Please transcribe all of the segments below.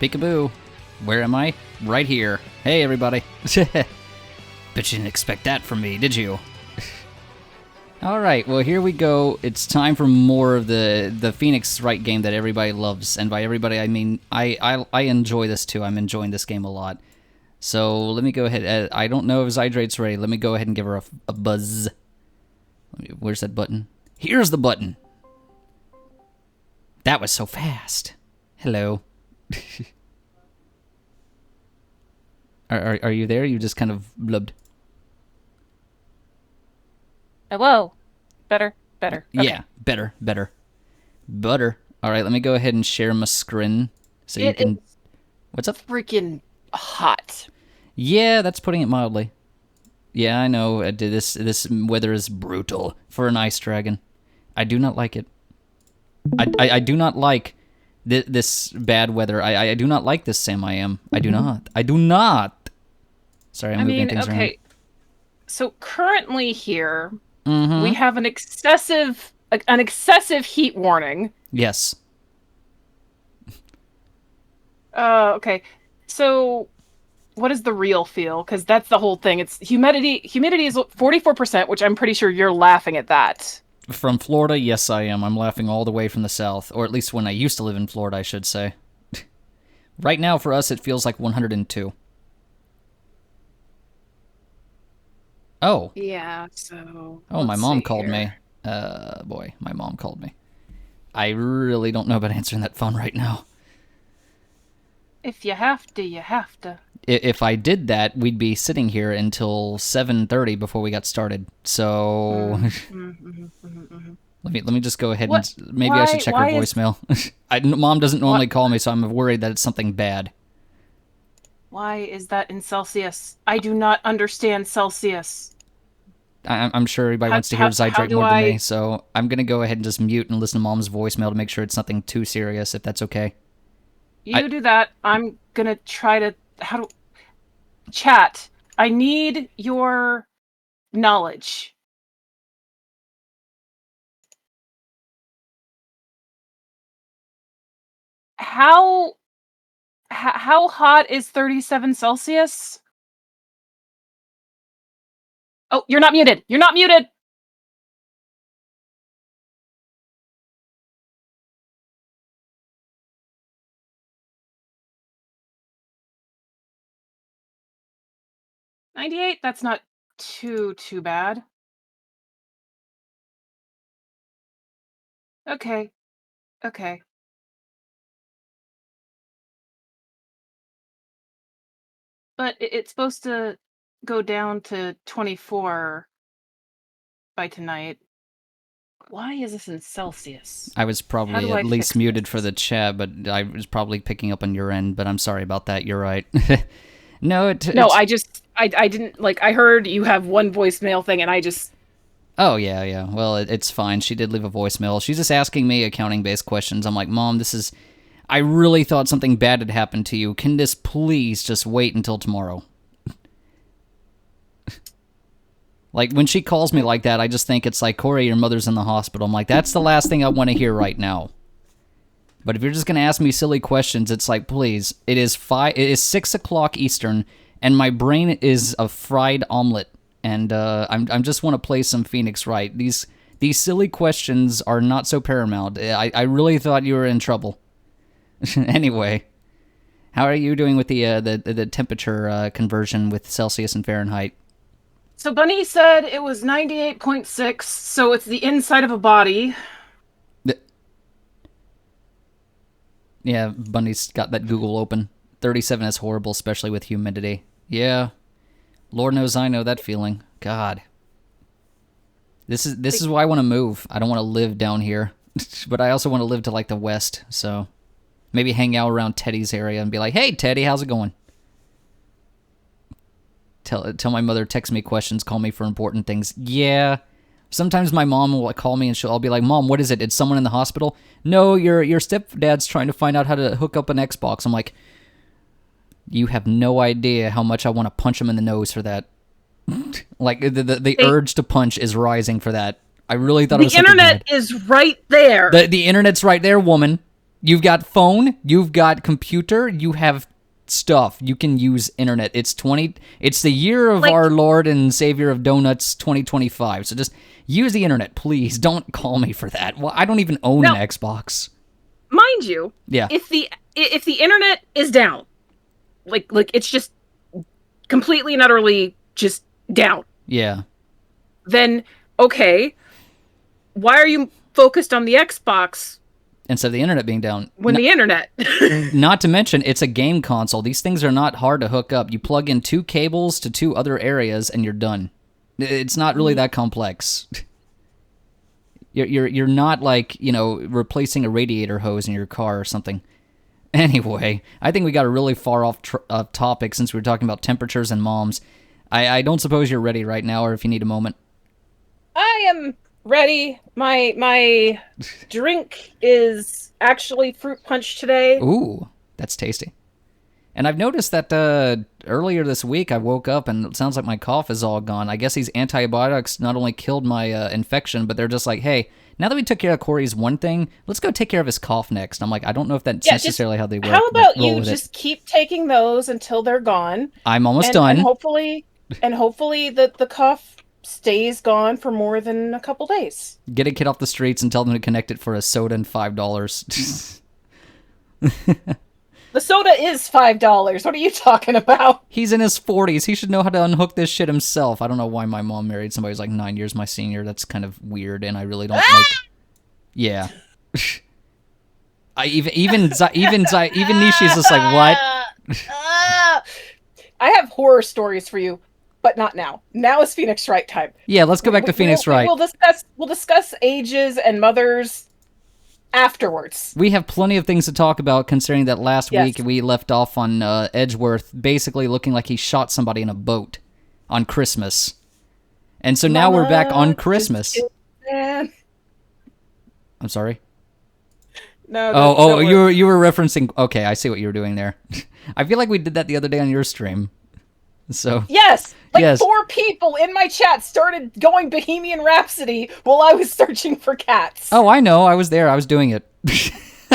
Peekaboo. Where am I? Right here. Hey, everybody. Bet you didn't expect that from me, did you? Alright, well, here we go. It's time for more of the Phoenix Wright game that everybody loves. And by everybody, I mean, I enjoy this too. I'm enjoying this game a lot. So, let me go ahead. I don't know if Zydrate's ready. Let me go ahead and give her a buzz. Where's that button? Here's the button. That was so fast. Hello. Are you there? You just kind of blubbed. Hello. Better. Okay. Yeah, better. Butter. All right, let me go ahead and share my screen so you can. What's up? Freaking hot. Yeah, that's putting it mildly. Yeah, I know. This weather is brutal for an ice dragon. I do not like it. I do not like this bad weather. I do not like this, Sam. I do not. I do not. Sorry, I'm moving things around. So currently here, we have an excessive heat warning. Yes. Okay. So, what is the real feel? Because that's the whole thing. It's humidity. Humidity is 44%, which I'm pretty sure you're laughing at that. From Florida, yes, I am. I'm laughing all the way from the south, or at least when I used to live in Florida, I should say. Right now, for us, it feels like 102. Oh. Yeah, so... Oh, my mom called me. Boy, my mom called me. I really don't know about answering that phone right now. If you have to, you have to. If I did that, we'd be sitting here until 7:30 before we got started. So... Let me just go ahead and... Maybe I should check her voicemail. Mom doesn't normally call me, so I'm worried that it's something bad. Why is that in Celsius? I do not understand Celsius. I'm sure everybody wants to hear Zydrate more than me, so I'm going to go ahead and just mute and listen to Mom's voicemail to make sure it's nothing too serious, if that's okay. You do that. I'm going to try to... Chat, I need your knowledge. How hot is 37 Celsius? Oh, you're not muted. You're not muted. $98? That's not too bad. Okay. But it's supposed to go down to 24 by tonight. Why is this in Celsius? I was probably at least muted for the chat, but I was probably picking up on your end, but I'm sorry about that. You're right. No, I didn't, like, I heard you have one voicemail thing, and I just... Oh, yeah. Well, it's fine. She did leave a voicemail. She's just asking me accounting-based questions. I'm like, Mom, this is... I really thought something bad had happened to you. Can this please just wait until tomorrow? Like, when she calls me like that, I just think it's like, Kouri, your mother's in the hospital. I'm like, that's the last thing I want to hear right now. But if you're just going to ask me silly questions, it's like, please. It is 6 o'clock Eastern, and my brain is a fried omelet. And I'm just want to play some Phoenix Wright. These silly questions are not so paramount. I really thought you were in trouble. Anyway, how are you doing with the temperature conversion with Celsius and Fahrenheit? So Bunny said it was 98.6, so it's the inside of a body. Yeah, Bunny's got that Google open. 37 is horrible, especially with humidity. Yeah. Lord knows I know that feeling. God. This is why I want to move. I don't want to live down here. But I also want to live to, like, the west, so... Maybe hang out around Teddy's area and be like, hey, Teddy, how's it going? Tell my mother, text me questions, call me for important things. Yeah. Sometimes my mom will call me and I'll be like, Mom, what is it? Is someone in the hospital? No, your stepdad's trying to find out how to hook up an Xbox. I'm like, you have no idea how much I want to punch him in the nose for that. Like, the urge to punch is rising for that. I really thought it was the internet is right there. The internet's right there, woman. You've got phone, you've got computer, you have stuff. You can use internet. It's the year of our Lord and Savior of Donuts 2025. So just use the internet, please. Don't call me for that. Well, I don't even own an Xbox. Mind you, if the internet is down, like it's just completely and utterly just down. Yeah. Then okay, why are you focused on the Xbox instead of the internet being down? When the internet. Not to mention, it's a game console. These things are not hard to hook up. You plug in 2 cables to 2 other areas, and you're done. It's not really that complex. You're not like, replacing a radiator hose in your car or something. Anyway, I think we got a really far off topic since we were talking about temperatures and moms. I don't suppose you're ready right now, or if you need a moment. I am ready. My drink is actually fruit punch today. Ooh, that's tasty. And I've noticed that earlier this week I woke up and it sounds like my cough is all gone. I guess these antibiotics not only killed my infection, but they're just like, hey, now that we took care of Kouri's one thing, let's go take care of his cough next. I'm like, I don't know if that's necessarily how they work. How about you just keep taking those until they're gone? I'm almost done. And hopefully the cough stays gone for more than a couple days. Get a kid off the streets and tell them to connect it for a soda and $5. The soda is $5. What are you talking about? He's in his 40s. He should know how to unhook this shit himself. I don't know why my mom married somebody who's like 9 years my senior. That's kind of weird, and I really don't like. Yeah. Even Nishi's just like, what? I have horror stories for you, but not now. Now is Phoenix Wright time. Yeah, let's go back to Phoenix Wright. We'll discuss ages and mothers afterwards. We have plenty of things to talk about, considering that last week we left off on Edgeworth basically looking like he shot somebody in a boat on Christmas. And so now we're back on Christmas. I'm sorry? No. You were referencing... Okay, I see what you were doing there. I feel like we did that the other day on your stream. So yes, 4 people in my chat started going Bohemian Rhapsody while I was searching for cats. Oh, I know. I was there. I was doing it.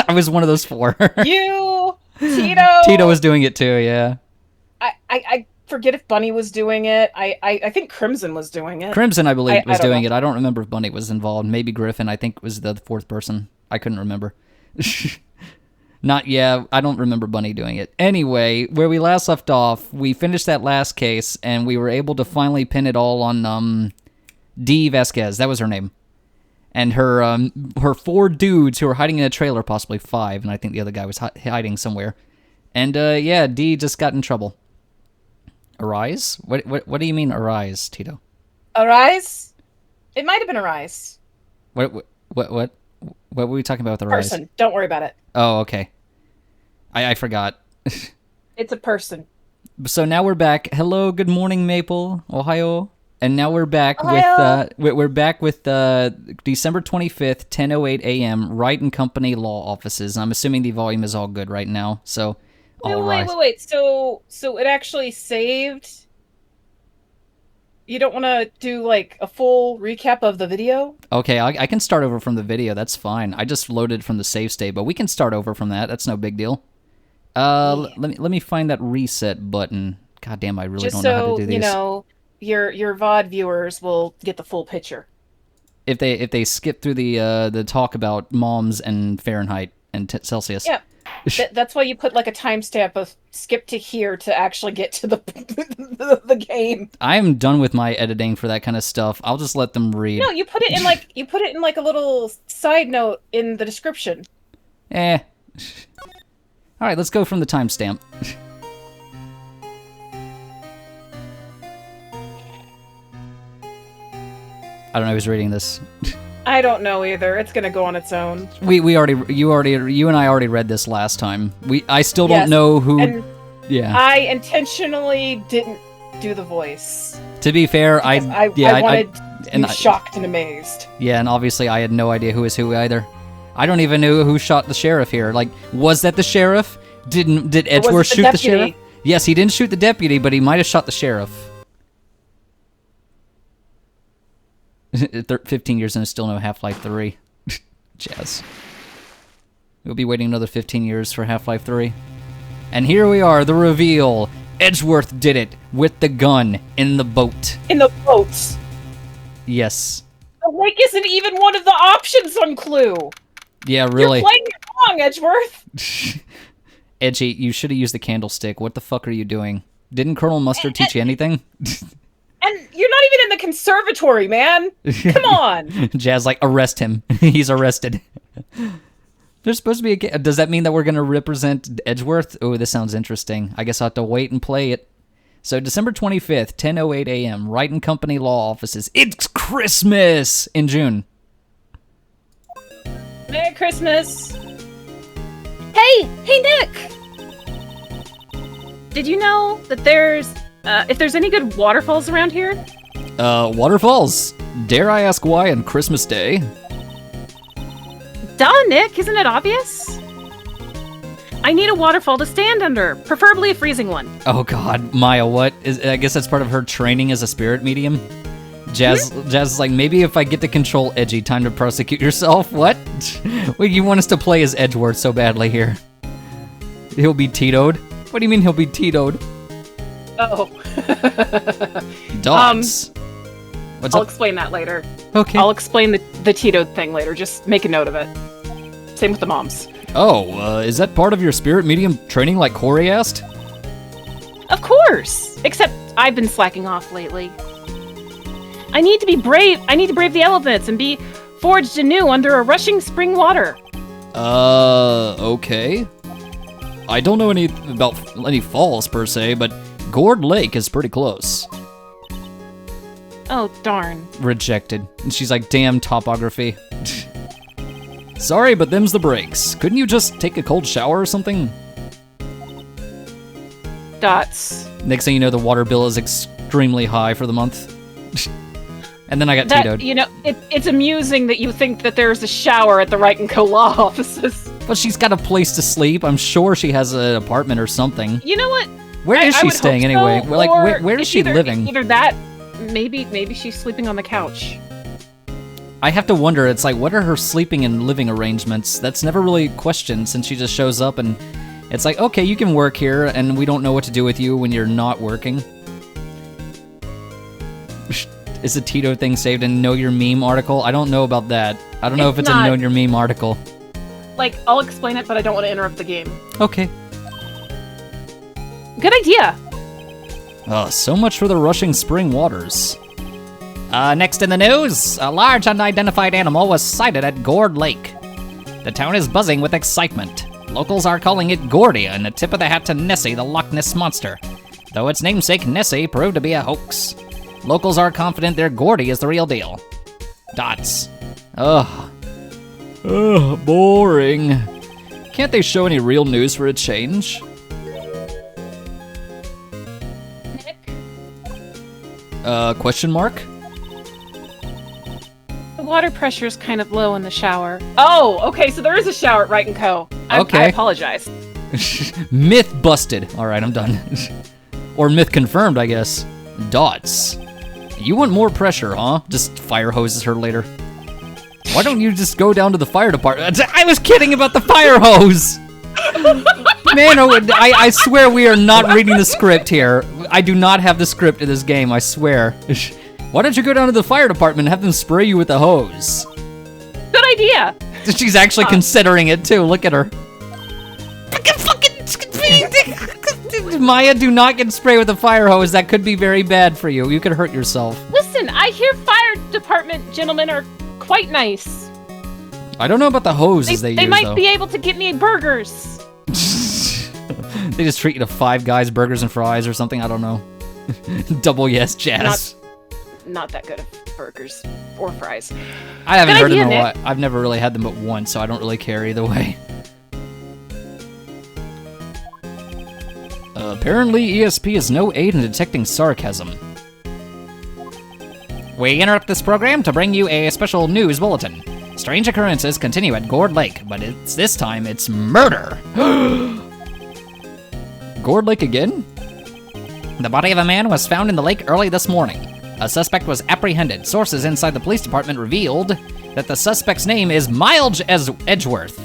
I was one of those 4. You, Tito. Tito was doing it too. Yeah. I forget if Bunny was doing it. I think Crimson was doing it. Crimson, I believe, was doing it. I don't remember if Bunny was involved. Maybe Griffin. I think was the 4th person. I couldn't remember. I don't remember Bunny doing it. Anyway, where we last left off, we finished that last case, and we were able to finally pin it all on Dee Vasquez. That was her name. And her 4 dudes who were hiding in a trailer, possibly 5, and I think the other guy was hiding somewhere. And Dee just got in trouble. Arise? What do you mean arise, Tito? Arise? It might have been Arise. What were we talking about with Arise? Person. Don't worry about it. Oh, okay. I forgot. It's a person. So now we're back. Hello, good morning, Maple. Ohio. And now we're back Ohio. with December 25th, 10:08 a.m. Wright and Company Law Offices. I'm assuming the volume is all good right now. So wait. So it actually saved. You don't want to do like a full recap of the video? Okay, I can start over from the video. That's fine. I just loaded from the save state, but we can start over from that. That's no big deal. Let me find that reset button. God damn, I really don't know how to do these. Just so your VOD viewers will get the full picture. If they skip through the talk about moms and Fahrenheit and Celsius. Yeah. That's why you put like a timestamp of skip to here to actually get to the game. I'm done with my editing for that kind of stuff. I'll just let them read. No, you put it in like a little side note in the description. All right, let's go from the timestamp. I don't know who's reading this. I don't know either. It's gonna go on its own. You and I already read this last time. I still don't know who. And I intentionally didn't do the voice. To be fair, I wanted to be shocked and amazed. Yeah, and obviously I had no idea who was who either. I don't even know who shot the sheriff here. Like, was that the sheriff? Did Edgeworth shoot the sheriff? Yes, he didn't shoot the deputy, but he might have shot the sheriff. 15 years and still no Half-Life 3. Jazz. We'll be waiting another 15 years for Half-Life 3. And here we are, the reveal. Edgeworth did it with the gun in the boat. In the boats. Yes. The lake isn't even one of the options on Clue. Yeah, really. You're playing it wrong, Edgeworth. Edgy, you should have used the candlestick. What the fuck are you doing? Didn't Colonel Mustard teach you anything? And you're not even in the conservatory, man. Come on. Jazz, like, arrest him. He's arrested. There's supposed to be a... Does that mean that we're going to represent Edgeworth? Oh, this sounds interesting. I guess I'll have to wait and play it. So, December 25th, 10:08 a.m., Wright and Company Law Offices. It's Christmas in June. Merry Christmas. Hey, Nick! Did you know that if there's any good waterfalls around here? Waterfalls. Dare I ask why on Christmas Day? Duh, Nick, isn't it obvious? I need a waterfall to stand under, preferably a freezing one. Oh god, Maya, what? I guess that's part of her training as a spirit medium? Jazz is like, maybe if I get to control Edgy, time to prosecute yourself? What? Wait, you want us to play as Edgeworth so badly here? He'll be Tito'd? What do you mean he'll be Tito'd? Oh. Dogs. What's I'll up? explain that later. Okay. I'll explain the Tito thing later. Just make a note of it. Same with the moms. Oh, is that part of your spirit medium training like Kouri asked? Of course! Except I've been slacking off lately. I need to be brave. I need to brave the elements and be forged anew under a rushing spring water. Okay. I don't know about any falls per se, but Gourd Lake is pretty close. Oh, darn. Rejected. And she's like, damn topography. Sorry, but them's the breaks. Couldn't you just take a cold shower or something? Dots. Next thing you know, the water bill is extremely high for the month. And then I got Tito'd. You know, it's amusing that you think that there's a shower at the Wright & Co. law offices. But she's got a place to sleep. I'm sure she has an apartment or something. You know what? Where is she staying anyway? So, like, where is she living? Either that, maybe she's sleeping on the couch. I have to wonder, it's like, what are her sleeping and living arrangements? That's never really questioned since she just shows up and it's like, okay, you can work here and we don't know what to do with you when you're not working. Is the Tito thing saved in Know Your Meme article? I don't know about that. I don't know if it's a Know Your Meme article. Like, I'll explain it, but I don't want to interrupt the game. Okay. Good idea. So much for the rushing spring waters. Next in the news, a large unidentified animal was sighted at Gourd Lake. The town is buzzing with excitement. Locals are calling it Gordia and a tip of the hat to Nessie, the Loch Ness Monster, though its namesake Nessie proved to be a hoax. Locals are confident their Gordy is the real deal. Dots. Ugh, boring. Can't they show any real news for a change? Nick? Question mark? The water pressure is kind of low in the shower. Oh, okay, so there is a shower at Wright & Co. I apologize. Myth busted. Alright, I'm done. Or myth confirmed, I guess. Dots. You want more pressure, huh? Just fire hoses her later. Why don't you just go down to the fire department? I was kidding about the fire hose! Man, I swear we are not reading the script here. I do not have the script in this game, I swear. Why don't you go down to the fire department and have them spray you with a hose? Good idea! She's actually considering it too, look at her. Maya, do not get sprayed with a fire hose. That could be very bad for you. You could hurt yourself. Listen, I hear fire department gentlemen are quite nice. I don't know about the hoses they use, They might though. be able to get me burgers. They just treat you to Five Guys burgers and fries or something. I don't know. Double yes, Jazz. Not that good at burgers or fries. I haven't heard idea, of them a Nick. lot. I've never really had them but once, so I don't really care either way. Apparently, ESP is no aid in detecting sarcasm. We interrupt this program to bring you a special news bulletin. Strange occurrences continue at Gourd Lake, but this time it's murder. Gourd Lake again? The body of a man was found in the lake early this morning. A suspect was apprehended. Sources inside the police department revealed that the suspect's name is Miles Edgeworth.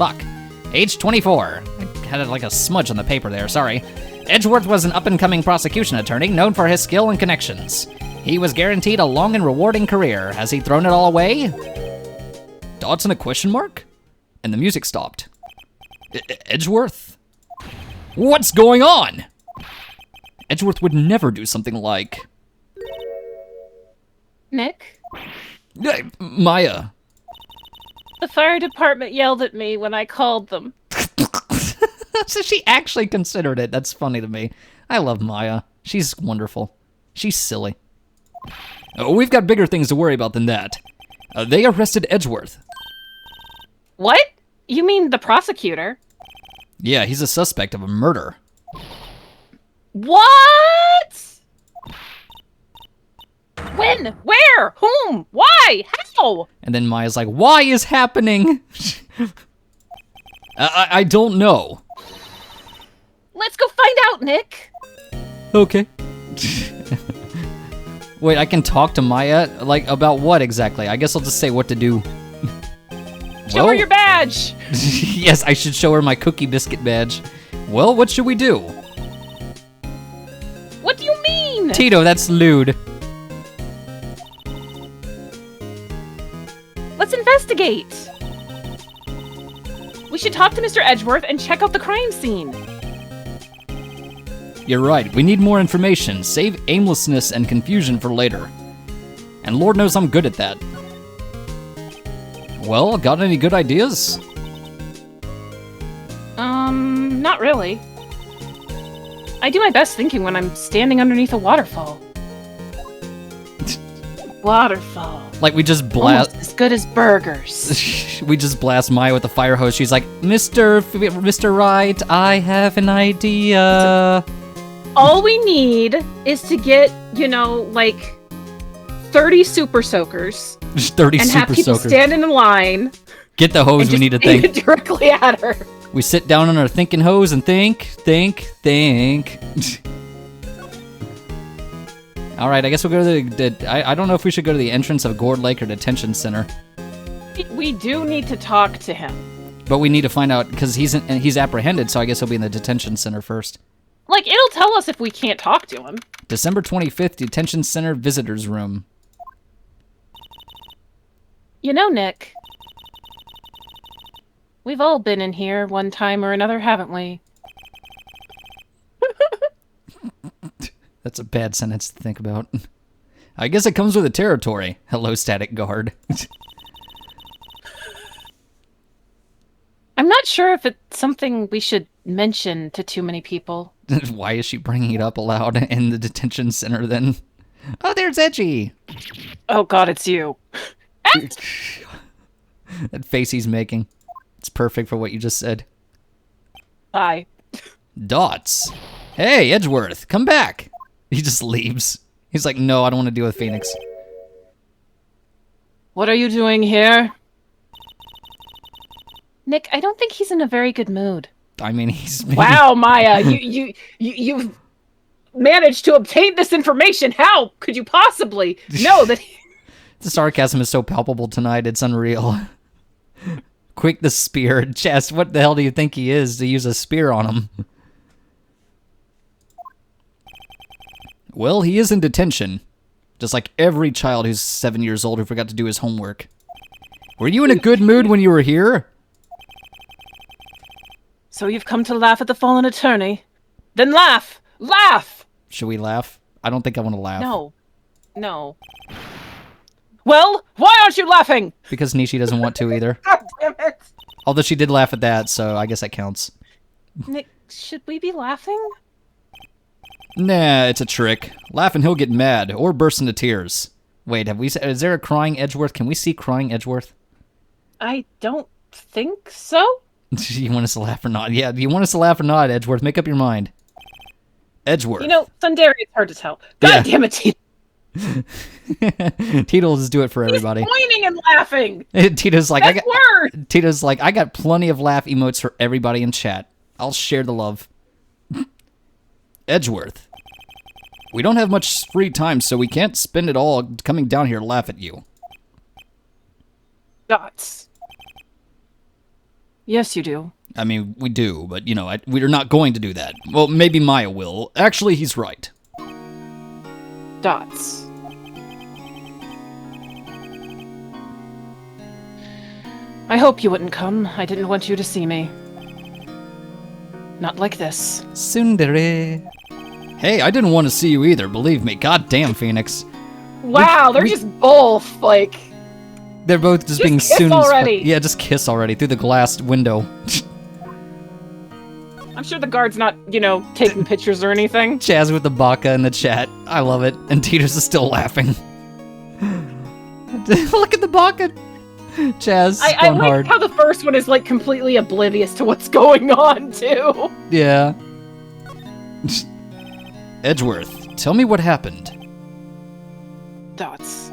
Age 24. I had like a smudge on the paper there, sorry. Edgeworth was an up-and-coming prosecution attorney known for his skill and connections. He was guaranteed a long and rewarding career. Has he thrown it all away? Dots and a question mark? And the music stopped. Edgeworth? What's going on? Edgeworth would never do something like... Nick? Maya. The fire department yelled at me when I called them. So she actually considered it. That's funny to me. I love Maya. She's wonderful. She's silly. We've got bigger things to worry about than that. They arrested Edgeworth. What? You mean the prosecutor? Yeah, he's a suspect of a murder. What? When? Where? Whom? Why? How? And then Maya's like, why is happening? I don't know. Let's go find out, Nick. Okay. Wait, I can talk to Maya? Like, about what exactly? I guess I'll just say what to do. Show her your badge. Yes, I should show her my cookie biscuit badge. Well, what should we do? What do you mean? Tito, that's lewd. Let's investigate. We should talk to Mr. Edgeworth and check out the crime scene. You're right, we need more information. Save aimlessness and confusion for later. And Lord knows I'm good at that. Well, got any good ideas? Not really. I do my best thinking when I'm standing underneath a waterfall. Waterfall. Like we just blast... Almost as good as burgers. We just blast Maya with the fire hose. She's like, Mr. Wright, I have an idea. All we need is to get, like 30 super soakers. 30 and super have people soakers. stand in a line. Get the hose, and we need to aim think. it directly at her. We sit down on our thinking hose and think. All right, I guess we'll go to the I don't know if we should go to the entrance of Gourd Lake or Detention Center. We do need to talk to him. But we need to find out, because he's apprehended, so I guess he'll be in the Detention Center first. Like, it'll tell us if we can't talk to him. December 25th, Detention Center Visitors Room. Nick, we've all been in here one time or another, haven't we? That's a bad sentence to think about. I guess it comes with the territory. Hello, static guard. I'm not sure if it's something we should mention to too many people. Why is she bringing it up aloud in the detention center then? Oh, there's Edgy! Oh god, it's you. That face he's making. It's perfect for what you just said. Bye. Dots. Hey, Edgeworth, come back. He just leaves. He's like, no, I don't want to deal with Phoenix. What are you doing here? Nick, I don't think he's in a very good mood. I mean, he's... Wow, Maya, you've managed to obtain this information. How could you possibly know that... The sarcasm is so palpable tonight, it's unreal. Quick, the spear. Chest, what the hell do you think he is to use a spear on him? Well, he is in detention. Just like every child who's 7 years old who forgot to do his homework. Were you in a good mood when you were here? So you've come to laugh at the fallen attorney? Then laugh! Laugh! Should we laugh? I don't think I want to laugh. No. Well, why aren't you laughing? Because Nishi doesn't want to either. God damn it! Although she did laugh at that, so I guess that counts. Nick, should we be laughing? Nah, it's a trick. Laugh and he'll get mad, or burst into tears. Wait, is there a crying Edgeworth? Can we see crying Edgeworth? I don't think so. You want us to laugh or not? Yeah, do you want us to laugh or not, Edgeworth? Make up your mind. Edgeworth. Sundari, it's hard to tell. God damn it, Tito. Tito will just do it for everybody. He's pointing and laughing. Tito's like, That's I got plenty of laugh emotes for everybody in chat. I'll share the love. Edgeworth. We don't have much free time, so we can't spend it all coming down here to laugh at you. Dots. Yes, you do. I mean, we do, but, we're not going to do that. Well, maybe Maya will. Actually, he's right. Dots. I hope you wouldn't come. I didn't want you to see me. Not like this. Tsundere. Hey, I didn't want to see you either, believe me. God damn, Phoenix. Wow, they're just both, like... They're both just being kiss soon already. Yeah, just kiss already through the glass window. I'm sure the guard's not, taking pictures or anything. Chaz with the baka in the chat. I love it. And Teeters is still laughing. Look at the baka. Chaz, I going like hard. how the first one is, like, completely oblivious to what's going on, too. Yeah. Edgeworth, tell me what happened. Dots.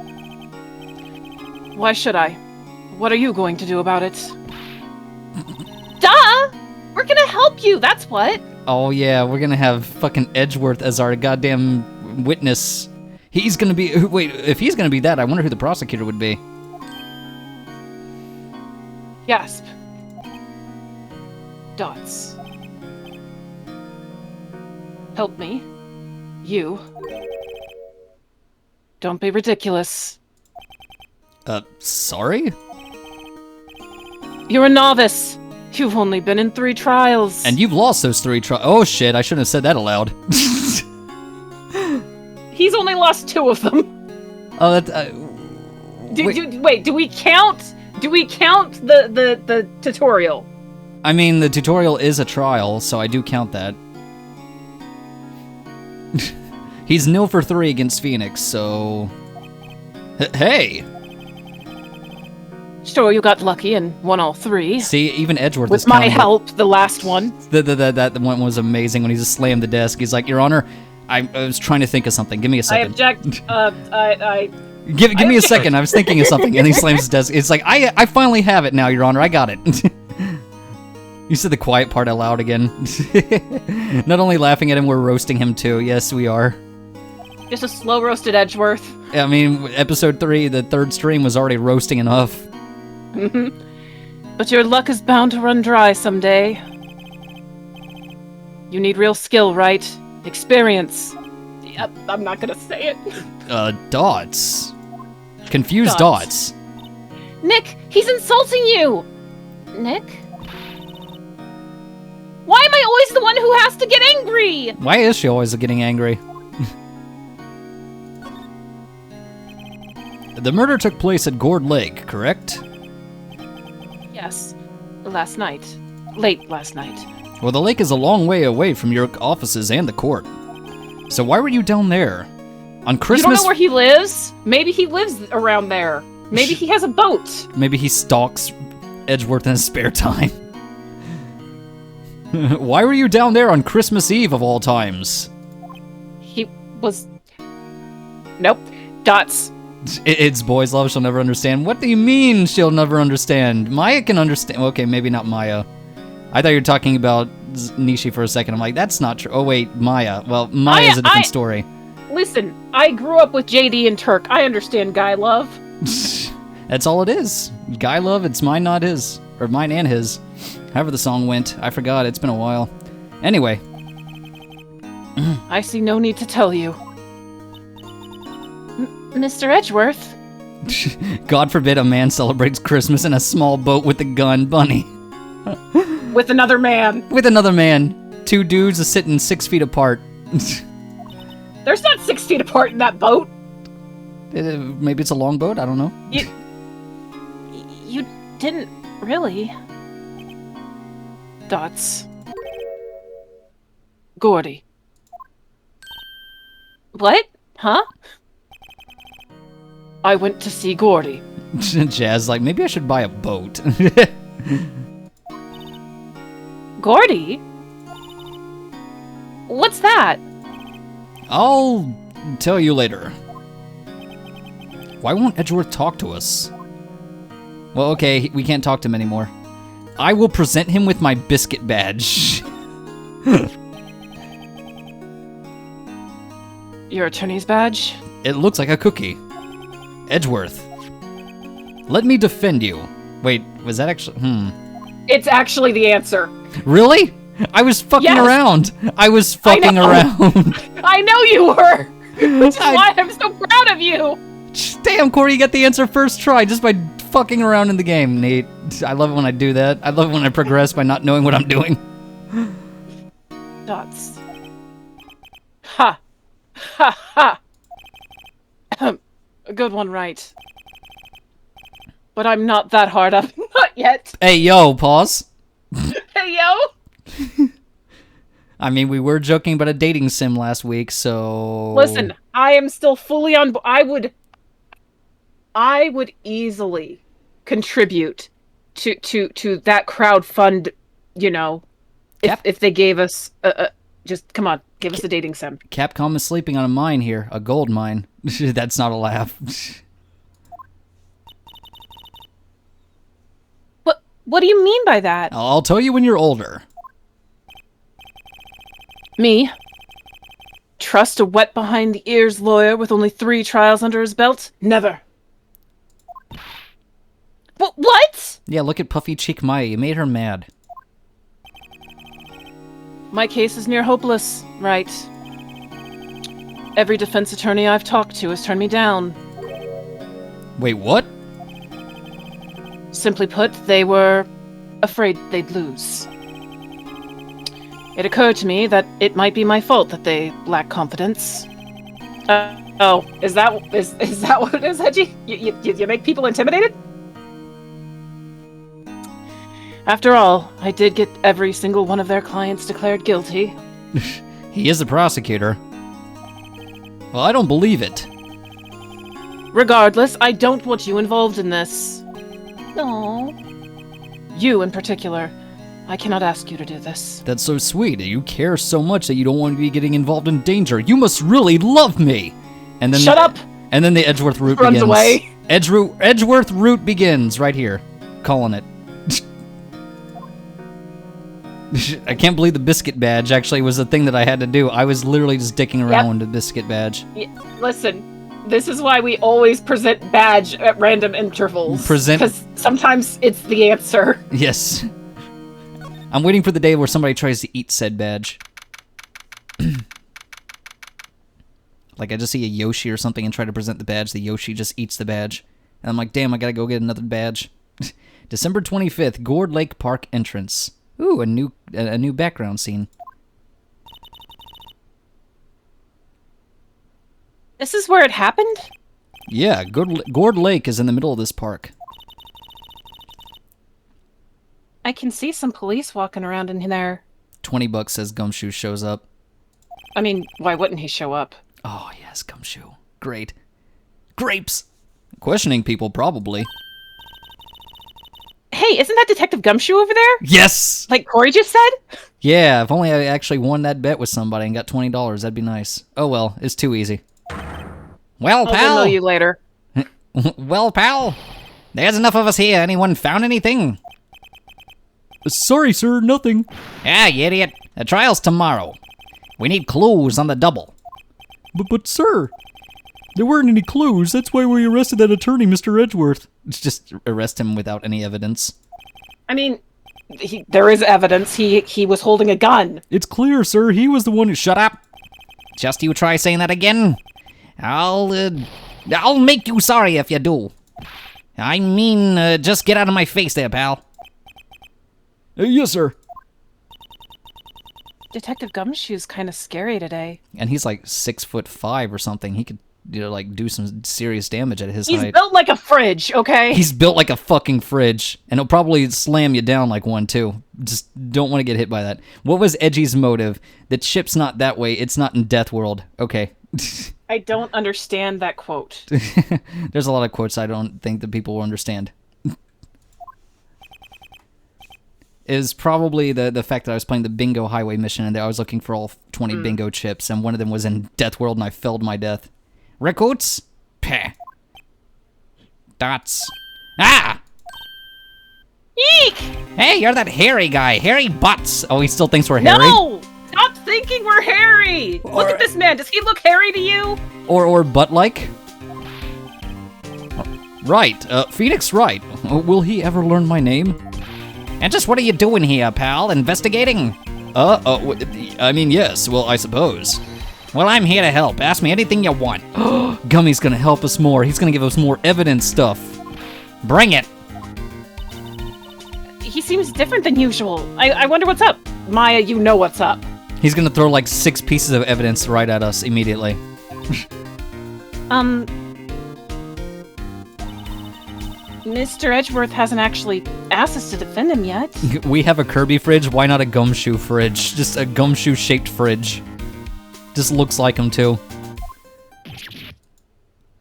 Why should I? What are you going to do about it? Duh! We're gonna help you, that's what! Oh yeah, we're gonna have fucking Edgeworth as our goddamn witness. He's gonna be... Wait, if he's gonna be that, I wonder who the prosecutor would be. Gasp. Dots. Help me. You. Don't be ridiculous. Sorry? You're a novice. You've only been in 3 trials. And you've lost those 3 trials. Oh shit, I shouldn't have said that aloud. He's only lost 2 of them. Oh, that... Wait, do we count? Do we count the tutorial? I mean, the tutorial is a trial, so I do count that. He's 0 for 3 against Phoenix, so... Hey! Sure, you got lucky and won all 3. See, even Edgeworth is With my counting it. help, the last one. That one was amazing when he just slammed the desk. He's like, Your Honor, I was trying to think of something. Give me a I second. object. Give me a second. I was thinking of something. And he slams his desk. It's like, I finally have it now, Your Honor. I got it. You said the quiet part out loud again. Not only laughing at him, we're roasting him too. Yes, we are. Just a slow roasted Edgeworth. I mean, episode 3, the 3rd stream was already roasting enough. But your luck is bound to run dry someday. You need real skill, right? Experience. Yep, I'm not gonna say it. Dots. Confused dots. Nick, he's insulting you! Nick? Why am I always the one who has to get angry? Why is she always getting angry? The murder took place at Gourd Lake, correct? Yes. Last night. Late last night. Well, the lake is a long way away from your offices and the court. So why were you down there? On Christmas... You don't know where he lives? Maybe he lives around there. Maybe he has a boat. Maybe he stalks Edgeworth in his spare time. Why were you down there on Christmas Eve of all times? He was... Nope. Dots. It's boys' love she'll never understand. What do you mean she'll never understand? Maya can understand. Okay, maybe not Maya. I thought you were talking about Nishi for a second. I'm like, that's not true. Oh, wait, Maya. Well, Maya's a different story. Listen, I grew up with JD and Turk. I understand guy love. That's all it is. Guy love, it's mine, not his. Or mine and his. However the song went. I forgot. It's been a while. Anyway. I see no need to tell you. Mr. Edgeworth? God forbid a man celebrates Christmas in a small boat with a gun, Bunny. With another man. With another man. 2 dudes are sitting 6 feet apart. There's not 6 feet apart in that boat. Maybe it's a long boat, I don't know. You didn't really. Dots. Gordy. What? Huh? I went to see Gordy. Jazz like, maybe I should buy a boat. Gordy? What's that? I'll tell you later. Why won't Edgeworth talk to us? Well, okay, we can't talk to him anymore. I will present him with my biscuit badge. Your attorney's badge? It looks like a cookie. Edgeworth. Let me defend you. Wait, was that actually... It's actually the answer. Really? I was fucking Yes. around. I was fucking know. around. I know you were! Which is why I'm so proud of you! Damn, Kouri, you got the answer first try just by fucking around in the game, Nate. I love it when I do that. I love it when I progress by not knowing what I'm doing. Dots. Ha! Ha ha! A good one, right. But I'm not that hard up. Not yet. Hey, yo, pause. Hey, yo! I mean, we were joking about a dating sim last week, so... Listen, I am still fully on... I would easily contribute to that crowdfund, you know, if they gave us just come on, give us a dating sim. Capcom is sleeping on a mine here, a gold mine. That's not a laugh. What do you mean by that? I'll tell you when you're older. Me? Trust a wet behind the ears lawyer with only 3 trials under his belt? Never. What? Yeah, look at Puffy Cheek Maya. You made her mad. My case is near hopeless, right? Every defense attorney I've talked to has turned me down. Wait, what? Simply put, they were afraid they'd lose. It occurred to me that it might be my fault that they lack confidence. Oh, is that what it is, Hedgie? You make people intimidated? After all, I did get every single one of their clients declared guilty. He is the prosecutor. Well, I don't believe it. Regardless, I don't want you involved in this. No. You in particular. I cannot ask you to do this. That's so sweet. You care so much that you don't want to be getting involved in danger. You must really love me. And then Shut up! And then the Edgeworth route Runs begins. away. Edgeworth route begins right here. Calling it. I can't believe the biscuit badge actually was the thing that I had to do. I was literally just dicking around with the biscuit badge. Listen, this is why we always present badge at random intervals. Because sometimes it's the answer. Yes. I'm waiting for the day where somebody tries to eat said badge. Like I just see a Yoshi or something and try to present the badge. The Yoshi just eats the badge. And I'm like, damn, I gotta go get another badge. December 25th, Gourd Lake Park entrance. Ooh, a new background scene. This is where it happened? Yeah, Gourd Lake is in the middle of this park. I can see some police walking around in there. $20 says Gumshoe shows up. I mean, why wouldn't he show up? Oh, yes, Gumshoe. Great. Grapes! Questioning people, probably. Hey, isn't that Detective Gumshoe over there? Yes! Like Kouri just said? Yeah, if only I actually won that bet with somebody and got $20, that'd be nice. Oh well, it's too easy. Well, I'll pal! Venmo you later. Well, pal, there's enough of us here. Anyone found anything? Sorry, sir, nothing. Ah, you idiot. The trial's tomorrow. We need clues on the double. But sir, there weren't any clues. That's why we arrested that attorney, Mr. Edgeworth. Just arrest him without any evidence. I mean, there is evidence. He was holding a gun. It's clear, sir. He was the one who... Shut up. Just you try saying that again. I'll make you sorry if you do. I mean, just get out of my face there, pal. Yes, sir. Detective Gumshoe's kind of scary today. And he's like 6'5" or something. He could, like do some serious damage at his height. He's built like a fridge, okay? He's built like a fucking fridge, and he'll probably slam you down like one too. Just don't want to get hit by that. What was Edgy's motive? The chip's not that way. It's not in Death World. Okay. I don't understand that quote. There's a lot of quotes I don't think that people will understand. Is probably the fact that I was playing the bingo highway mission and that I was looking for all 20 bingo chips, and one of them was in Death World and I felled my death. Recruits? Peh. Dots. Ah! Eek! Hey, you're that hairy guy. Hairy butts. Oh, he still thinks we're hairy? No! Stop thinking we're hairy! Look at this man. Does he look hairy to you? Or butt-like? Right. Phoenix Wright. Will he ever learn my name? And just what are you doing here, pal? Investigating? I mean, yes, well, I suppose. Well, I'm here to help. Ask me anything you want. Gummy's gonna help us more. He's gonna give us more evidence stuff. Bring it. He seems different than usual. I wonder what's up. Maya, you know what's up. He's gonna throw like 6 pieces of evidence right at us immediately. Mr. Edgeworth hasn't actually asked us to defend him yet. We have a Kirby fridge. Why not a gumshoe fridge? Just a gumshoe-shaped fridge. Just looks like him, too.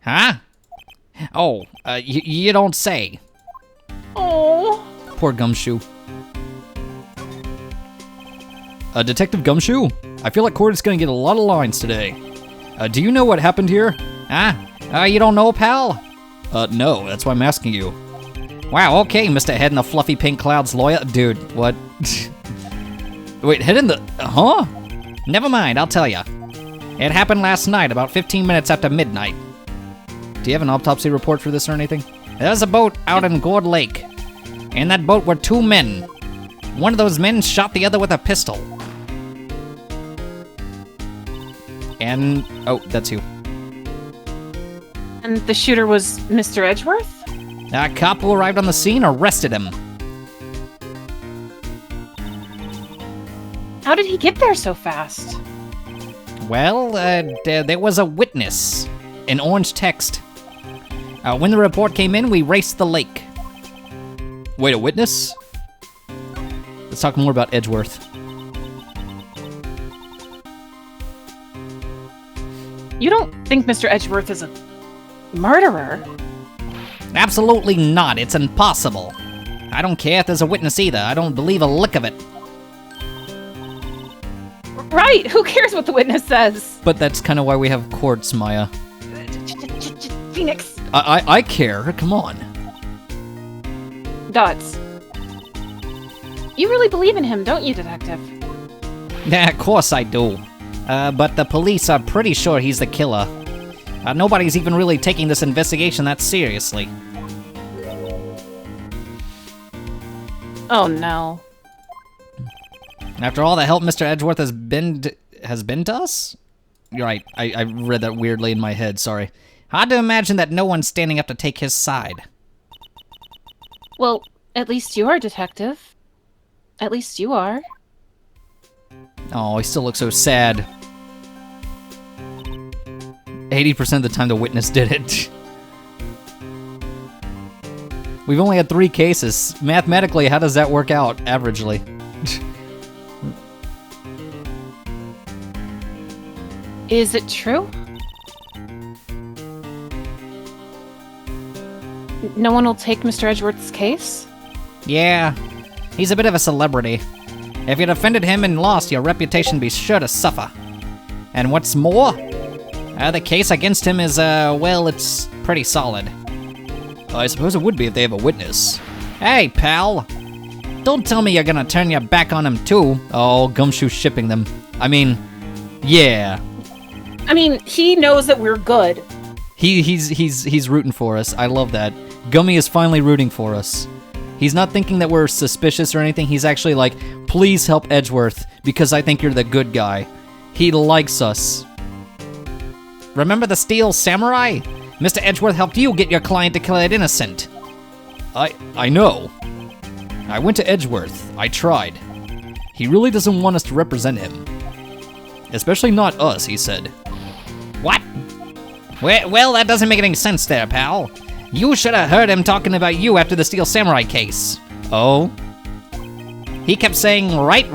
Huh? Oh, you don't say. Oh. Poor Gumshoe. Detective Gumshoe? I feel like Kouri's gonna get a lot of lines today. Do you know what happened here? You don't know, pal? No, that's why I'm asking you. Wow, okay, Mr. Head in the fluffy pink clouds lawyer. Dude, what? Wait, head in the... Huh? Never mind, I'll tell ya. It happened last night, about 15 minutes after midnight. Do you have an autopsy report for this or anything? There's a boat out in Gourd Lake. In that boat were 2 men. One of those men shot the other with a pistol. And... oh, that's you. And the shooter was Mr. Edgeworth? A cop who arrived on the scene arrested him. How did he get there so fast? Well, there was a witness. In orange text. When the report came in, we raced the lake. Wait, a witness? Let's talk more about Edgeworth. You don't think Mr. Edgeworth is a murderer? Absolutely not. It's impossible. I don't care if there's a witness either. I don't believe a lick of it. Right, who cares what the witness says? But that's kind of why we have courts, Maya. Phoenix. I care. Come on. Dots. You really believe in him, don't you, Detective? Yeah, of course I do. But the police are pretty sure he's the killer. Nobody's even really taking this investigation that seriously. Oh no. After all the help Mr. Edgeworth has been to us? You're right, I read that weirdly in my head, sorry. Hard to imagine that no one's standing up to take his side. Well, at least you are, Detective. At least you are. Oh, he still looks so sad. 80% of the time the witness did it. We've only had 3 cases. Mathematically, how does that work out, averagely? Is it true? No one will take Mr. Edgeworth's case? Yeah, he's a bit of a celebrity. If you defended him and lost, your reputation be sure to suffer. And what's more, the case against him is, well, it's pretty solid. I suppose it would be if they have a witness. Hey, pal! Don't tell me you're gonna turn your back on him too. Oh, Gumshoe shipping them. I mean, yeah. I mean, he knows that we're good. He's rooting for us. I love that. Gummy is finally rooting for us. He's not thinking that we're suspicious or anything. He's actually like, please help Edgeworth, because I think you're the good guy. He likes us. Remember the Steel Samurai? Mr. Edgeworth helped you get your client declared innocent. I know. I went to Edgeworth. I tried. He really doesn't want us to represent him. Especially not us, he said. What? Well, that doesn't make any sense there, pal. You should have heard him talking about you after the Steel Samurai case. Oh? He kept saying right,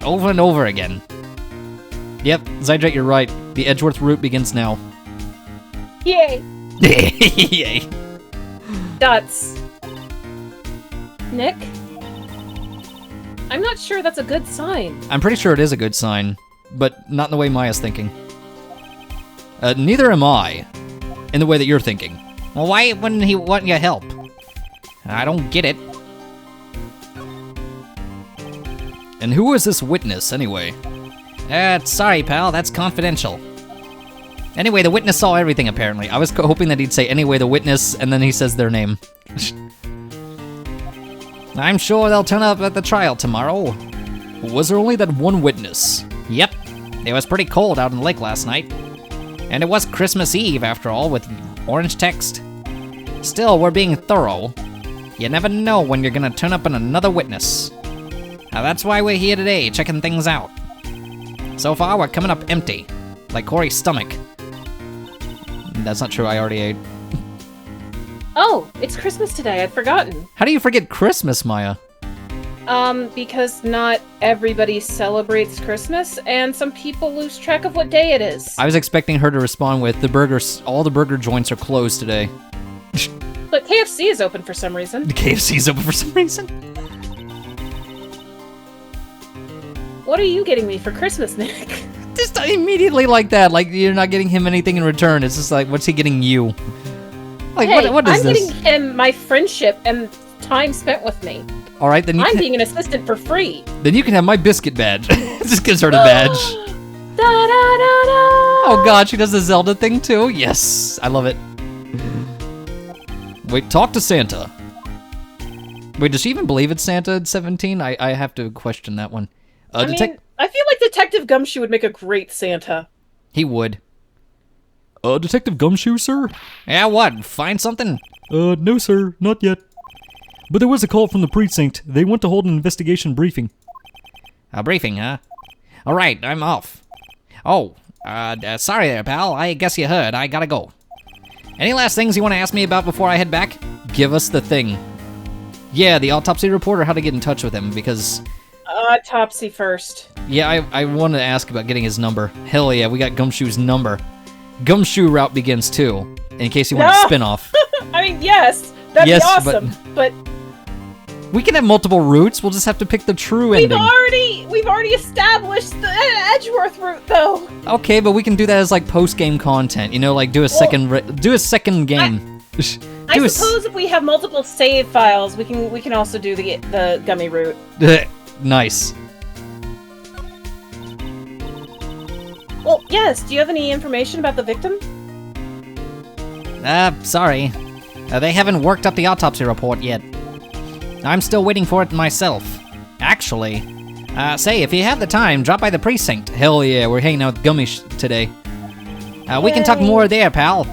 over and over again. Yep, Zydrate, you're right. The Edgeworth route begins now. Yay! Yay. Dots. Nick? I'm not sure that's a good sign. I'm pretty sure it is a good sign, but not in the way Maya's thinking. Neither am I, in the way that you're thinking. Well, why wouldn't he want your help? I don't get it. And who is this witness, anyway? Sorry, pal, that's confidential. Anyway, the witness saw everything, apparently. I was hoping that he'd say, anyway, the witness, and then he says their name. I'm sure they'll turn up at the trial tomorrow. Was there only that one witness? Yep. It was pretty cold out in the lake last night. And it was Christmas Eve, after all, with orange text. Still, we're being thorough. You never know when you're gonna turn up on another witness. Now that's why we're here today, checking things out. So far, we're coming up empty. Like Kouri's stomach. That's not true, I already ate. Oh, it's Christmas today. I'd forgotten. How do you forget Christmas, Maya? Because not everybody celebrates Christmas, and some people lose track of what day it is. I was expecting her to respond with, all the burger joints are closed today. But KFC is open for some reason. KFC's open for some reason? What are you getting me for Christmas, Nick? Just immediately like that, like you're not getting him anything in return. It's just like, what's he getting you? Like, hey, what is I'm this? getting him my friendship and time spent with me. All right, then I'm being an assistant for free. Then you can have my biscuit badge. Just gives her the badge. Da, da, da, da. Oh god, she does the Zelda thing too? Yes, I love it. Wait, talk to Santa. Wait, does she even believe it's Santa at 17? I have to question that one. I feel like Detective Gumshoe would make a great Santa. He would. Detective Gumshoe, sir? Yeah, what? Find something? No, sir, not yet. But there was a call from the precinct. They want to hold an investigation briefing. A briefing, huh? Alright, I'm off. Oh, sorry there, pal. I guess you heard. I gotta go. Any last things you want to ask me about before I head back? Give us the thing. Yeah, the autopsy report, or how to get in touch with him, because... Autopsy first. Yeah, I wanted to ask about getting his number. Hell yeah, we got Gumshoe's number. Gumshoe route begins too, in case you want a spin-off. I mean, yes, that'd be awesome, but... We can have multiple routes, we'll just have to pick the true ending. We've already established the Edgeworth route, though. Okay, but we can do that as like post-game content, you know, like do a second game. I suppose if we have multiple save files, we can also do the gummy route. Nice. Well, yes, do you have any information about the victim? Sorry. They haven't worked up the autopsy report yet. I'm still waiting for it myself. Actually, say, if you have the time, drop by the precinct. Hell yeah, we're hanging out with Gummy today. We can talk more there, pal.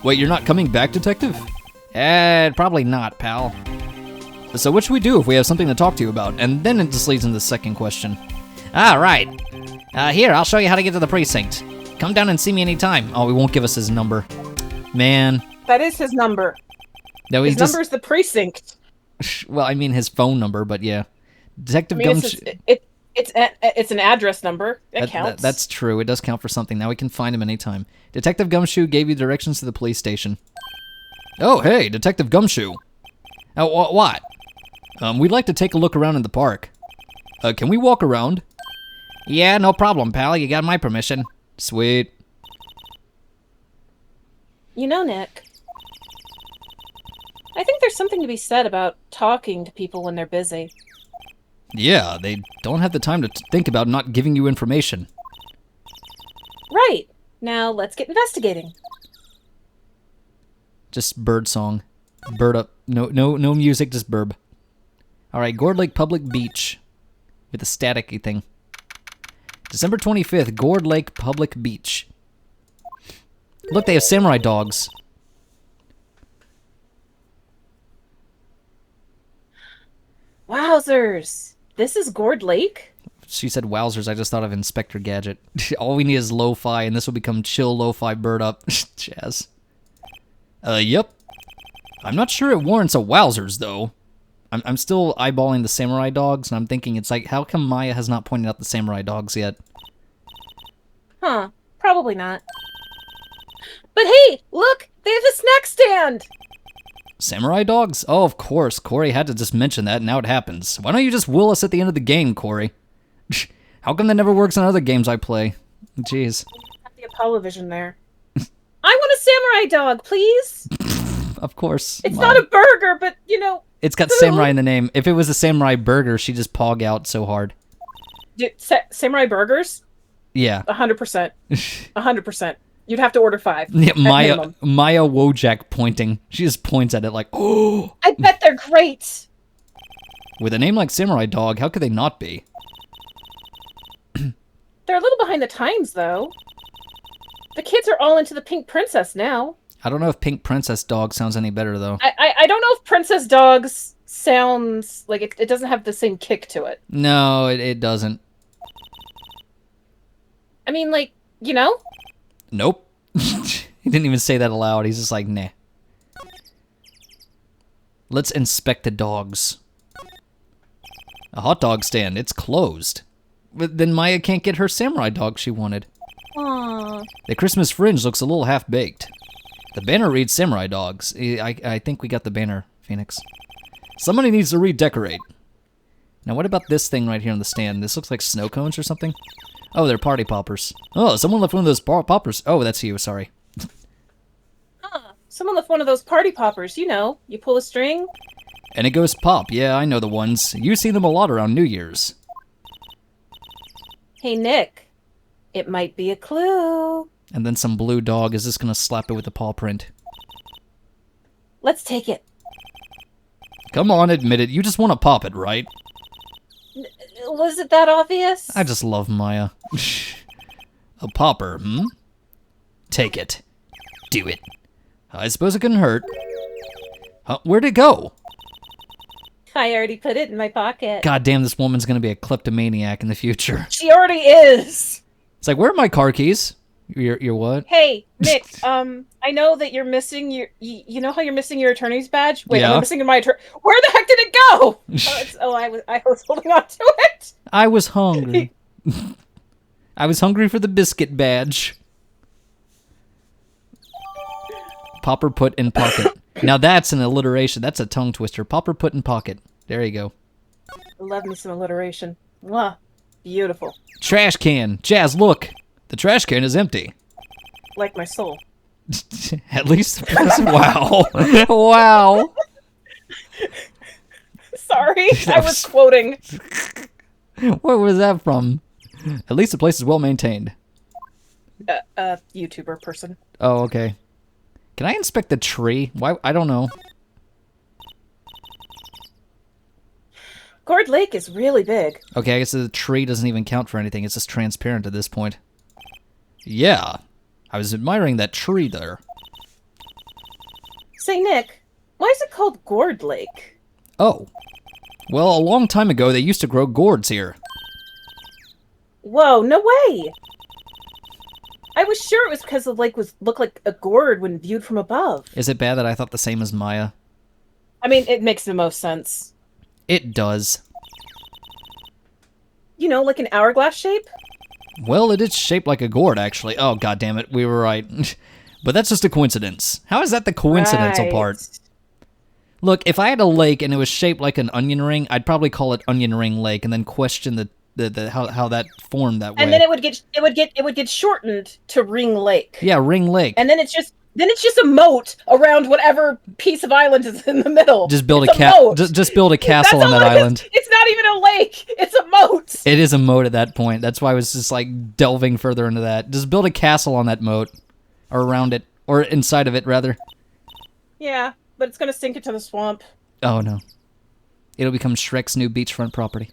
Wait, you're not coming back, Detective? Probably not, pal. So what should we do if we have something to talk to you about? And then it just leads into the second question. Right. Here, I'll show you how to get to the precinct. Come down and see me anytime. Oh, he won't give us his number. Man. That is his number. No, his number is the precinct. Well, I mean his phone number, but yeah. Detective Gumshoe... It's an address number. It counts. That's true. It does count for something. Now we can find him anytime. Detective Gumshoe gave you directions to the police station. Oh, hey, Detective Gumshoe. Oh, what? We'd like to take a look around in the park. Can we walk around? Yeah, no problem, pal. You got my permission. Sweet. You know, Nick, I think there's something to be said about talking to people when they're busy. Yeah, they don't have the time to think about not giving you information. Right. Now, let's get investigating. Just bird song. Bird up. No music, just burb. Alright, Gourd Lake Public Beach. With a staticky thing. December 25th, Gourd Lake Public Beach. Look, they have samurai dogs. Wowzers! This is Gourd Lake? She said wowzers, I just thought of Inspector Gadget. All we need is lo-fi, and this will become chill lo-fi bird up. Jazz. Yep. I'm not sure it warrants a wowzers, though. I'm still eyeballing the samurai dogs, and I'm thinking, it's like, how come Maya has not pointed out the samurai dogs yet? Huh. Probably not. But hey, look! They have a snack stand! Samurai dogs? Oh, of course. Kouri had to just mention that, and now it happens. Why don't you just will us at the end of the game, Kouri? How come that never works in other games I play? Jeez. Have the Apollo vision there. I want a samurai dog, please! Of course. It's not a burger, but, you know... It's got samurai in the name. If it was a samurai burger, she'd just pog out so hard. Dude, samurai burgers? Yeah. 100%. 100%. You'd have to order 5. Yeah, Maya Wojak pointing. She just points at it like, oh! I bet they're great! With a name like Samurai Dog, how could they not be? They're a little behind the times, though. The kids are all into the Pink Princess now. I don't know if Pink Princess Dog sounds any better, though. I don't know if Princess Dogs sounds like it doesn't have the same kick to it. No, it doesn't. I mean, like, you know? Nope. He didn't even say that aloud. He's just like, nah. Let's inspect the dogs. A hot dog stand. It's closed. But then Maya can't get her samurai dog she wanted. Aww. The Christmas fringe looks a little half-baked. The banner reads samurai dogs. I think we got the banner, Phoenix. Somebody needs to redecorate. Now what about this thing right here on the stand? This looks like snow cones or something? Oh, they're party poppers. Oh, someone left one of those poppers. Oh, that's you, sorry. Someone left one of those party poppers. You know, you pull a string. And it goes pop. Yeah, I know the ones. You see them a lot around New Year's. Hey, Nick. It might be a clue. And then some blue dog is just gonna slap it with a paw print. Let's take it. Come on, admit it. You just want to pop it, right? Was it that obvious? I just love Maya. A popper, hmm? Take it. Do it. I suppose it couldn't hurt. Where'd it go? I already put it in my pocket. God damn, this woman's gonna be a kleptomaniac in the future. She already is. It's like, where are my car keys? Your what? Hey, Nick. I know that you're missing your. You know how you're missing your attorney's badge? Wait, Yeah. I'm missing my attorney. Where the heck did it go? I was holding on to it. I was hungry. I was hungry for the biscuit badge. Popper put in pocket. Now that's an alliteration. That's a tongue twister. Popper put in pocket. There you go. Love me some alliteration. Mwah. Beautiful. Trash can. Jazz, look. The trash can is empty. Like my soul. At least, wow. Wow. Sorry, I was quoting. Where was that from? At least the place is well maintained. YouTuber person. Oh, okay. Can I inspect the tree? Why? I don't know. Gourd Lake is really big. Okay, I guess the tree doesn't even count for anything. It's just transparent at this point. Yeah. I was admiring that tree there. Say, Nick, why is it called Gourd Lake? Oh. Well, a long time ago, they used to grow gourds here. Whoa, no way! I was sure it was because the lake looked like a gourd when viewed from above. Is it bad that I thought the same as Maya? I mean, it makes the most sense. It does. You know, like an hourglass shape? Well, it is shaped like a gourd, actually. Oh, goddammit, we were right. But that's just a coincidence. How is that the coincidental part? Look, if I had a lake and it was shaped like an onion ring, I'd probably call it Onion Ring Lake and then question the how that formed that way. And then it would get shortened to Ring Lake. Yeah, Ring Lake. And then it's just a moat around whatever piece of island is in the middle. Just build It's just build a castle on that island. It's not even a lake. It's a moat. It is a moat at that point. That's why I was just like delving further into that. Just build a castle on that moat, or around it, or inside of it rather. Yeah, but it's gonna sink into the swamp. Oh no, it'll become Shrek's new beachfront property.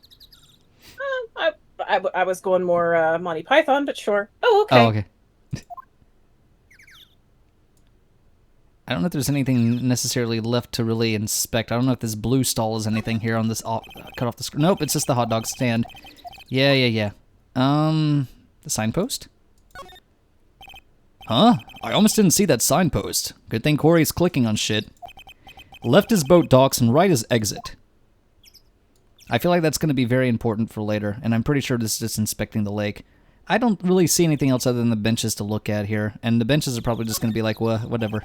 I was going more Monty Python, but sure. Oh, okay. Oh, okay. I don't know if there's anything necessarily left to really inspect. I don't know if this blue stall is anything here on this cut off the screen. Nope, it's just the hot dog stand. Yeah. The signpost? Huh? I almost didn't see that signpost. Good thing Kouri's clicking on shit. Left is boat docks and right is exit. I feel like that's going to be very important for later, and I'm pretty sure this is just inspecting the lake. I don't really see anything else other than the benches to look at here, and the benches are probably just going to be like, well, whatever.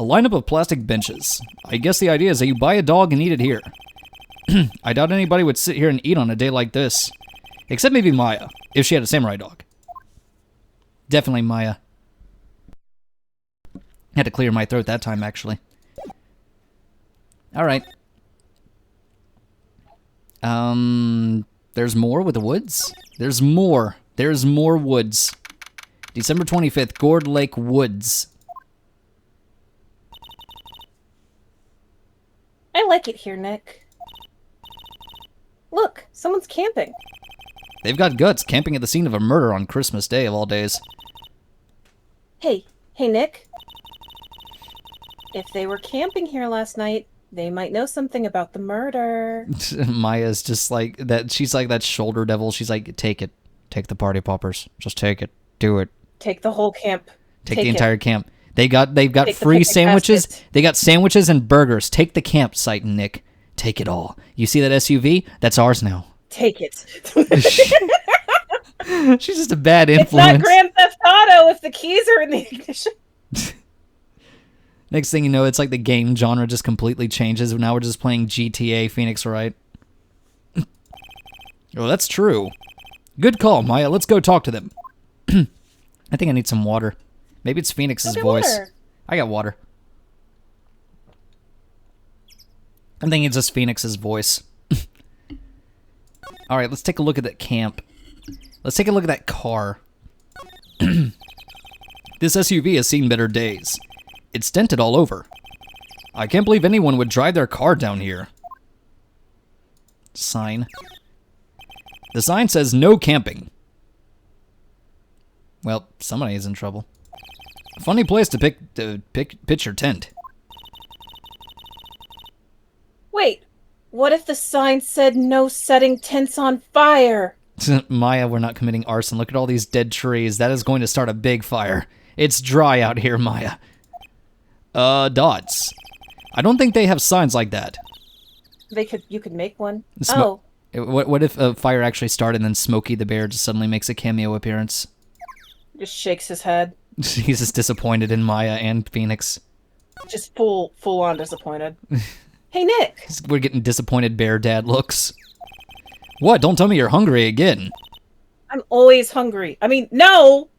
A lineup of plastic benches. I guess the idea is that you buy a dog and eat it here. I doubt anybody would sit here and eat on a day like this. Except maybe Maya, if she had a samurai dog. Definitely Maya. Had to clear my throat that time, actually. Alright. There's more with the woods? There's more. There's more woods. December 25th, Gourd Lake Woods. I like it here, Nick. Look, someone's camping. They've got guts camping at the scene of a murder on Christmas Day of all days. Hey, Nick. If they were camping here last night, they might know something about the murder. Maya's just like that. She's like that shoulder devil. She's like, take it. Take the party poppers. Just take it. Do it. Take the whole camp. Take the entire camp. They've got Take free the sandwiches. baskets. They got sandwiches and burgers. Take the campsite, Nick. Take it all. You see that SUV? That's ours now. Take it. She's just a bad It's not influence. Grand Theft Auto if the keys are in the ignition. Next thing you know, it's like the game genre just completely changes. Now we're just playing GTA Phoenix Wright. Oh, that's true. Good call, Maya. Let's go talk to them. I think I need some water. Maybe it's Phoenix's voice. Water. I got water. I'm thinking it's just Phoenix's voice. Alright, let's take a look at that camp. Let's take a look at that car. This SUV has seen better days. It's dented all over. I can't believe anyone would drive their car down here. Sign. The sign says no camping. Well, somebody is in trouble. Funny place to pitch your tent. Wait, what if the sign said no setting tents on fire? Maya, we're not committing arson. Look at all these dead trees. That is going to start a big fire. It's dry out here, Maya. Dots. I don't think they have signs like that. You could make one. What if a fire actually started and then Smokey the Bear just suddenly makes a cameo appearance? Just shakes his head. He's just disappointed in Maya and Phoenix. Just full on disappointed. Hey, Nick. We're getting disappointed bear dad looks. What? Don't tell me you're hungry again. I'm always hungry. I mean, no.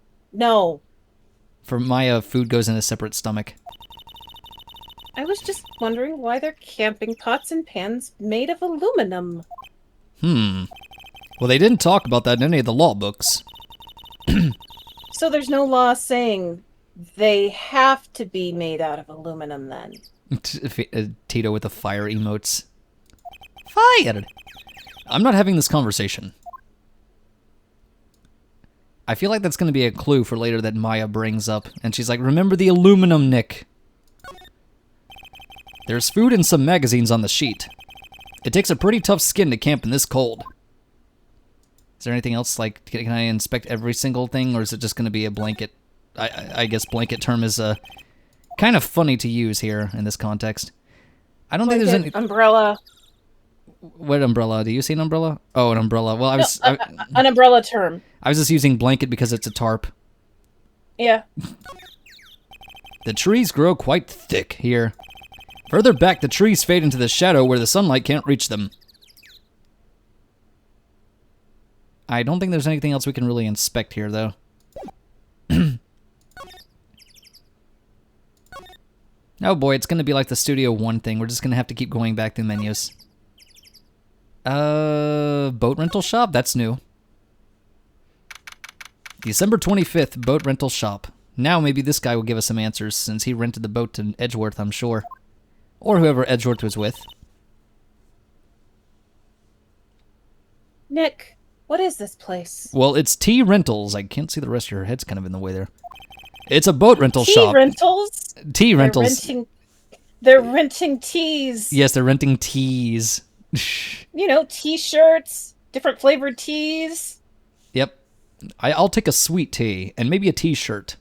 For Maya, food goes in a separate stomach. I was just wondering why they're camping pots and pans made of aluminum. Well, they didn't talk about that in any of the law books. So there's no law saying they have to be made out of aluminum then. Tito with the fire emotes. Fired! I'm not having this conversation. I feel like that's going to be a clue for later that Maya brings up. And she's like, remember the aluminum, Nick. There's food and some magazines on the sheet. It takes a pretty tough skin to camp in this cold. Is there anything else? Like, can I inspect every single thing? Or is it just going to be a blanket? I guess blanket term is kind of funny to use here in this context. I don't think there's any... Umbrella. What umbrella? Do you see an umbrella? Oh, an umbrella. Well, An umbrella term. I was just using blanket because it's a tarp. Yeah. The trees grow quite thick here. Further back, the trees fade into the shadow where the sunlight can't reach them. I don't think there's anything else we can really inspect here, though. Oh boy, it's going to be like the Studio One thing. We're just going to have to keep going back through menus. Boat rental shop? That's new. December 25th, boat rental shop. Now maybe this guy will give us some answers, since he rented the boat to Edgeworth, I'm sure. Or whoever Edgeworth was with. Nick, what is this place? Well, it's T Rentals. I can't see the rest of your head's kind of in the way there. It's a boat rental shop. Rentals? T Rentals. They're renting teas. Yes, they're renting teas. You know, t-shirts, different flavored teas. Yep. I'll take a sweet tea and maybe a t-shirt.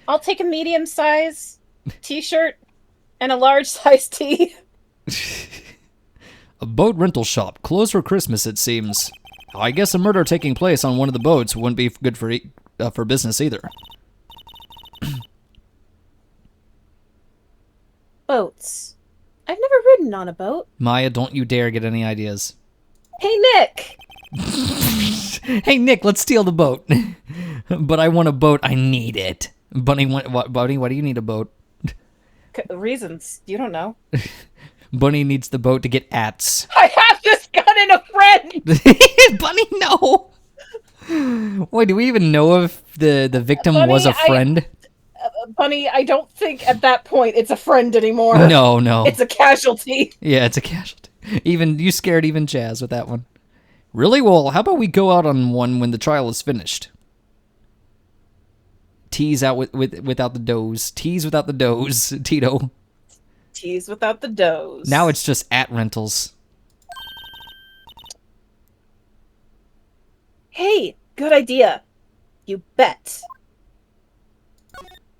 I'll take a medium size t-shirt and a large size tee. A boat rental shop. Closed for Christmas, it seems. I guess a murder taking place on one of the boats wouldn't be good for business either. Boats. I've never ridden on a boat. Maya, don't you dare get any ideas. Hey, Nick! Hey, Nick, let's steal the boat. But I want a boat. I need it. Bunny, Bunny, why do you need a boat? Reasons. You don't know. Bunny needs the boat to get ats. I have this gun and a friend! Bunny, no! Wait, do we even know if the victim Bunny, was a friend? Bunny, I don't think at that point it's a friend anymore. No. It's a casualty. Yeah, it's a casualty. Even you scared even Jazz with that one. Really? Well, how about we go out on one when the trial is finished? Tease out without the does. Tease without the does, Tito. Tease without the does. Now it's just at rentals. Hey, good idea. You bet.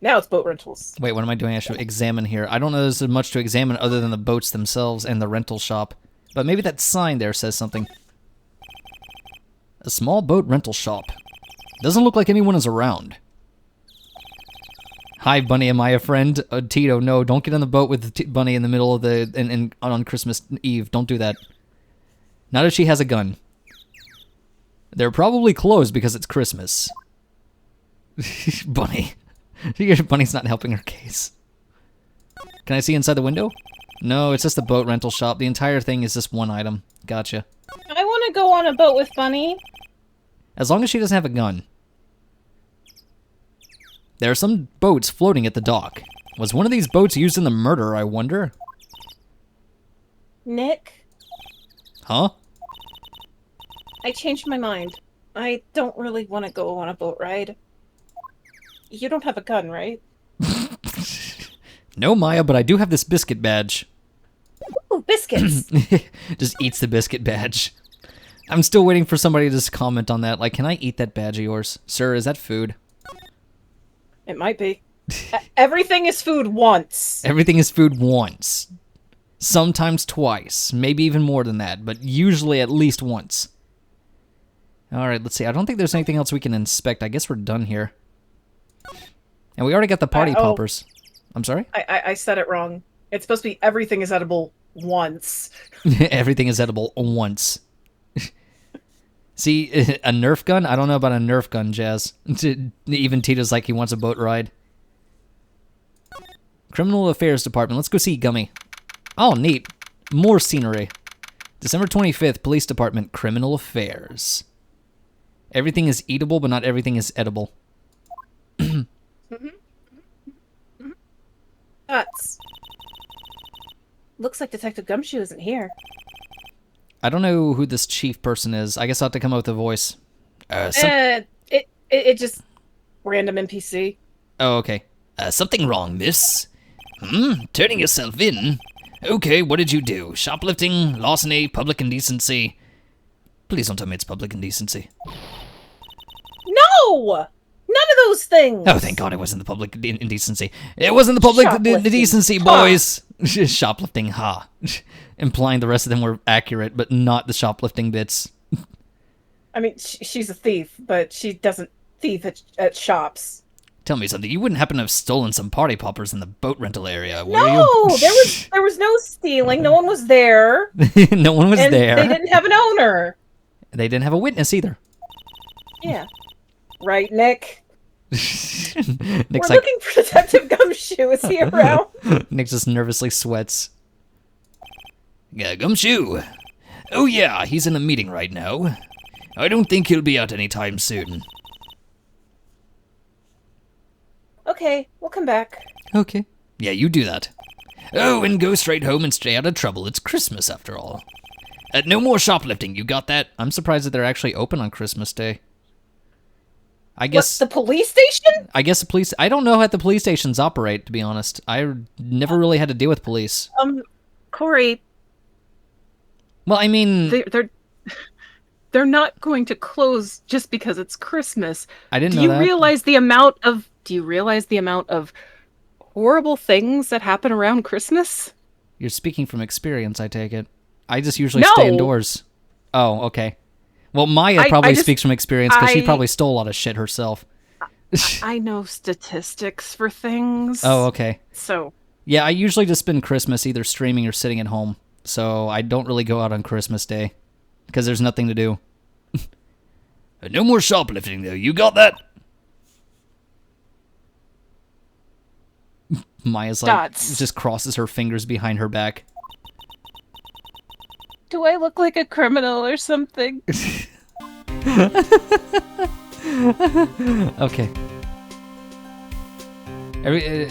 Now it's boat rentals. Wait, what am I doing? I should examine here. I don't know there's much to examine other than the boats themselves and the rental shop. But maybe that sign there says something. A small boat rental shop. Doesn't look like anyone is around. Hi, Bunny, am I a friend? Tito, no, don't get on the boat with Bunny in the middle of the... and on Christmas Eve. Don't do that. Not if she has a gun. They're probably closed because it's Christmas. Bunny. Bunny's not helping her case. Can I see inside the window? No, it's just a boat rental shop. The entire thing is just one item. Gotcha. I want to go on a boat with Bunny. As long as she doesn't have a gun. There are some boats floating at the dock. Was one of these boats used in the murder, I wonder? Nick? Huh? I changed my mind. I don't really want to go on a boat ride. You don't have a gun, right? No, Maya, but I do have this biscuit badge. Ooh, biscuits! Just eats the biscuit badge. I'm still waiting for somebody to just comment on that. Like, can I eat that badge of yours? Sir, is that food? It might be. Everything is food once. Everything is food once. Sometimes twice. Maybe even more than that, but usually at least once. Alright, let's see. I don't think there's anything else we can inspect. I guess we're done here. And we already got the party poppers. I'm sorry? I said it wrong. It's supposed to be everything is edible once. Everything is edible once. See, a Nerf gun? I don't know about a Nerf gun, Jazz. Even Tito's like he wants a boat ride. Criminal Affairs Department. Let's go see Gummy. Oh, neat. More scenery. December 25th, Police Department, Criminal Affairs. Everything is eatable, but not everything is edible. Nuts. Looks like Detective Gumshoe isn't here. I don't know who this chief person is. I guess I'll have to come up with a voice. It just random NPC. Oh, okay. Something wrong, miss? Turning yourself in? Okay, what did you do? Shoplifting, larceny, public indecency? Please don't tell me it's public indecency. No! None of those things! Oh, thank God it wasn't the public indecency. It wasn't the public indecency, boys! Shoplifting, ha. Implying the rest of them were accurate, but not the shoplifting bits. I mean, she's a thief, but she doesn't thief at shops. Tell me something. You wouldn't happen to have stolen some party poppers in the boat rental area, were No! you? There was no stealing. No one was there. No one was and there. They didn't have an owner. They didn't have a witness either. Yeah. Right, Nick? Nick's We're like, looking for Detective Gumshoe. Is he around? Nick just nervously sweats. Yeah, Gumshoe. Oh yeah, he's in a meeting right now. I don't think he'll be out anytime soon. Okay, we'll come back. Okay. Yeah, you do that. Oh, and go straight home and stay out of trouble. It's Christmas after all. No more shoplifting, you got that? I'm surprised that they're actually open on Christmas Day. I guess... What, the police station? I guess the police... I don't know how the police stations operate, to be honest. I never really had to deal with police. Kouri... Well, I mean... They're not going to close just because it's Christmas. I didn't know that. Do you realize the amount of horrible things that happen around Christmas? You're speaking from experience, I take it. I just usually stay indoors. Oh, okay. Well, Maya probably speaks from experience because she probably stole a lot of shit herself. I know statistics for things. Oh, okay. So... Yeah, I usually just spend Christmas either streaming or sitting at home. So I don't really go out on Christmas Day. Because there's nothing to do. No more shoplifting, though. You got that? Maya's like, just crosses her fingers behind her back. Do I look like a criminal or something? Okay.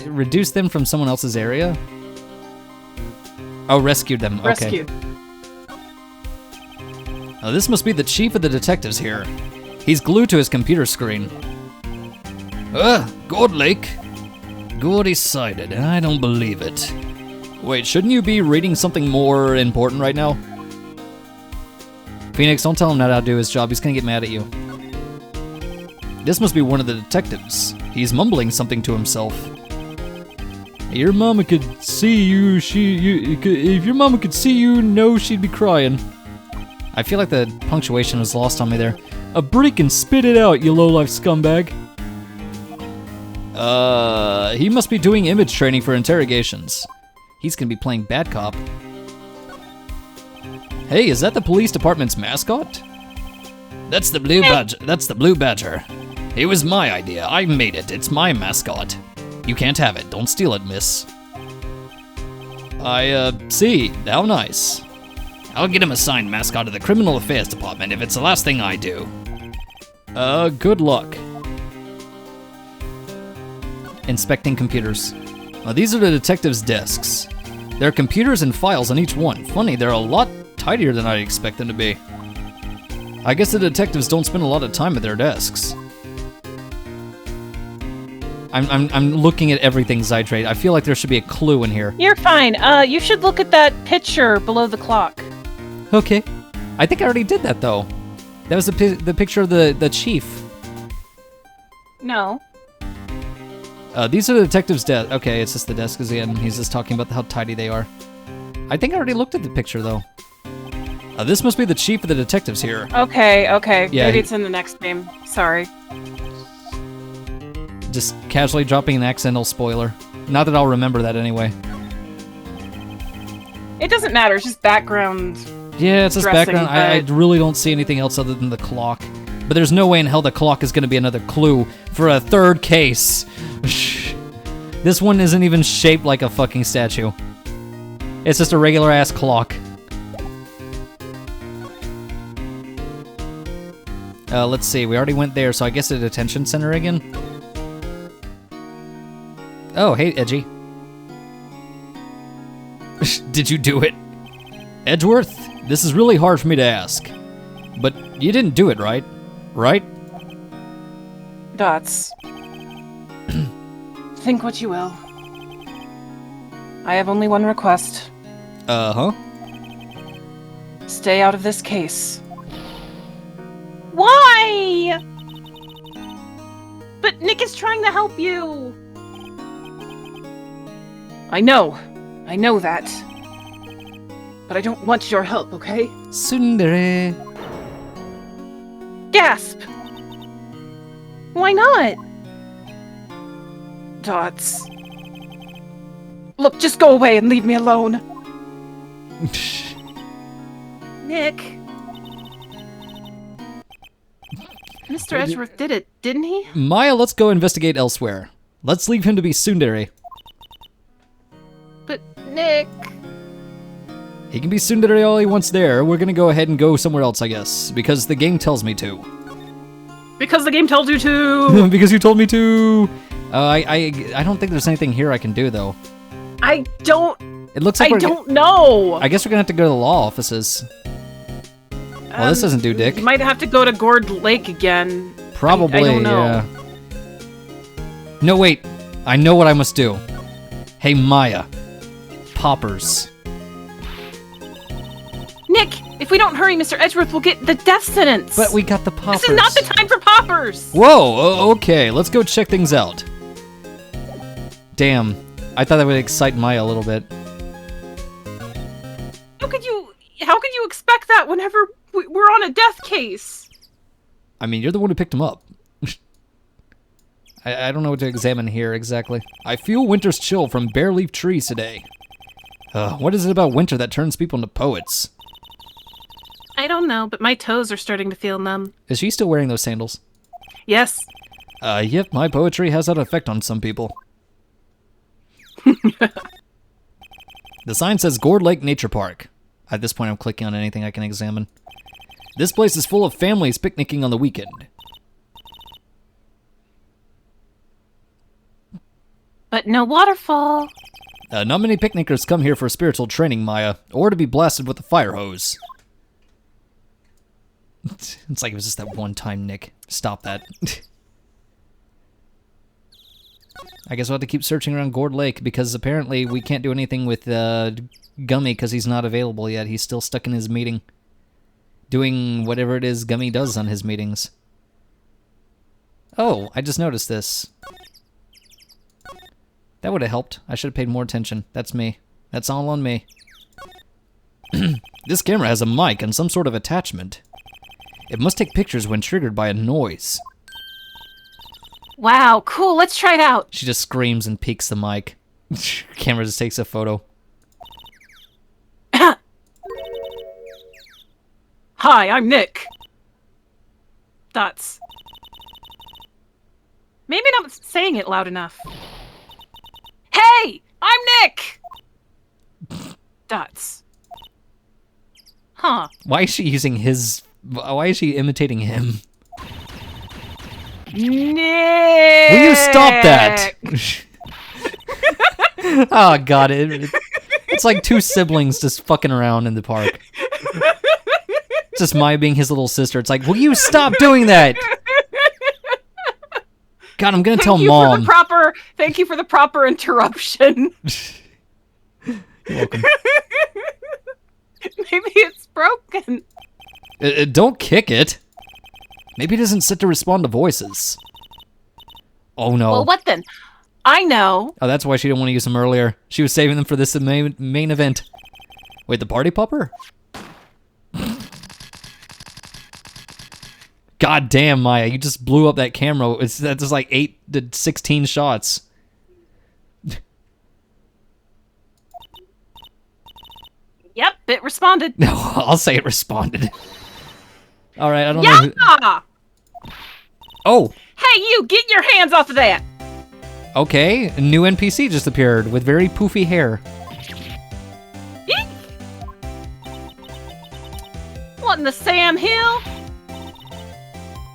Reduce them from someone else's area? Oh, rescued them. Okay. Rescued. This must be the chief of the detectives here. He's glued to his computer screen. Gold Lake. Good decided. I don't believe it. Wait, shouldn't you be reading something more important right now? Phoenix, don't tell him not how to do his job. He's gonna get mad at you. This must be one of the detectives. He's mumbling something to himself. Your mama could see you, if your mama could see you, no, she'd be crying. I feel like the punctuation was lost on me there. A break and spit it out, you lowlife scumbag. He must be doing image training for interrogations. He's gonna be playing bad cop. Hey, is that the police department's mascot? That's the blue badger. That's the blue badger. It was my idea. I made it. It's my mascot. You can't have it. Don't steal it, miss. I see. How nice. I'll get him assigned mascot of the criminal affairs department if it's the last thing I do. Good luck. Inspecting computers. These are the detectives' desks. There are computers and files on each one. Funny, they're a lot tidier than I'd expect them to be. I guess the detectives don't spend a lot of time at their desks. I'm looking at everything, Zytrate. I feel like there should be a clue in here. You're fine. You should look at that picture below the clock. Okay. I think I already did that, though. That was the picture of the chief. No. These are the detectives' desk. Okay, it's just the desk again. He's just talking about how tidy they are. I think I already looked at the picture, though. This must be the chief of the detectives here. Okay. Yeah, Maybe it's in the next game. Sorry. Just casually dropping an accidental spoiler. Not that I'll remember that anyway. It doesn't matter. It's just background. Yeah, it's just dressing, background. I really don't see anything else other than the clock. But there's no way in hell the clock is going to be another clue for a third case. This one isn't even shaped like a fucking statue. It's just a regular ass clock. Let's see. We already went there, so I guess a detention center again. Oh, hey, Edgy. Did you do it? Edgeworth, this is really hard for me to ask. But you didn't do it, right? Right? Dots. Think what you will. I have only one request. Uh-huh. Stay out of this case. Why? But Nick is trying to help you. I know that. But I don't want your help, okay? Tsundere. Gasp! Why not? Dots. Look, just go away and leave me alone. Nick. Mr. Edgeworth did it, didn't he? Maya, let's go investigate elsewhere. Let's leave him to be Tsundere. But Nick... He can be Tsundere all he wants there. We're gonna go ahead and go somewhere else, I guess. Because the game tells me to. Because the game told you to! Because you told me to! I don't think there's anything here I can do, though. I don't know! I guess we're gonna have to go to the law offices. Well, this doesn't do dick. You might have to go to Gourd Lake again. Probably, I don't know. yeah. No, wait. I know what I must do. Hey, Maya. Poppers. Nick, if we don't hurry, Mr. Edgeworth will get the death sentence. But we got the poppers. This is not the time for poppers. Whoa, okay. Let's go check things out. Damn. I thought that would excite Maya a little bit. How could you expect that whenever we're on a death case? I mean, you're the one who picked him up. I don't know what to examine here exactly. I feel winter's chill from bare leaf trees today. What is it about winter that turns people into poets? I don't know, but my toes are starting to feel numb. Is she still wearing those sandals? Yes. Yep, my poetry has that effect on some people. The sign says Gourd Lake Nature Park. At this point, I'm clicking on anything I can examine. This place is full of families picnicking on the weekend. But no waterfall. Not many picnickers come here for spiritual training, Maya, or to be blasted with a fire hose. It's like it was just that one time, Nick. Stop that. I guess we'll have to keep searching around Gourd Lake because apparently we can't do anything with Gummy because he's not available yet. He's still stuck in his meeting. Doing whatever it is Gummy does on his meetings. Oh, I just noticed this. That would have helped. I should have paid more attention. That's me. That's all on me. This camera has a mic and some sort of attachment. It must take pictures when triggered by a noise. Wow, cool. Let's try it out. She just screams and peeks the mic. Camera just takes a photo. Hi, I'm Nick. Dots. Maybe not saying it loud enough. Hey, I'm Nick. Dots. Huh. Why is she using his... Why is she imitating him? Nick. Will you stop that? Oh, God. It's like two siblings just fucking around in the park. Just Maya being his little sister. It's like, will you stop doing that? God, I'm gonna tell Mom. Thank you for the proper interruption. You're welcome. Maybe it's broken. Don't kick it. Maybe it isn't set to respond to voices. Oh no. Well, what then? I know. Oh, that's why she didn't want to use them earlier. She was saving them for this main event. Wait, the party popper? God damn, Maya, you just blew up that camera. That's like 8 to 16 shots. Yep, it responded. No, I'll say it responded. All right, I don't know. Yeah! Oh, Hey, you, get your hands off of that. okay. A new NPC just appeared with very poofy hair. Eek. What in the Sam Hill?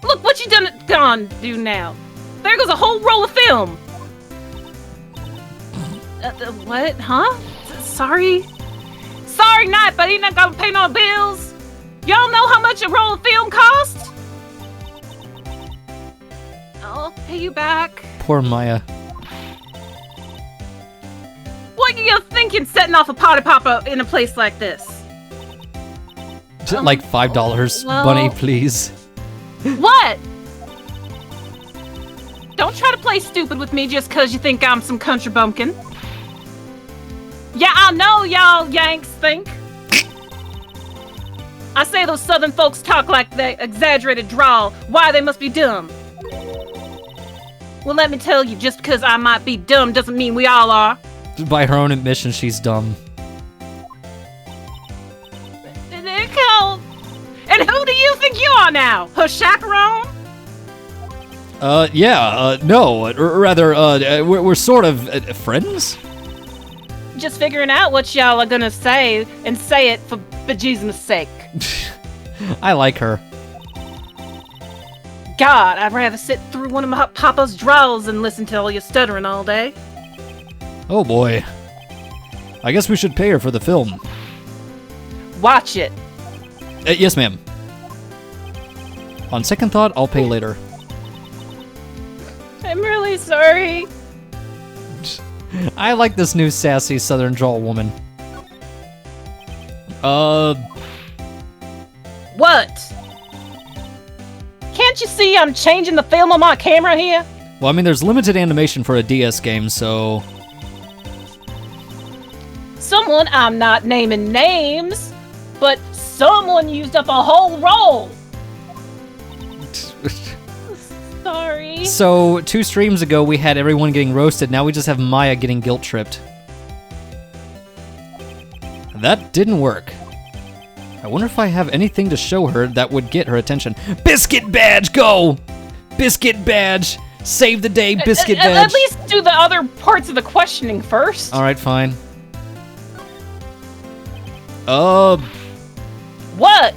Look what you done do now. There goes a whole roll of film. What? Huh? Sorry? Sorry not, but he not gonna pay no bills. Y'all know how much a roll of film costs? I'll pay you back. Poor Maya. What are you thinking setting off a potty popper in a place like this? Like $5, well- Bunny, please. What? Don't try to play stupid with me just cause you think I'm some country bumpkin. Yeah, I know y'all Yanks think. I say those southern folks talk like they exaggerated drawl. Why they must be dumb. Well, let me tell you, just because I might be dumb doesn't mean we all are. By her own admission, she's dumb. And who do you think you are now? Her chaperone? No, or rather, we're sort of friends? Just figuring out what y'all are gonna say and say it for bejesus sake. I like her. God, I'd rather sit through one of my papa's drawls and listen to all your stuttering all day. Oh boy. I guess we should pay her for the film. Watch it. Yes, ma'am. On second thought, I'll pay later. I'm really sorry. I like this new sassy southern drawl woman. What? Can't you see I'm changing the film on my camera here? Well, I mean, there's limited animation for a DS game, so... Someone, I'm not naming names, but someone used up a whole roll. Sorry. So, 2 streams ago, we had everyone getting roasted. Now we just have Maya getting guilt-tripped. That didn't work. I wonder if I have anything to show her that would get her attention. Biscuit badge, go! Biscuit badge! Save the day, biscuit badge! At least do the other parts of the questioning first. Alright, fine. What?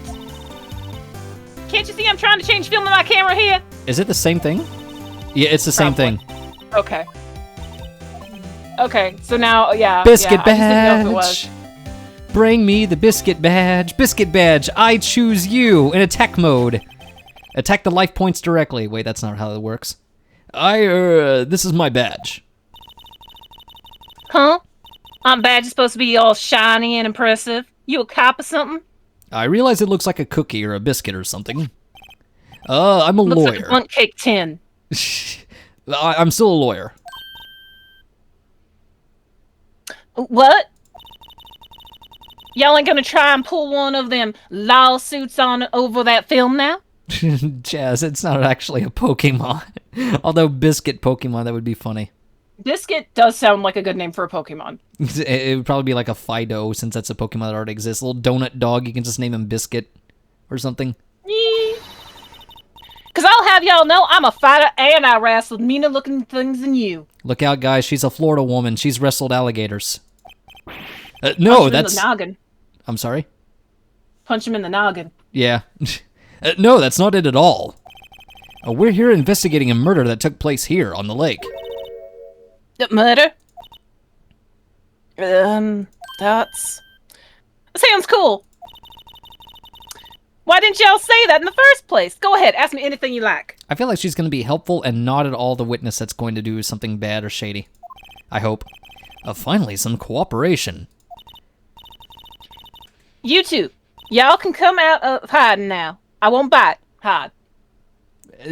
Can't you see I'm trying to change film on my camera here? Is it the same thing? Yeah, it's the same thing. Okay. Okay, so now, yeah. Biscuit yeah, I just didn't know if it badge! was. bring me the biscuit badge. Biscuit badge, I choose you in attack mode. Attack the life points directly. Wait, that's not how it works. This is my badge. Huh? My badge is supposed to be all shiny and impressive. You a cop or something? I realize it looks like a cookie or a biscuit or something. I'm a Looks lawyer. like a Bundt cake tin. I'm still a lawyer. What? Y'all ain't gonna try and pull one of them lawsuits on over that film now? Jazz, it's not actually a Pokemon. Although Biscuit Pokemon, that would be funny. Biscuit does sound like a good name for a Pokemon. It would probably be like a Fido, since that's a Pokemon that already exists. A little donut dog, you can just name him Biscuit or something. Cause I'll have y'all know I'm a fighter and I wrestled meaner looking things than you. Look out, guys. She's a Florida woman. She's wrestled alligators. Punch No, him that's... in the noggin. I'm sorry? Punch him in the noggin. Yeah. No, that's not it at all. We're here investigating a murder that took place here on the lake. The murder? That's... Sounds cool. Why didn't y'all say that in the first place? Go ahead, ask me anything you like. I feel like she's going to be helpful and not at all the witness that's going to do something bad or shady. I hope. Finally, some cooperation. You two, y'all can come out of hiding now. I won't bite. Hide.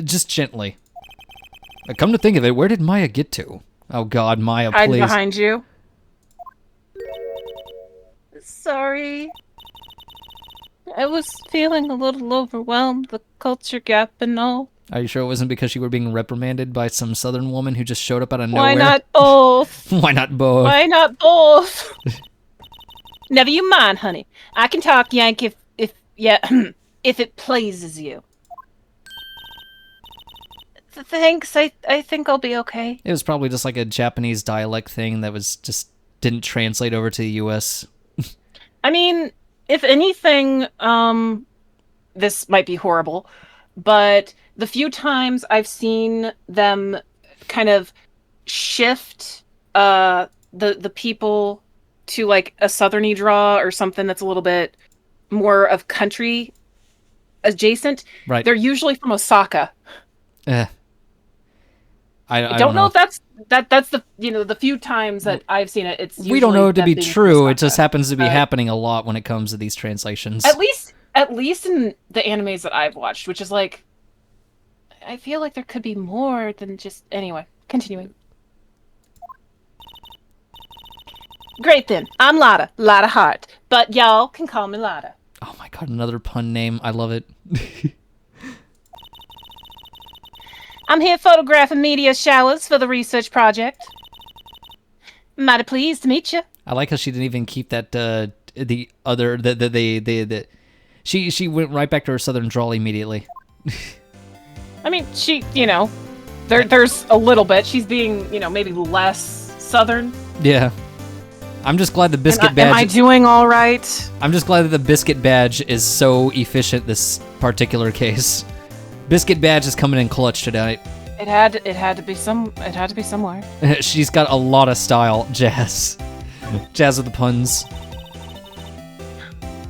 Just gently. Come to think of it, where did Maya get to? Oh God, Maya, Hide please. behind you. Sorry. I was feeling a little overwhelmed, the culture gap and all. Are you sure it wasn't because you were being reprimanded by some southern woman who just showed up out of nowhere? Why not both? Why not both? Why not both? Never you mind, honey. I can talk Yank if it pleases you. Thanks, I think I'll be okay. It was probably just like a Japanese dialect thing that was just didn't translate over to the US. I mean, if anything, this might be horrible, but the few times I've seen them kind of shift the people to like a southerny draw or something that's a little bit more of country adjacent, Right. they're usually from Osaka. I don't know if that's the the few times that I've seen it. It's we don't know it to usually be them being true. from It just Osaka. happens to be happening a lot when it comes to these translations. At least in the animes that I've watched, which is like, I feel like there could be more than just... Anyway, continuing. Great then. I'm Lotta Hart, but y'all can call me Lotta. Oh my God, another pun name. I love it. I'm here photographing meteor showers for the research project. Mighty pleased to meet you. I like how she didn't even keep that she went right back to her southern drawl immediately. I mean, she, there's a little bit. She's being, maybe less southern. Yeah. I'm just glad the biscuit badge... Am I doing all right? I'm just glad that the biscuit badge is so efficient this particular case. Biscuit badge is coming in clutch tonight. It had to be somewhere. She's got a lot of style, Jazz. Jazz with the puns.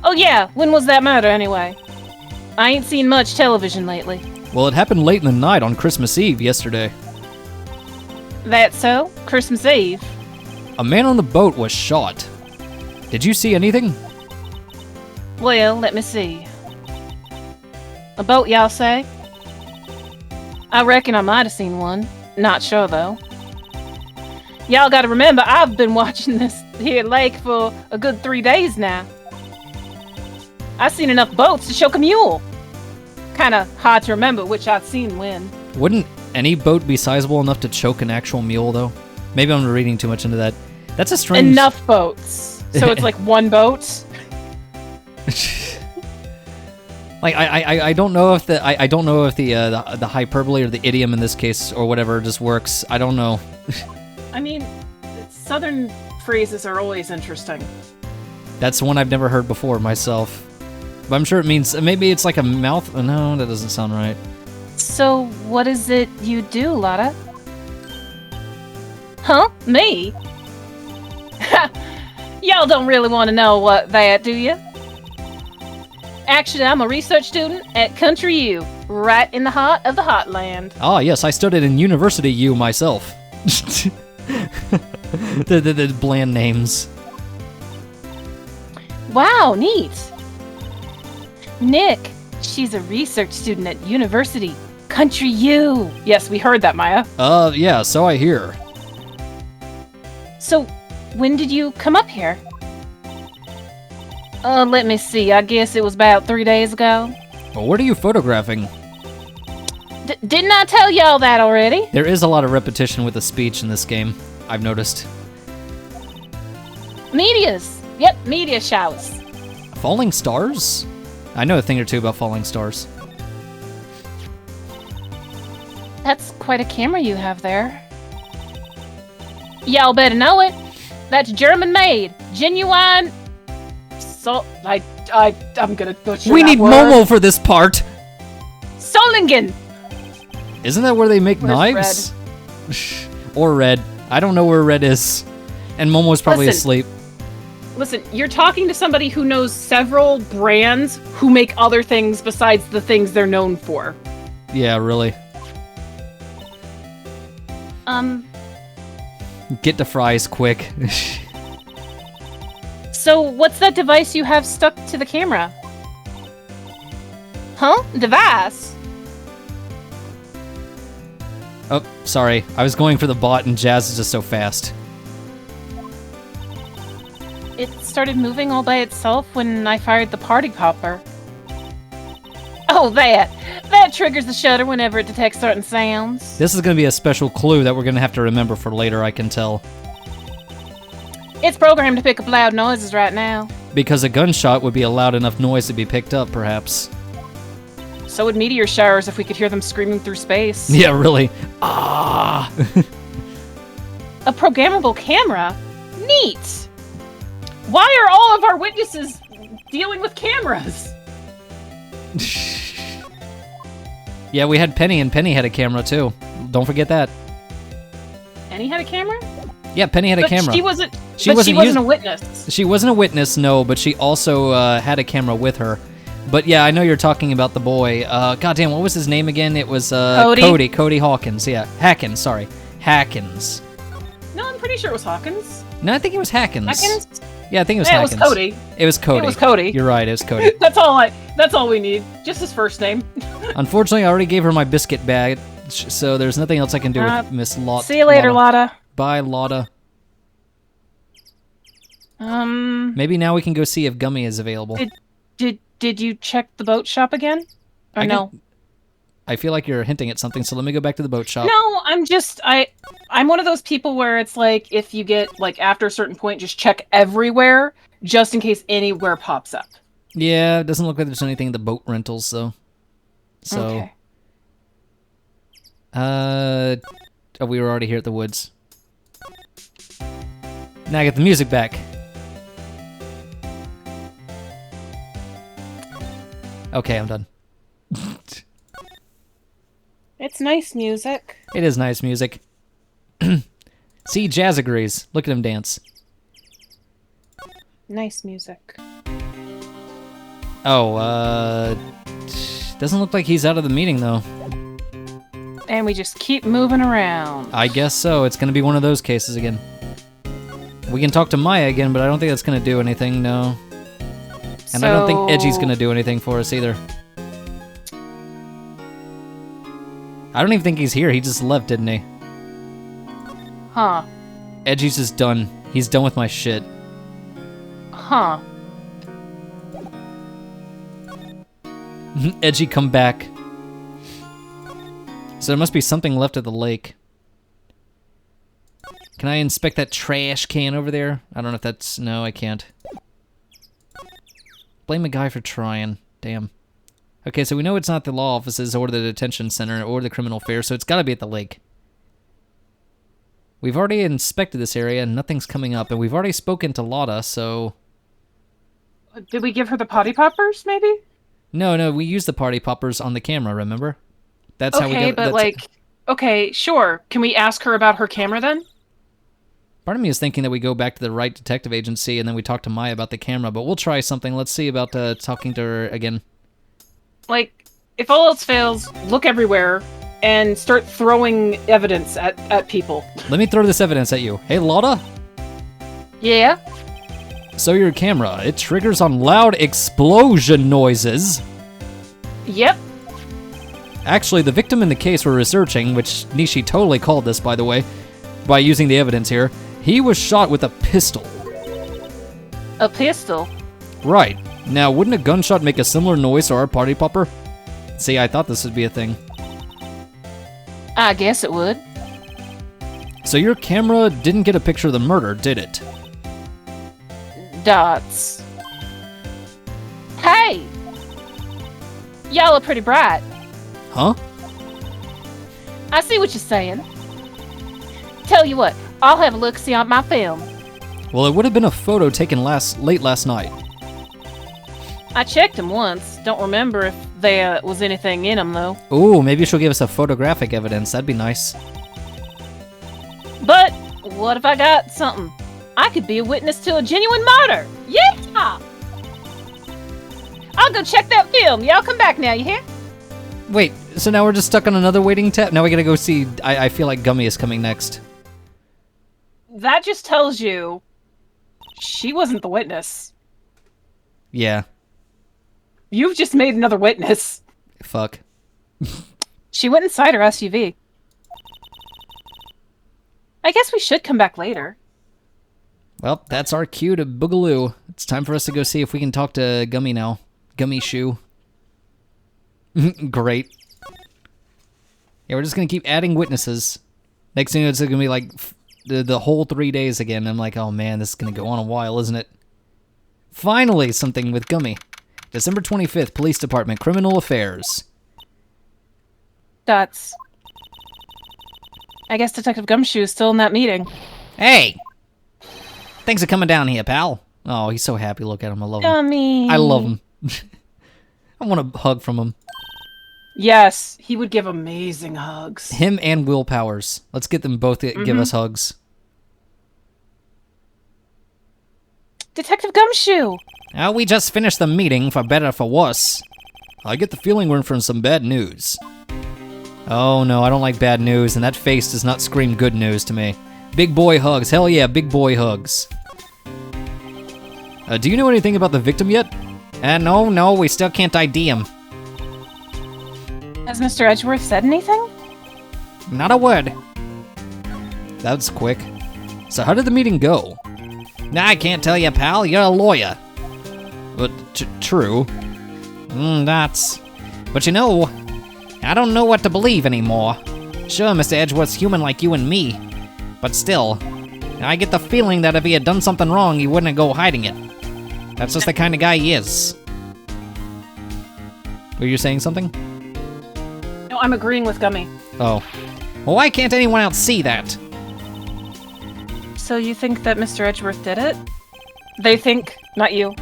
Oh yeah, when was that murder anyway? I ain't seen much television lately. Well, it happened late in the night on Christmas Eve yesterday. That so? Christmas Eve? A man on the boat was shot. Did you see anything? Well, let me see. A boat, y'all say? I reckon I might have seen one. Not sure, though. Y'all gotta remember, I've been watching this here lake for a good 3 days now. I've seen enough boats to choke a mule. Kinda hard to remember which I've seen when. Wouldn't any boat be sizable enough to choke an actual mule, though? Maybe I'm reading too much into that. That's a strange... Enough boats. So it's like one boat. Like I don't know if the hyperbole or the idiom in this case or whatever just works. I don't know. I mean, southern phrases are always interesting. That's one I've never heard before myself. But I'm sure it means maybe it's like a mouth. No, that doesn't sound right. So, what is it you do, Lotta? Huh? Me? Y'all don't really want to know what that, do you? Actually, I'm a research student at Country U, right in the heart of the Heartland. Ah, yes, I studied in University U myself. the bland names. Wow, neat. Nick, she's a research student at University Country U. Yes, we heard that, Maya. Yeah, so I hear. So, when did you come up here? Let me see. I guess it was about 3 days ago. Well, what are you photographing? Didn't I tell y'all that already? There is a lot of repetition with the speech in this game, I've noticed. Meteors. Yep, meteor showers. Falling stars? I know a thing or two about falling stars. That's quite a camera you have there. Y'all better know it. That's German-made, genuine. So I'm gonna butcher We that need word. Momo for this part! Solingen. Isn't that where they make Where's knives? Or Red. I don't know where Red is. And Momo's probably Listen. asleep. Listen, you're talking to somebody who knows several brands who make other things besides the things they're known for. Yeah, really. Get the fries quick. So, what's that device you have stuck to the camera? Huh? Device? Oh, sorry. I was going for the bot and Jazz is just so fast. It started moving all by itself when I fired the party popper. Oh, that! That triggers the shutter whenever it detects certain sounds. This is going to be a special clue that we're going to have to remember for later, I can tell. It's programmed to pick up loud noises right now. Because a gunshot would be a loud enough noise to be picked up, perhaps. So would meteor showers if we could hear them screaming through space. Yeah, really. Ah! A programmable camera? Neat! Why are all of our witnesses dealing with cameras? Yeah, we had Penny, and Penny had a camera, too. Don't forget that. Penny had a camera? Yeah, Penny had a But camera. she wasn't She but wasn't she wasn't us- a witness. She wasn't a witness, no, but she also had a camera with her. But yeah, I know you're talking about the boy. Goddamn, what was his name again? It was Cody. Cody Hawkins, yeah. Hackins, sorry. Hackins. No, I'm pretty sure it was Hawkins. No, I think it was Hackins. Hackins? Yeah, I think it was Yeah, it Hackins. was Cody. It was Cody. It was Cody. You're right, it was Cody. That's all we need. Just his first name. Unfortunately, I already gave her my biscuit bag, so there's nothing else I can do with Miss Lotta. See you later, Lotta. Bye, Lotta. Maybe now we can go see if Gummy is available. Did you check the boat shop again? Or I no? I feel like you're hinting at something, so let me go back to the boat shop. No, I'm one of those people where it's like if you get like after a certain point, just check everywhere just in case anywhere pops up. Yeah, it doesn't look like there's anything in the boat rentals, though. So, Okay. oh, we were already here at the woods. Now I get the music back. Okay, I'm done. It's nice music. It is nice music. See, Jazz agrees. Look at him dance. Nice music. Oh, doesn't look like he's out of the meeting, though. And we just keep moving around. I guess so. It's gonna be one of those cases again. We can talk to Maya again, but I don't think that's gonna do anything, no. And I don't think Edgy's gonna do anything for us either. I don't even think he's here. He just left, didn't he? Huh. Edgy's just done. He's done with my shit. Huh. Edgy, come back. So there must be something left at the lake. Can I inspect that trash can over there? I don't know if that's... No, I can't. Blame a guy for trying. Damn. Okay, so we know it's not the law offices or the detention center or the criminal fair, so it's gotta be at the lake. We've already inspected this area and nothing's coming up, and we've already spoken to Lotta, so... Did we give her the potty poppers, maybe? No, we used the party poppers on the camera, remember? That's how we got... Okay, but like... Okay, sure. Can we ask her about her camera then? Part of me is thinking that we go back to the Wright Detective Agency and then we talk to Maya about the camera, but we'll try something. Let's see about talking to her again. Like, if all else fails, look everywhere and start throwing evidence at people. Let me throw this evidence at you. Hey, Lotta? Yeah? So your camera, it triggers on loud explosion noises. Yep. Actually, the victim in the case we're researching, which Nishi totally called this, by the way, by using the evidence here, he was shot with a pistol. A pistol? Right. Now, wouldn't a gunshot make a similar noise to our party popper? See, I thought this would be a thing. I guess it would. So your camera didn't get a picture of the murder, did it? Dots. Hey! Y'all are pretty bright. Huh? I see what you're saying. Tell you what, I'll have a look-see on my film. Well, it would have been a photo taken late last night. I checked them once. Don't remember if there was anything in them, though. Ooh, maybe she'll give us a photographic evidence. That'd be nice. But what if I got something? I could be a witness to a genuine murder. Yeah! I'll go check that film. Y'all come back now, you hear? Wait, so now we're just stuck on another waiting tab? Now we gotta go see... I feel like Gummy is coming next. That just tells you she wasn't the witness. Yeah. You've just made another witness. Fuck. She went inside her SUV. I guess we should come back later. Well, that's our cue to boogaloo. It's time for us to go see if we can talk to Gummy now. Gummy Shoe. Great. Yeah, we're just gonna keep adding witnesses. Next thing it's gonna be like the whole 3 days again. I'm like, oh man, this is gonna go on a while, isn't it? Finally, something with Gummy. December 25th, Police Department, Criminal Affairs. Dots. I guess Detective Gumshoe is still in that meeting. Hey! Thanks for coming down here, pal. Oh, he's so happy. Look at him. I love him. Gummy. I love him. I want a hug from him. Yes, he would give amazing hugs. Him and Will Powers. Let's get them both to give us hugs. Detective Gumshoe! Oh, we just finished the meeting, for better or for worse. I get the feeling we're in for some bad news. Oh no, I don't like bad news, and that face does not scream good news to me. Big boy hugs. Hell yeah, big boy hugs. Do you know anything about the victim yet? No, we still can't ID him. Has Mr. Edgeworth said anything? Not a word. That's quick. So how did the meeting go? Nah, I can't tell you, pal. You're a lawyer. But true. That's... But you know, I don't know what to believe anymore. Sure, Mr. Edgeworth's human like you and me. But still, I get the feeling that if he had done something wrong, he wouldn't go hiding it. That's just the kind of guy he is. Were you saying something? No, I'm agreeing with Gummy. Oh. Well, why can't anyone else see that? So you think that Mr. Edgeworth did it? They think, not you.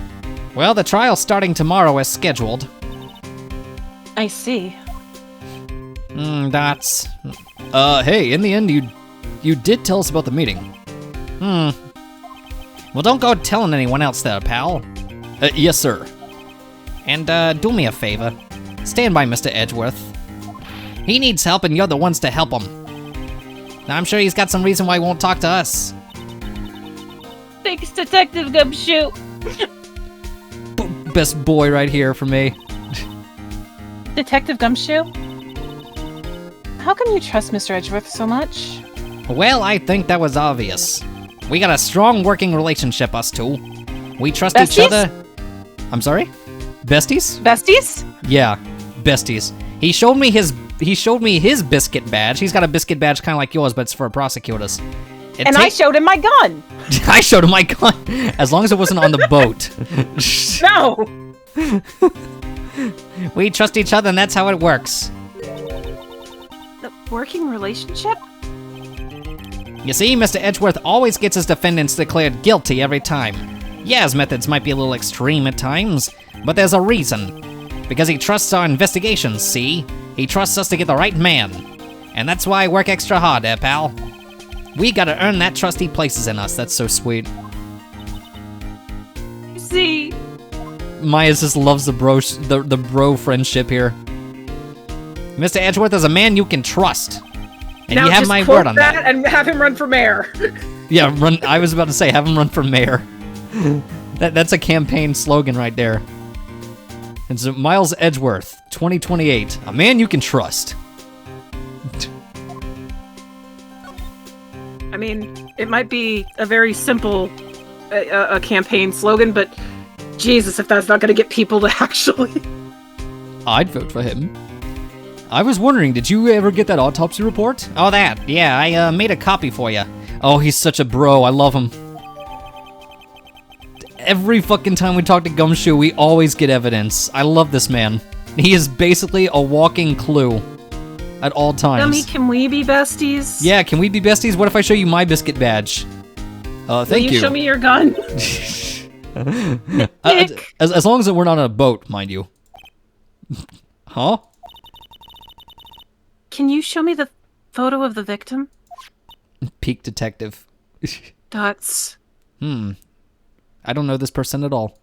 Well, the trial's starting tomorrow as scheduled. I see. That's... hey, in the end, you did tell us about the meeting. Well, don't go telling anyone else there, pal. Yes, sir. And, do me a favor. Stand by Mr. Edgeworth. He needs help, and you're the ones to help him. I'm sure he's got some reason why he won't talk to us. Thanks, Detective Gumshoe. Best boy right here for me. Detective Gumshoe? How come you trust Mr. Edgeworth so much? Well, I think that was obvious. We got a strong working relationship, us two. We trust each Besties? other. I'm sorry? Besties? Besties? Yeah, besties. He showed me his biscuit badge. He's got a biscuit badge kind of like yours, but it's for prosecutors. And I showed him my gun! I showed him my gun, as long as it wasn't on the boat. No! We trust each other, and that's how it works. The working relationship? You see, Mr. Edgeworth always gets his defendants declared guilty every time. Yeah, his methods might be a little extreme at times, but there's a reason. Because he trusts our investigations, see? He trusts us to get the right man. And that's why I work extra hard, pal. We gotta earn that trust he places in us. That's so sweet. See, Maya just loves the bro friendship here. Mr. Edgeworth is a man you can trust. And now you have just my quote word on that. and have him run for mayor. Yeah, run. I was about to say, have him run for mayor. That's a campaign slogan right there. And so Miles Edgeworth, 2028, a man you can trust. I mean, it might be a very simple a campaign slogan, but Jesus, if that's not going to get people to actually... I'd vote for him. I was wondering, did you ever get that autopsy report? Oh, that. Yeah, I made a copy for you. Oh, he's such a bro. I love him. Every fucking time we talk to Gumshoe, we always get evidence. I love this man. He is basically a walking clue at all times. Gummy, can we be besties? Yeah, can we be besties? What if I show you my biscuit badge? Thank you. Will you show me your gun? As long as we're not on a boat, mind you. Huh? Can you show me the photo of the victim? Peak detective. That's... I don't know this person at all.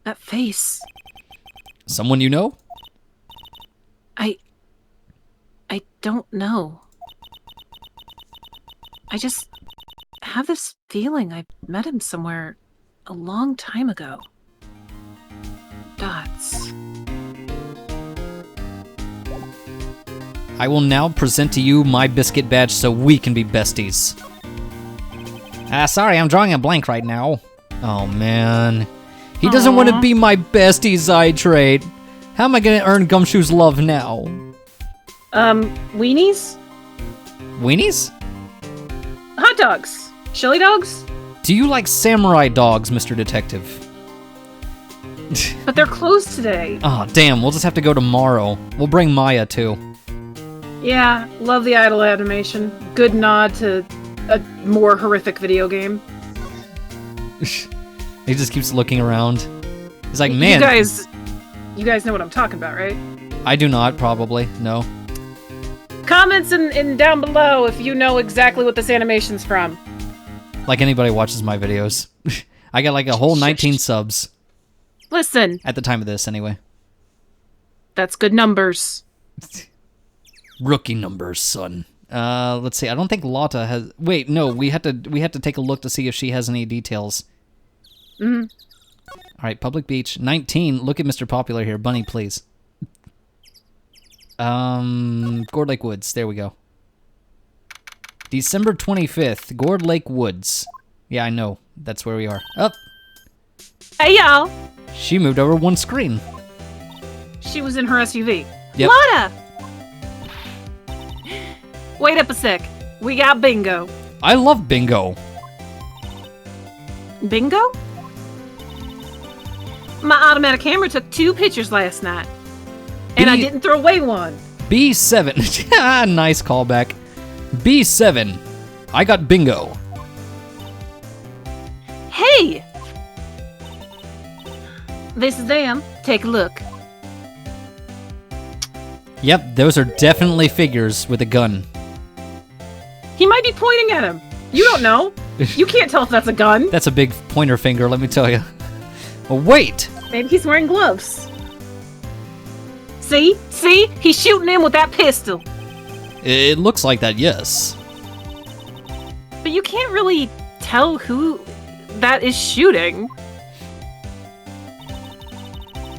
That face. Someone you know? I don't know. I just have this feeling I met him somewhere a long time ago. Dots. I will now present to you my biscuit badge so we can be besties. Sorry, I'm drawing a blank right now. Oh, man. He doesn't want to be my bestie, Zytrade. How am I going to earn Gumshoe's love now? Weenies? Weenies? Hot dogs. Chili dogs? Do you like samurai dogs, Mr. Detective? But they're closed today. Oh, damn. We'll just have to go tomorrow. We'll bring Maya, too. Yeah, love the idle animation. Good nod to a more horrific video game. He just keeps looking around. He's like, man. You guys know what I'm talking about, right? I do not, probably. No. Comments in down below if you know exactly what this animation's from. Like anybody watches my videos. I got like a whole 19 subs. Listen. At the time of this, anyway. That's good numbers. Rookie numbers, son. Let's see. I don't think Lotta has... Wait, no. We had to take a look to see if she has any details. Mm-hmm. All right, Public Beach. 19. Look at Mr. Popular here. Bunny, please. Gourd Lake Woods. There we go. December 25th. Gourd Lake Woods. Yeah, I know. That's where we are. Up. Hey, y'all. She moved over one screen. She was in her SUV. Yep. Lotta! Wait up a sec. We got bingo. I love bingo. Bingo? My automatic camera took 2 pictures last night. And I didn't throw away one. B7. Nice callback. B7. I got bingo. Hey! This is them. Take a look. Yep, those are definitely figures with a gun. He might be pointing at him. You don't know. You can't tell if that's a gun. That's a big pointer finger, let me tell you. Oh, wait! Maybe he's wearing gloves. See? See? He's shooting him with that pistol. It looks like that, yes. But you can't really tell who that is shooting.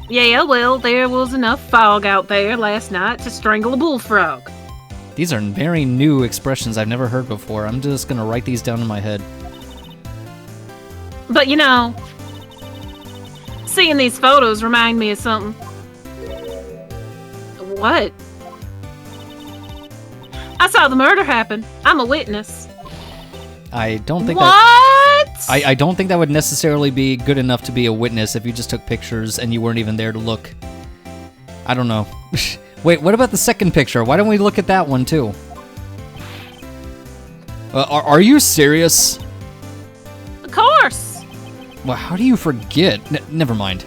Yeah, well, there was enough fog out there last night to strangle a bullfrog. These are very new expressions I've never heard before. I'm just gonna write these down in my head. But you know, seeing these photos remind me of something. What? I saw the murder happen. I'm a witness. I don't think what? I don't think that would necessarily be good enough to be a witness if you just took pictures and you weren't even there to look. I don't know. Wait, what about the second picture? Why don't we look at that one too? Are you serious? Of course. Well, how do you forget? Never mind.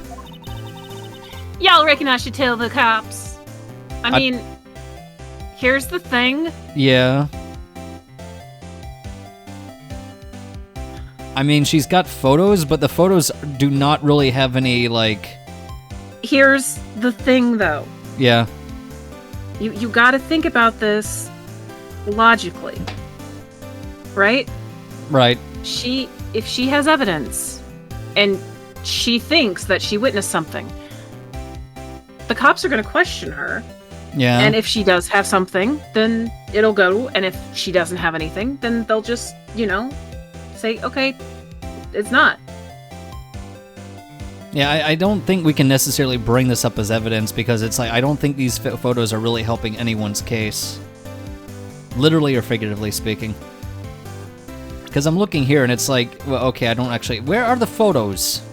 Y'all reckon I should tell the cops? I mean, here's the thing. Yeah. I mean, she's got photos, but the photos do not really have any, like... Here's the thing, though. Yeah. You gotta think about this logically. Right? Right. If she has evidence, and she thinks that she witnessed something, the cops are gonna question her. Yeah. And if she does have something, then it'll go, and if she doesn't have anything, then they'll just, say, okay, it's not. Yeah, I don't think we can necessarily bring this up as evidence because it's like, I don't think these photos are really helping anyone's case. Literally or figuratively speaking. Because I'm looking here and it's like, well, okay, I don't actually... Where are the photos?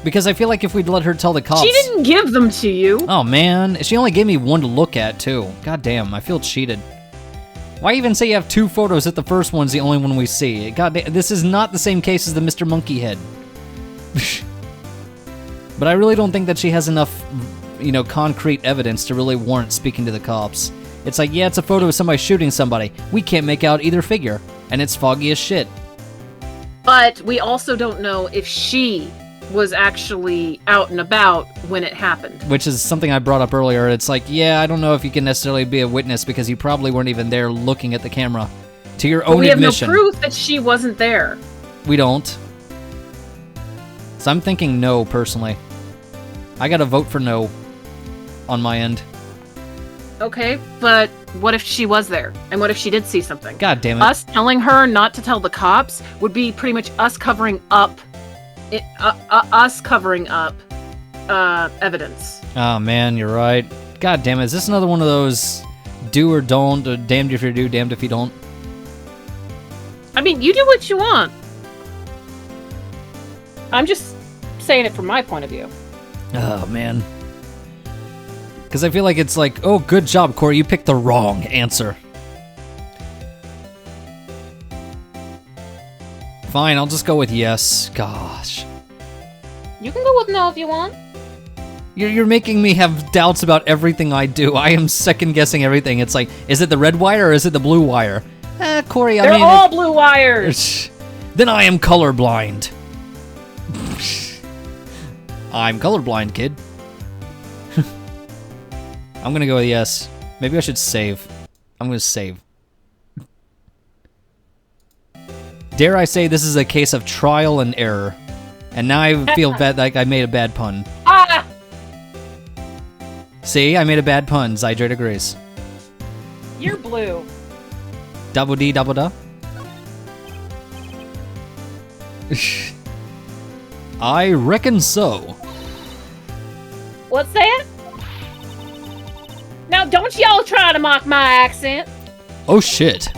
Because I feel like if we'd let her tell the cops... She didn't give them to you! Oh, man. She only gave me one to look at, too. God damn, I feel cheated. Why even say you have 2 photos if the first one's the only one we see? God damn, this is not the same case as the Mr. Monkey Head. But I really don't think that she has enough, concrete evidence to really warrant speaking to the cops. It's like, yeah, it's a photo of somebody shooting somebody. We can't make out either figure, and it's foggy as shit. But we also don't know if she was actually out and about when it happened. Which is something I brought up earlier. It's like, yeah, I don't know if you can necessarily be a witness because you probably weren't even there looking at the camera. To your own admission. We have no proof that she wasn't there. We don't. So I'm thinking no, personally. I gotta vote for no on my end. Okay, but what if she was there? And what if she did see something? God damn it. Us telling her not to tell the cops would be pretty much us covering up evidence. Oh man, you're right. God damn it, is this another one of those do or don't, or damned if you do, damned if you don't? I mean, you do what you want. I'm just saying it from my point of view. Oh, man. Because I feel like it's like, oh, good job, Kouri, you picked the wrong answer. Fine, I'll just go with yes. Gosh. You can go with no if you want. You're making me have doubts about everything I do. I am second-guessing everything. It's like, is it the red wire or is it the blue wire? Kouri, They're all blue wires! Then I am colorblind. I'm colorblind, kid. I'm gonna go with yes. Maybe I should save. I'm gonna save. Dare I say this is a case of trial and error. And now I feel bad, like I made a bad pun. Ah! See, I made a bad pun. Zydrate agrees. You're blue. Double D, double da. I reckon so. What's that? Now, don't y'all try to mock my accent. Oh shit.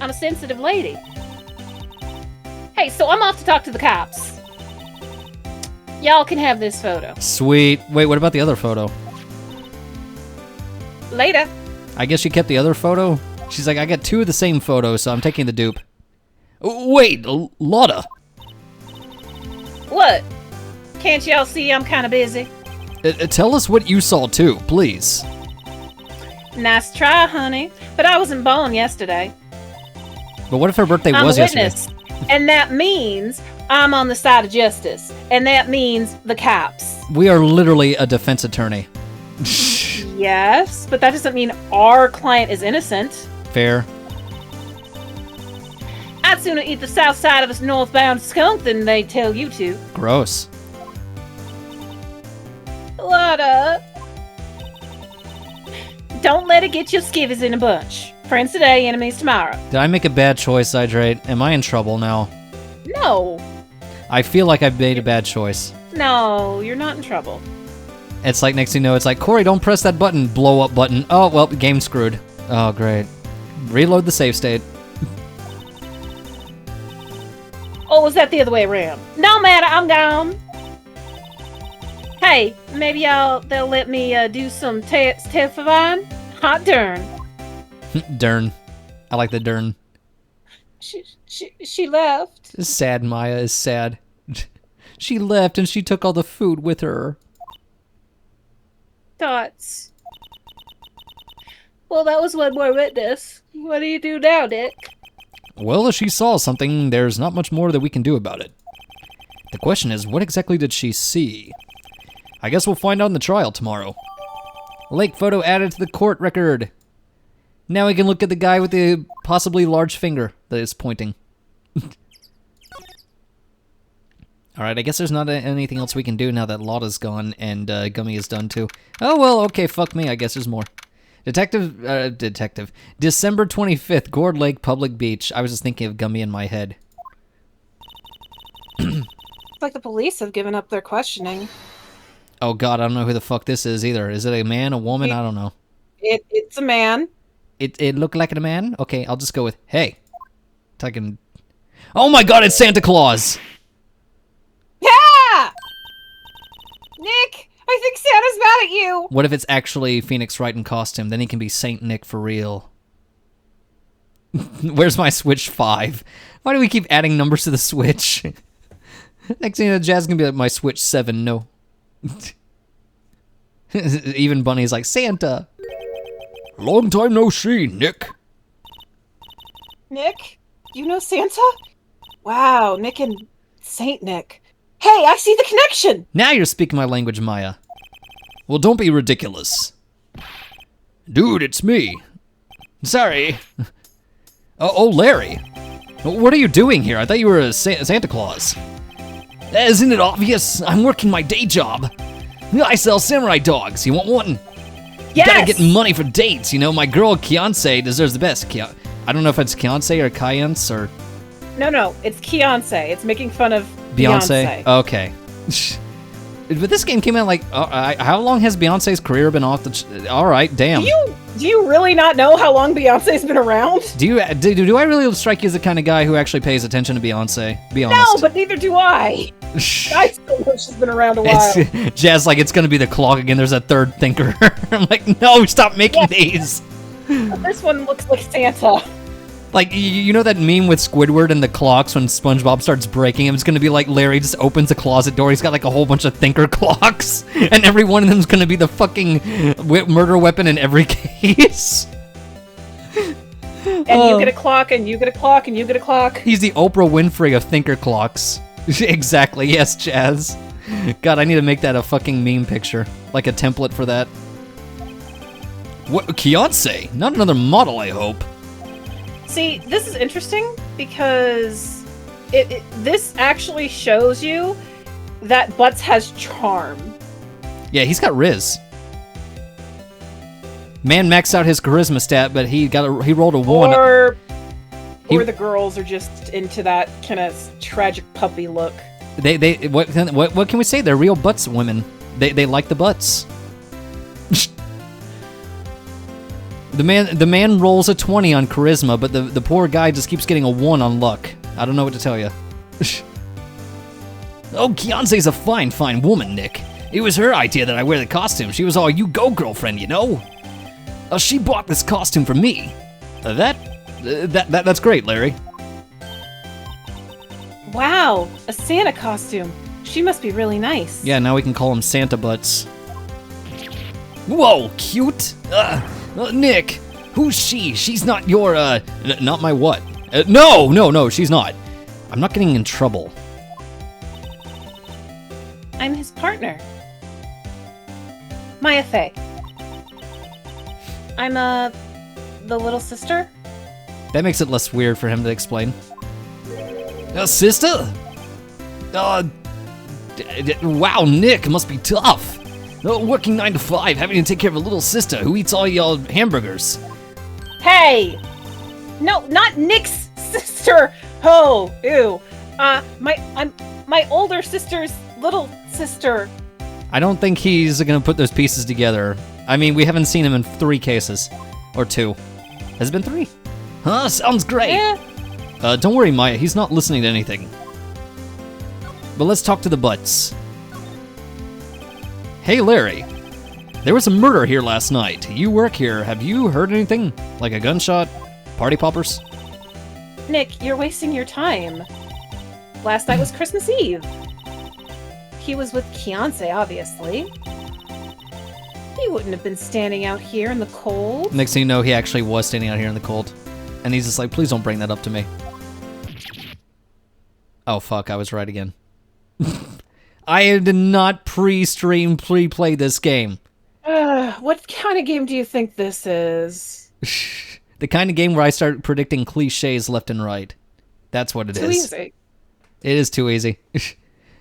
I'm a sensitive lady. Hey, so I'm off to talk to the cops. Y'all can have this photo. Sweet. Wait, what about the other photo? Later. I guess she kept the other photo? She's like, I got 2 of the same photo, so I'm taking the dupe. Wait, Lotta. What? Can't y'all see I'm kind of busy? Tell us what you saw too, please. Nice try, honey. But I wasn't born yesterday. But what if her birthday I'm was a witness, yesterday? and that means I'm on the side of justice, and that means the cops. We are literally a defense attorney. Yes, but that doesn't mean our client is innocent. Fair. I'd sooner eat the south side of a northbound skunk than they tell you to. Gross. Lotta. Don't let it get your skivvies in a bunch. Friends today, enemies tomorrow. Did I make a bad choice, Hydrate? Am I in trouble now? No. I feel like I've made a bad choice. No, you're not in trouble. It's like, next thing you know, it's like, Kouri, don't press that button, blow up button. Oh, well, game screwed. Oh, great. Reload the save state. Or was that the other way around? No matter, I'm gone. Hey, maybe they'll let me do some testifying? Hot darn. Dern. I like the dern. She left. Sad Maya is sad. She left and she took all the food with her. Thoughts. Well, that was one more witness. What do you do now, Dick? Well, if she saw something, there's not much more that we can do about it. The question is, what exactly did she see? I guess we'll find out in the trial tomorrow. Lake photo added to the court record. Now we can look at the guy with the possibly large finger that is pointing. Alright, I guess there's not anything else we can do now that Lotta's gone and Gummy is done too. Oh, well, okay, fuck me, I guess there's more. Detective. December 25th, Gourd Lake Public Beach. I was just thinking of Gummy in my head. It's like the police have given up their questioning. Oh god, I don't know who the fuck this is either. Is it a man, a woman? I don't know. It's a man. It looked like a man? Okay, I'll just go with, hey. Talking. Oh my god, it's Santa Claus! Yeah! Nick, I think Santa's mad at you. What if it's actually Phoenix Wright in costume? Then he can be Saint Nick for real. Where's my Switch 5? Why do we keep adding numbers to the Switch? Next thing you know, Jazz is gonna be like, my Switch 7, no. Even Bunny's like, Santa. Long time no see, Nick. Nick, you know Santa? Wow, Nick and Saint Nick. Hey, I see the connection! Now you're speaking my language, Maya. Well, don't be ridiculous. Dude, it's me. Sorry. Oh, Larry. What are you doing here? I thought you were a Santa Claus. Isn't it obvious? I'm working my day job. I sell samurai dogs. You want one? Yes! Gotta get money for dates, you know? My girl, Kianse, deserves the best. I don't know if it's Kianse or Kayance or... No, it's Kianse. It's making fun of Beyonce? Okay. But this game came out like... how long has Beyonce's career been off the... Alright, damn. Do you really not know how long Beyonce's been around? Do I really strike you as the kind of guy who actually pays attention to Beyonce? Be honest. No, but neither do I. I still know she's been around a while. Jazz, like, it's gonna be the clock again. There's a third thinker. I'm like, no, stop making these. This one looks like Santa. Like, you know that meme with Squidward and the clocks when SpongeBob starts breaking him? It's gonna be like Larry just opens a closet door. He's got like a whole bunch of thinker clocks, and every one of them's gonna be the fucking murder weapon in every case. And you get a clock, and you get a clock, and you get a clock. He's the Oprah Winfrey of thinker clocks. Exactly, yes, Jazz. God, I need to make that a fucking meme picture. Like a template for that. What, Kianse? Not another model, I hope. See, this is interesting because this actually shows you that Butts has charm. Yeah, he's got Riz. Man maxed out his charisma stat, but he rolled a 1. Or the girls are just into that kind of tragic puppy look. What can we say? They're real butts women. They like the butts. The man rolls a 20 on charisma, but the poor guy just keeps getting a 1 on luck. I don't know what to tell you. Oh, Kianse's a fine woman, Nick. It was her idea that I wear the costume. She was all, you go, girlfriend, you know? She bought this costume for me. That's great, Larry. Wow, a Santa costume. She must be really nice. Yeah, now we can call him Santa Butts. Whoa, cute. Nick, who's she? She's not your, not my what? No, she's not. I'm not getting in trouble. I'm his partner. Maya Faye. I'm, the little sister? That makes it less weird for him to explain. Sister? Wow, Nick, must be tough. Working 9 to 5, having to take care of a little sister who eats all y'all hamburgers. Hey! No, not Nick's sister! Oh, ew. My older sister's little sister. I don't think he's gonna put those pieces together. I mean, we haven't seen him in 3 cases. Or 2. Has it been 3? Huh, sounds great! Yeah. Don't worry, Maya, he's not listening to anything. But let's talk to the butts. Hey, Larry. There was a murder here last night. You work here. Have you heard anything? Like a gunshot? Party poppers? Nick, you're wasting your time. Last night was Christmas Eve. He was with Kianse, obviously. He wouldn't have been standing out here in the cold. Next thing you know, he actually was standing out here in the cold. And he's just like, please don't bring that up to me. Oh, fuck, I was right again. I did not pre-play this game. What kind of game do you think this is? The kind of game where I start predicting cliches left and right. That's what it is. Too easy. It is too easy.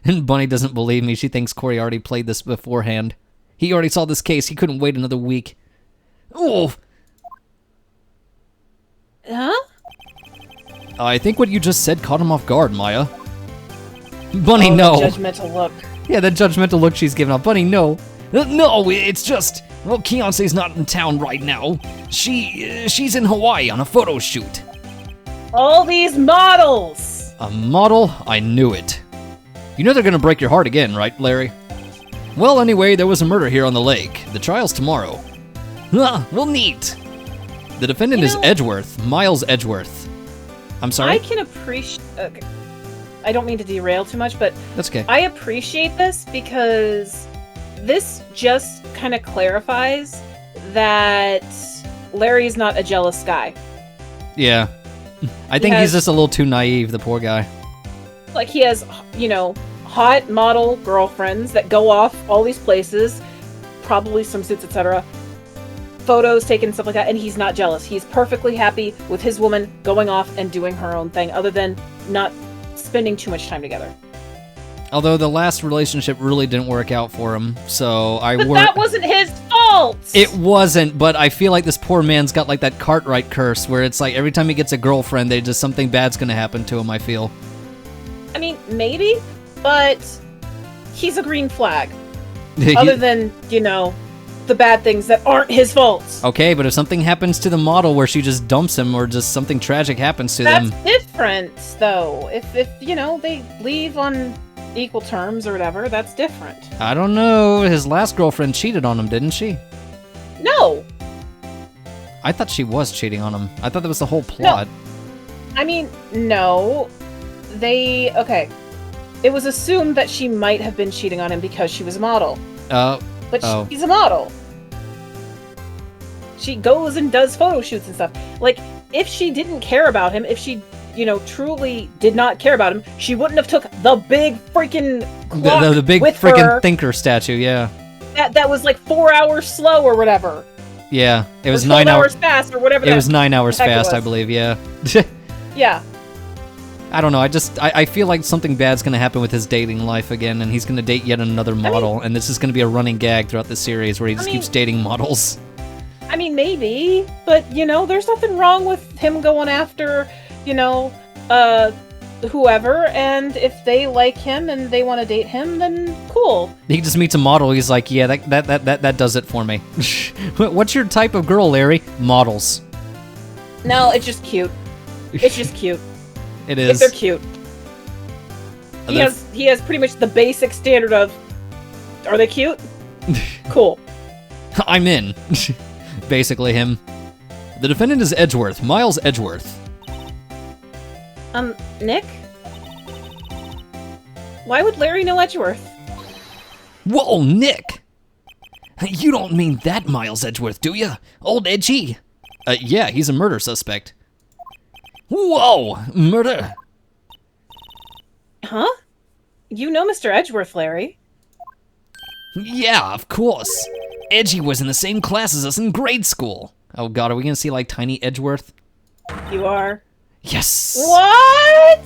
And Bunny doesn't believe me. She thinks Kouri already played this beforehand. He already saw this case. He couldn't wait another week. Oh! Huh? I think what you just said caught him off guard, Maya. Bunny, Oh, no. that judgmental look. Yeah, the judgmental look she's giving up. Bunny, no. No, it's just... Well, Keonce's not in town right now. She's in Hawaii on a photo shoot. All these models! A model? I knew it. You know they're gonna break your heart again, right, Larry? Well, anyway, there was a murder here on the lake. The trial's tomorrow. Well, neat. The defendant is Edgeworth, Miles Edgeworth. I'm sorry? I can appreciate... Okay. I don't mean to derail too much, but That's okay. I appreciate this because this just kind of clarifies that Larry's not a jealous guy. Yeah. I think he's just a little too naive, the poor guy. Like, he has, hot model girlfriends that go off all these places, probably swimsuits, etc., photos taken, stuff like that, and he's not jealous. He's perfectly happy with his woman going off and doing her own thing, other than not spending too much time together. Although the last relationship really didn't work out for him, so But that wasn't his fault! It wasn't, but I feel like this poor man's got like that Cartwright curse, where it's like every time he gets a girlfriend, something bad's gonna happen to him, I feel. I mean, maybe, but he's a green flag. Other than, the bad things that aren't his fault. Okay, but if something happens to the model where she just dumps him or just something tragic happens to them... That's different, though. If they leave on equal terms or whatever, that's different. I don't know. His last girlfriend cheated on him, didn't she? No! I thought she was cheating on him. I thought that was the whole plot. No. I mean, no. Okay. It was assumed that she might have been cheating on him because she was a model. But she's a model. She goes and does photo shoots and stuff. Like, if she didn't care about him, if she, truly did not care about him, she wouldn't have took the big freaking clock the big with freaking her thinker statue, yeah. That was like 4 hours slow or whatever. Yeah, it was or 9 hours fast or whatever. It was 9 hours fast, I was. believe, yeah. Yeah. I don't know, I feel like something bad's gonna happen with his dating life again, and he's gonna date yet another model, and this is gonna be a running gag throughout the series where he just keeps dating models. I mean, maybe, but, there's nothing wrong with him going after, whoever, and if they like him and they want to date him, then cool. He just meets a model, he's like, yeah, that does it for me. What's your type of girl, Larry? Models. No, it's just cute. It's just cute. It is. If they're cute. He has pretty much the basic standard of, are they cute? Cool. I'm in. Basically him. The defendant is Edgeworth, Miles Edgeworth. Nick? Why would Larry know Edgeworth? Whoa, Nick! You don't mean that Miles Edgeworth, do you? Old Edgy? Yeah, he's a murder suspect. Whoa! Murder! Huh? You know Mr. Edgeworth, Larry. Yeah, of course. Edgy was in the same class as us in grade school. Oh god, are we gonna see like tiny Edgeworth? You are? Yes! What?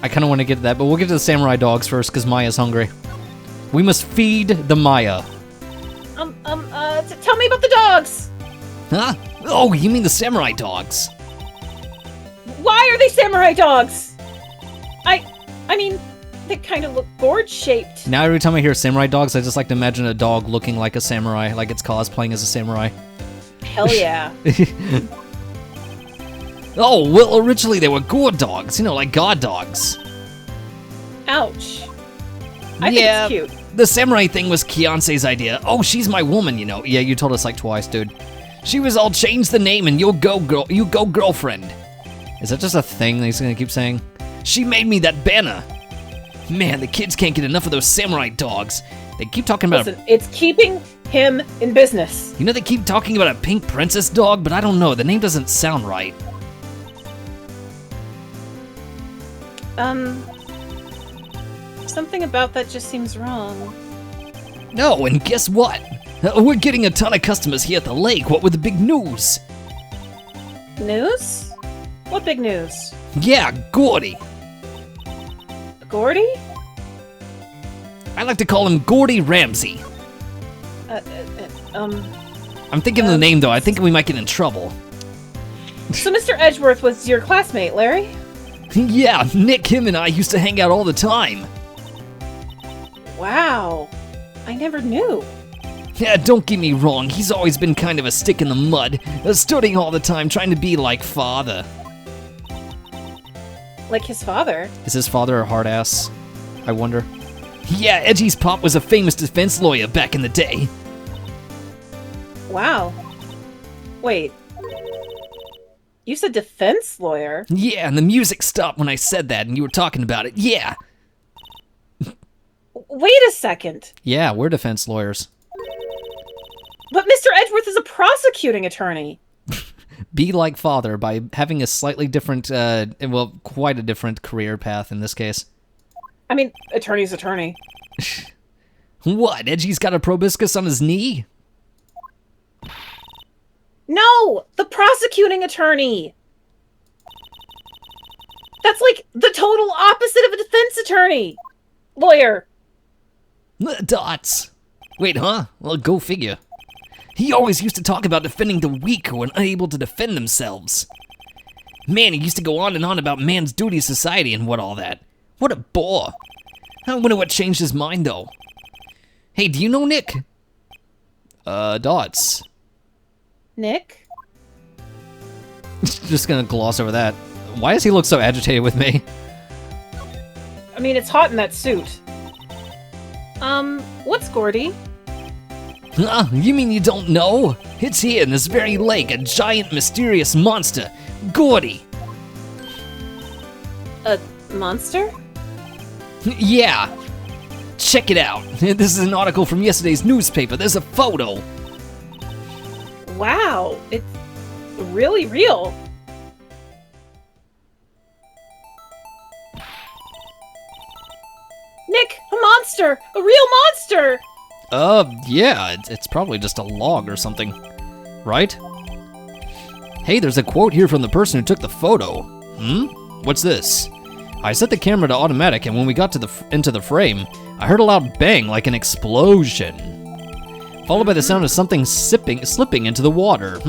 I kinda wanna get to that, but we'll get to the samurai dogs first, because Maya's hungry. We must feed the Maya. Tell me about the dogs! Huh? Oh, you mean the samurai dogs? Why are they samurai dogs? I mean, they kind of look gourd-shaped. Now every time I hear samurai dogs, I just like to imagine a dog looking like a samurai, like it's cosplaying as a samurai. Hell yeah. Oh, well, originally they were gourd dogs, like god dogs. Ouch. I think it's cute. The samurai thing was Keonce's idea. Oh, she's my woman, Yeah, you told us like twice, dude. She was all change the name and you go girlfriend. Is that just a thing that he's gonna keep saying? She made me that banner. Man, the kids can't get enough of those samurai dogs. They keep talking about Listen, it's keeping him in business. they keep talking about a pink princess dog, but I don't know, the name doesn't sound right. Something about that just seems wrong. No, and guess what? We're getting a ton of customers here at the lake. What with the big news? News? What big news? Yeah, Gordy. Gordy? I like to call him Gordy Ramsey. I'm thinking of the name though. I think we might get in trouble. So Mr. Edgeworth was your classmate, Larry? Yeah, Nick, him, and I used to hang out all the time. Wow. I never knew. Yeah, don't get me wrong. He's always been kind of a stick in the mud, studying all the time, trying to be like father. Like his father? Is his father a hard ass? I wonder. Yeah, Edgy's pop was a famous defense lawyer back in the day. Wow. Wait. You said defense lawyer? Yeah, and the music stopped when I said that, and you were talking about it. Yeah. Wait a second. Yeah, we're defense lawyers. But Mr. Edgeworth is a prosecuting attorney. Be like father by having a slightly different, well, quite a different career path in this case. I mean, attorney's attorney. What? Edgy's got a proboscis on his knee? No! The prosecuting attorney! That's like the total opposite of a defense attorney! Lawyer. Dots. Wait, huh? Well, go figure. He always used to talk about defending the weak who are unable to defend themselves. Man, he used to go on and on about man's duty to society and what all that. What a bore. I wonder what changed his mind, though. Hey, do you know Nick? Dots. Nick? Just gonna gloss over that. Why does he look so agitated with me? I mean, it's hot in that suit. What's Gordy? Huh? You mean you don't know? It's here in this very lake, a giant mysterious monster. Gordy. A monster? Yeah. Check it out. This is an article from yesterday's newspaper. There's a photo. Wow, it's really real. Nick, a monster! A real monster! Yeah, it's probably just a log or something, right? Hey, there's a quote here from the person who took the photo. What's this? I set the camera to automatic, and when we got to into the frame, I heard a loud bang like an explosion, followed by the sound of something slipping into the water.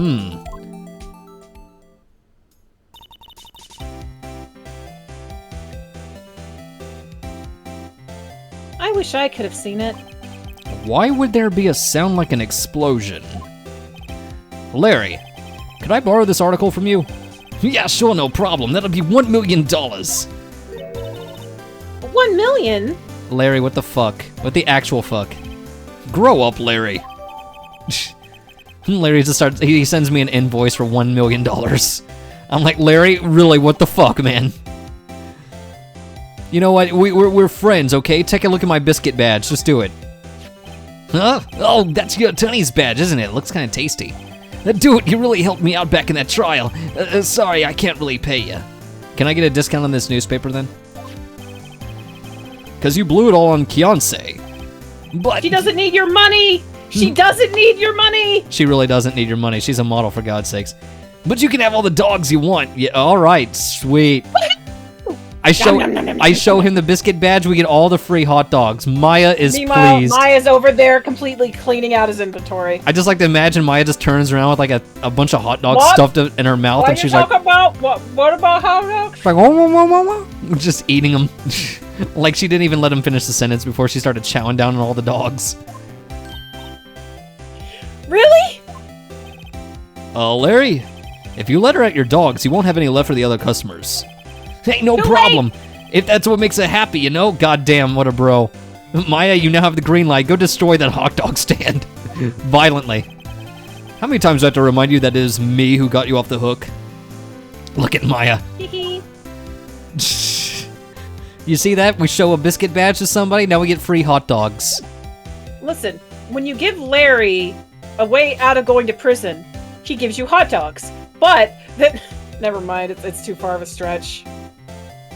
I wish I could have seen it. Why would there be a sound like an explosion? Larry, could I borrow this article from you? Yeah, sure, no problem. That'll be $1 million. 1 million? Larry, what the fuck? What the actual fuck? Grow up, Larry. Larry just starts, he sends me an invoice for $1 million. I'm like, Larry, really, what the fuck, man? You know what, we're friends, okay? Take a look at my biscuit badge, just do it. Huh? Oh, that's your attorney's badge, isn't it? Looks kind of tasty. Dude, you really helped me out back in that trial. Sorry, I can't really pay you. Can I get a discount on this newspaper then? Because you blew it all on Kyonsei. But she doesn't need your money! She doesn't need your money! She really doesn't need your money. She's a model, for God's sakes. But you can have all the dogs you want. Yeah, all right, sweet. I show him the biscuit badge. We get all the free hot dogs. Maya is Meanwhile, pleased. Maya's over there completely cleaning out his inventory. I just like to imagine Maya just turns around with like a bunch of hot dogs What? stuffed in her mouth, and she's like, what about hot dogs? she's like, whoa, whoa, whoa, whoa, whoa. Just eating them. Like she didn't even let him finish the sentence before she started chowing down on all the dogs. Really? Larry, if you let her at your dogs, you won't have any left for the other customers. Hey, no problem. If that's what makes her happy, you know? Goddamn, what a bro. Maya, you now have the green light. Go destroy that hot dog stand. Violently. How many times do I have to remind you that it is me who got you off the hook? Look at Maya. You see that? We show a biscuit badge to somebody, now we get free hot dogs. Listen, when you give Larry a way out of going to prison, he gives you hot dogs. But, never mind, it's too far of a stretch.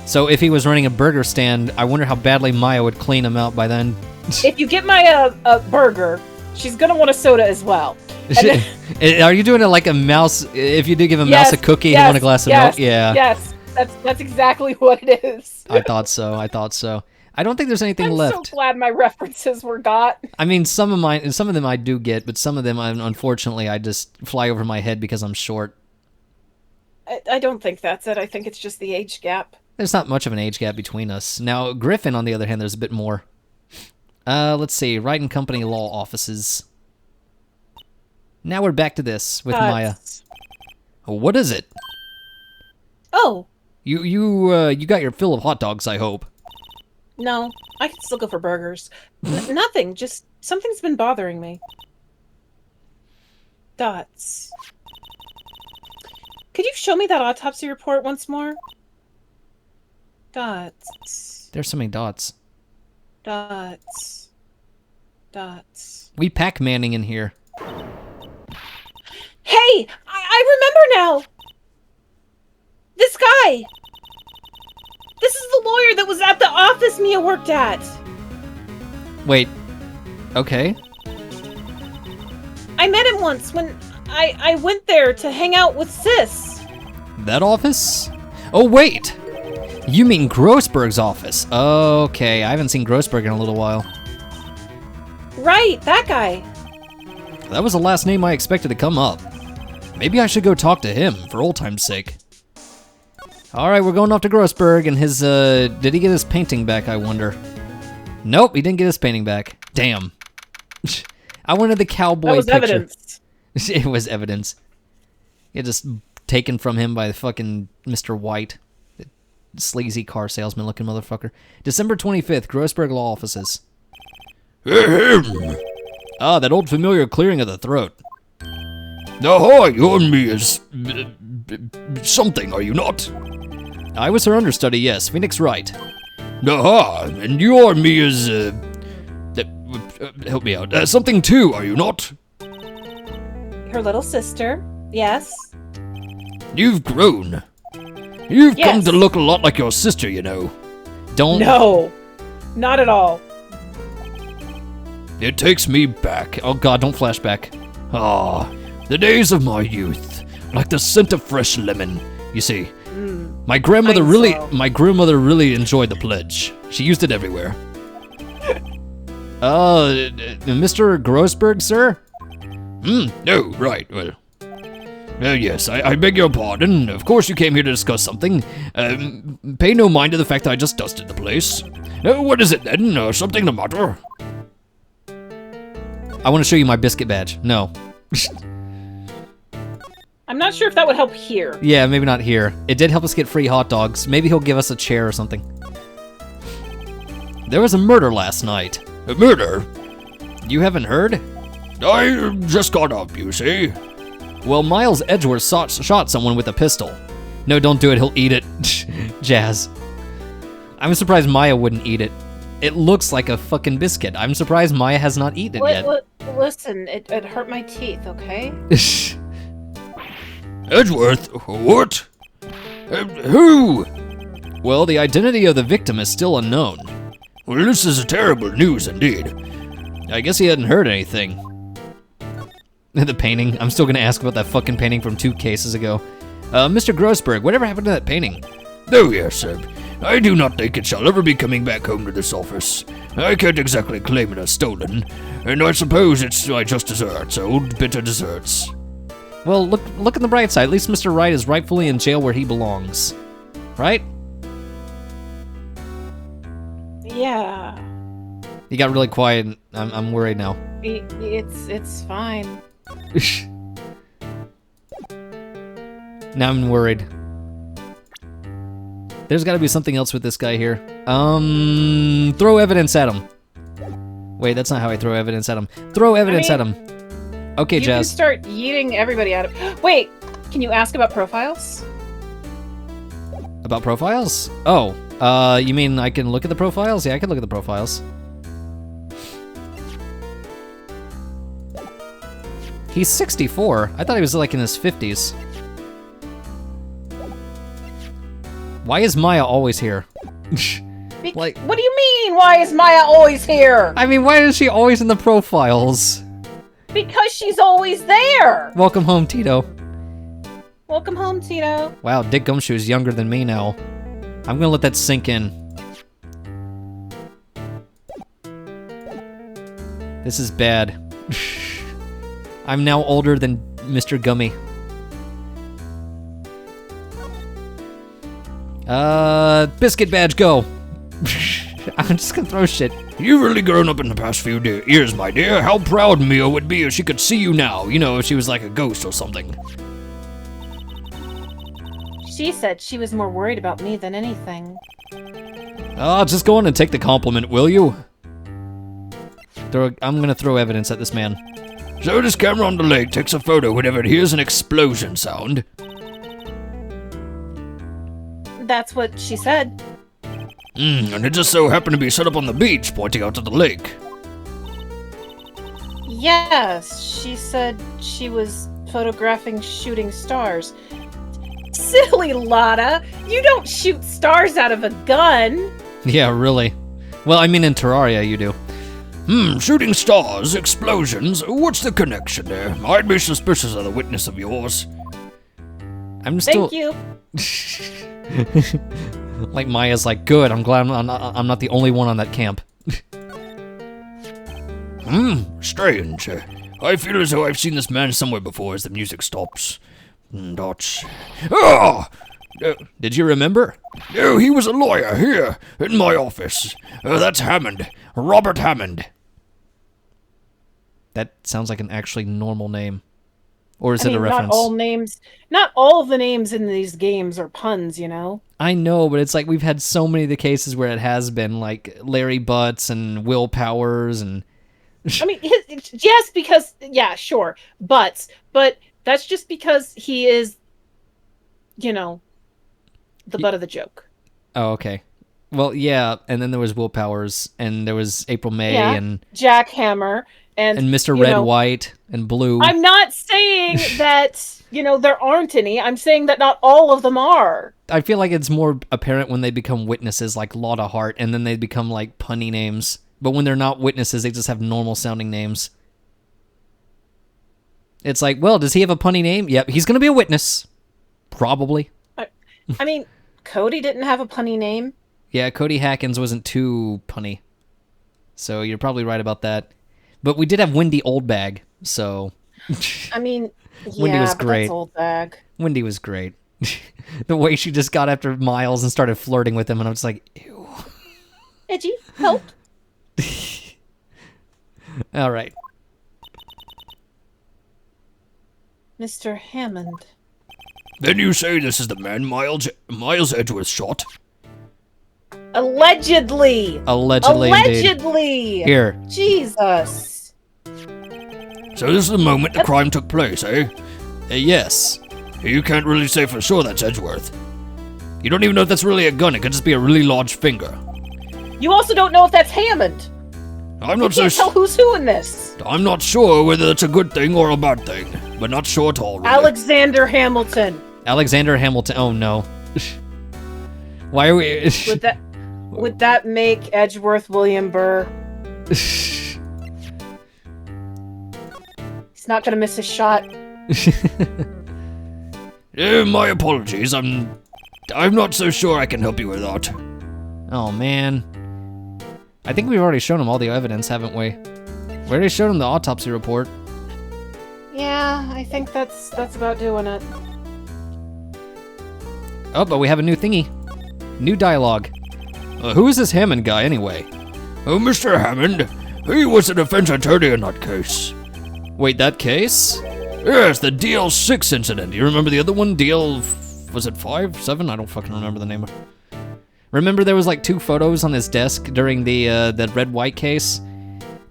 So if he was running a burger stand, I wonder how badly Maya would clean him out by then. If you get Maya a burger, she's gonna want a soda as well. And then, Are you doing it like a mouse? If you do give a mouse a cookie, you want a glass of milk? Yeah. Yes, that's exactly what it is. I thought so. I don't think there's anything I'm left. so glad my references were got. I mean, some of them I do get, but some of them, unfortunately, I just fly over my head because I'm short. I don't think that's it. I think it's just the age gap. There's not much of an age gap between us. Now, Griffin, on the other hand, there's a bit more. Let's see. Wright and Company Law Offices. Now we're back to this with Maya. What is it? Oh. You got your fill of hot dogs, I hope. No, I can still go for burgers. Nothing, just something's been bothering me. Dots. Could you show me that autopsy report once more? Dots. There's so many dots. Dots. Dots. We Pac-Manning in here. Hey! I remember now! This guy! This is the lawyer that was at the office Mia worked at! Wait. Okay. I met him once when I went there to hang out with Sis. That office? Oh, wait! You mean Grossberg's office. Okay, I haven't seen Grossberg in a little while. Right, that guy. That was the last name I expected to come up. Maybe I should go talk to him, for old time's sake. Alright, we're going off to Grossberg, and his, did he get his painting back, I wonder? Nope, he didn't get his painting back. Damn. I wanted the cowboy That was picture. evidence. It was evidence. It just taken from him by the fucking Mr. White. The sleazy car salesman looking motherfucker. December 25th, Grossberg Law Offices. Ahem. Ah, that old familiar clearing of the throat. Aha, you're Mia's... something, are you not? I was her understudy, yes, Phoenix Wright. Aha, and you're Mia's... help me out. Something too, are you not? Her little sister, yes. You've grown. You've come Yes. to look a lot like your sister, you know. Don't... No, not at all. It takes me back. Oh god, don't flashback. Ah, the days of my youth. Like the scent of fresh lemon. You see, my grandmother fine really... so. My grandmother really enjoyed the pledge. She used it everywhere. Mr. Grossberg, sir? No, right, well... yes, I beg your pardon. Of course you came here to discuss something. Pay no mind to the fact that I just dusted the place. What is it then? Something the matter? I want to show you my biscuit badge. No. I'm not sure if that would help here. Yeah, maybe not here. It did help us get free hot dogs. Maybe he'll give us a chair or something. There was a murder last night. A murder? You haven't heard? I just got up, you see. Well, Miles Edgeworth shot someone with a pistol. No, don't do it. He'll eat it. Jazz. I'm surprised Maya wouldn't eat it. It looks like a fucking biscuit. I'm surprised Maya has not eaten it yet. Listen, it hurt my teeth, okay? Edgeworth? What? Who? Well, the identity of the victim is still unknown. Well, this is terrible news indeed. I guess he hadn't heard anything. The painting. I'm still gonna ask about that fucking painting from 2 cases ago. Mr. Grossberg, whatever happened to that painting? Oh yes, sir. I do not think it shall ever be coming back home to this office. I can't exactly claim it as stolen, and I suppose it's just desserts, old bitter desserts. Well, look on the bright side. At least Mr. Wright is rightfully in jail where he belongs. Right? Yeah. He got really quiet. I'm worried now. It's fine. Now I'm worried. There's got to be something else with this guy here. Throw evidence at him. Wait, that's not how I throw evidence at him. Throw evidence at him. Okay, You can Jazz. start yeeting everybody out of... Wait, can you ask about profiles? About profiles? Oh, you mean I can look at the profiles? Yeah, I can look at the profiles. He's 64. I thought he was like in his 50s. Why is Maya always here? Like, What do you mean? Why is Maya always here? I mean, why is she always in the profiles? Because she's always there. Welcome home, Tito. Welcome home, Tito. Wow, Dick Gumshoe is younger than me now. I'm gonna let that sink in. This is bad. I'm now older than Mr. Gummy. Biscuit badge, go. I'm just gonna throw shit. You've really grown up in the past few years, my dear. How proud Mia would be if she could see you now. You know, if she was like a ghost or something. She said she was more worried about me than anything. Just go on and take the compliment, will you? I'm gonna throw evidence at this man. So this camera on the lake takes a photo whenever it hears an explosion sound. That's what she said. And it just so happened to be set up on the beach, pointing out to the lake. Yes, she said she was photographing shooting stars. Silly Lotta, you don't shoot stars out of a gun. Yeah, really. Well, I mean in Terraria you do. Shooting stars, explosions, what's the connection there? I'd be suspicious of the witness of yours. I'm still... Thank you. Like Maya's like, good, I'm glad I'm not the only one on that camp. Strange. I feel as though I've seen this man somewhere before as the music stops. Dots. Ah! Did you remember? No, he was a lawyer here, in my office. That's Hammond. Robert Hammond. That sounds like an actually normal name. Or is I it mean, a reference? not all of the names in these games are puns, you know? I know, but it's like we've had so many of the cases where it has been, like Larry Butts and Will Powers and... I mean, yes, because, yeah, sure, but that's just because he is, you know, the butt of the joke. Oh, okay. Well, yeah, and then there was Will Powers, and there was April May, and... Jack Hammer, and Mr. Red, White, and Blue. I'm not saying that, you know, there aren't any. I'm saying that not all of them are. I feel like it's more apparent when they become witnesses, like Lotta Hart, and then they become, like, punny names. But when they're not witnesses, they just have normal-sounding names. It's like, well, does he have a punny name? Yep, he's gonna be a witness. Probably. I mean, Cody didn't have a punny name. Yeah, Cody Hackins wasn't too punny. So you're probably right about that. But we did have Wendy Oldbag, so... I mean, yeah, Wendy was but great. that's old bag. Wendy was great. The way she just got after Miles and started flirting with him, and I'm just like, ew. Edgy, help. All right. Mr. Hammond. Then you say this is the man Miles Edgeworth shot? Allegedly. Allegedly. Indeed. Here. Jesus. So this is the moment the crime took place, eh? Yes. You can't really say for sure that's Edgeworth. You don't even know if that's really a gun. It could just be a really large finger. You also don't know if that's Hammond. I'm You not so can't tell who's who in this. I'm not sure whether it's a good thing or a bad thing, but not sure at all. Really. Alexander Hamilton. Alexander Hamilton. Oh no. Why are we? Would that make Edgeworth William Burr? He's not gonna miss his shot. My apologies. I'm not so sure I can help you with that. Oh man. I think we've already shown him all the evidence, haven't we? We already showed him the autopsy report. Yeah, I think that's about doing it. Oh, but we have a new thingy. New dialogue. Who is this Hammond guy, anyway? Oh, Mr. Hammond. He was the defense attorney in that case. Wait, that case? Yes, the DL6 incident. You remember the other one? Was it 5? 7? I don't fucking remember the name of it. Remember there was like 2 photos on his desk during the red-white case?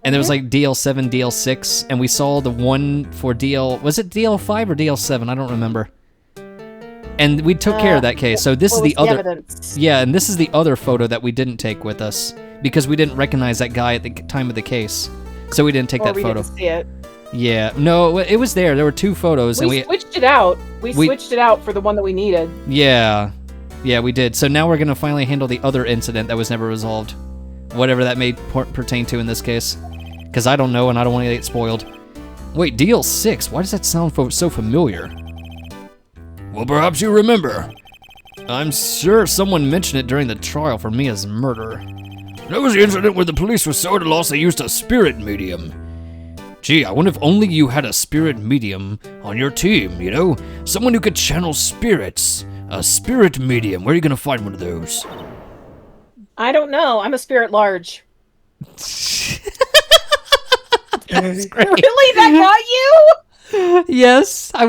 And there was like DL7, DL6, and we saw the one for was it DL5 or DL7? I don't remember. And we took care of that case, so this is the other... evidence? Yeah, and this is the other photo that we didn't take with us, because we didn't recognize that guy at the time of the case. So we didn't take that photo. Didn't see it. Yeah, no, it was there. There were 2 photos, and We switched it out. We switched it out for the one that we needed. Yeah. Yeah, we did. So now we're going to finally handle the other incident that was never resolved. Whatever that may pertain to in this case. Because I don't know and I don't want to get spoiled. Wait, DL6? Why does that sound so familiar? Well, perhaps you remember. I'm sure someone mentioned it during the trial for Mia's murder. That was the incident where the police were so at a loss they used a spirit medium. Gee, I wonder if only you had a spirit medium on your team, you know? Someone who could channel spirits. A spirit medium. Where are you going to find one of those? I don't know. I'm a spirit large. That's great. Really? That got you? Yes, I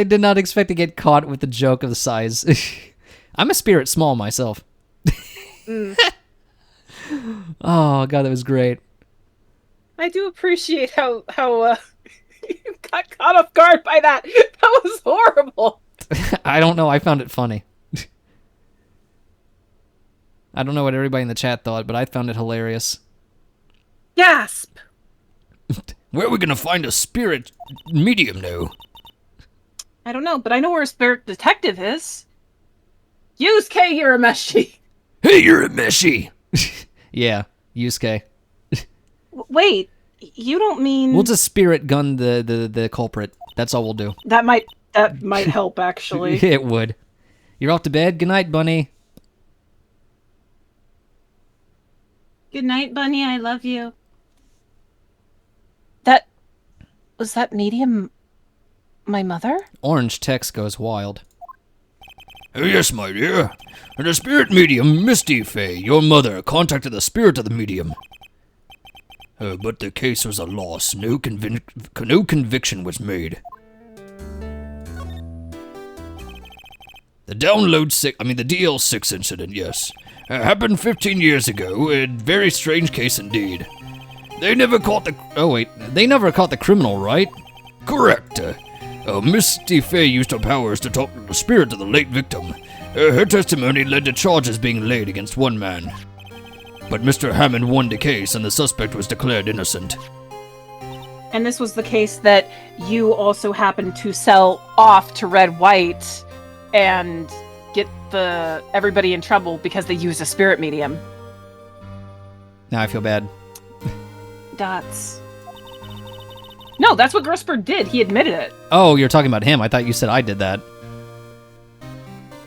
did not expect to get caught with the joke of the size. I'm a spirit small myself. Oh, God, that was great. I do appreciate how you got caught off guard by that. That was horrible. I don't know. I found it funny. I don't know what everybody in the chat thought, but I found it hilarious. Gasp. Where are we going to find a spirit medium now? I don't know, but I know where a spirit detective is. Yusuke Urameshi. Hey, you're a meshy. Yeah, Yusuke. Wait, you don't mean... We'll just spirit gun the culprit. That's all we'll do. That might help, actually. It would. You're off to bed? Good night, Bunny. Good night, Bunny. I love you. Was that medium my mother? Orange text goes wild. Oh, yes, my dear. The spirit medium, Misty Fey, your mother, contacted the spirit of the medium. But the case was a loss. No conviction was made. The DL6 incident, yes. Happened 15 years ago. A very strange case indeed. They never caught the criminal, right? Correct. Misty Fey used her powers to talk to the spirit of the late victim. Her testimony led to charges being laid against one man. But Mr. Hammond won the case and the suspect was declared innocent. And this was the case that you also happened to sell off to Red White and get everybody in trouble because they used a spirit medium. Now I feel bad. Dots. No, that's what Grossberg did. He admitted it. Oh, you're talking about him. I thought you said I did that.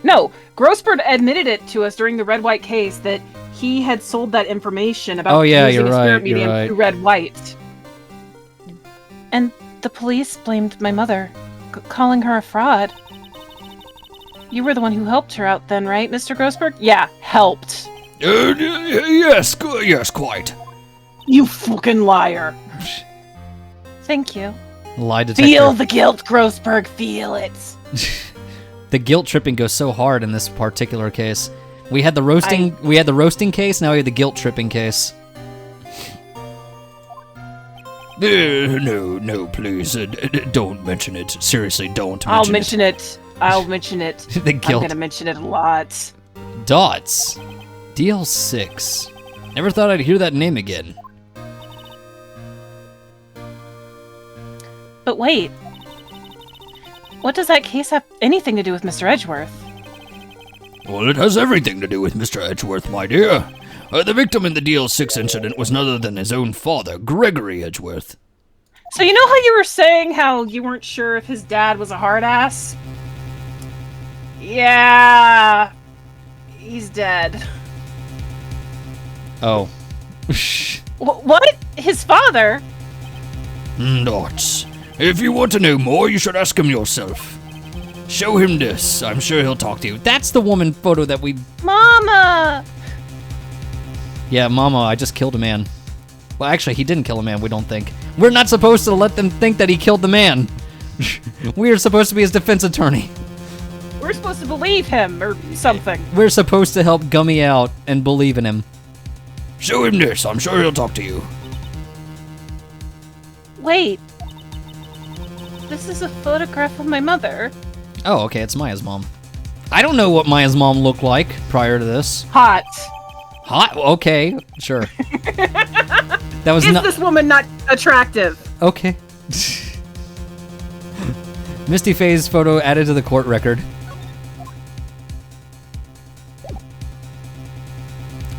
No, Grossberg admitted it to us during the Red White case that he had sold that information about using a spirit medium to Red White. And the police blamed my mother, calling her a fraud. You were the one who helped her out then, right, Mr. Grossberg? Yeah, helped. Yes, quite. You fucking liar. Thank you. Lie detector. Feel the guilt, Grossberg. Feel it. The guilt tripping goes so hard in this particular case. We had the roasting case, now we have the guilt tripping case. No, please. Don't mention it. Seriously, don't I'll mention it. I'll mention it. The guilt. I'm gonna mention it a lot. Dots. DL6. Never thought I'd hear that name again. But wait. What does that case have anything to do with Mr. Edgeworth? Well, it has everything to do with Mr. Edgeworth, my dear. The victim in the DL6 incident was none other than his own father, Gregory Edgeworth. So you know how you were saying how you weren't sure if his dad was a hard ass? Yeah. He's dead. Oh. What? His father? Dots. If you want to know more, you should ask him yourself. Show him this. I'm sure he'll talk to you. That's the woman photo that we... Mama! Yeah, Mama, I just killed a man. Well, actually, he didn't kill a man, we don't think. We're not supposed to let them think that he killed the man. We are supposed to be his defense attorney. We're supposed to believe him, or something. We're supposed to help Gummy out and believe in him. Show him this. I'm sure he'll talk to you. Wait. This is a photograph of my mother. Oh, okay, it's Maya's mom. I don't know what Maya's mom looked like prior to this. Hot. Hot? Okay, sure. That was Is this woman not attractive? Okay. Misty Faye's photo added to the court record.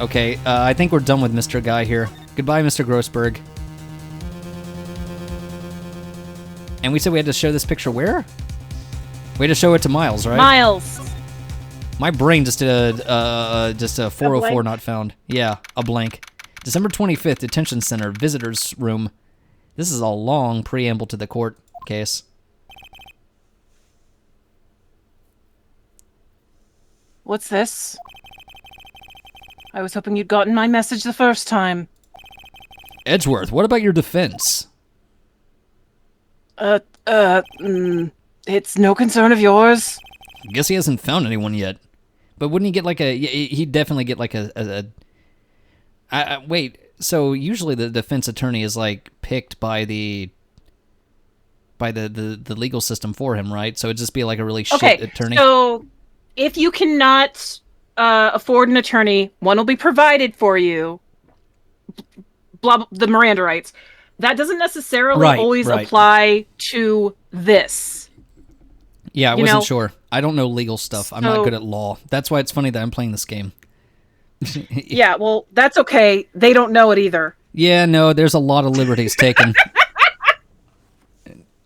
Okay, I think we're done with Mr. Guy here. Goodbye, Mr. Grossberg. And we said we had to show this picture where? We had to show it to Miles, right? Miles. My brain just did a 404 blank? not found. Yeah, a blank. December 25th, Detention Center, Visitors Room. This is a long preamble to the court case. What's this? I was hoping you'd gotten my message the first time. Edgeworth, what about your defense? It's no concern of yours. Guess he hasn't found anyone yet. But wouldn't he get like a... He'd definitely get like wait, so usually the defense attorney is like picked by the legal system for him, right? So it'd just be like a really shit attorney. So if you cannot afford an attorney, one will be provided for you. Blah, the Miranda rights. That doesn't necessarily always apply to this. Yeah, I wasn't sure. I don't know legal stuff. I'm not good at law. That's why it's funny that I'm playing this game. Yeah, well, that's okay. They don't know it either. Yeah, no, there's a lot of liberties taken.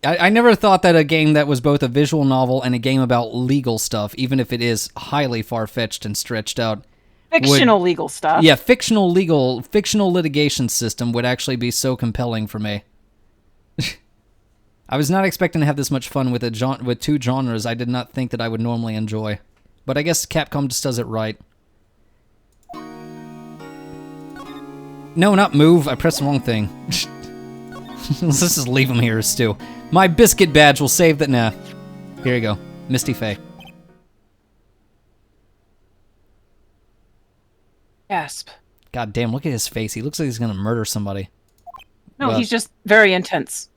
I never thought that a game that was both a visual novel and a game about legal stuff, even if it is highly far-fetched and stretched out... Fictional legal stuff. Yeah, fictional litigation system would actually be so compelling for me. I was not expecting to have this much fun with with two genres I did not think that I would normally enjoy. But I guess Capcom just does it right. No, not move. I pressed the wrong thing. Let's just leave him here, Stu. My biscuit badge will save that. Nah. Here you go. Misty Faye. Gasp. God damn, look at his face. He looks like he's gonna murder somebody. No, Well- he's just very intense.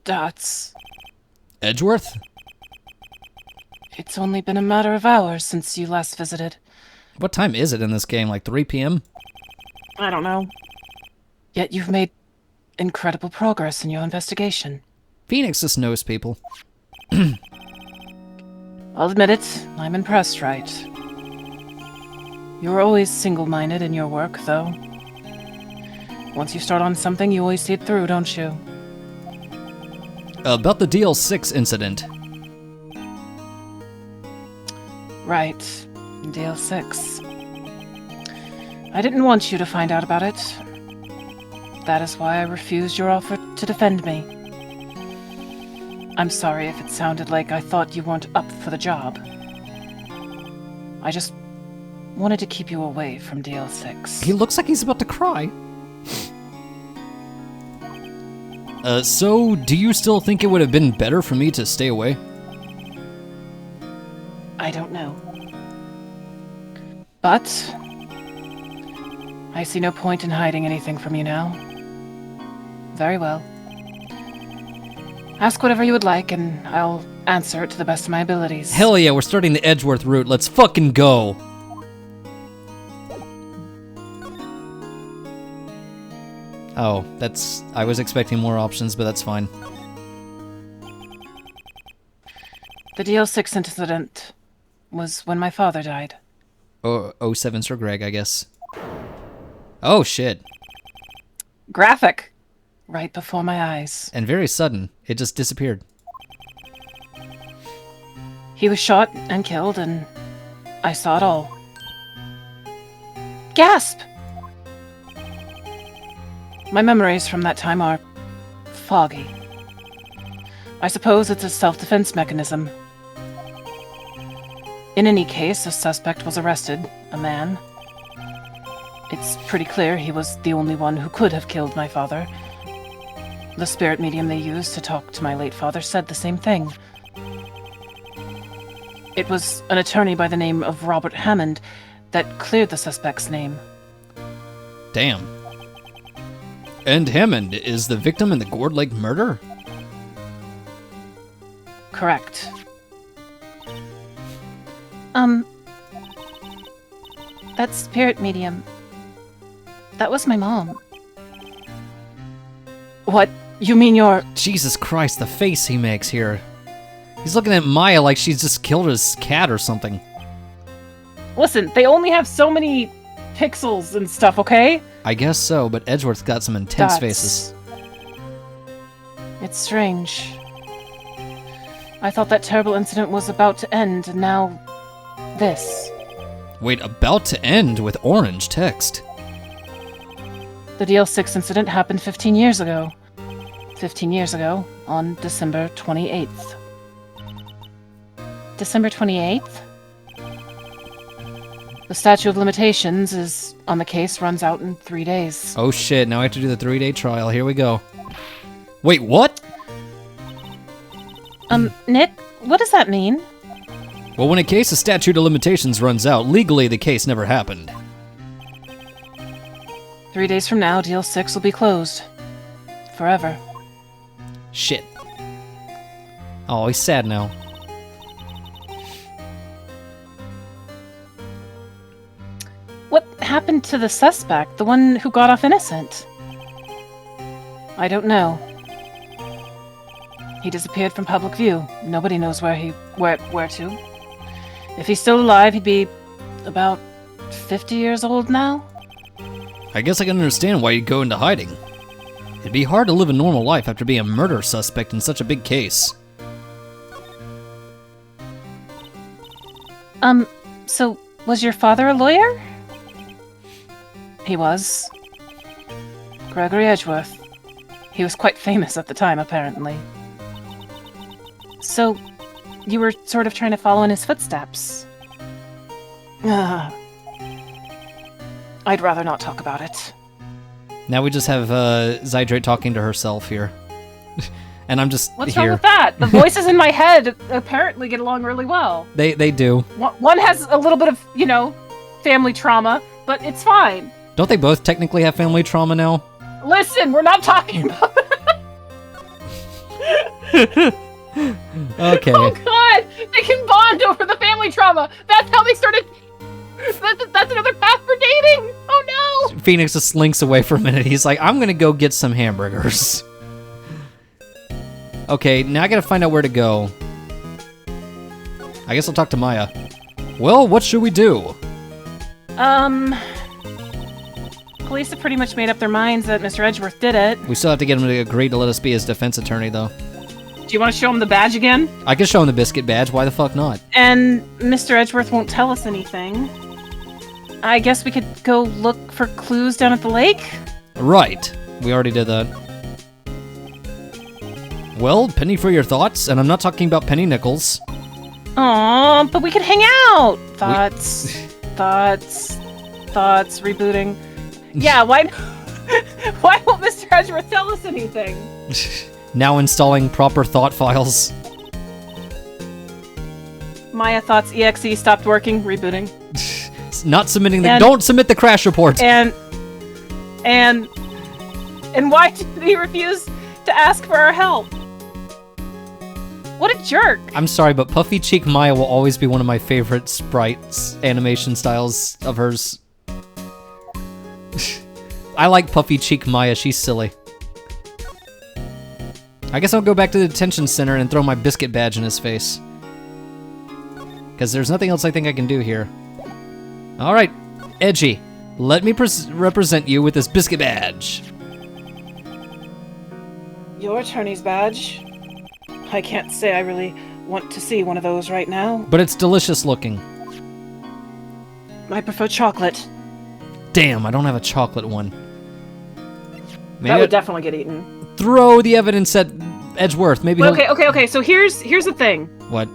Dots. Edgeworth? It's only been a matter of hours since you last visited. What time is it in this game? Like 3 p.m.? I don't know. Yet you've made incredible progress in your investigation. Phoenix just knows people. I'll admit it, I'm impressed, right? You're always single-minded in your work, though. Once you start on something, you always see it through, don't you? About the DL6 incident. Right. DL6. I didn't want you to find out about it. That is why I refused your offer to defend me. I'm sorry if it sounded like I thought you weren't up for the job. I just wanted to keep you away from DL6. He looks like he's about to cry. So, do you still think it would have been better for me to stay away? I don't know. But I see no point in hiding anything from you now. Very well. Ask whatever you would like, and I'll answer it to the best of my abilities. Hell yeah, we're starting the Edgeworth route. Let's fucking go. Oh, I was expecting more options, but that's fine. The DL6 incident was when my father died. Oh, 07 Sir Greg, I guess. Oh, shit. Graphic. Right before my eyes. And very sudden. It just disappeared. He was shot and killed, and I saw it all. Gasp! My memories from that time are foggy. I suppose it's a self-defense mechanism. In any case, a suspect was arrested, a man. It's pretty clear he was the only one who could have killed my father. The spirit medium they used to talk to my late father said the same thing. It was an attorney by the name of Robert Hammond that cleared the suspect's name. Damn. And Hammond is the victim in the Gourd Lake murder? Correct. That spirit medium. That was my mom. What? You mean your... Jesus Christ, the face he makes here. He's looking at Maya like she's just killed his cat or something. Listen, they only have so many pixels and stuff, okay? I guess so, but Edgeworth's got some intense Dots. faces. It's strange. I thought that terrible incident was about to end, and now this. Wait, about to end with orange text. The DL6 incident happened 15 years ago. 15 years ago, on December 28th. December 28th? The statute of limitations is on the case runs out in 3 days. Oh shit, now I have to do the 3-day trial. Here we go. Wait, what? Nick, what does that mean? Well, when a case's statute of limitations runs out, legally the case never happened. 3 days from now, DL6 will be closed. Forever. Shit. Oh, he's sad now. What happened to the suspect, the one who got off innocent? I don't know. He disappeared from public view. Nobody knows where to. If he's still alive, he'd be about 50 years old now. I guess I can understand why you'd go into hiding. It'd be hard to live a normal life after being a murder suspect in such a big case. So, was your father a lawyer? He was. Gregory Edgeworth. He was quite famous at the time, apparently. So, you were sort of trying to follow in his footsteps. I'd rather not talk about it. Now we just have Zydrate talking to herself here. And I'm just What's here. wrong with that? The voices in my head apparently get along really well. They do. One has a little bit of, family trauma, but it's fine. Don't they both technically have family trauma now? Listen, we're not talking about Okay. Oh god! They can bond over the family trauma! That's how they started... That's another path for dating! Oh no! Phoenix just slinks away for a minute. He's like, I'm gonna go get some hamburgers. Okay, now I gotta find out where to go. I guess I'll talk to Maya. Well, what should we do? Police have pretty much made up their minds that Mr. Edgeworth did it. We still have to get him to agree to let us be his defense attorney, though. Do you want to show him the badge again? I can show him the biscuit badge. Why the fuck not? And Mr. Edgeworth won't tell us anything. I guess we could go look for clues down at the lake? Right. We already did that. Well, penny for your thoughts, and I'm not talking about penny nickels. Aw, but we could hang out! Thoughts, rebooting. Yeah, why won't Mr. Edgeworth tell us anything? Now installing proper thought files. Maya Thoughts EXE stopped working, rebooting. Not submitting the... Don't submit the crash report! And why did he refuse to ask for our help? What a jerk! I'm sorry, but Puffy Cheek Maya will always be one of my favorite sprites, animation styles of hers. I like Puffy Cheek Maya, she's silly. I guess I'll go back to the detention center and throw my biscuit badge in his face. Because there's nothing else I think I can do here. Alright, Edgy, let me represent you with this biscuit badge. Your attorney's badge? I can't say I really want to see one of those right now. But it's delicious looking. I prefer chocolate. Damn, I don't have a chocolate one. Maybe That would definitely get eaten. throw the evidence at Edgeworth. Maybe he'll... Okay, so here's the thing. What?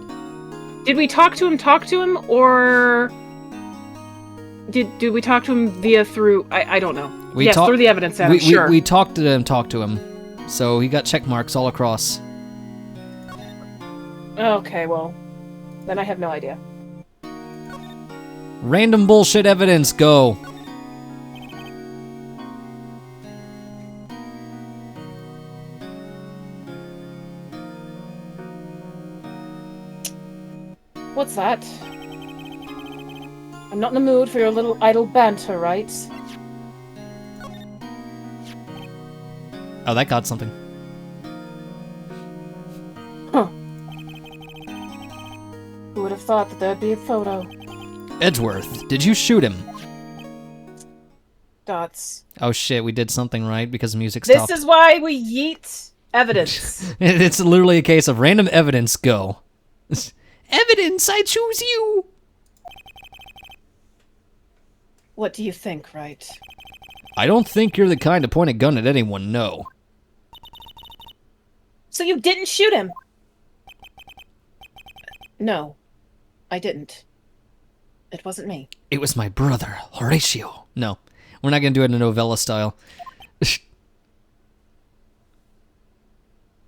Did we talk to him, or... Did we talk to him through... I don't know. Yes, through the evidence at him, sure. We talked to him. So he got check marks all across. Okay, well, then I have no idea. Random bullshit evidence, go. What's that? I'm not in the mood for your little idle banter, right? Oh, that got something. Huh. Who would have thought that there'd be a photo? Edgeworth, did you shoot him? Dots. Oh shit, we did something right because music This stopped. is why we yeet evidence. It's literally a case of random evidence, go. Evidence, I choose you! What do you think, Wright? I don't think you're the kind to point a gun at anyone, no. So you didn't shoot him? No, I didn't. It wasn't me. It was my brother, Horatio. No, we're not gonna do it in a novella style.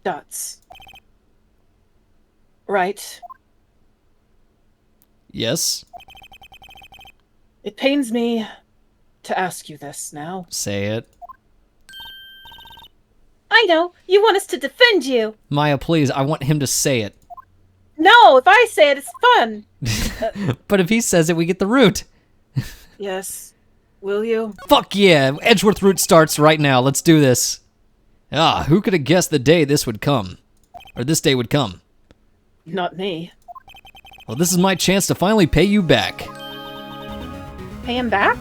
Dots. Right. Yes? It pains me to ask you this now. Say it. I know. You want us to defend you. Maya, please, I want him to say it. No, if I say it, it's fun. But if he says it, we get the root. Yes. Will you? Fuck yeah, Edgeworth route starts right now. Let's do this. Ah, who could have guessed the day this would come? Or this day would come? Not me. Well, this is my chance to finally pay you back. Pay him back?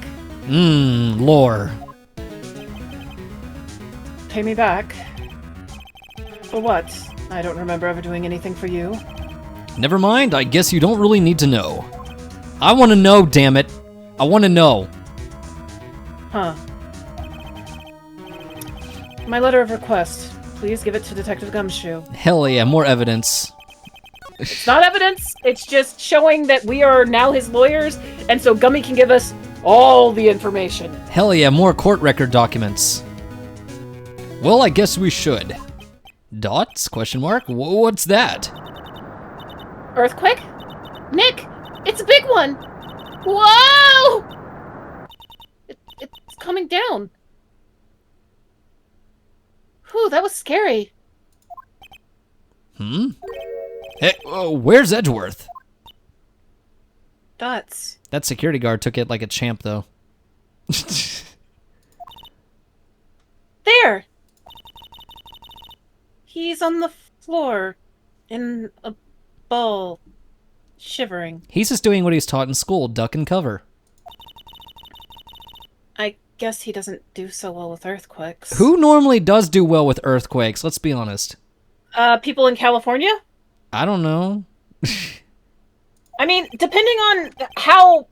Lore. Pay me back. For what? I don't remember ever doing anything for you. Never mind, I guess you don't really need to know. I want to know, damn it. I want to know. Huh. My letter of request. Please give it to Detective Gumshoe. Hell yeah, more evidence. It's not evidence, it's just showing that we are now his lawyers, and so Gummy can give us all the information. Hell yeah, more court record documents. Well, I guess we should. Dots? Question mark? What's that? Earthquake? Nick, it's a big one. Whoa! It's coming down. Whew, that was scary. Hey, where's Edgeworth? Dots. That security guard took it like a champ, though. There! He's on the floor. In a ball. Shivering. He's just doing what he's taught in school, duck and cover. I guess he doesn't do so well with earthquakes. Who normally does do well with earthquakes? Let's be honest. People in California? I don't know. I mean, depending on how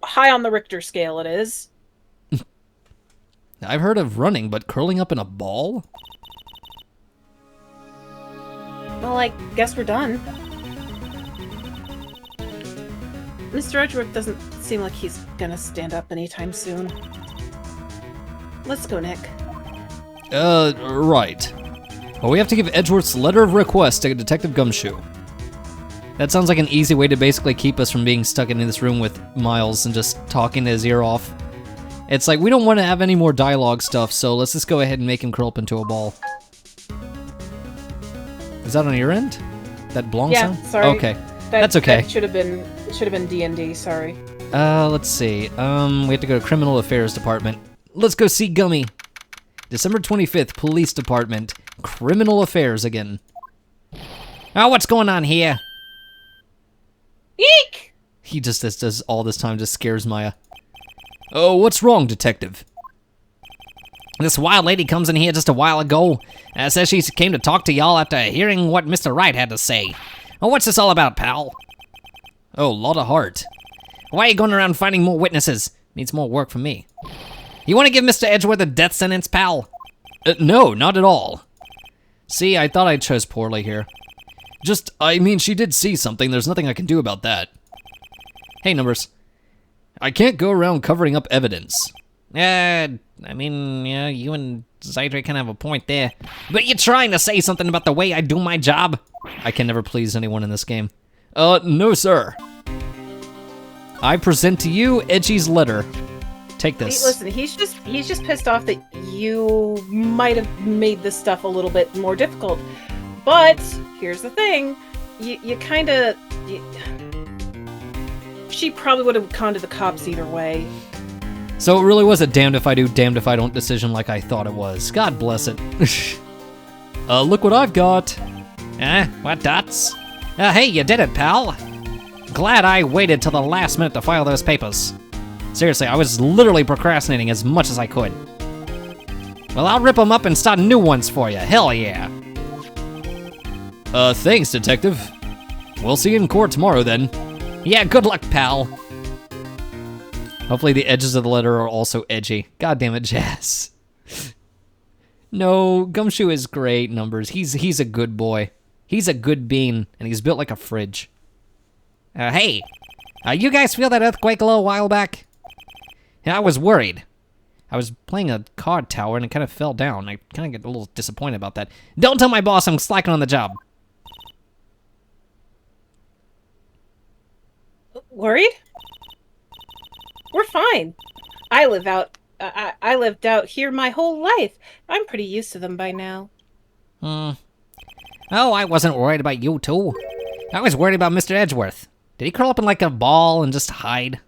high on the Richter scale it is. I've heard of running, but curling up in a ball? Well, I guess we're done. Mr. Edgeworth doesn't seem like he's gonna stand up anytime soon. Let's go, Nick. Right. Well, we have to give Edgeworth's letter of request to Detective Gumshoe. That sounds like an easy way to basically keep us from being stuck in this room with Miles and just talking his ear off. It's like, we don't want to have any more dialogue stuff, so let's just go ahead and make him curl up into a ball. Is that on your end? That blong Yeah, sound? sorry. Okay. That's okay. That should have been D&D, sorry. Let's see. We have to go to Criminal Affairs Department. Let's go see Gummy. December 25th, Police Department. Criminal Affairs again. Oh, what's going on here? Eek! He just does all this time, just scares Maya. Oh, what's wrong, Detective? This wild lady comes in here just a while ago. Says she came to talk to y'all after hearing what Mr. Wright had to say. Oh, what's this all about, pal? Oh, lot of heart. Why are you going around finding more witnesses? Needs more work for me. You want to give Mr. Edgeworth a death sentence, pal? No, not at all. See, I thought I chose poorly here. I mean, she did see something. There's nothing I can do about that. Hey, Numbers. I can't go around covering up evidence. I mean, yeah, you and Zydre kind of have a point there. But you're trying to say something about the way I do my job? I can never please anyone in this game. No, sir. I present to you Edgy's letter. Take this. Listen, he's just pissed off that you might have made this stuff a little bit more difficult. But here's the thing, you kind of... She probably would have gone to the cops either way. So it really was a damned if I do, damned if I don't decision like I thought it was. God bless it. Look what I've got. What dots? Hey, you did it, pal. Glad I waited till the last minute to file those papers. Seriously, I was literally procrastinating as much as I could. Well, I'll rip them up and start new ones for you. Hell yeah. Thanks, Detective. We'll see you in court tomorrow then. Yeah, good luck, pal. Hopefully the edges of the letter are also edgy. God damn it, Jazz. No, Gumshoe is great, Numbers. He's a good boy. He's a good bean, and he's built like a fridge. Hey, you guys feel that earthquake a little while back? Yeah, I was worried. I was playing a card tower and it kind of fell down. I kind of get a little disappointed about that. Don't tell my boss I'm slacking on the job. Worried? We're fine. I lived out here my whole life. I'm pretty used to them by now. Oh, I wasn't worried about you two. I was worried about Mr. Edgeworth. Did he curl up in like a ball and just hide?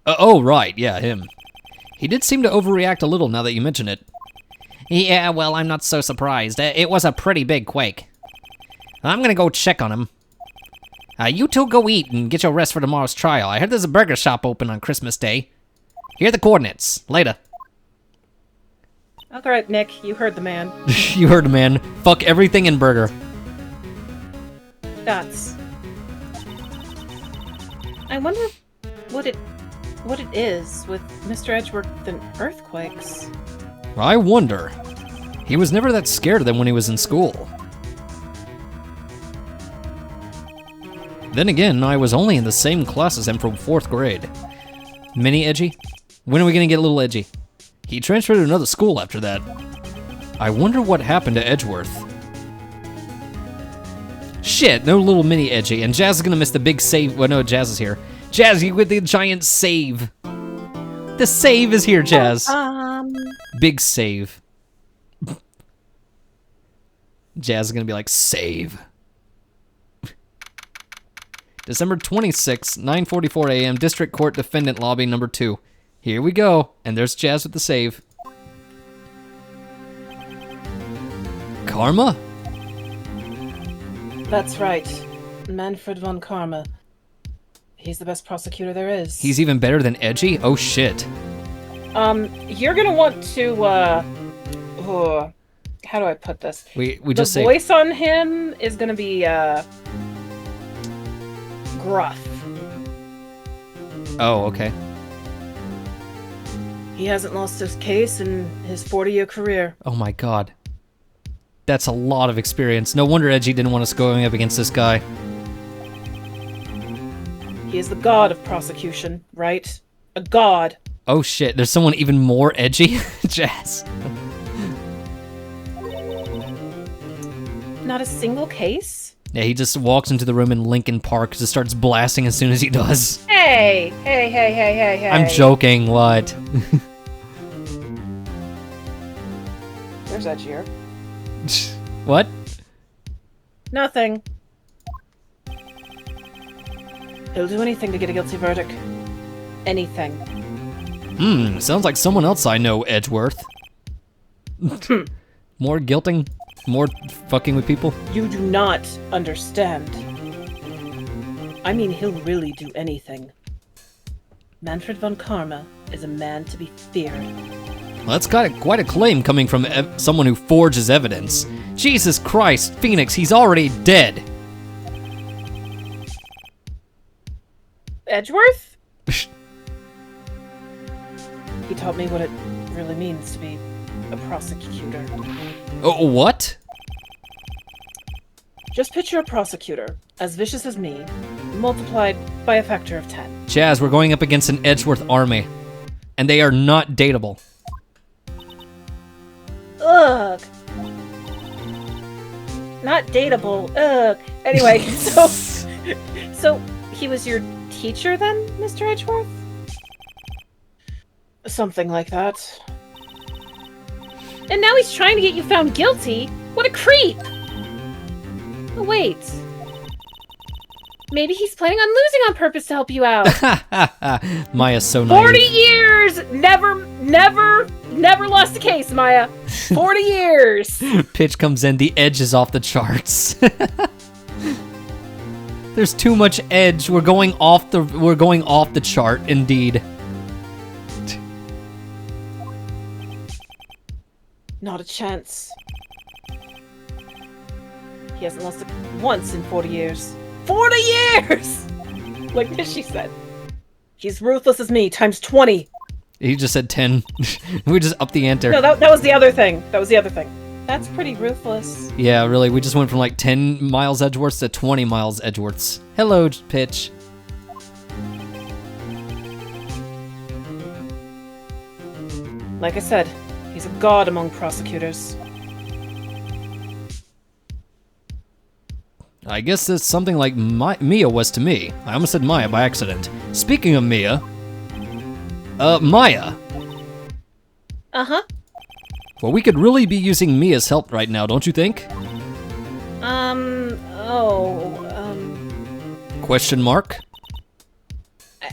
Oh, right, yeah, him. He did seem to overreact a little now that you mention it. Yeah, well, I'm not so surprised. It was a pretty big quake. I'm gonna go check on him. You two go eat and get your rest for tomorrow's trial. I heard there's a burger shop open on Christmas Day. Here are the coordinates. Later. All right, Nick, you heard the man. You heard, man. Fuck everything in burger. Dots. I wonder what it is with Mr. Edgeworth and earthquakes. I wonder. He was never that scared of them when he was in school. Then again, I was only in the same class as him from 4th grade. Mini edgy? When are we gonna get a little edgy? He transferred to another school after that. I wonder what happened to Edgeworth. Shit, no little mini edgy. And Jazz is gonna miss the big save. Well, no, Jazz is here. Jazz, you with the giant save. The save is here, Jazz. Big save. Jazz is gonna be like, save. December 26th, 9:44 a.m., District Court Defendant Lobby number 2. Here we go. And there's Jazz with the save. Karma? That's right. Manfred von Karma. He's the best prosecutor there is. He's even better than Edgy? Oh, shit. You're gonna want to, how do I put this? We just say... The voice on him is gonna be, gruff. Oh, okay. He hasn't lost his case in his 40-year career. Oh my god. That's a lot of experience. No wonder Edgy didn't want us going up against this guy. He is the god of prosecution, right? A god. Oh shit, there's someone even more edgy? Jazz. Not a single case? Yeah, he just walks into the room in Lincoln Park, just starts blasting as soon as he does. Hey! I'm joking, what? There's Edgier. What? Nothing. He'll do anything to get a guilty verdict. Anything. Sounds like someone else I know, Edgeworth. More guilting? More fucking with people? You do not understand. I mean, he'll really do anything. Manfred von Karma is a man to be feared. Well, that's quite a claim coming from someone who forges evidence. Jesus Christ, Phoenix, he's already dead. Edgeworth? He taught me what it really means to be a prosecutor. Oh, what? Just picture a prosecutor, as vicious as me, multiplied by a factor of 10. Jazz, we're going up against an Edgeworth army, and they are not dateable. Ugh. Not dateable. Ugh. Anyway, so he was your teacher then, Mr. Edgeworth? Something like that. And now he's trying to get you found guilty? What a creep! Oh, wait. Maybe he's planning on losing on purpose to help you out. Maya's so naive. 40 years! Never lost a case, Maya. 40 years! Pitch comes in, the edge is off the charts. There's too much edge. We're going off the chart, indeed. Not a chance. He hasn't lost it once in 40 years. 40 years! Like she said. He's ruthless as me, times 20. He just said 10. We just upped the ante. No, that was the other thing. That was the other thing. That's pretty ruthless. Yeah, really. We just went from like 10 miles Edgeworths to 20 miles Edgeworths. Hello, Pitch. Like I said, he's a god among prosecutors. I guess that's something like Mia was to me. I almost said Maya by accident. Speaking of Mia, Maya. Uh-huh. Well, we could really be using Mia's help right now, don't you think? Question mark?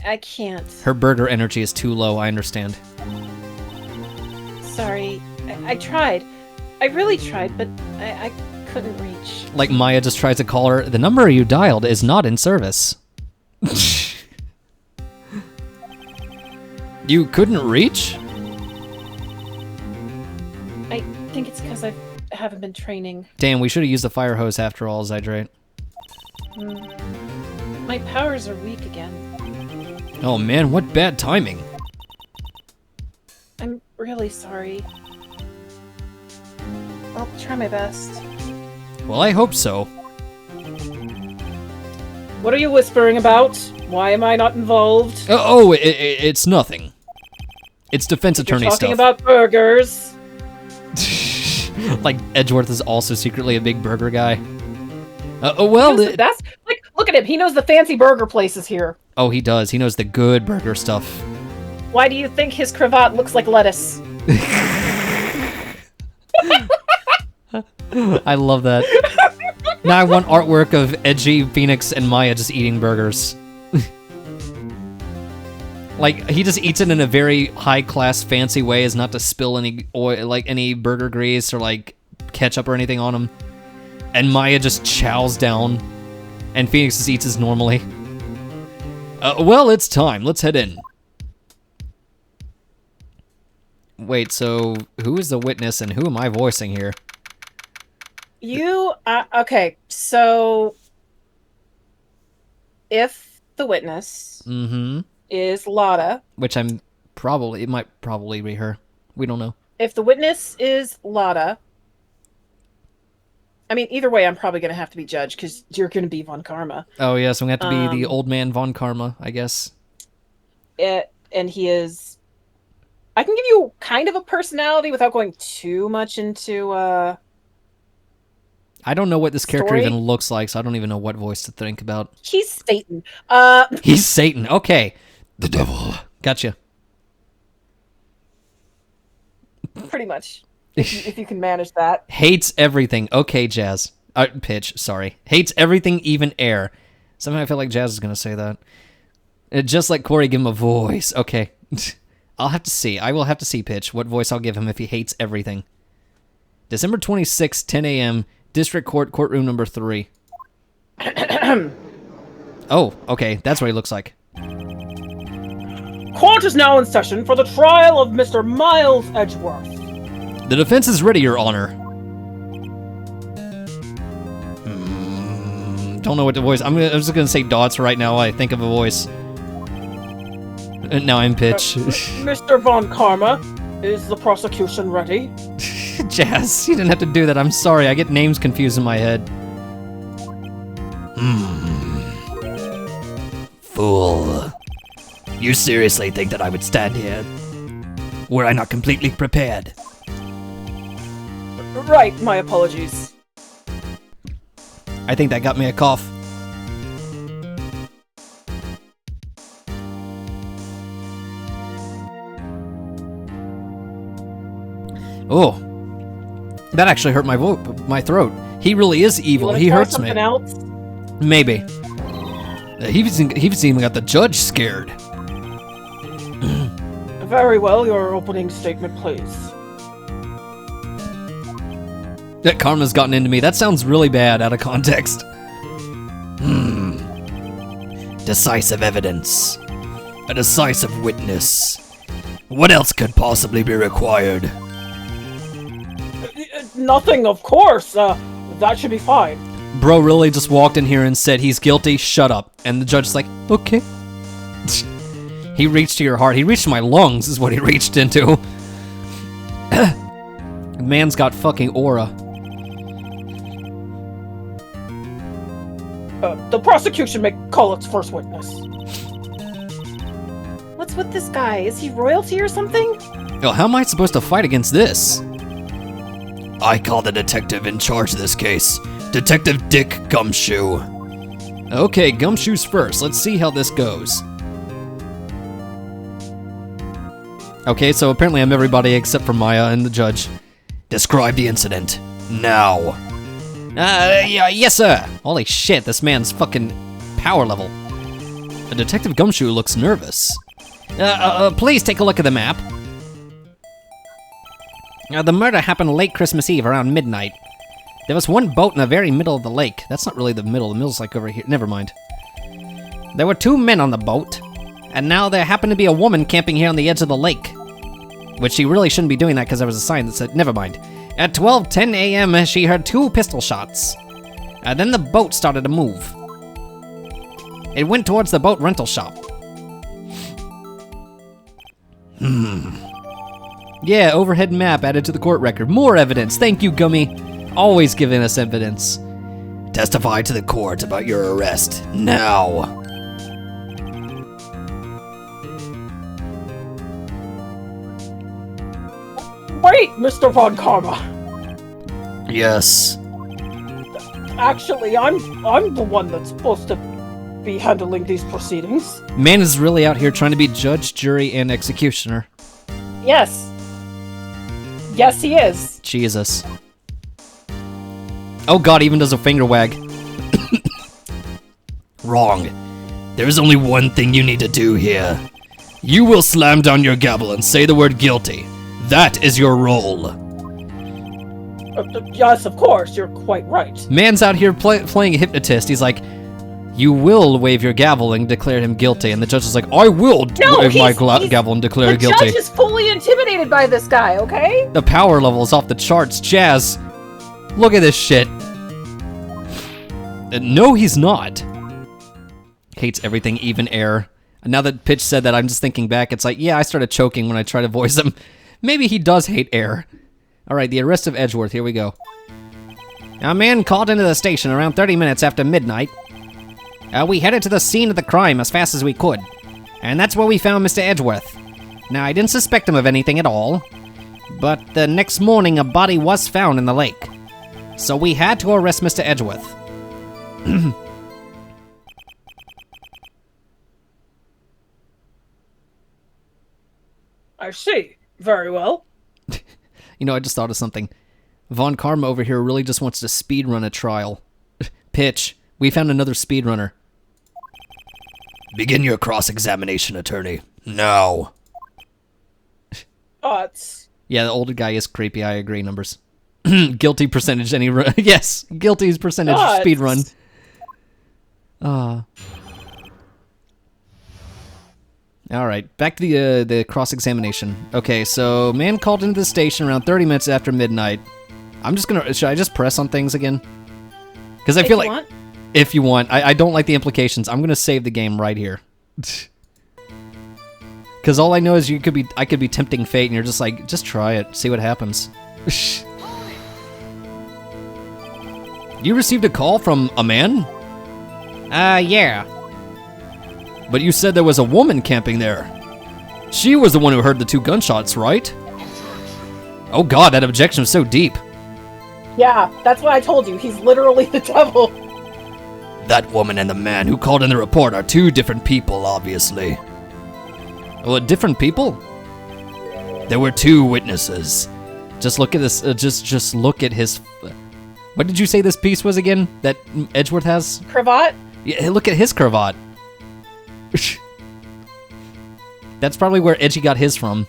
I can't. Her burger energy is too low, I understand. Sorry. I tried. I really tried, but I couldn't reach. Like Maya just tries to call her, the number you dialed is not in service. You couldn't reach? I think it's because I haven't been training. Damn, we should have used the fire hose after all, Zydrate. My powers are weak again. Oh man, what bad timing. I'm really sorry. I'll try my best. Well, I hope so. What are you whispering about? Why am I not involved? It's nothing. It's defense attorney You're talking stuff. about burgers. Like Edgeworth is also secretly a big burger guy. Well, That's like, look at him. He knows the fancy burger places here. oh, he does. He knows the good burger stuff. Why do you think his cravat looks like lettuce? I love that. Now I want artwork of edgy Phoenix and Maya just eating burgers. Like, he just eats it in a very high-class, fancy way as not to spill any oil, like any burger grease or like ketchup or anything on him. And Maya just chows down, and Phoenix just eats as normally. Well, it's time. Let's head in. Wait, so who is the witness and who am I voicing here? You, okay, so if the witness is Lotta, Which it might probably be her. We don't know. if the witness is Lotta, I mean, either way, I'm probably going to have to be judged because you're going to be Von Karma. Oh, yeah, so we have to be the old man Von Karma, I guess. And he is... I can give you kind of a personality without going too much into... I don't know what this character Story? even looks like, so I don't even know what voice to think about. He's Satan. He's Satan. Okay. The devil. Gotcha. Pretty much. If you can manage that. Hates everything. Okay, Jazz. Pitch, sorry. Hates everything, even air. Somehow I feel like Jazz is going to say that. Just like Kouri, give him a voice. Okay. I'll have to see. I will have to see, Pitch, what voice I'll give him if he hates everything. December 26th, 10 a.m., District Court, Courtroom number 3. Oh, okay. That's what he looks like. Court is now in session for the trial of Mr. Miles Edgeworth. The defense is ready, Your Honor. Don't know what the voice... I'm just going to say dots right now while I think of a voice. Now I'm Pitch. Mr. Von Karma, is the prosecution ready? Jazz, you didn't have to do that. I'm sorry. I get names confused in my head. Fool. You seriously think that I would stand here? Were I not completely prepared? Right, my apologies. I think that got me a cough. Oh. That actually hurt my throat. He really is evil. He hurts me. Else? Maybe. He's even got the judge scared. Very well, your opening statement, please. That karma's gotten into me. That sounds really bad out of context. Decisive evidence. A decisive witness. What else could possibly be required? Nothing, of course. That should be fine. Bro really just walked in here and said he's guilty, shut up. And the judge's like, okay. He reached to your heart. He reached to my lungs is what he reached into. The man's got fucking aura. The prosecution may call its first witness. What's with this guy? Is he royalty or something? Yo, how am I supposed to fight against this? I call the detective in charge of this case. Detective Dick Gumshoe. Okay, Gumshoes first. Let's see how this goes. Okay, so apparently I'm everybody except for Maya and the judge. Describe the incident. Now. Yeah, yes, sir. Holy shit, this man's fucking power level. Detective Gumshoe looks nervous. Please take a look at the map. The murder happened late Christmas Eve around midnight. There was one boat in the very middle of the lake. That's not really the middle. The middle's like over here. Never mind. There were 2 men on the boat, and now there happened to be a woman camping here on the edge of the lake. Which she really shouldn't be doing that because there was a sign that said, never mind. At 12:10 a.m., she heard 2 pistol shots. Then the boat started to move. It went towards the boat rental shop. Yeah, overhead map added to the court record. More evidence. Thank you, Gummy. Always giving us evidence. Testify to the court about your arrest. Now. Wait, Mr. Von Karma. Yes. Actually, I'm the one that's supposed to be handling these proceedings. Man is really out here trying to be judge, jury, and executioner. Yes. Yes, he is. Jesus. Oh god, he even does a finger wag. Wrong. There's only one thing you need to do here. You will slam down your gavel and say the word guilty. That is your role. Yes, of course, you're quite right. Man's out here playing a hypnotist. He's like, you will wave your gavel and declare him guilty. And the judge is like, I will wave my gavel and declare guilty. The judge is fully intimidated by this guy, okay? The power level is off the charts. Jazz, look at this shit. No, he's not. Hates everything, even air. And now that Pitch said that, I'm just thinking back. It's like, yeah, I started choking when I tried to voice him. Maybe he does hate air. All right, the arrest of Edgeworth. Here we go. A man called into the station around 30 minutes after midnight. We headed to the scene of the crime as fast as we could. And that's where we found Mr. Edgeworth. Now, I didn't suspect him of anything at all. But the next morning, a body was found in the lake. So we had to arrest Mr. Edgeworth. I see. Very well. You know, I just thought of something. Von Karma over here really just wants to speedrun a trial. Pitch, we found another speedrunner. Begin your cross-examination, attorney. Now. It's... Yeah, the older guy is creepy, I agree, numbers. Guilty percentage, yes, guilty percentage speedrun. Alright, back to the cross-examination. Okay, so man called into the station around 30 minutes after midnight. I'm just gonna, should I just press on things again? Because I feel like, if you want, I don't like the implications. I'm gonna save the game right here. Because all I know is I could be tempting fate and you're just like, just try it, see what happens. You received a call from a man? Yeah. But you said there was a woman camping there. She was the one who heard the 2 gunshots, right? Oh god, that objection was so deep. Yeah, that's what I told you. He's literally the devil. That woman and the man who called in the report are 2 different people, obviously. What, different people? There were 2 witnesses. Just look at this, just look at his... What did you say this piece was again, that Edgeworth has? Cravat? Yeah, look at his cravat. That's probably where Edgy got his from.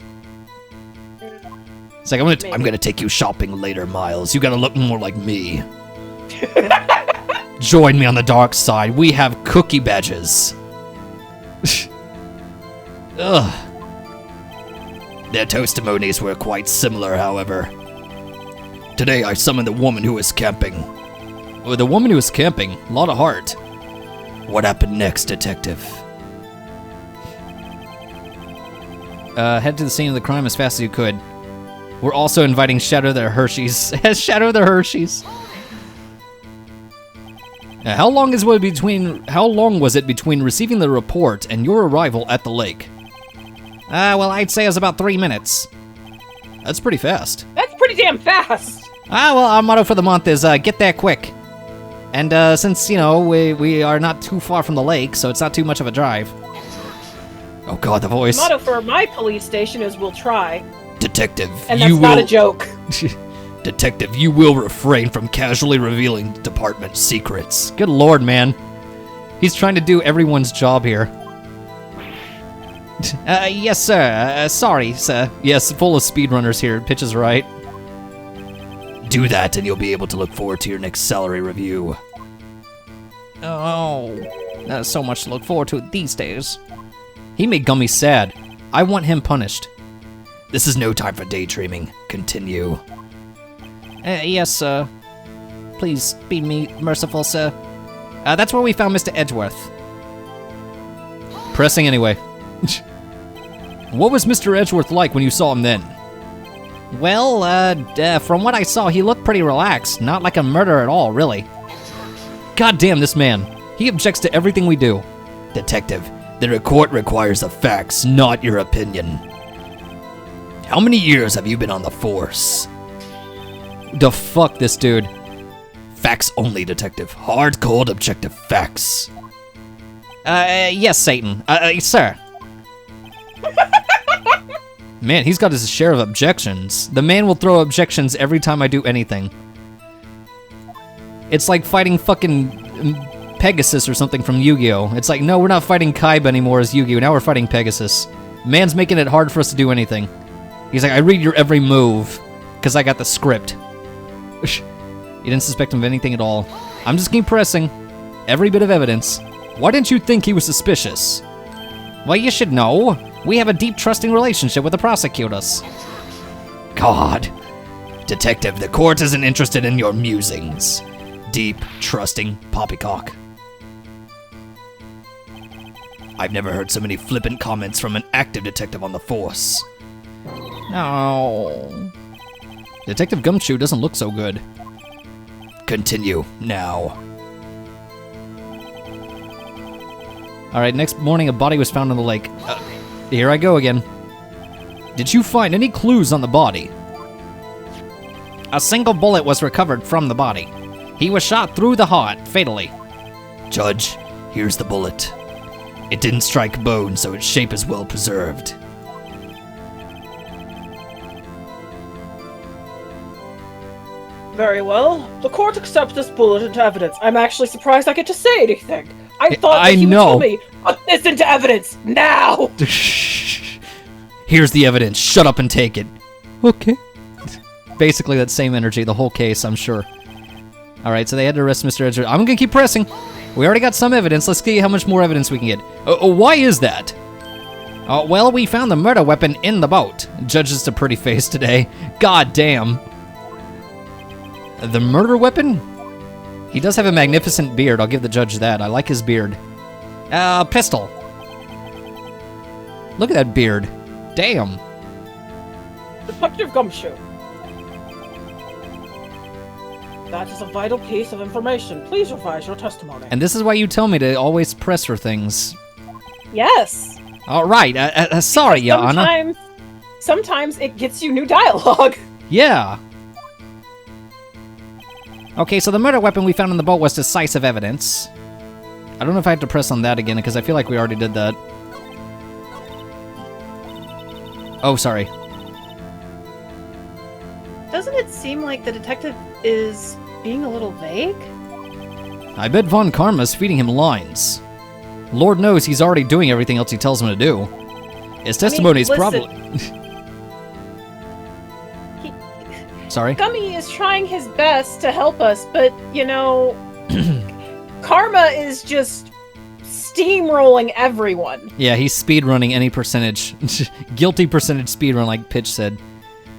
It's like, I'm gonna take you shopping later, Miles. You gotta look more like me. Join me on the dark side. We have cookie badges. Ugh. Their testimonies were quite similar, however. Today I summoned the woman who was camping. Oh, the woman who was camping. A lot of heart. What happened next, detective? Head to the scene of the crime as fast as you could. We're also inviting Shadow the Hershey's. Shadow the Hershey's. Now, how long was it between receiving the report and your arrival at the lake? Well, I'd say it was about 3 minutes. That's pretty fast. That's pretty damn fast. Well, our motto for the month is get there quick. And since, we are not too far from the lake, so it's not too much of a drive. Oh god, the voice. The motto for my police station is "We'll try," Detective, and that's not a joke. Detective, you will refrain from casually revealing department secrets. Good lord, man. He's trying to do everyone's job here. Yes, sir. Sorry, sir. Yes, full of speedrunners here. Pitch is right. Do that and you'll be able to look forward to your next salary review. Oh, so much to look forward to these days. He made Gummy sad. I want him punished. This is no time for daydreaming. Continue. Yes, sir. Please be merciful, sir. That's where we found Mr. Edgeworth. Pressing anyway. What was Mr. Edgeworth like when you saw him then? Well, from what I saw, he looked pretty relaxed. Not like a murderer at all, really. God damn this man. He objects to everything we do. Detective, the court requires the facts, not your opinion. How many years have you been on the force? The fuck this dude. Facts only, detective. Hard, cold, objective facts. Yes, Satan. Sir. Man, he's got his share of objections. The man will throw objections every time I do anything. It's like fighting fucking Pegasus or something from Yu-Gi-Oh! It's like, no, we're not fighting Kaiba anymore as Yu-Gi-Oh! Now we're fighting Pegasus. Man's making it hard for us to do anything. He's like, I read your every move, because I got the script. You didn't suspect him of anything at all. I'm just keep pressing. Every bit of evidence. Why didn't you think he was suspicious? Well, you should know. We have a deep, trusting relationship with the prosecutors. God. Detective, the court isn't interested in your musings. Deep, trusting poppycock. I've never heard so many flippant comments from an active detective on the force. No. Detective Gumshoe doesn't look so good. Continue, now. Alright, next morning a body was found in the lake. Here I go again. Did you find any clues on the body? A single bullet was recovered from the body. He was shot through the heart, fatally. Judge, here's the bullet. It didn't strike bone, so its shape is well preserved. Very well. The court accepts this bullet into evidence. I'm actually surprised I get to say anything. I thought that you would tell me, put this into evidence, now! Here's the evidence. Shut up and take it. Okay. Basically that same energy, the whole case, I'm sure. Alright, so they had to arrest Mr. Edgeworth. I'm gonna keep pressing. We already got some evidence. Let's see how much more evidence we can get. Why is that? Well, we found the murder weapon in the boat. Judge is a pretty face today. God damn. The murder weapon? He does have a magnificent beard. I'll give the judge that. I like his beard. Pistol. Look at that beard. Damn. Detective Gumshoe. That is a vital piece of information. Please revise your testimony. And this is why you tell me to always press for things. Yes. All right. Sorry, Your Honor. Sometimes it gets you new dialogue. Yeah. Okay, so the murder weapon we found in the boat was decisive evidence. I don't know if I have to press on that again, because I feel like we already did that. Oh, sorry. Doesn't it seem like the detective is being a little vague? I bet Von Karma's feeding him lines. Lord knows he's already doing everything else he tells him to do. His testimony is probably... Sorry? Gummy is trying his best to help us, but, you know... Karma is just steamrolling everyone. Yeah, he's speedrunning any percentage. Guilty percentage speedrun, like Pitch said.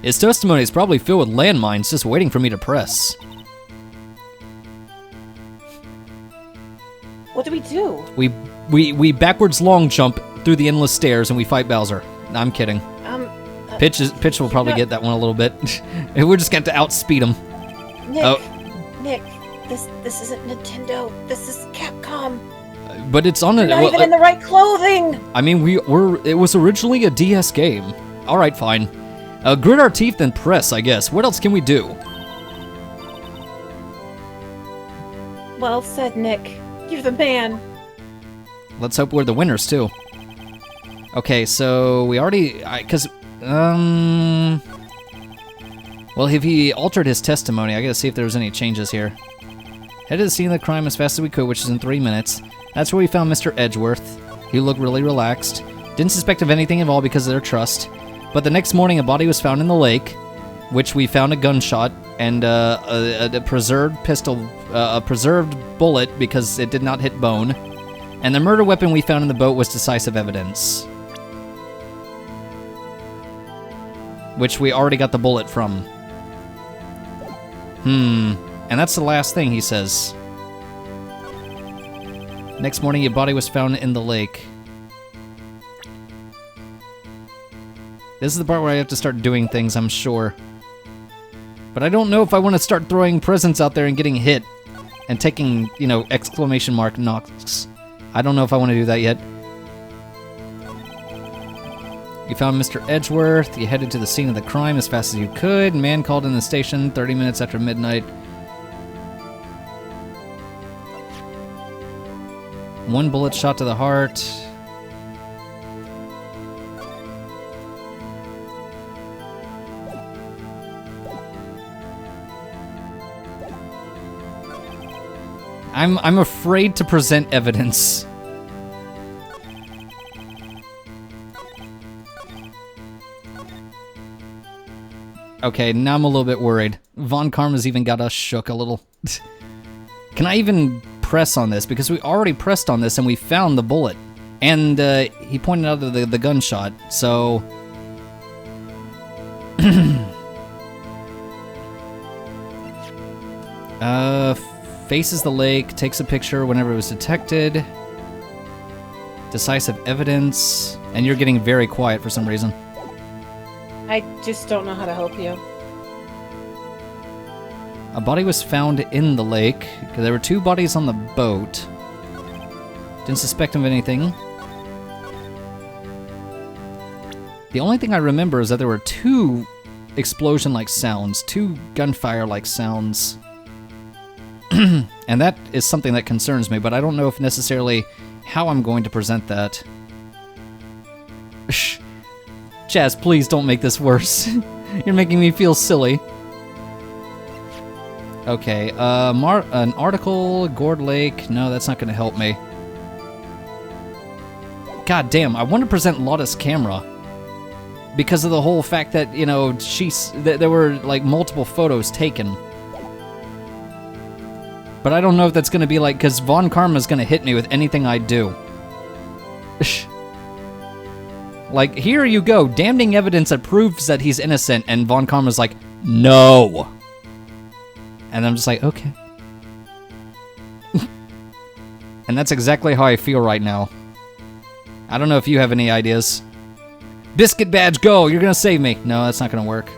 His testimony is probably filled with landmines just waiting for me to press. What do we do? We backwards long jump through the endless stairs and we fight Bowser. I'm kidding. Pitch will probably get that one a little bit. We're just going to outspeed him. Nick, this isn't Nintendo. This is Capcom. But it's on You're not even in the right clothing. I mean, it was originally a DS game. All right, fine. Grit our teeth and press, I guess. What else can we do? Well said, Nick. You're the man. Let's hope we're the winners, too. Okay, so we already... Well, if he altered his testimony, I gotta see if there was any changes here. Headed to the scene of the crime as fast as we could, which is in 3 minutes. That's where we found Mr. Edgeworth. He looked really relaxed. Didn't suspect of anything at all because of their trust. But the next morning, a body was found in the lake, which we found a gunshot and a preserved pistol, a preserved bullet because it did not hit bone. And the murder weapon we found in the boat was decisive evidence, which we already got the bullet from. And that's the last thing he says. Next morning, your body was found in the lake. This is the part where I have to start doing things, I'm sure. But I don't know if I want to start throwing presents out there and getting hit. And taking, exclamation mark knocks. I don't know if I want to do that yet. You found Mr. Edgeworth. You headed to the scene of the crime as fast as you could. Man called in the station 30 minutes after midnight. One bullet shot to the heart. I'm afraid to present evidence. Okay, now I'm a little bit worried. Von Karma's even got us shook a little. Can I even press on this? Because we already pressed on this and we found the bullet. And he pointed out the gunshot, so... faces the lake, takes a picture whenever it was detected. Decisive evidence. And you're getting very quiet for some reason. I just don't know how to help you. A body was found in the lake. There were 2 bodies on the boat. Didn't suspect of anything. The only thing I remember is that there were 2 explosion-like sounds, 2 gunfire-like sounds. And that is something that concerns me, but I don't know if necessarily how I'm going to present that. Chaz, please don't make this worse. You're making me feel silly. Okay, an article, Gourd Lake. No, that's not going to help me. God damn, I want to present Lotta's camera. Because of the whole fact that, there were, multiple photos taken. But I don't know if that's going to be because Von Karma's going to hit me with anything I do. Here you go, damning evidence that proves that he's innocent, and Von Karma's like, no. And I'm just like, okay. And that's exactly how I feel right now. I don't know if you have any ideas. Biscuit badge, go! You're gonna save me. No, that's not gonna work.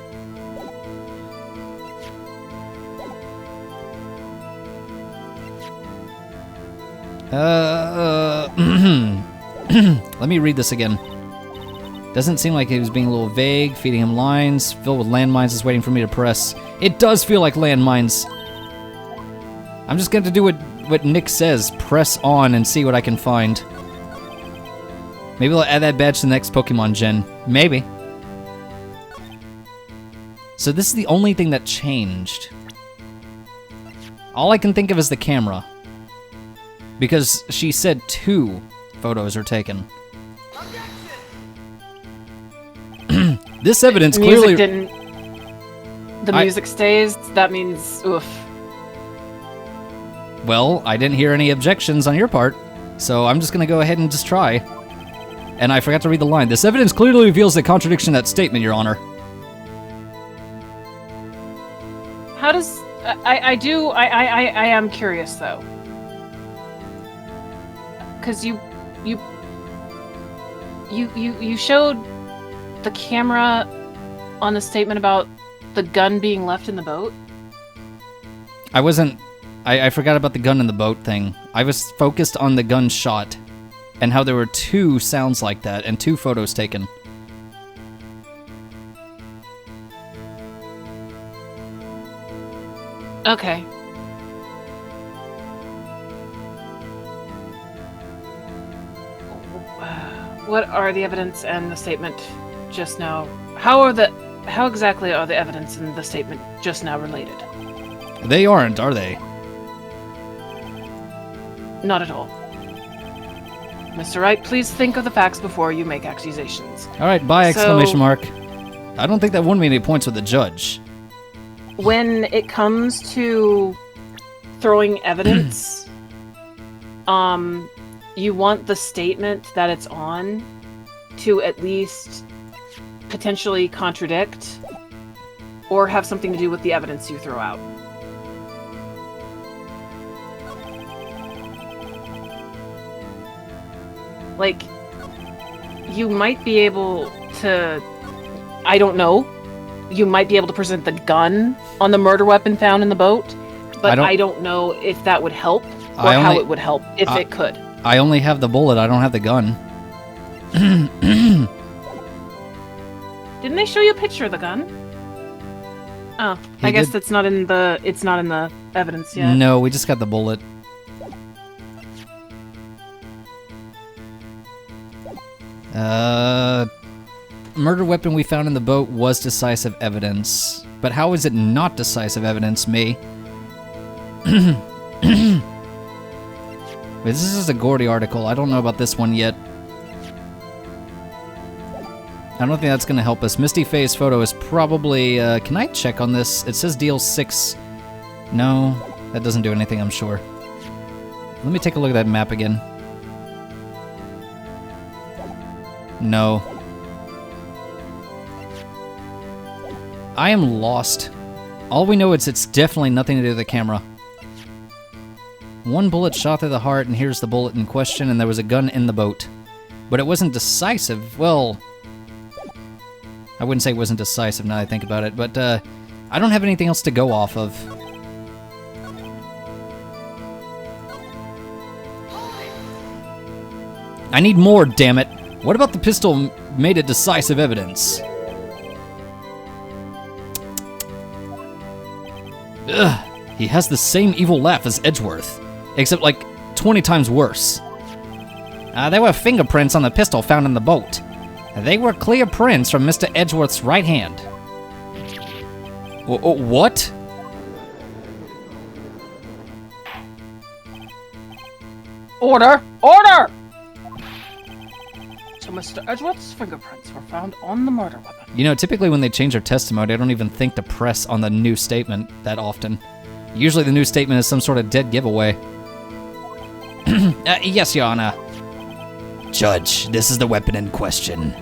Let me read this again. Doesn't seem like he was being a little vague, feeding him lines, filled with landmines is waiting for me to press. It does feel like landmines. I'm just going to do what Nick says, press on and see what I can find. Maybe I'll add that badge to the next Pokemon gen. Maybe. So this is the only thing that changed. All I can think of is the camera. Because she said 2 photos are taken. This evidence clearly... The music stays, that means oof. Well, I didn't hear any objections on your part, so I'm just gonna go ahead and just try. And I forgot to read the line. This evidence clearly reveals the contradiction in that statement, Your Honor. what is... I am curious, though. Because you showed the camera on the statement about the gun being left in the boat. I wasn't... I forgot about the gun in the boat thing. I was focused on the gun shot and how there were 2 sounds like that and 2 photos taken. Okay. What are the evidence and the statement just now? How exactly are the evidence and the statement just now related? They aren't, are they? Not at all. Mr. Wright, please think of the facts before you make accusations. All right, bye, exclamation mark. I don't think that won me any points with the judge. When it comes to throwing evidence, you want the statement that it's on to at least potentially contradict or have something to do with the evidence you throw out. Like, you might be able to... I don't know. You might be able to present the gun on the murder weapon found in the boat, but I don't know if that would help or how it would help, if it could. I only have the bullet, I don't have the gun. Didn't they show you a picture of the gun? Oh, I guess that's not in the... It's not in the evidence yet. No, we just got the bullet. Murder weapon we found in the boat was decisive evidence. But how is it not decisive evidence, me? This is a Gordy article. I don't know about this one yet. I don't think that's going to help us. Misty Face photo is probably... can I check on this? It says deal 6. No, that doesn't do anything, I'm sure. Let me take a look at that map again. No. I am lost. All we know is it's definitely nothing to do with the camera. One bullet shot through the heart, and here's the bullet in question, and there was a gun in the boat. But it wasn't decisive. Well, I wouldn't say it wasn't decisive now that I think about it, but I don't have anything else to go off of. I need more, damn it. What about the pistol made it decisive evidence? Ugh, he has the same evil laugh as Edgeworth, except like 20 times worse. There were fingerprints on the pistol found in the boat. They were clear prints from Mr. Edgeworth's right hand. What? Order! Order! So Mr. Edgeworth's fingerprints were found on the murder weapon. You know, typically when they change their testimony, I don't even think to press on the new statement that often. Usually the new statement is some sort of dead giveaway. Yes, Your Honor. Judge, this is the weapon in question.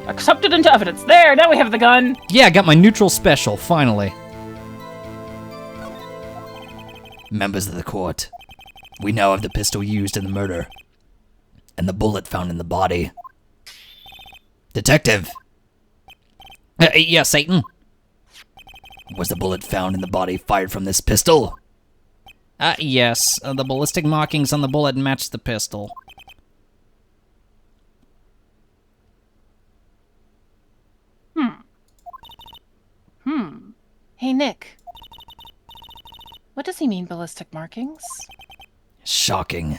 Accepted into evidence. There, now we have the gun. Yeah, I got my neutral special, finally. Members of the court, we now have the pistol used in the murder, and the bullet found in the body. Detective! Yes, Satan? Was the bullet found in the body fired from this pistol? Yes. The ballistic markings on the bullet matched the pistol. Hey, Nick. What does he mean, ballistic markings? Shocking.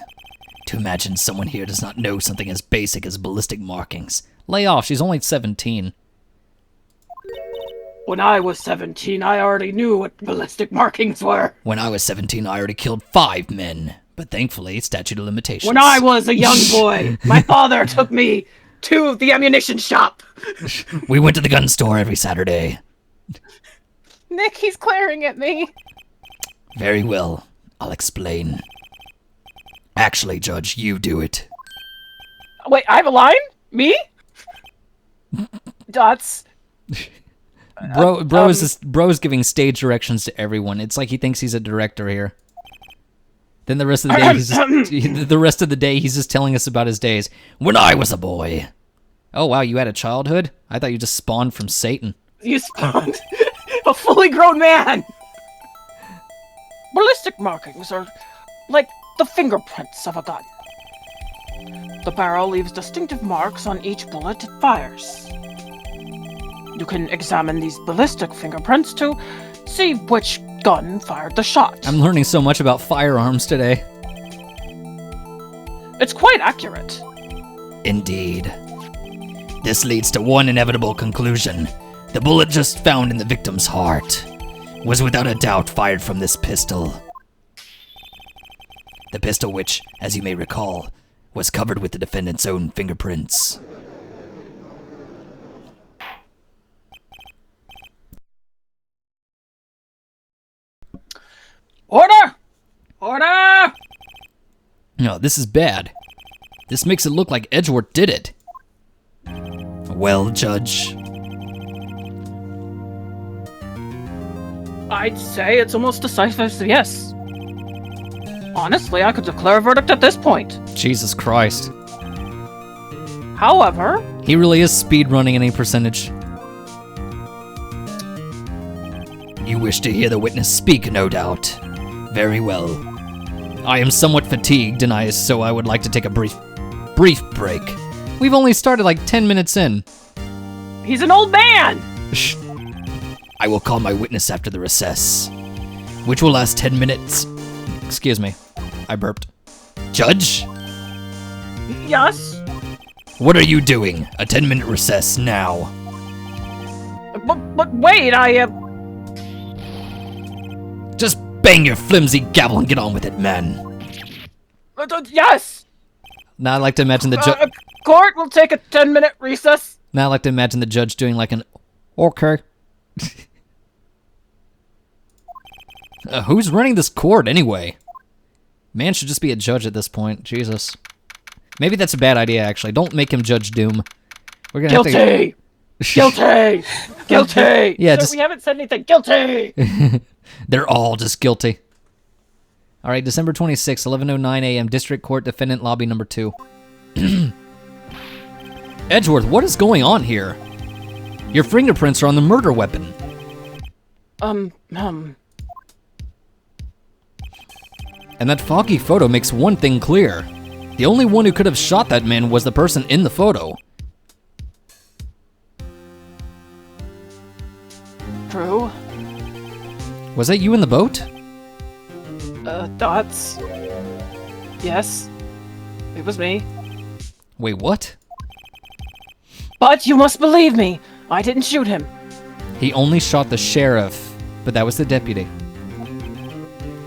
To imagine someone here does not know something as basic as ballistic markings. Lay off, she's only 17. When I was 17, I already knew what ballistic markings were. When I was 17, I already killed 5 men. But thankfully, statute of limitations. When I was a young boy, my father took me to the ammunition shop. We went to the gun store every Saturday. Nick, he's glaring at me. Very well. I'll explain. Actually, Judge, you do it. Wait, I have a line? Me? Dots. Bro's giving stage directions to everyone. It's like he thinks he's a director here. Then the rest of the day he's just telling us about his days. When I was a boy. Oh wow, you had a childhood? I thought you just spawned from Satan. You spawned a fully grown man! Ballistic markings are like the fingerprints of a gun. The barrel leaves distinctive marks on each bullet it fires. You can examine these ballistic fingerprints to see which gun fired the shot. I'm learning so much about firearms today. It's quite accurate. Indeed. This leads to one inevitable conclusion. The bullet just found in the victim's heart was without a doubt fired from this pistol. The pistol which, as you may recall, was covered with the defendant's own fingerprints. Order! Order! No, this is bad. This makes it look like Edgeworth did it. Well, Judge, I'd say it's almost decisive yes. Honestly, I could declare a verdict at this point. Jesus Christ. However, He really is speedrunning any percentage. you wish to hear the witness speak, no doubt. Very well. I am somewhat fatigued, and so I would like to take a brief break. We've only started like 10 minutes in. he's an old man! Shh. I will call my witness after the recess, which will last 10 minutes. Excuse me. I burped. Judge, Yes? what are you doing? A 10-minute recess now. But wait, Just bang your flimsy gavel and get on with it, man. Yes! Now I like to imagine the judge. Court will take a 10-minute recess. Now I like to imagine the judge doing like an okay. Who's running this court anyway? Man should just be a judge at this point. Jesus. Maybe that's a bad idea, actually. Don't make him Judge Doom. We're gonna Guilty! have to... Guilty! Guilty! Yeah, Sir, just- we haven't said anything. Guilty! They're all just guilty. All right, December 26th, 11:09 a.m. District Court, Defendant Lobby Number 2. Edgeworth, what is going on here? Your fingerprints are on the murder weapon. And that foggy photo makes one thing clear. The only one who could have shot that man was the person in the photo. True. Was that you in the boat? Dots. Yes. It was me. Wait, what? But you must believe me. I didn't shoot him. He only shot the sheriff, but that was the deputy.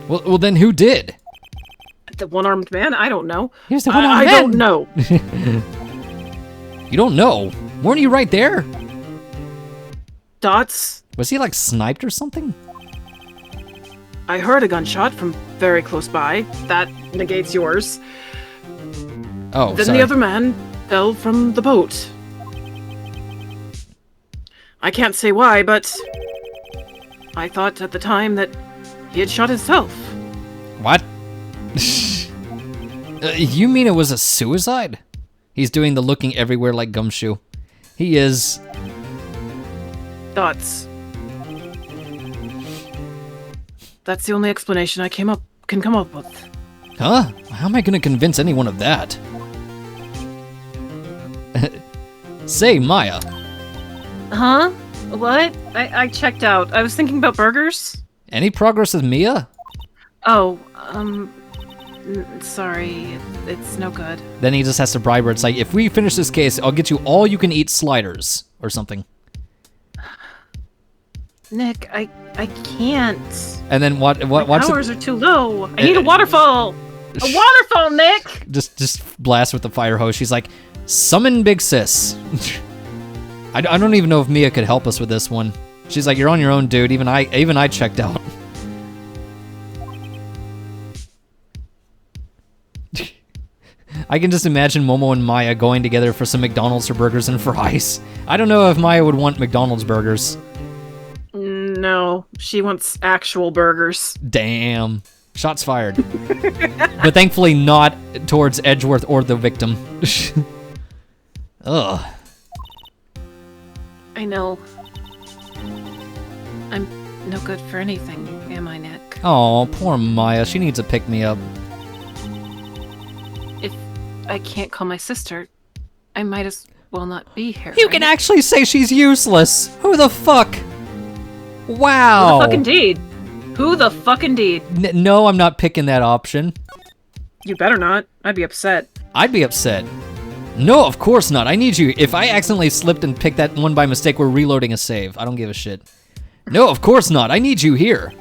Well, then who did? The one-armed man? I don't know. Here's the one-armed I man. don't know. You don't know? Weren't you right there? Dots. Was he like sniped or something? I heard a gunshot from very close by. That negates yours. Oh, Then sorry. the other man fell from the boat. I can't say why, but I thought at the time that he had shot himself. What? You mean it was a suicide? He's doing the looking everywhere like Gumshoe. He is. Dots. That's the only explanation I can come up with. Huh? How am I gonna convince anyone of that? Say, Maya. Huh? What? I checked out. I was thinking about burgers. Any progress with Mia? Oh, sorry. It's no good. Then he just has to bribe her. It's like, if we finish this case, I'll get you all you can eat sliders or something. Nick, I can't. And then My what's powers are too low. I need a waterfall. A waterfall, Nick. just blast with the fire hose. She's like, summon Big Sis. I don't even know if Mia could help us with this one. She's like, you're on your own, dude. Even I checked out. I can just imagine Momo and Maya going together for some McDonald's or burgers and fries. I don't know if Maya would want McDonald's burgers. No, she wants actual burgers. Damn. Shots fired. But thankfully not towards Edgeworth or the victim. Ugh. I know. I'm no good for anything, am I, Nick? Oh, poor Maya. She needs a pick-me-up. If I can't call my sister, I might as well not be here. You can actually say she's useless. Who the fuck? Wow. Who the fuck indeed? Who the fuck indeed? No, I'm not picking that option. You better not. I'd be upset. I'd be upset. No, of course not. I need you. If I accidentally slipped and picked that one by mistake, we're reloading a save. I don't give a shit. No, of course not. I need you here.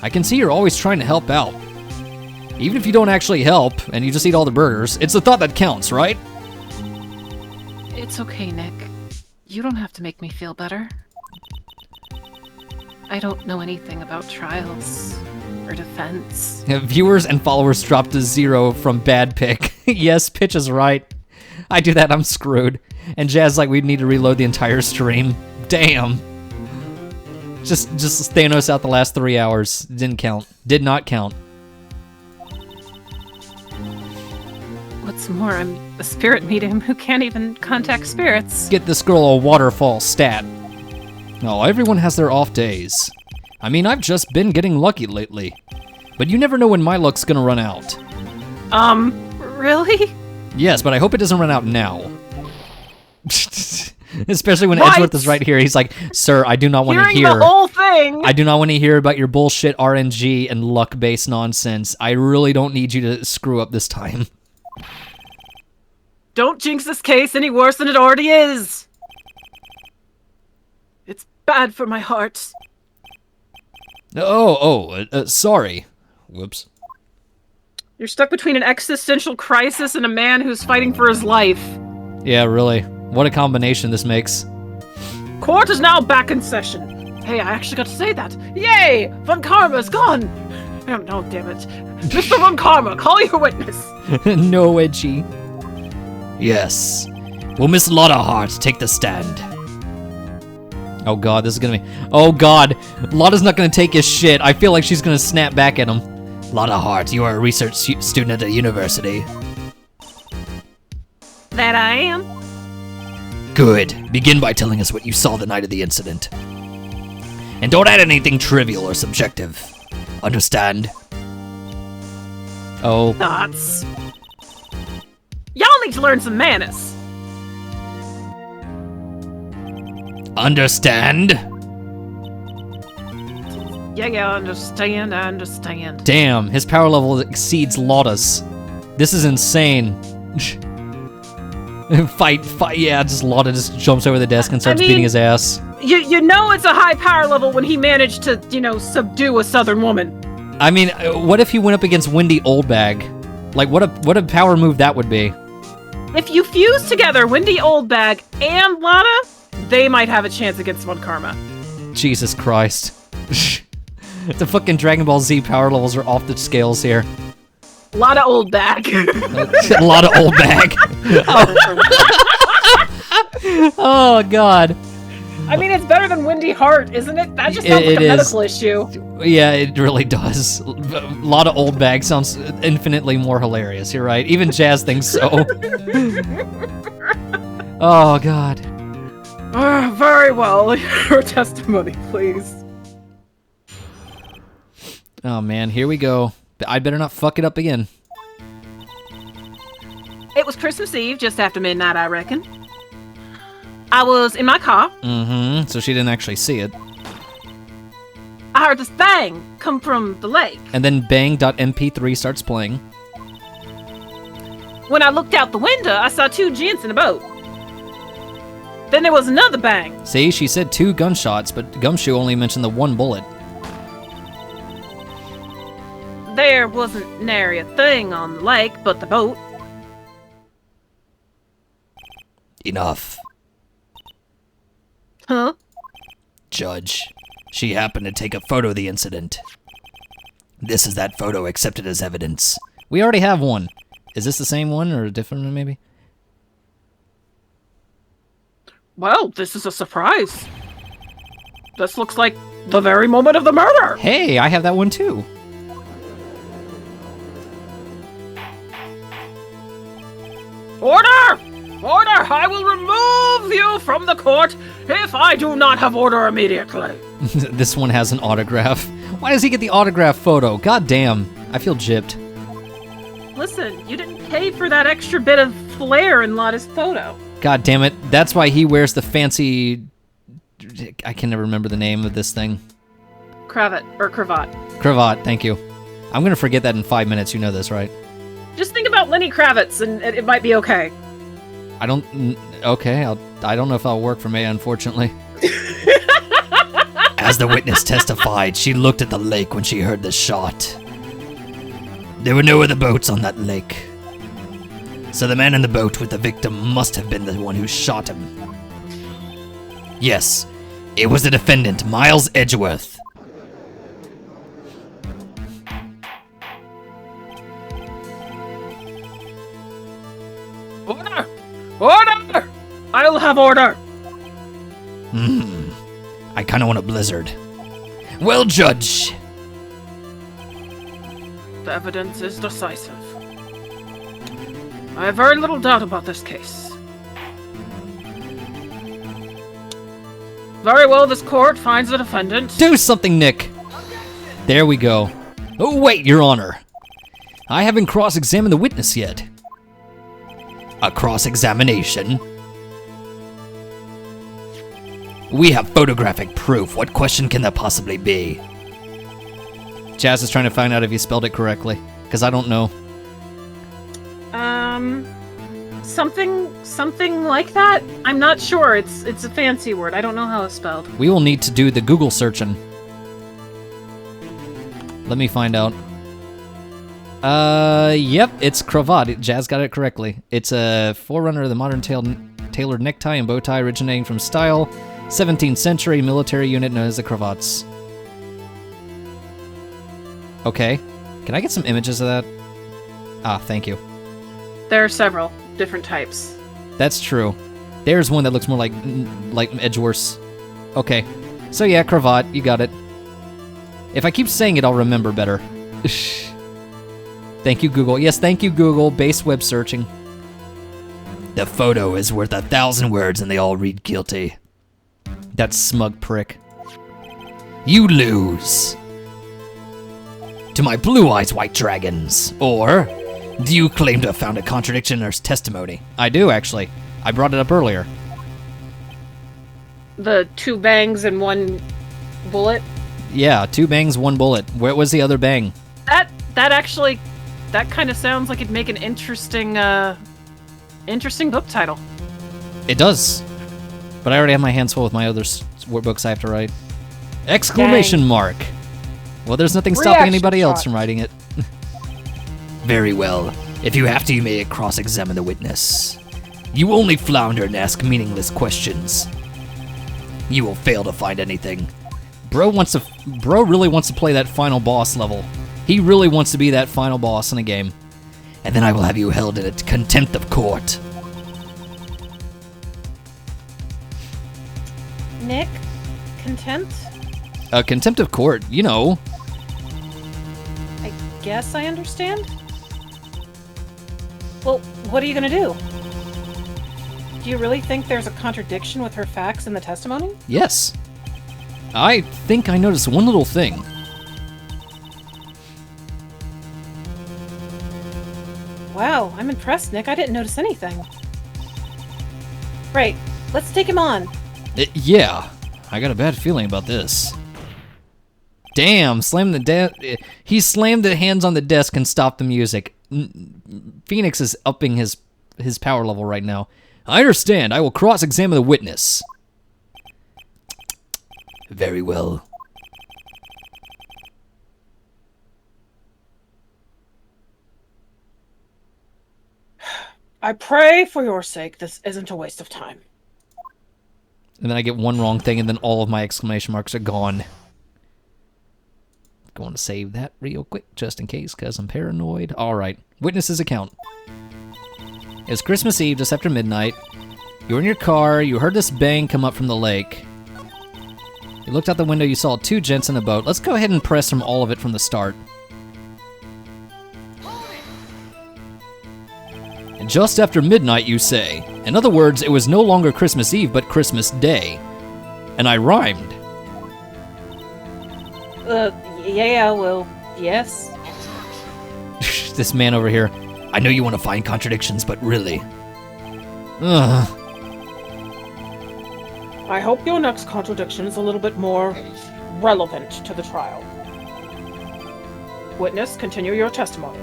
I can see you're always trying to help out. Even if you don't actually help, and you just eat all the burgers, it's the thought that counts, right? It's okay, Nick. You don't have to make me feel better. I don't know anything about trials or defense. Viewers and followers dropped to 0 from bad pick. Yes, Pitch is right. I do that, I'm screwed. And Jazz like, we need to reload the entire stream. Damn. Just Thanos out the last 3 hours. Didn't count. Did not count. What's more, I'm a spirit medium who can't even contact spirits. Get this girl a waterfall stat. Oh, everyone has their off days. I mean, I've just been getting lucky lately. But you never know when my luck's gonna run out. Really? Yes, but I hope it doesn't run out now. Especially when What? Edgeworth is right here. He's like, sir, I do not want to Hearing hear. the whole thing! I do not want to hear about your bullshit RNG and luck-based nonsense. I really don't need you to screw up this time. Don't jinx this case any worse than it already is! It's bad for my heart. Sorry. Whoops. You're stuck between an existential crisis and a man who's fighting for his life. Yeah, really. What a combination this makes. Court is now back in session. Hey, I actually got to say that. Yay! Von Karma's gone! Oh, damn it. Mr. Von Karma, call your witness. No, Edgy. Yes. Will Miss Lotta take the stand? Oh god, this is gonna be... Oh god, Lotta's not gonna take his shit. I feel like she's gonna snap back at him. Lotta, you are a research student at a university. That I am. Good. Begin by telling us what you saw the night of the incident. And don't add anything trivial or subjective. Understand? Oh. Thoughts. Y'all need to learn some manners. Understand? Yeah, I understand. Damn, his power level exceeds Lotta's. This is insane. Fight, yeah, just Lotta just jumps over the desk and starts beating his ass. You know it's a high power level when he managed to, subdue a southern woman. I mean, what if he went up against Wendy Oldbag? Like, what a power move that would be. If you fuse together Wendy Oldbag and Lotta, they might have a chance against Von Karma. Jesus Christ. The fucking Dragon Ball Z power levels are off the scales here. Lotta Oldbag. A lot of Oldbag. Oh, God. I mean, it's better than Wendy Hart, isn't it? That just sounds like a medical issue. Yeah, it really does. A lot of old bag sounds infinitely more hilarious. You're right. Even Jazz thinks so. Oh, God. Very well. Your testimony, please. Oh, man. Here we go. I better not fuck it up again. It was Christmas Eve, just after midnight, I reckon. I was in my car. Mm-hmm. So she didn't actually see it. I heard this bang come from the lake. And then bang.mp3 starts playing. When I looked out the window, I saw two gents in a boat. Then there was another bang. See, she said 2 gunshots, but Gumshoe only mentioned the 1 bullet. There wasn't nary a thing on the lake but the boat. Enough. Huh? Judge, she happened to take a photo of the incident. This is that photo accepted as evidence. We already have one. Is this the same one or a different one, maybe? Well, this is a surprise. This looks like the very moment of the murder. Hey, I have that one too. Order! Order! I will remove you from the court if I do not have order immediately. This one has an autograph. Why does he get the autograph photo? God damn. I feel gypped. Listen, you didn't pay for that extra bit of flair in Lotta's photo. God damn it. That's why he wears the fancy... I can never remember the name of this thing. Cravat, or cravat. Cravat, thank you. I'm gonna forget that in 5 minutes, you know this, right? Just think about Lenny Kravitz and it might be okay. I don't... Okay, I don't know if I'll work for Maya, unfortunately. As the witness testified, she looked at the lake when she heard the shot. There were no other boats on that lake. So the man in the boat with the victim must have been the one who shot him. Yes, it was the defendant, Miles Edgeworth. Order! Order! I'll have order! I kinda want a blizzard. Well, Judge. The evidence is decisive. I have very little doubt about this case. Very well, this court finds the defendant. Do something, Nick! There we go. Oh, wait, Your Honor. I haven't cross-examined the witness yet. A cross-examination? We have photographic proof. What question can that possibly be? Jazz is trying to find out if you spelled it correctly, because I don't know. Something like that? I'm not sure. It's a fancy word. I don't know how it's spelled. We will need to do the Google searching. Let me find out. Yep, it's cravat. Jazz got it correctly. It's a forerunner of the modern tailored necktie and bow tie originating from style 17th century military unit known as the cravats. Okay. Can I get some images of that? Ah, thank you. There are several different types. That's true. There's one that looks more like Edgeworth's. Okay. So yeah, cravat, you got it. If I keep saying it, I'll remember better. Thank you, Google. Yes, thank you, Google. Base web searching. The photo is worth 1,000 words and they all read guilty. That smug prick. You lose. To my blue eyes, white dragons. Or, do you claim to have found a contradiction in her testimony? I do, actually. I brought it up earlier. The 2 bangs and 1 bullet? Yeah, 2 bangs, 1 bullet. Where was the other bang? That actually, that kind of sounds like it'd make an interesting book title. It does. But I already have my hands full with my other books I have to write. Exclamation mark. Well, there's nothing stopping Reaction anybody else shot. from writing it. Very well. If you have to, you may cross-examine the witness. You only flounder and ask meaningless questions. You will fail to find anything. Bro really wants to play that final boss level. He really wants to be that final boss in a game. And then I will have you held in a contempt of court. Nick? Contempt? Contempt of court, you know. I guess I understand. Well, what are you gonna do? Do you really think there's a contradiction with her facts in the testimony? Yes. I think I noticed one little thing. Wow, I'm impressed, Nick. I didn't notice anything. Right, let's take him on. Yeah, I got a bad feeling about this. Damn, he slammed the hands on the desk and stopped the music. Phoenix is upping his power level right now. I understand. I will cross-examine the witness. Very well. I pray for your sake this isn't a waste of time. And then I get one wrong thing, and then all of my exclamation marks are gone. Going to save that real quick, just in case, because I'm paranoid. All right, witness's account. It was Christmas Eve, just after midnight. You were in your car, you heard this bang come up from the lake. You looked out the window, you saw 2 gents in a boat. Let's go ahead and press from all of it from the start. And just after midnight, you say. In other words, it was no longer Christmas Eve, but Christmas Day. And I rhymed. Yeah, well, yes. This man over here. I know you want to find contradictions, but really. Ugh. I hope your next contradiction is a little bit more relevant to the trial. Witness, continue your testimony.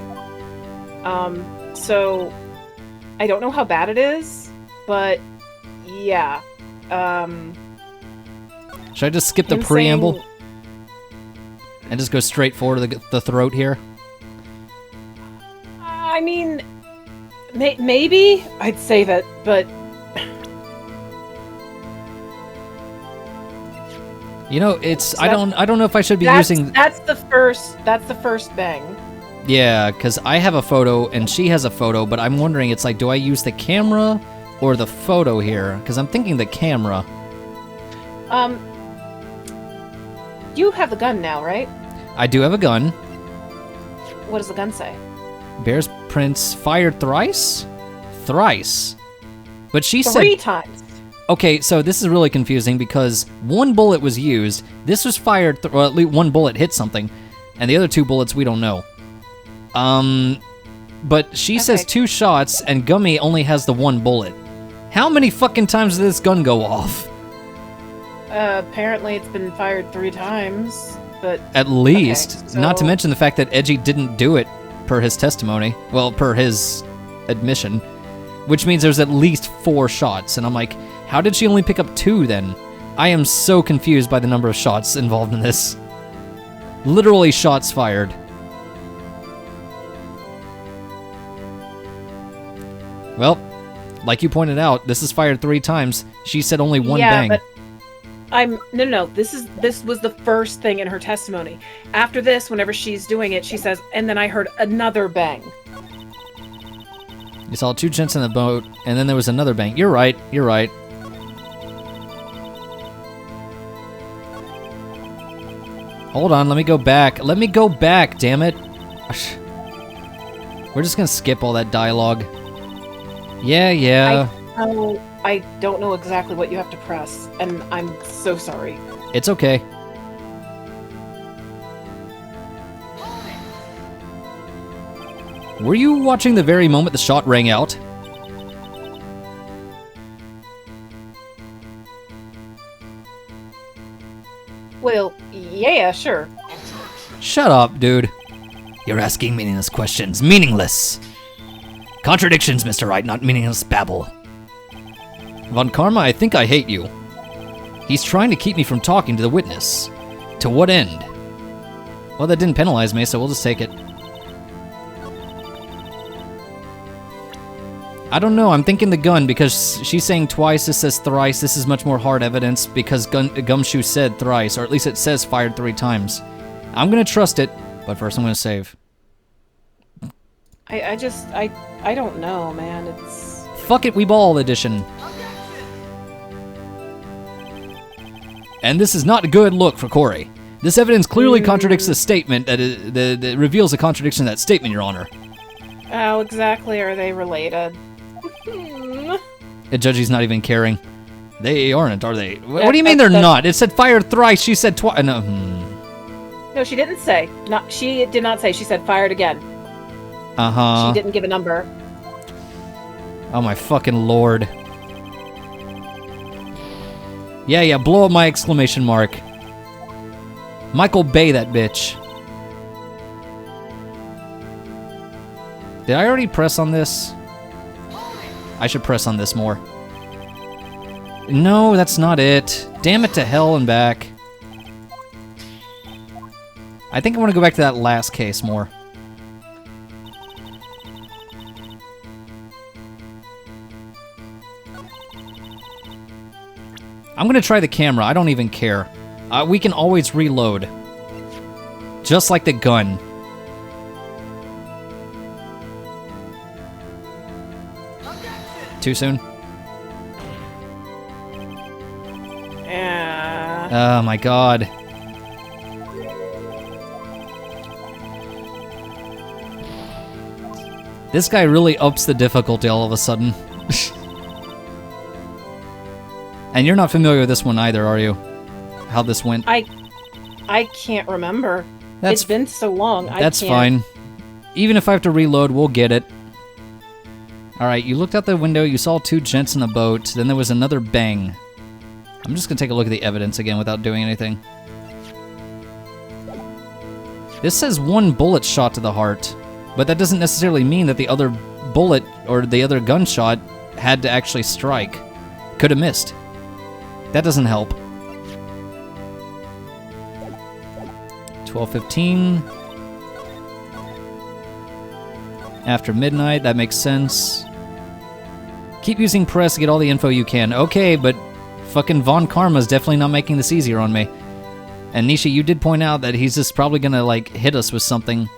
So, I don't know how bad it is, but yeah. Should I just skip the him preamble saying- and just go straight forward to the throat here? I mean, maybe I'd say that, but You know, it's So I don't know if I should be that's using. that's the first bang. Yeah, because I have a photo and she has a photo, but I'm wondering, it's like, do I use the camera or the photo here? Because I'm thinking the camera. You have the gun now, right? I do have a gun. What does the gun say? Bear's prints fired thrice? Thrice. But she Three said... times. Okay, so this is really confusing because 1 bullet was used. This was fired... well, at least 1 bullet hit something. And the other 2 bullets, we don't know. But she says 2 shots, and Gummy only has the 1 bullet. How many fucking times did this gun go off? Apparently it's been fired 3 times, but... At least. Okay, Not to so- mention the fact that Edgy didn't do it per his testimony. Well, per his admission. Which means there's at least 4 shots. And I'm like, how did she only pick up 2 then? I am so confused by the number of shots involved in this. Literally shots fired. Well, like you pointed out, this is fired 3 times. She said only 1 bang. But no. This was the first thing in her testimony. After this, whenever she's doing it, she says, and then I heard another bang. You saw 2 gents in the boat, and then there was another bang. You're right. Hold on, let me go back. Damn it. We're just gonna skip all that dialogue. Yeah. I don't know exactly what you have to press, and I'm so sorry. It's okay. Were you watching the very moment the shot rang out? Well, yeah, sure. Shut up, dude. You're asking meaningless questions. Meaningless! Contradictions, Mr. Wright, not meaningless babble. Von Karma, I think I hate you. He's trying to keep me from talking to the witness. To what end? Well, that didn't penalize me, so we'll just take it. I don't know, I'm thinking the gun, because she's saying twice, this says thrice, this is much more hard evidence, because Gumshoe said thrice, or at least it says fired 3 times. I'm gonna trust it, but first I'm gonna save. I don't know, man. It's... Fuck it, we ball edition. And this is not a good look for Kouri. This evidence clearly contradicts the statement that reveals a contradiction in that statement, Your Honor. How exactly are they related? The judge's not even caring. They aren't, are they? What do you mean they're not? It said fired thrice, she said twice. No. No, she didn't say. She did not say. She said fired again. Uh-huh. She didn't give a number. Oh my fucking lord. Yeah, blow up my exclamation mark. Michael Bay that bitch. Did I already press on this? I should press on this more. No, that's not it. Damn it to hell and back. I think I want to go back to that last case more. I'm gonna try the camera, I don't even care. We can always reload. Just like the gun. Too soon? Oh my god. This guy really ups the difficulty all of a sudden. And you're not familiar with this one either, are you? How this went? I can't remember. That's It's been so long. That's I can't. fine. Even if I have to reload, we'll get it. Alright, you looked out the window, you saw two gents in a boat, then there was another bang. I'm just gonna take a look at the evidence again without doing anything. This says one bullet shot to the heart, but that doesn't necessarily mean that the other bullet or the other gunshot had to actually strike. Could have missed. That doesn't help. 12:15. After midnight, that makes sense. Keep using press to get all the info you can. Okay, but fucking Von Karma's definitely not making this easier on me. And Nisha, you did point out that he's just probably gonna, like, hit us with something.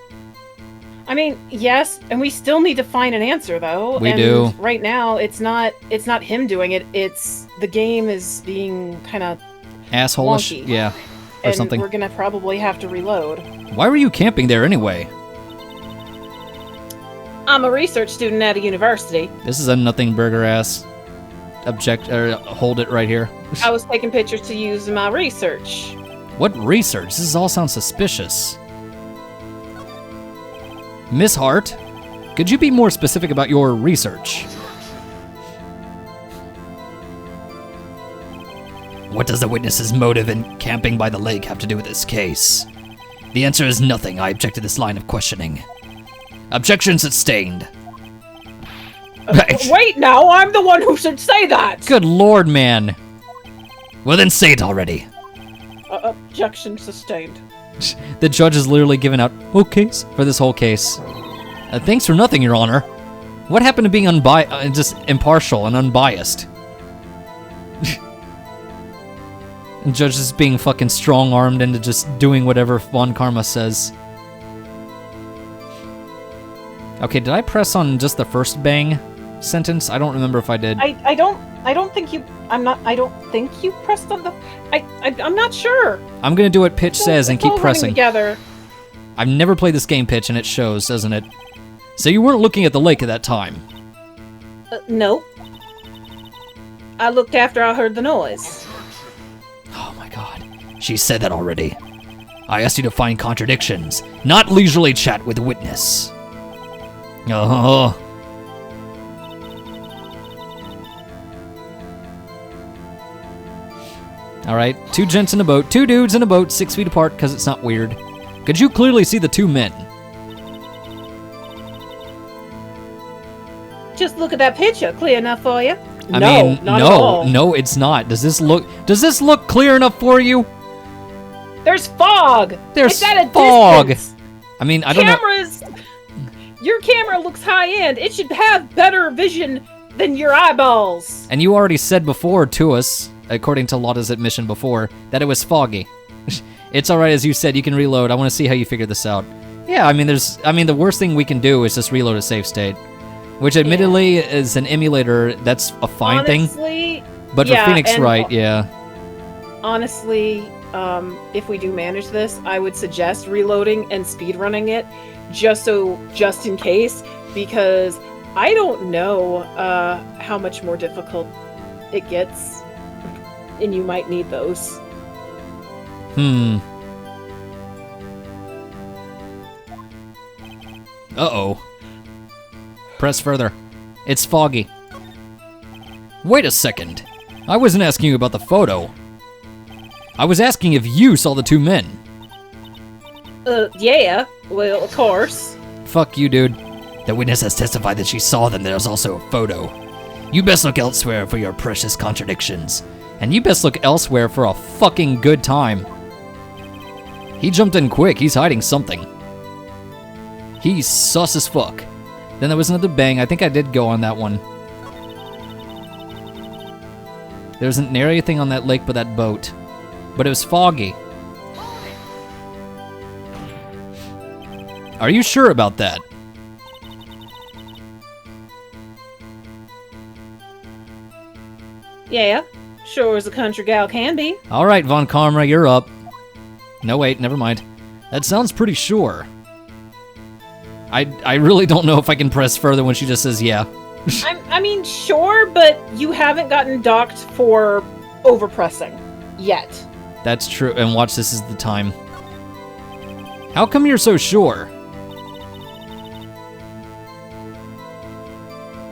I mean, yes, and we still need to find an answer, though. We and do. Right now, it's not him doing it. It's the game is being kind of Asshole-ish? wonky. Yeah, or and something. we're gonna probably have to reload. Why were you camping there anyway? I'm a research student at a university. This is a nothing burger ass. Hold it right here. I was taking pictures to use in my research. What research? This all sounds suspicious. Miss Hart, could you be more specific about your research? What does the witness's motive in camping by the lake have to do with this case? The answer is nothing. I object to this line of questioning. Objection sustained. Wait, now I'm the one who should say that. Good lord, man. Well, then say it already. Objection sustained. The judge is literally giving out okays for this whole case. Thanks for nothing, Your Honor. What happened to being just impartial and unbiased? The judge is being fucking strong-armed into just doing whatever Von Karma says. Okay, did I press on just the first bang sentence? I don't remember if I did. I don't think you pressed on the. I'm not sure. I'm gonna do what Pitch says and It's keep all running pressing. together. I've never played this game, Pitch, and it shows, doesn't it? So you weren't looking at the lake at that time. No. I looked after I heard the noise. Oh my god. She said that already. I asked you to find contradictions, not leisurely chat with the witness. Oh. Alright, two gents in a boat, two dudes in a boat, 6 feet apart because it's not weird. Could you clearly see the two men? Just look at that picture. Clear enough for you? I mean, not at all. no, it's not. Does this look clear enough for you? There's fog. There's it's at a fog. distance. I mean, I don't know. Your camera looks high end. It should have better vision than your eyeballs. And you already said before to us, according to Lotta's admission before, that it was foggy. It's alright, as you said, you can reload. I want to see how you figure this out. Yeah, I mean, the worst thing we can do is just reload a save state. Which admittedly is an emulator, that's a fine thing. But for Phoenix Wright, yeah. Honestly, if we do manage this, I would suggest reloading and speedrunning it, just in case, because I don't know how much more difficult it gets, and you might need those. Uh-oh. Press further. It's foggy. Wait a second. I wasn't asking you about the photo. I was asking if you saw the two men. Yeah. Well, of course. Fuck you, dude. The witness has testified that she saw them. There's also a photo. You best look elsewhere for your precious contradictions. And you best look elsewhere for a fucking good time. He jumped in quick. He's hiding something. He's sus as fuck. Then there was another bang. I think I did go on that one. There wasn't near anything on that lake but that boat. But it was foggy. Are you sure about that? Yeah. Sure as a country gal can be. All right, Von Karma, you're up. No, wait, never mind. That sounds pretty sure. I really don't know if I can press further when she just says yeah. I mean, sure, but you haven't gotten docked for overpressing yet. That's true, and watch, this is the time. How come you're so sure?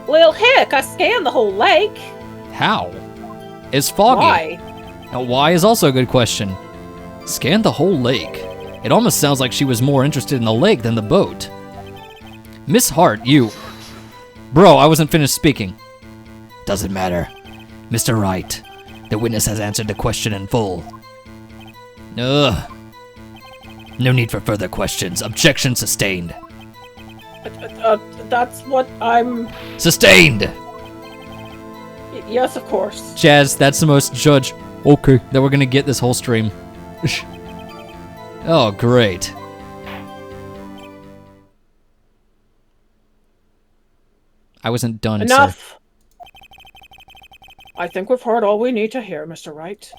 Well, heck, I scanned the whole lake. How? It's foggy. Why? Now, why is also a good question. Scan the whole lake. It almost sounds like she was more interested in the lake than the boat. Miss Hart, you... Bro, I wasn't finished speaking. Doesn't matter. Mr. Wright, the witness has answered the question in full. Ugh. No need for further questions. Objection sustained. That's what I'm... Sustained! Yes, of course. Jazz, that's the most judge... Okay. That we're gonna get this whole stream. Oh, great. I wasn't done, Enough! sir. I think we've heard all we need to hear, Mr. Wright.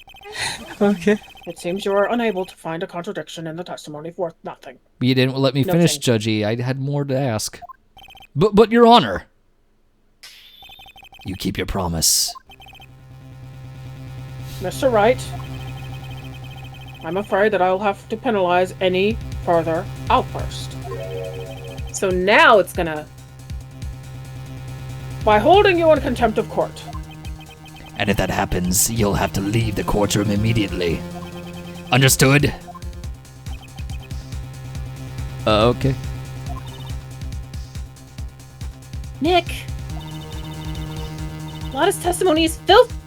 Okay. It seems you are unable to find a contradiction in the testimony worth nothing. You didn't let me No finish, thank Judgy. I had more to ask. But, Your Honor. You keep your promise. Mr. Wright, I'm afraid that I'll have to penalize any further outburst. So now it's gonna... By holding you in contempt of court. And if that happens, you'll have to leave the courtroom immediately. Understood? Okay. Nick! Lotta's testimony is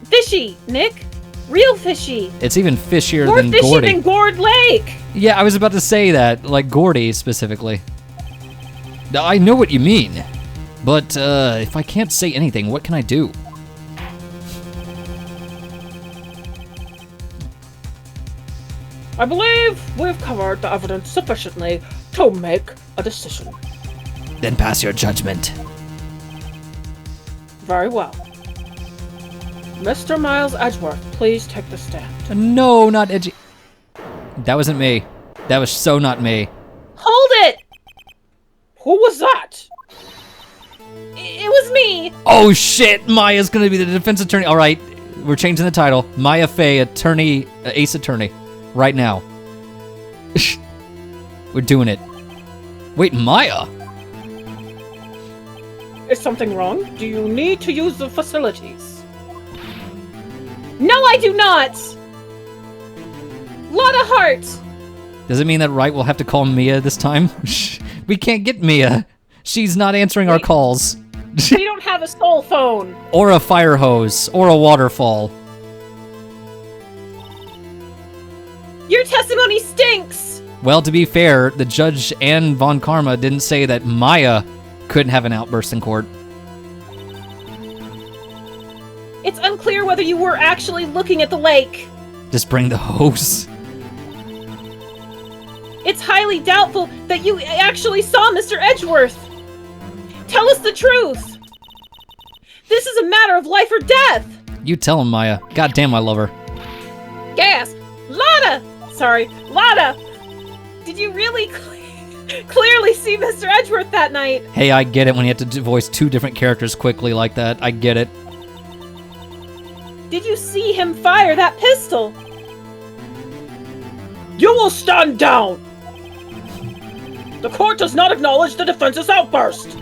fishy, Nick! Real fishy! It's even fishier More than fishy Gordy. than Gourd Lake! Yeah, I was about to say that, like Gordy specifically. Now, I know what you mean, but if I can't say anything, what can I do? I believe we've covered the evidence sufficiently to make a decision. Then pass your judgment. Very well. Mr. Miles Edgeworth, please take the stand. No, not edgy. That wasn't me. That was so not me. Hold it! Who was that? It was me. Oh shit, Maya's gonna be the defense attorney. All right, we're changing the title. Maya Fey, attorney, ace attorney, right now. We're doing it. Wait, Maya? Is something wrong? Do you need to use the facilities? No, I do not. Lotta Heart. Does it mean that Wright will have to call Mia this time? We can't get Mia. She's not answering our calls. We don't have a soul phone. Or a fire hose, or a waterfall. Your testimony stinks. Well, to be fair, the judge and Von Karma didn't say that Maya couldn't have an outburst in court. It's unclear whether you were actually looking at the lake. Just bring the hose. It's highly doubtful that you actually saw Mr. Edgeworth. Tell us the truth. This is a matter of life or death. You tell him, Maya. Goddamn, I love her. Gasp! Lotta! Sorry, Lotta! Did you really clearly see Mr. Edgeworth that night? Hey, I get it when you have to voice two different characters quickly like that. I get it. Did you see him fire that pistol? You will stand down! The court does not acknowledge the defense's outburst!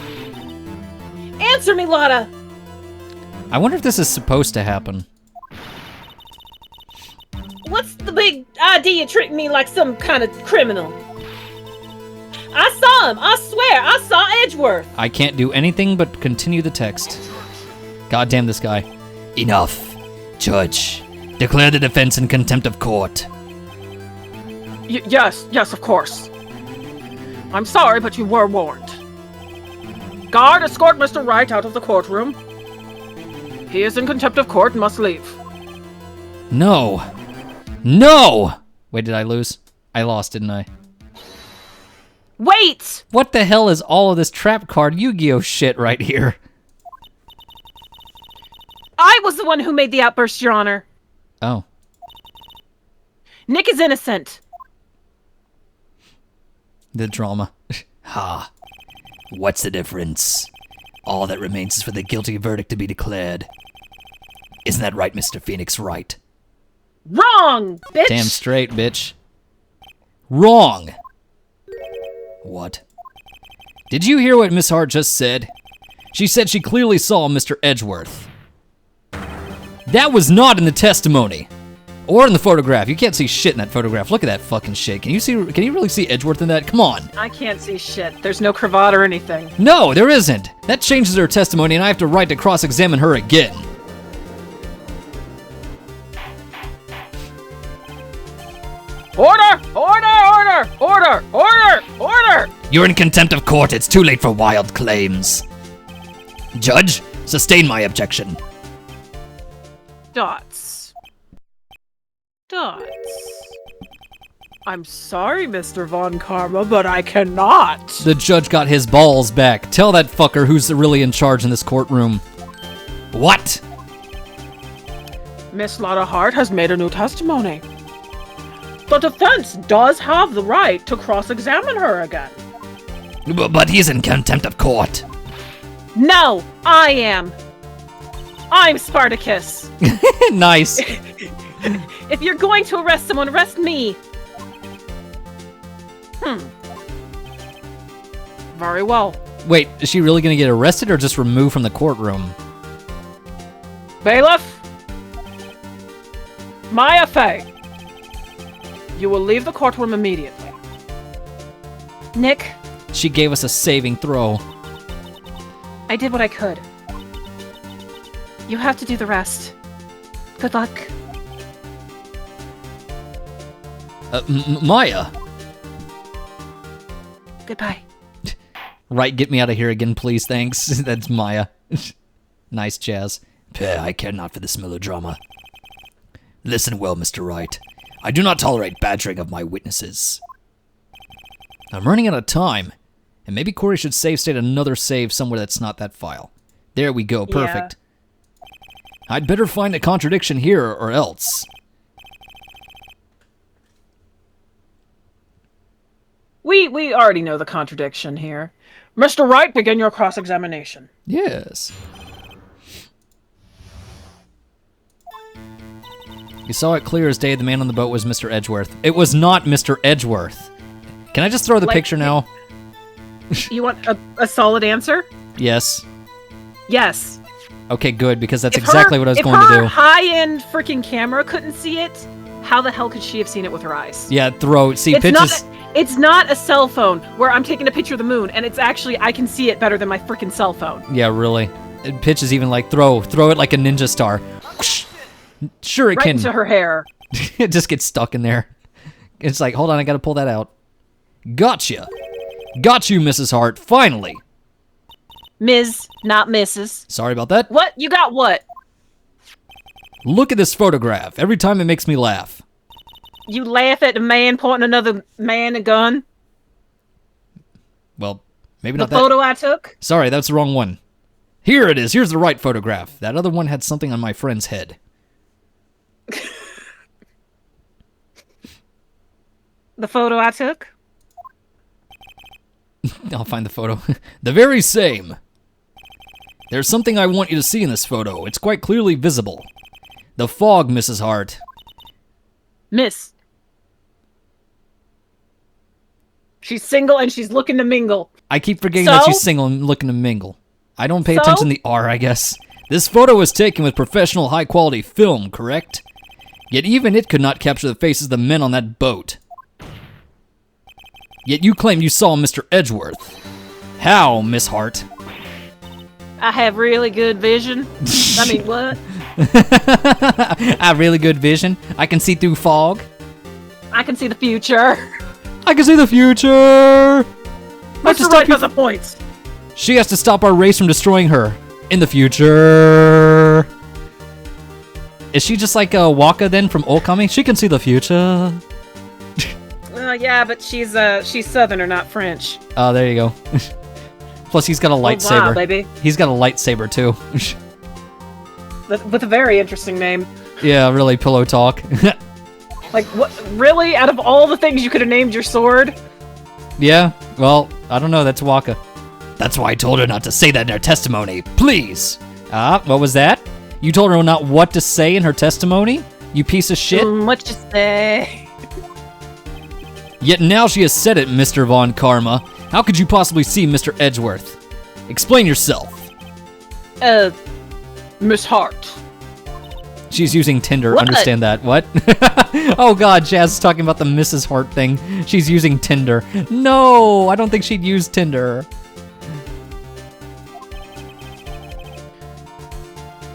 Answer me, Lotta! I wonder if this is supposed to happen. What's the big idea treating me like some kind of criminal? I saw him! I swear, I saw Edgeworth! I can't do anything but continue the text. Goddamn this guy. Enough. Judge, declare the defense in contempt of court. Yes, of course. I'm sorry, but you were warned. Guard, escort Mr. Wright out of the courtroom. He is in contempt of court and must leave. No. No! Wait, did I lose? I lost, didn't I? Wait! What the hell is all of this trap card Yu-Gi-Oh shit right here? I was the one who made the outburst, Your Honor. Oh. Nick is innocent. The drama. Ha. What's the difference? All that remains is for the guilty verdict to be declared. Isn't that right, Mr. Phoenix Wright? Wrong, bitch. Damn straight, bitch. Wrong. What? Did you hear what Miss Hart just said? She said she clearly saw Mr. Edgeworth. That was not in the testimony. Or in the photograph. You can't see shit in that photograph. Look at that fucking shit. Can you really see Edgeworth in that? Come on. I can't see shit. There's no cravat or anything. No, there isn't. That changes her testimony and I have to right to cross-examine her again. Order! Order! Order! Order! Order! Order! You're in contempt of court. It's too late for wild claims. Judge, sustain my objection. Dots. I'm sorry, Mr. Von Karma, but I cannot. The judge got his balls back. Tell that fucker who's really in charge in this courtroom. What? Miss Lotta Hart has made a new testimony. The defense does have the right to cross-examine her again. But he's in contempt of court. No, I am. I'm Spartacus. Nice. If you're going to arrest someone, arrest me. Very well. Wait, is she really gonna get arrested or just removed from the courtroom? Bailiff? Maya Fey. You will leave the courtroom immediately. Nick, She gave us a saving throw. I did what I could. You have to do the rest. Good luck. Maya. Goodbye. Right, get me out of here again, please, thanks. That's Maya. Nice jazz. I care not for this melodrama. Listen well, Mr. Wright. I do not tolerate badgering of my witnesses. I'm running out of time. And maybe Kouri should save state another save somewhere that's not that file. There we go, perfect. I'd better find a contradiction here or else. We already know the contradiction here. Mr. Wright, begin your cross-examination. Yes. You saw it clear as day the man on the boat was Mr. Edgeworth. It was not Mr. Edgeworth. Can I just throw the picture now? You want a solid answer? Yes. Yes. Okay, good, because that's If exactly what I was going to If her do. high-end freaking camera couldn't see it, how the hell could she have seen it with her eyes? Yeah, throw. See, It's pitches. it's not a cell phone where I'm taking a picture of the moon, and it's actually, I can see it better than my freaking cell phone. Yeah, really. Pitch is even like throw it like a ninja star. Shuriken. Right into her hair. It just gets stuck in there. It's like, hold on, I gotta pull that out. Gotcha. Got you, Mrs. Hart. Finally. Ms., not Mrs. Sorry about that. What? You got what? Look at this photograph. Every time it makes me laugh. You laugh at a man pointing another man a gun? Well, maybe The not that. photo I took? Sorry, that's the wrong one. Here it is. Here's the right photograph. That other one had something on my friend's head. The photo I took? I'll find the photo. The very same. There's something I want you to see in this photo. It's quite clearly visible. The fog, Mrs. Hart. Miss. She's single and she's looking to mingle. I keep forgetting that So? she's single and looking to mingle. I don't pay So? attention to the R, I guess. This photo was taken with professional high-quality film, correct? Yet even it could not capture the faces of the men on that boat. Yet you claim you saw Mr. Edgeworth. How, Miss Hart? I have really good vision. I mean, what? I have really good vision. I can see through fog. I can see the future. I can see the future. I have to Mr. stop Wright you- has a point. She has to stop our race from destroying her. In the future. Is she just like Waka then from Okami? She can see the future. Yeah, but she's Southerner, not French. Oh, there you go. Plus, he's got a lightsaber. Oh, wow, baby. He's got a lightsaber too. With a very interesting name. Yeah, really, pillow talk. Like, what? Really? Out of all the things you could have named your sword? Yeah, well, I don't know, that's Waka. That's why I told her not to say that in her testimony. Please. What was that? You told her not what to say in her testimony? You piece of shit? What you say? Yet now she has said it, Mr. Von Karma. How could you possibly see Mr. Edgeworth? Explain yourself. Miss Hart. She's using Tinder, What? understand that. What? Oh god, Jazz is talking about the Mrs. Hart thing. She's using Tinder. No, I don't think she'd use Tinder.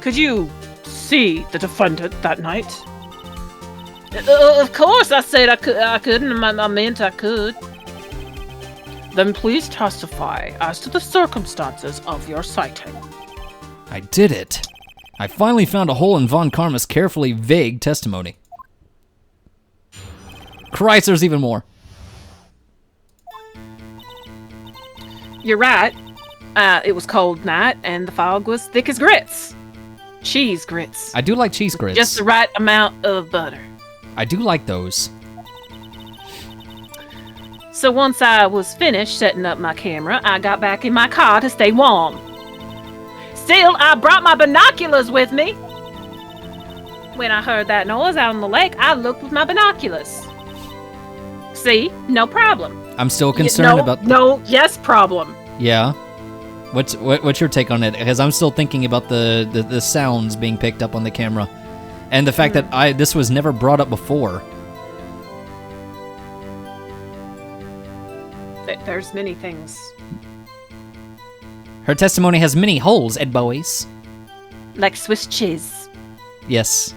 Could you see the defendant that night? Of course, I said I could, and I meant I could. Then please testify as to the circumstances of your sighting. I did it. I finally found a hole in Von Karma's carefully vague testimony. Christ, there's even more. You're right. It was cold night, and the fog was thick as grits. Cheese grits. I do like cheese grits. Just the right amount of butter. I do like those. So once I was finished setting up my camera, I got back in my car to stay warm. Still, I brought my binoculars with me. When I heard that noise out on the lake, I looked with my binoculars. See? No problem. I'm still concerned about... Yes problem. Yeah? What's your take on it? Because I'm still thinking about the sounds being picked up on the camera. And the fact that this was never brought up before. There's many things. Her testimony has many holes, Ed Boys. Like Swiss cheese. Yes.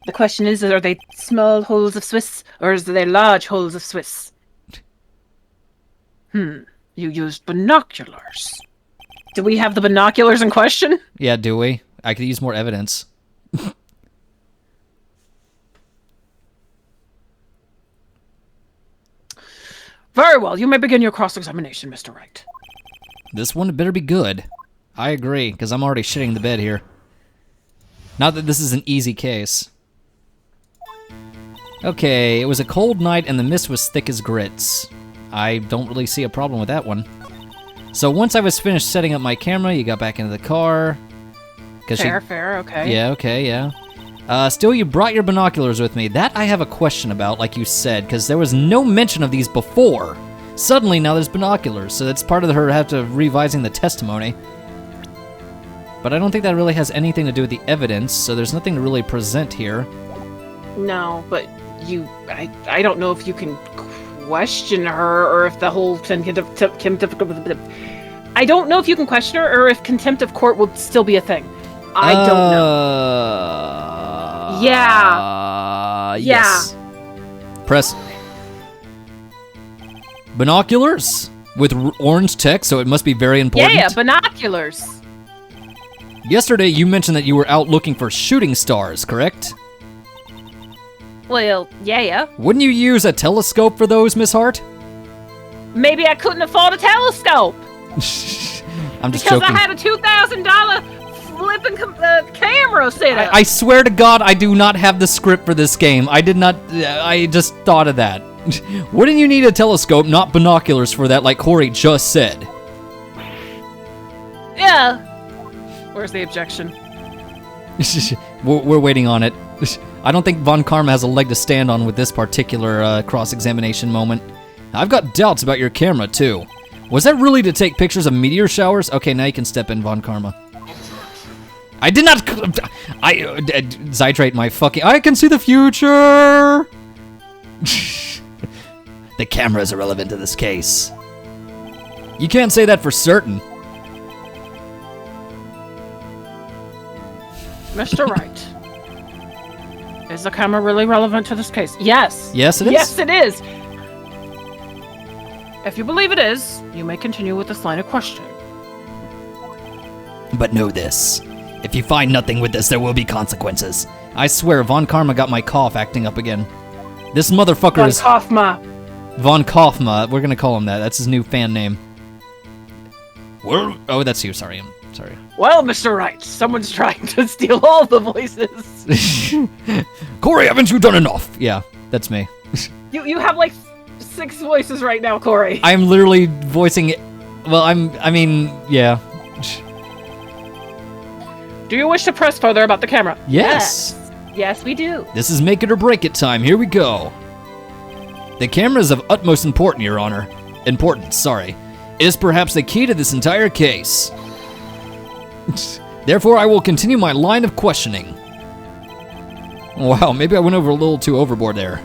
The question is, are they small holes of Swiss, or is they large holes of Swiss? You used binoculars. Do we have the binoculars in question? Yeah, do we? I could use more evidence. Very well, you may begin your cross-examination, Mr. Wright. This one better be good. I agree, because I'm already shitting the bed here. Not that this is an easy case. Okay, it was a cold night and the mist was thick as grits. I don't really see a problem with that one. So once I was finished setting up my camera, you got back into the car. Fair, okay. Yeah, okay, yeah. Still, you brought your binoculars with me. That I have a question about, like you said, because there was no mention of these before. Suddenly, now there's binoculars, so that's part of her have to revising the testimony. But I don't think that really has anything to do with the evidence, so there's nothing to really present here. No, but I don't know if you can question her, or if the whole I don't know if you can question her, or if contempt of court will still be a thing. I don't know. Yes. Press. Binoculars? With orange text, so it must be very important. Yeah, binoculars. Yesterday, you mentioned that you were out looking for shooting stars, correct? Well, yeah. Wouldn't you use a telescope for those, Miss Hart? Maybe I couldn't afford a telescope. I'm just because joking. I had a $2,000 flipping camera set up. I swear to God, I do not have the script for this game. I did not. I just thought of that. Wouldn't you need a telescope, not binoculars for that, like Kouri just said? Yeah. Where's the objection? We're waiting on it. I don't think Von Karma has a leg to stand on with this particular cross-examination moment. I've got doubts about your camera, too. Was that really to take pictures of meteor showers? Okay, now you can step in, Von Karma. I did not... Zytrate my fucking... I can see the future! The camera is irrelevant to this case. You can't say that for certain. Mr. Wright. Is the camera really relevant to this case? Yes. Yes, it is? Yes, it is. If you believe it is, you may continue with this line of questioning. But know this. If you find nothing with this, there will be consequences. I swear, Von Karma got my cough acting up again. This motherfucker is... Von Kaufma. Von Kaufma. We're gonna call him that. That's his new fan name. Well, Oh, that's you, sorry. sorry. Well, Mr. Wright, someone's trying to steal all the voices. Kouri, haven't you done enough? Yeah, that's me. You have like 6 voices right now, Kouri. I'm literally voicing it. Well, I mean, yeah. Do you wish to press further about the camera? Yes. Yes, we do. This is make it or break it time. Here we go. The camera is of utmost importance, Your Honor. Importance, sorry. It is perhaps the key to this entire case. Therefore, I will continue my line of questioning. Wow, maybe I went over a little too overboard there.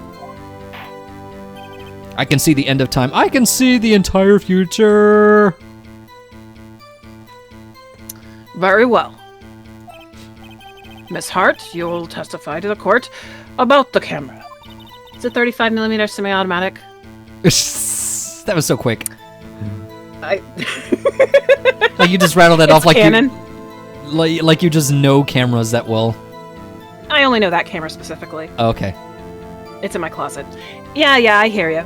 I can see the end of time. I can see the entire future. Very well. Miss Hart, you will testify to the court about the camera. It's a 35mm semi-automatic. That was so quick. I Like you just rattled that off like canon. like you just know cameras that well. I only know that camera specifically. Oh, okay. It's in my closet. Yeah, I hear you.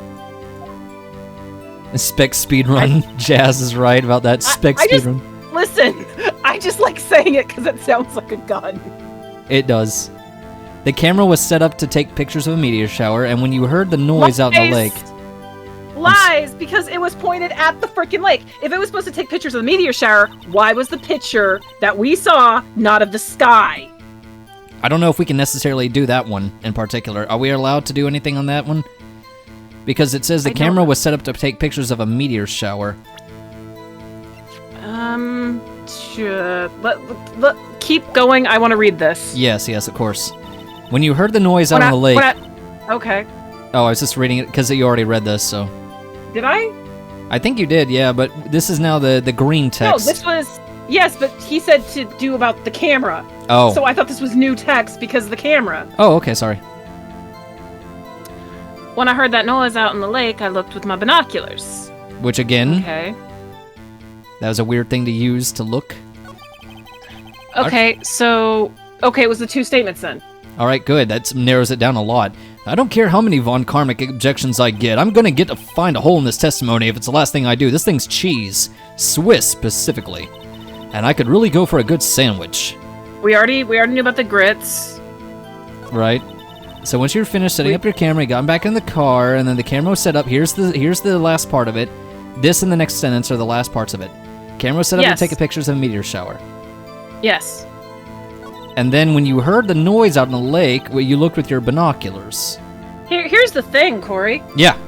Spec speedrun. Jazz is right about that spec I just- speedrun. Listen, I just like saying it because it sounds like a gun. It does. The camera was set up to take pictures of a meteor shower, and when you heard the noise out in the lake, Lies, because it was pointed at the freaking lake. If it was supposed to take pictures of the meteor shower, why was the picture that we saw not of the sky? I don't know if we can necessarily do that one in particular. Are we allowed to do anything on that one? Because it says the camera was set up to take pictures of a meteor shower. Sure. Keep going. I want to read this. Yes, of course. When you heard the noise out on the lake... Okay. Oh, I was just reading it because you already read this, so... Did I? I think you did, yeah, but this is now the green text. No, this was... Yes, but he said to do about the camera. Oh. So I thought this was new text because of the camera. Oh, okay, sorry. When I heard that noise out in the lake, I looked with my binoculars. Which, again, Okay. that was a weird thing to use to look. Okay, so... Okay, it was the 2 statements then. All right, good. That narrows it down a lot. I don't care how many Von Karmic objections I get. I'm gonna get to find a hole in this testimony if it's the last thing I do. This thing's cheese. Swiss, specifically. And I could really go for a good sandwich. We already knew about the grits. Right? So once you're finished setting up your camera, you got back in the car, and then the camera was set up. Here's the last part of it. This and the next sentence are the last parts of it. Camera was set up to take pictures of a meteor shower. Yes. And then when you heard the noise out in the lake, you looked with your binoculars. Here's the thing, Kouri. Yeah.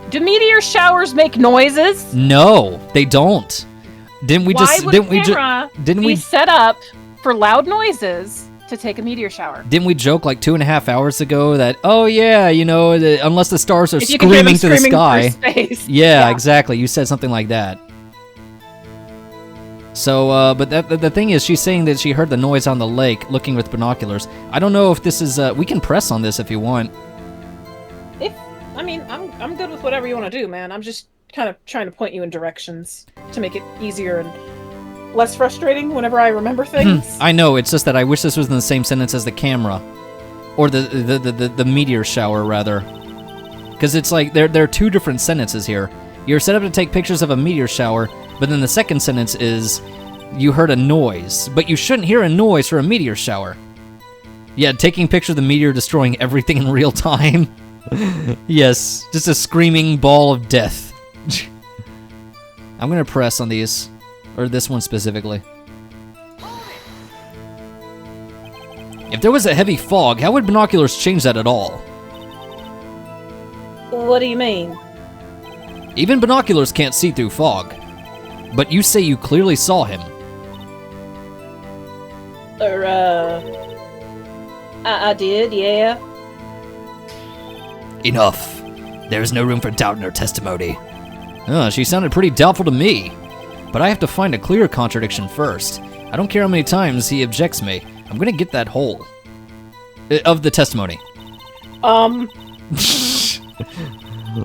Do meteor showers make noises? No, they don't. Didn't we Why just? would Didn't we a camera Didn't be we? set up for loud noises to take a meteor shower? Didn't we joke like 2.5 hours ago that unless the stars are If you can hear them screaming to the sky? through space. Yeah, exactly. You said something like that. So, but the thing is, she's saying that she heard the noise on the lake, looking with binoculars. I don't know if this is. We can press on this if you want. I'm good with whatever you want to do, man. I'm just kind of trying to point you in directions to make it easier and less frustrating whenever I remember things. I know. It's just that I wish this was in the same sentence as the camera, or the meteor shower rather, because it's like there are 2 different sentences here. You're set up to take pictures of a meteor shower, but then the second sentence is you heard a noise, but you shouldn't hear a noise for a meteor shower. Yeah, taking picture of the meteor destroying everything in real time. Yes, just a screaming ball of death. I'm gonna press on these, or this one specifically. If there was a heavy fog, how would binoculars change that at all? What do you mean? Even binoculars can't see through fog. But you say you clearly saw him. I did, yeah. Enough. There's no room for doubt in her testimony. She sounded pretty doubtful to me. But I have to find a clear contradiction first. I don't care how many times he objects me. I'm gonna get that whole. Of the testimony.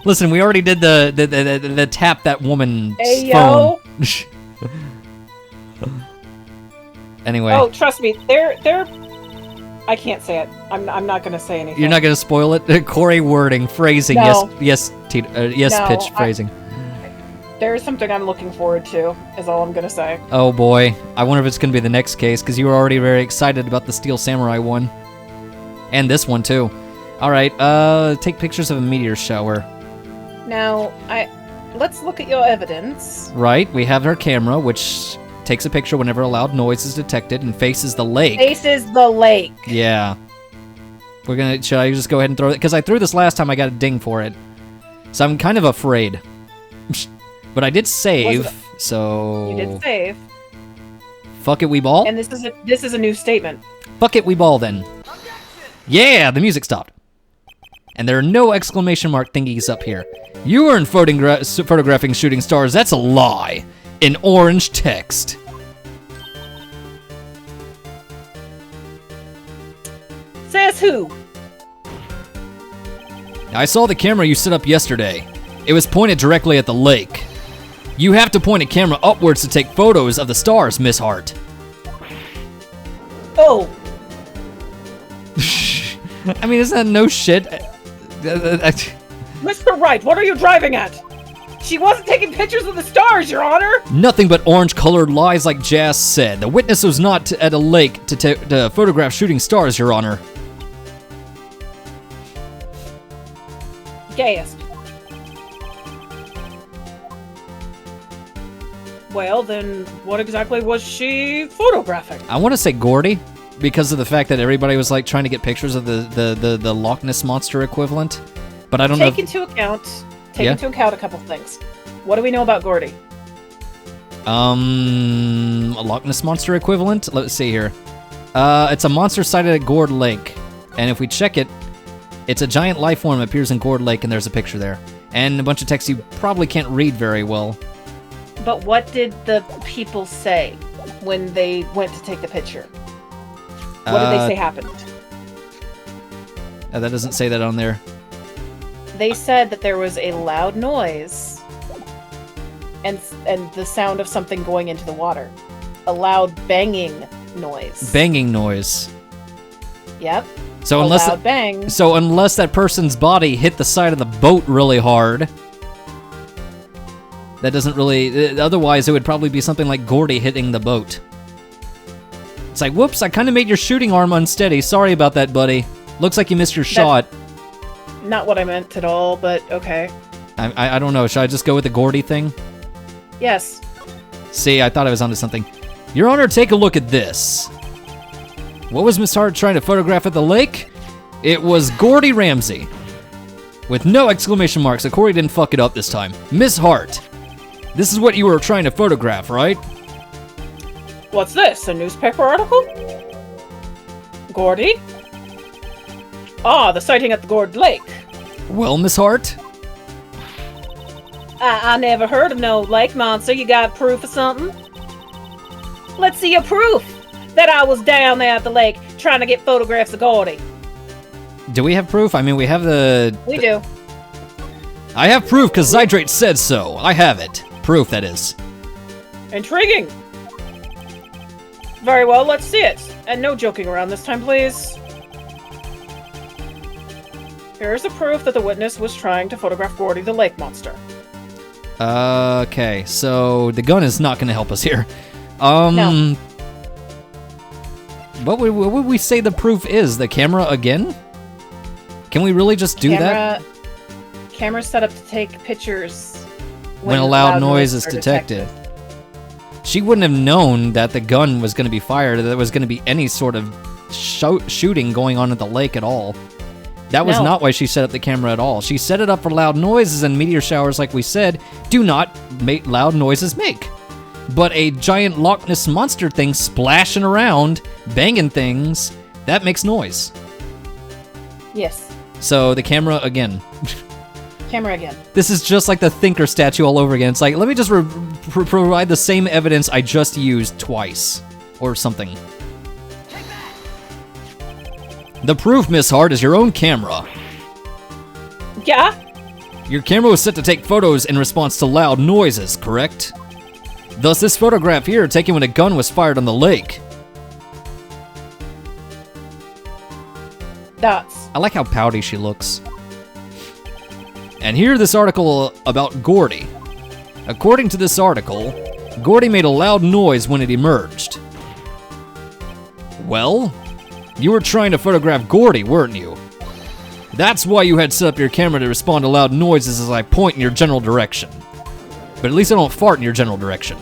Listen, we already did the tap that woman's phone. Anyway. Oh, trust me, they're. I can't say it. I'm not gonna say anything. You're not gonna spoil it. Kouri wording, phrasing. No. Yes, No, pitch, phrasing. There's something I'm looking forward to, is all I'm gonna say. Oh boy, I wonder if it's gonna be the next case, because you were already very excited about the Steel Samurai one. And this one too. Alright, take pictures of a meteor shower. Now, let's look at your evidence. Right, we have our camera, which takes a picture whenever a loud noise is detected and faces the lake. Faces the lake. Yeah. Should I just go ahead and throw it? Because I threw this last time, I got a ding for it. So I'm kind of afraid. But I did save, so... You did save. Fuck it, we ball? And this is a new statement. Fuck it, we ball then. Yeah, the music stopped. And there are no exclamation mark thingies up here. You weren't photographing shooting stars, that's a lie. In orange text. Says who? I saw the camera you set up yesterday. It was pointed directly at the lake. You have to point a camera upwards to take photos of the stars, Miss Hart. Oh. I mean, isn't that no shit? Mr. Wright, what are you driving at? She wasn't taking pictures of the stars, Your Honor! Nothing but orange-colored lies like Jazz said. The witness was not at a lake to photograph shooting stars, Your Honor. Gasp. Well, then what exactly was she photographing? I want to say Gordy, because of the fact that everybody was like trying to get pictures of the Loch Ness Monster equivalent. But I don't know. Take into account a couple things. What do we know about Gordy? A Loch Ness Monster equivalent? Let's see here. It's a monster sighted at Gourd Lake. And if we check it, it's a giant life form that appears in Gourd Lake, and there's a picture there. And a bunch of text you probably can't read very well. But what did the people say when they went to take the picture? What did they say happened? That doesn't say that on there. They said that there was a loud noise and the sound of something going into the water. A loud banging noise. Banging noise. Yep. So loud bang. So unless that person's body hit the side of the boat really hard, that doesn't really... Otherwise, it would probably be something like Gordy hitting the boat. It's like, whoops, I kind of made your shooting arm unsteady. Sorry about that, buddy. Looks like you missed your shot. Not what I meant at all, but okay. I don't know. Should I just go with the Gordy thing? Yes. See, I thought I was onto something. Your Honor, take a look at this. What was Miss Hart trying to photograph at the lake? It was Gordy Ramsey. With no exclamation marks, so Kouri didn't fuck it up this time. Miss Hart, this is what you were trying to photograph, right? What's this? A newspaper article? Gordy? Ah, the sighting at the Gourd Lake. Well, Miss Hart? I never heard of no lake monster. You got proof of something? Let's see your proof that I was down there at the lake trying to get photographs of Gordy. Do we have proof? I mean, we have the... We do. I have proof because Zydrate said so. I have it. Proof, that is. Intriguing. Very well, let's see it. And no joking around this time, please. Here's the proof that the witness was trying to photograph Gordy the lake monster. Okay, so the gun is not going to help us here. No. What would we say the proof is? The camera again? Can we really just do that? Camera's set up to take pictures when a loud noise is detected. She wouldn't have known that the gun was going to be fired, that there was going to be any sort of shooting going on at the lake at all. That was not why she set up the camera at all. She set it up for loud noises, and meteor showers, like we said, do not make loud noises make. But a giant Loch Ness Monster thing splashing around, banging things, that makes noise. Yes. So the camera again. Camera again. This is just like the Thinker statue all over again. It's like, let me just provide the same evidence I just used twice. Or something. The proof, Miss Hart, is your own camera. Yeah? Your camera was set to take photos in response to loud noises, correct? Thus, this photograph here, taken when a gun was fired on the lake. Dots. I like how pouty she looks. And here, this article about Gordy. According to this article, Gordy made a loud noise when it emerged. Well, you were trying to photograph Gordy, weren't you? That's why you had set up your camera to respond to loud noises as I point in your general direction. But at least I don't fart in your general direction.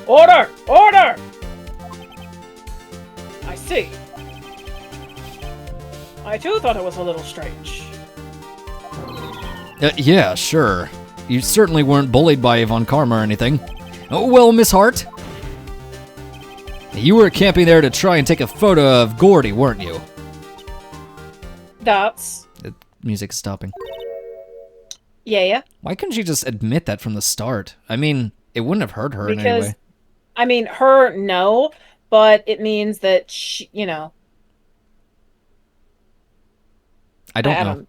Order! Order! I see. I too thought it was a little strange. Yeah, sure. You certainly weren't bullied by Von Karma or anything. Oh, well, Miss Hart. You were camping there to try and take a photo of Gordy, weren't you? That's... The music's stopping. Yeah. Why couldn't she just admit that from the start? I mean, it wouldn't have hurt her in any way. I mean, her, no, but it means that she, you know... I don't know.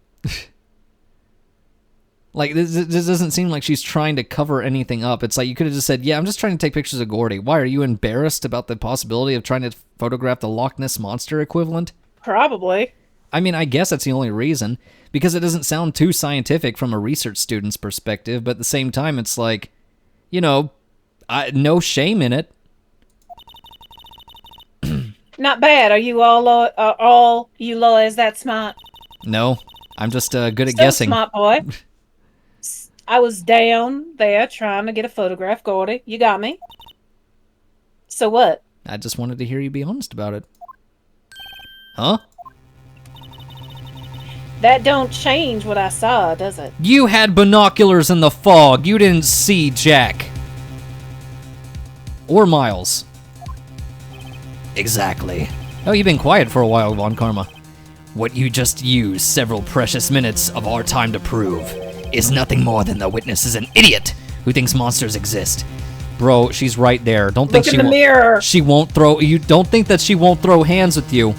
Like, this doesn't seem like she's trying to cover anything up. It's like you could have just said, yeah, I'm just trying to take pictures of Gordy. Why, are you embarrassed about the possibility of trying to photograph the Loch Ness Monster equivalent? Probably. I mean, I guess that's the only reason. Because it doesn't sound too scientific from a research student's perspective, but at the same time, it's like, you know, no shame in it. Not bad. Are you all you lawyers that smart? No, I'm just good at So guessing. smart, boy. I was down there trying to get a photograph, Gordy. You got me. So what? I just wanted to hear you be honest about it. Huh? That don't change what I saw, does it? You had binoculars in the fog. You didn't see Jack. Or Miles. Exactly. Oh, you've been quiet for a while, Von Karma. What you just used several precious minutes of our time to prove is nothing more than the witness is an idiot who thinks monsters exist. Bro, she's right there. Don't think Look in the mirror. She won't throw. You don't think that she won't throw hands with you,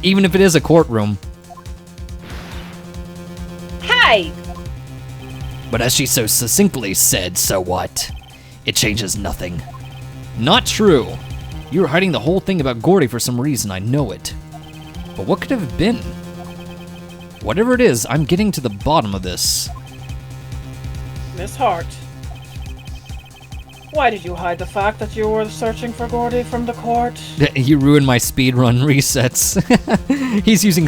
even if it is a courtroom. Hey! But as she so succinctly said, so what? It changes nothing. Not true. You were hiding the whole thing about Gordy for some reason. I know it. But what could it have been? Whatever it is, I'm getting to the bottom of this. Miss Hart. Why did you hide the fact that you were searching for Gordy from the court? You ruined my speedrun resets. He's using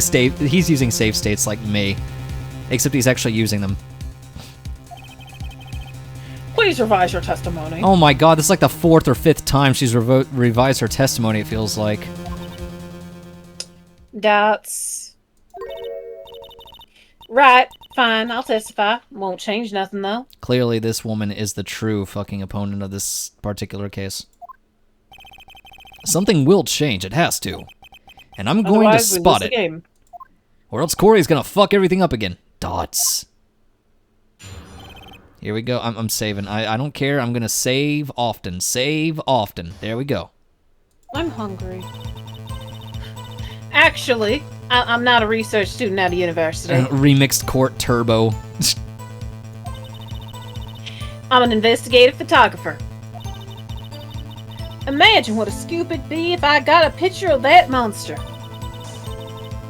save states like me. Except he's actually using them. Please revise your testimony. Oh my god, this is like the 4th or 5th time she's revised her testimony, it feels like. That's... Right, fine, I'll testify. Won't change nothing, though. Clearly, this woman is the true fucking opponent of this particular case. Something will change, it has to. And I'm going to Otherwise, we spot lose the it. game. Or else Kouri's gonna fuck everything up again. Dots. Here we go. I'm saving. I don't care. I'm gonna save often. Save often. There we go. I'm hungry. Actually, I'm not a research student at a university. Remixed court turbo. I'm an investigative photographer. Imagine what a scoop it'd be if I got a picture of that monster.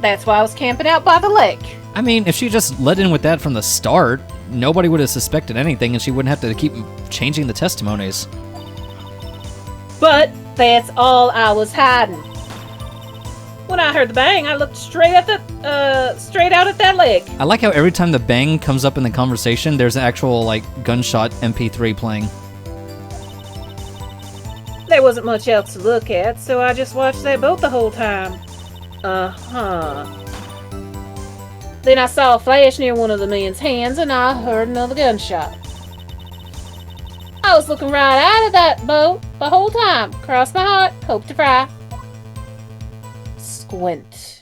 That's why I was camping out by the lake. I mean, if she just let in with that from the start, nobody would have suspected anything and she wouldn't have to keep changing the testimonies. But that's all I was hiding. When I heard the bang, I looked straight out at that lake. I like how every time the bang comes up in the conversation, there's an actual, like, gunshot MP3 playing. There wasn't much else to look at, so I just watched that boat the whole time. Uh-huh. Then I saw a flash near one of the men's hands, and I heard another gunshot. I was looking right out of that boat the whole time. Cross my heart, hope to fry. Squint.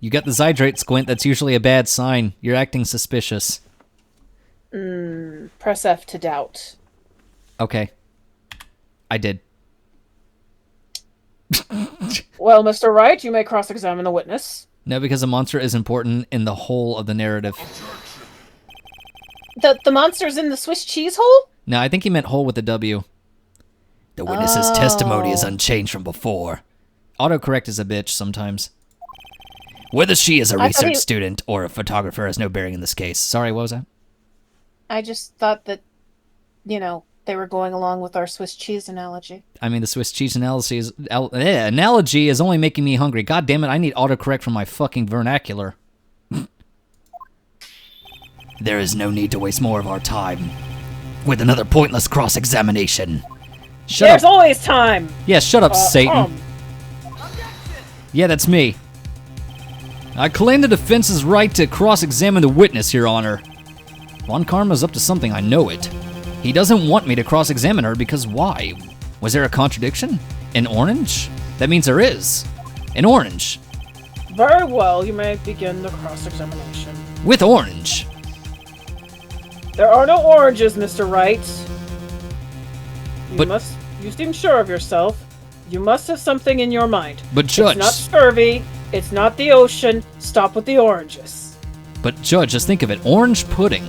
You got the Zydrate squint, that's usually a bad sign. You're acting suspicious. Press F to doubt. Okay. I did. Well, Mr. Wright, you may cross-examine the witness. No, because a monster is important in the whole of the narrative. The monster's in the Swiss cheese hole? No, I think he meant hole with a W. The witness's testimony is unchanged from before. Autocorrect is a bitch sometimes. Whether she is a I thought research he- student or a photographer has no bearing in this case. Sorry, what was that? I just thought that, they were going along with our Swiss cheese analogy. I mean, the Swiss cheese analogy is only making me hungry. God damn it, I need autocorrect from my fucking vernacular. There is no need to waste more of our time with another pointless cross-examination. There's always time! Yeah, shut up, Satan. Yeah, that's me. I claim the defense's right to cross-examine the witness, Your Honor. Von Karma's up to something, I know it. He doesn't want me to cross-examine her because why? Was there a contradiction? In orange? That means there is. In orange. Very well, you may begin the cross-examination. With orange. There are no oranges, Mr. Wright. But- You seem sure of yourself. You must have something in your mind. But Judge... It's not scurvy. It's not the ocean. Stop with the oranges. But Judge, just think of it. Orange pudding.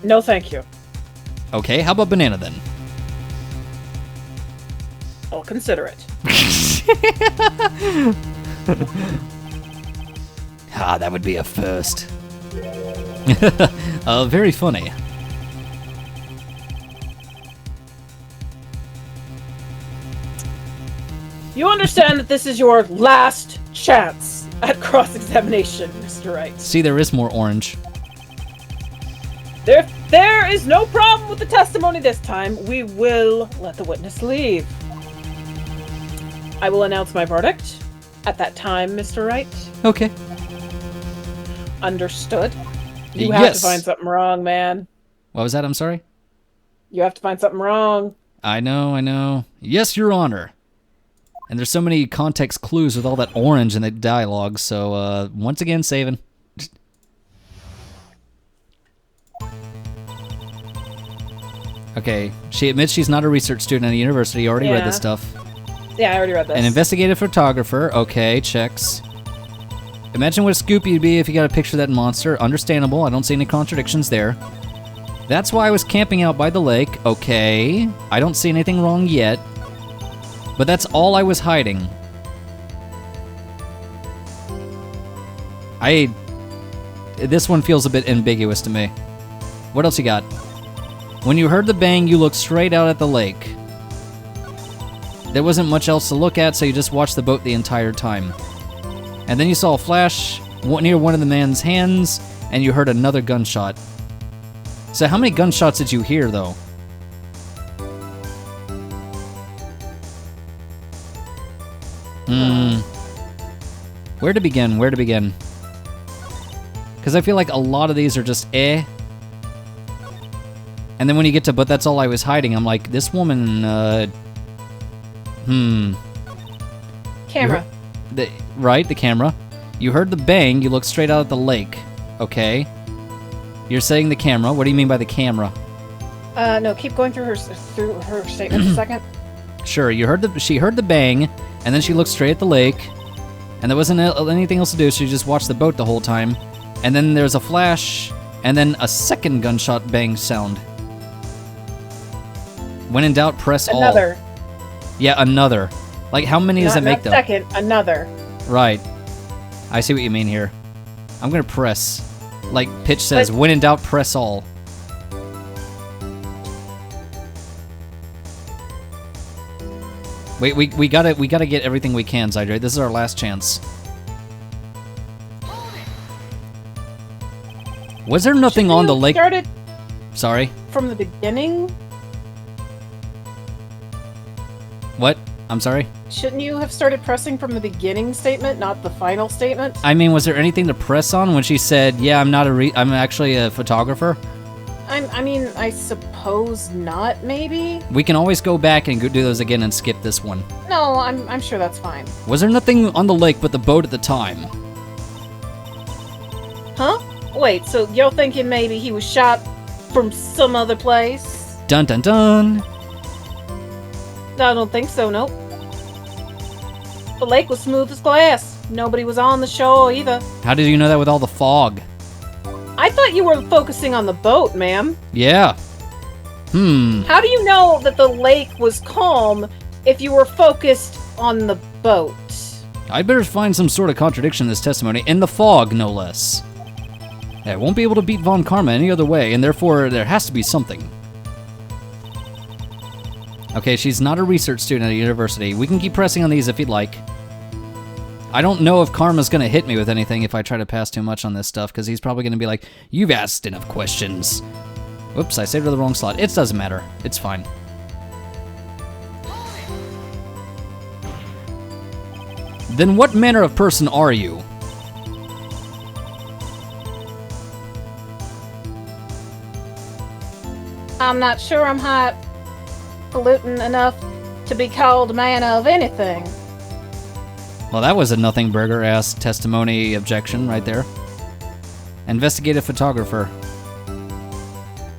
No, thank you. Okay, how about banana then? I'll consider it. Ah, that would be a first. Very funny. You understand that this is your last chance at cross-examination, Mr. Wright. See, there is more orange. There is no problem with the testimony this time. We will let the witness leave. I will announce my verdict at that time, Mr. Wright. Okay. Understood. You have to Yes. find something wrong, man. What was that? I'm sorry? You have to find something wrong. I know. Yes, Your Honor. And there's so many context clues with all that orange in the dialogue, so, once again, saving. Okay, she admits she's not a research student at a university. You already read this stuff. Yeah, I already read this. An investigative photographer. Okay, checks. Imagine what a scoop you'd be if you got a picture of that monster. Understandable. I don't see any contradictions there. That's why I was camping out by the lake. Okay. I don't see anything wrong yet. But that's all I was hiding. This one feels a bit ambiguous to me. What else you got? When you heard the bang, you looked straight out at the lake. There wasn't much else to look at, so you just watched the boat the entire time. And then you saw a flash near one of the man's hands, and you heard another gunshot. So how many gunshots did you hear, though? Where to begin? Because I feel like a lot of these are just eh. And then when you get to, but that's all I was hiding, I'm like, this woman, Camera. Right, the camera. You heard the bang, you looked straight out at the lake. Okay. You're saying the camera. What do you mean by the camera? No, keep going through her statement a second. Sure, she heard the bang, and then she looked straight at the lake, and there wasn't anything else to do, so she just watched the boat the whole time. And then there's a flash, and then a second gunshot bang sound. When in doubt, press Another. all. Yeah, another. Like, how many does it make, though? Second, another. Right. I see what you mean here. I'm gonna press. Like Pitch says, when in doubt, press all. Wait, we gotta get everything we can, Zydre. This is our last chance. Was there nothing on the lake? Started Sorry? from the beginning. What? I'm sorry? Shouldn't you have started pressing from the beginning statement, not the final statement? I mean, was there anything to press on when she said, yeah, I'm actually a photographer? I mean, I suppose not, maybe? We can always go back and do those again and skip this one. No, I'm sure that's fine. Was there nothing on the lake but the boat at the time? Huh? Wait, so you're thinking maybe he was shot from some other place? Dun dun dun! No, I don't think so, nope. The lake was smooth as glass. Nobody was on the shore either. How did you know that with all the fog? I thought you were focusing on the boat, ma'am. Yeah. How do you know that the lake was calm if you were focused on the boat? I'd better find some sort of contradiction in this testimony. In the fog, no less. Yeah, I won't be able to beat Von Karma any other way, and therefore there has to be something. Okay, she's not a research student at a university. We can keep pressing on these if you'd like. I don't know if Karma's going to hit me with anything if I try to pass too much on this stuff, because he's probably going to be like, you've asked enough questions. Whoops, I saved her the wrong slot. It doesn't matter. It's fine. Then what manner of person are you? I'm not sure I'm highfalutin enough to be called a man of anything. Well, that was a nothing burger-ass testimony objection right there. Investigative photographer.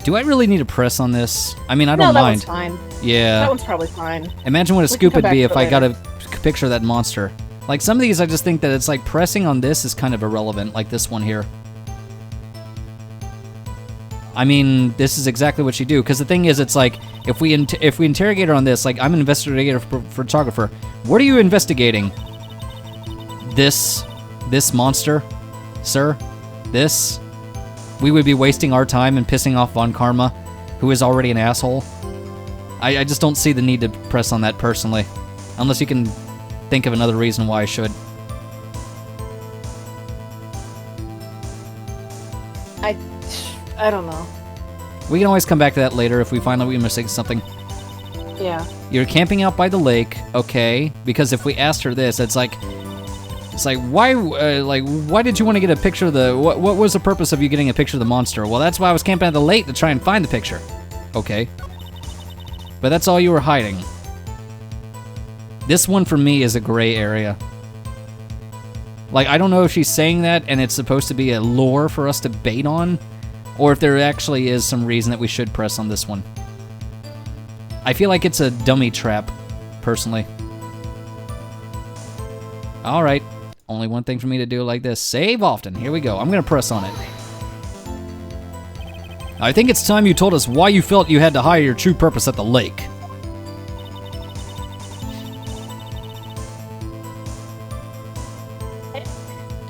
Do I really need to press on this? I mean, I don't no, that mind. one's fine. Yeah. That one's probably fine. Imagine what a We can scoop come it'd back be to if it I got later. a picture of that monster. Like, some of these I just think that it's like pressing on this is kind of irrelevant, like this one here. I mean, this is exactly what you do, because the thing is, it's like, if we interrogate her on this, like, I'm an investigative photographer. What are you investigating? This monster? Sir? This? We would be wasting our time and pissing off Von Karma, who is already an asshole. I just don't see the need to press on that personally. Unless you can think of another reason why I should. I don't know. We can always come back to that later if we find out we mistake something. Yeah. You're camping out by the lake, okay? Because if we asked her this, it's like why did you want to get a picture of the? What was the purpose of you getting a picture of the monster? Well, that's why I was camping at the lake to try and find the picture. Okay. But that's all you were hiding. This one for me is a gray area. Like, I don't know if she's saying that and it's supposed to be a lure for us to bait on, or if there actually is some reason that we should press on this one. I feel like it's a dummy trap, personally. Alright, only one thing for me to do like this. Save often. Here we go. I'm gonna press on it. I think it's time you told us why you felt you had to hide your true purpose at the lake.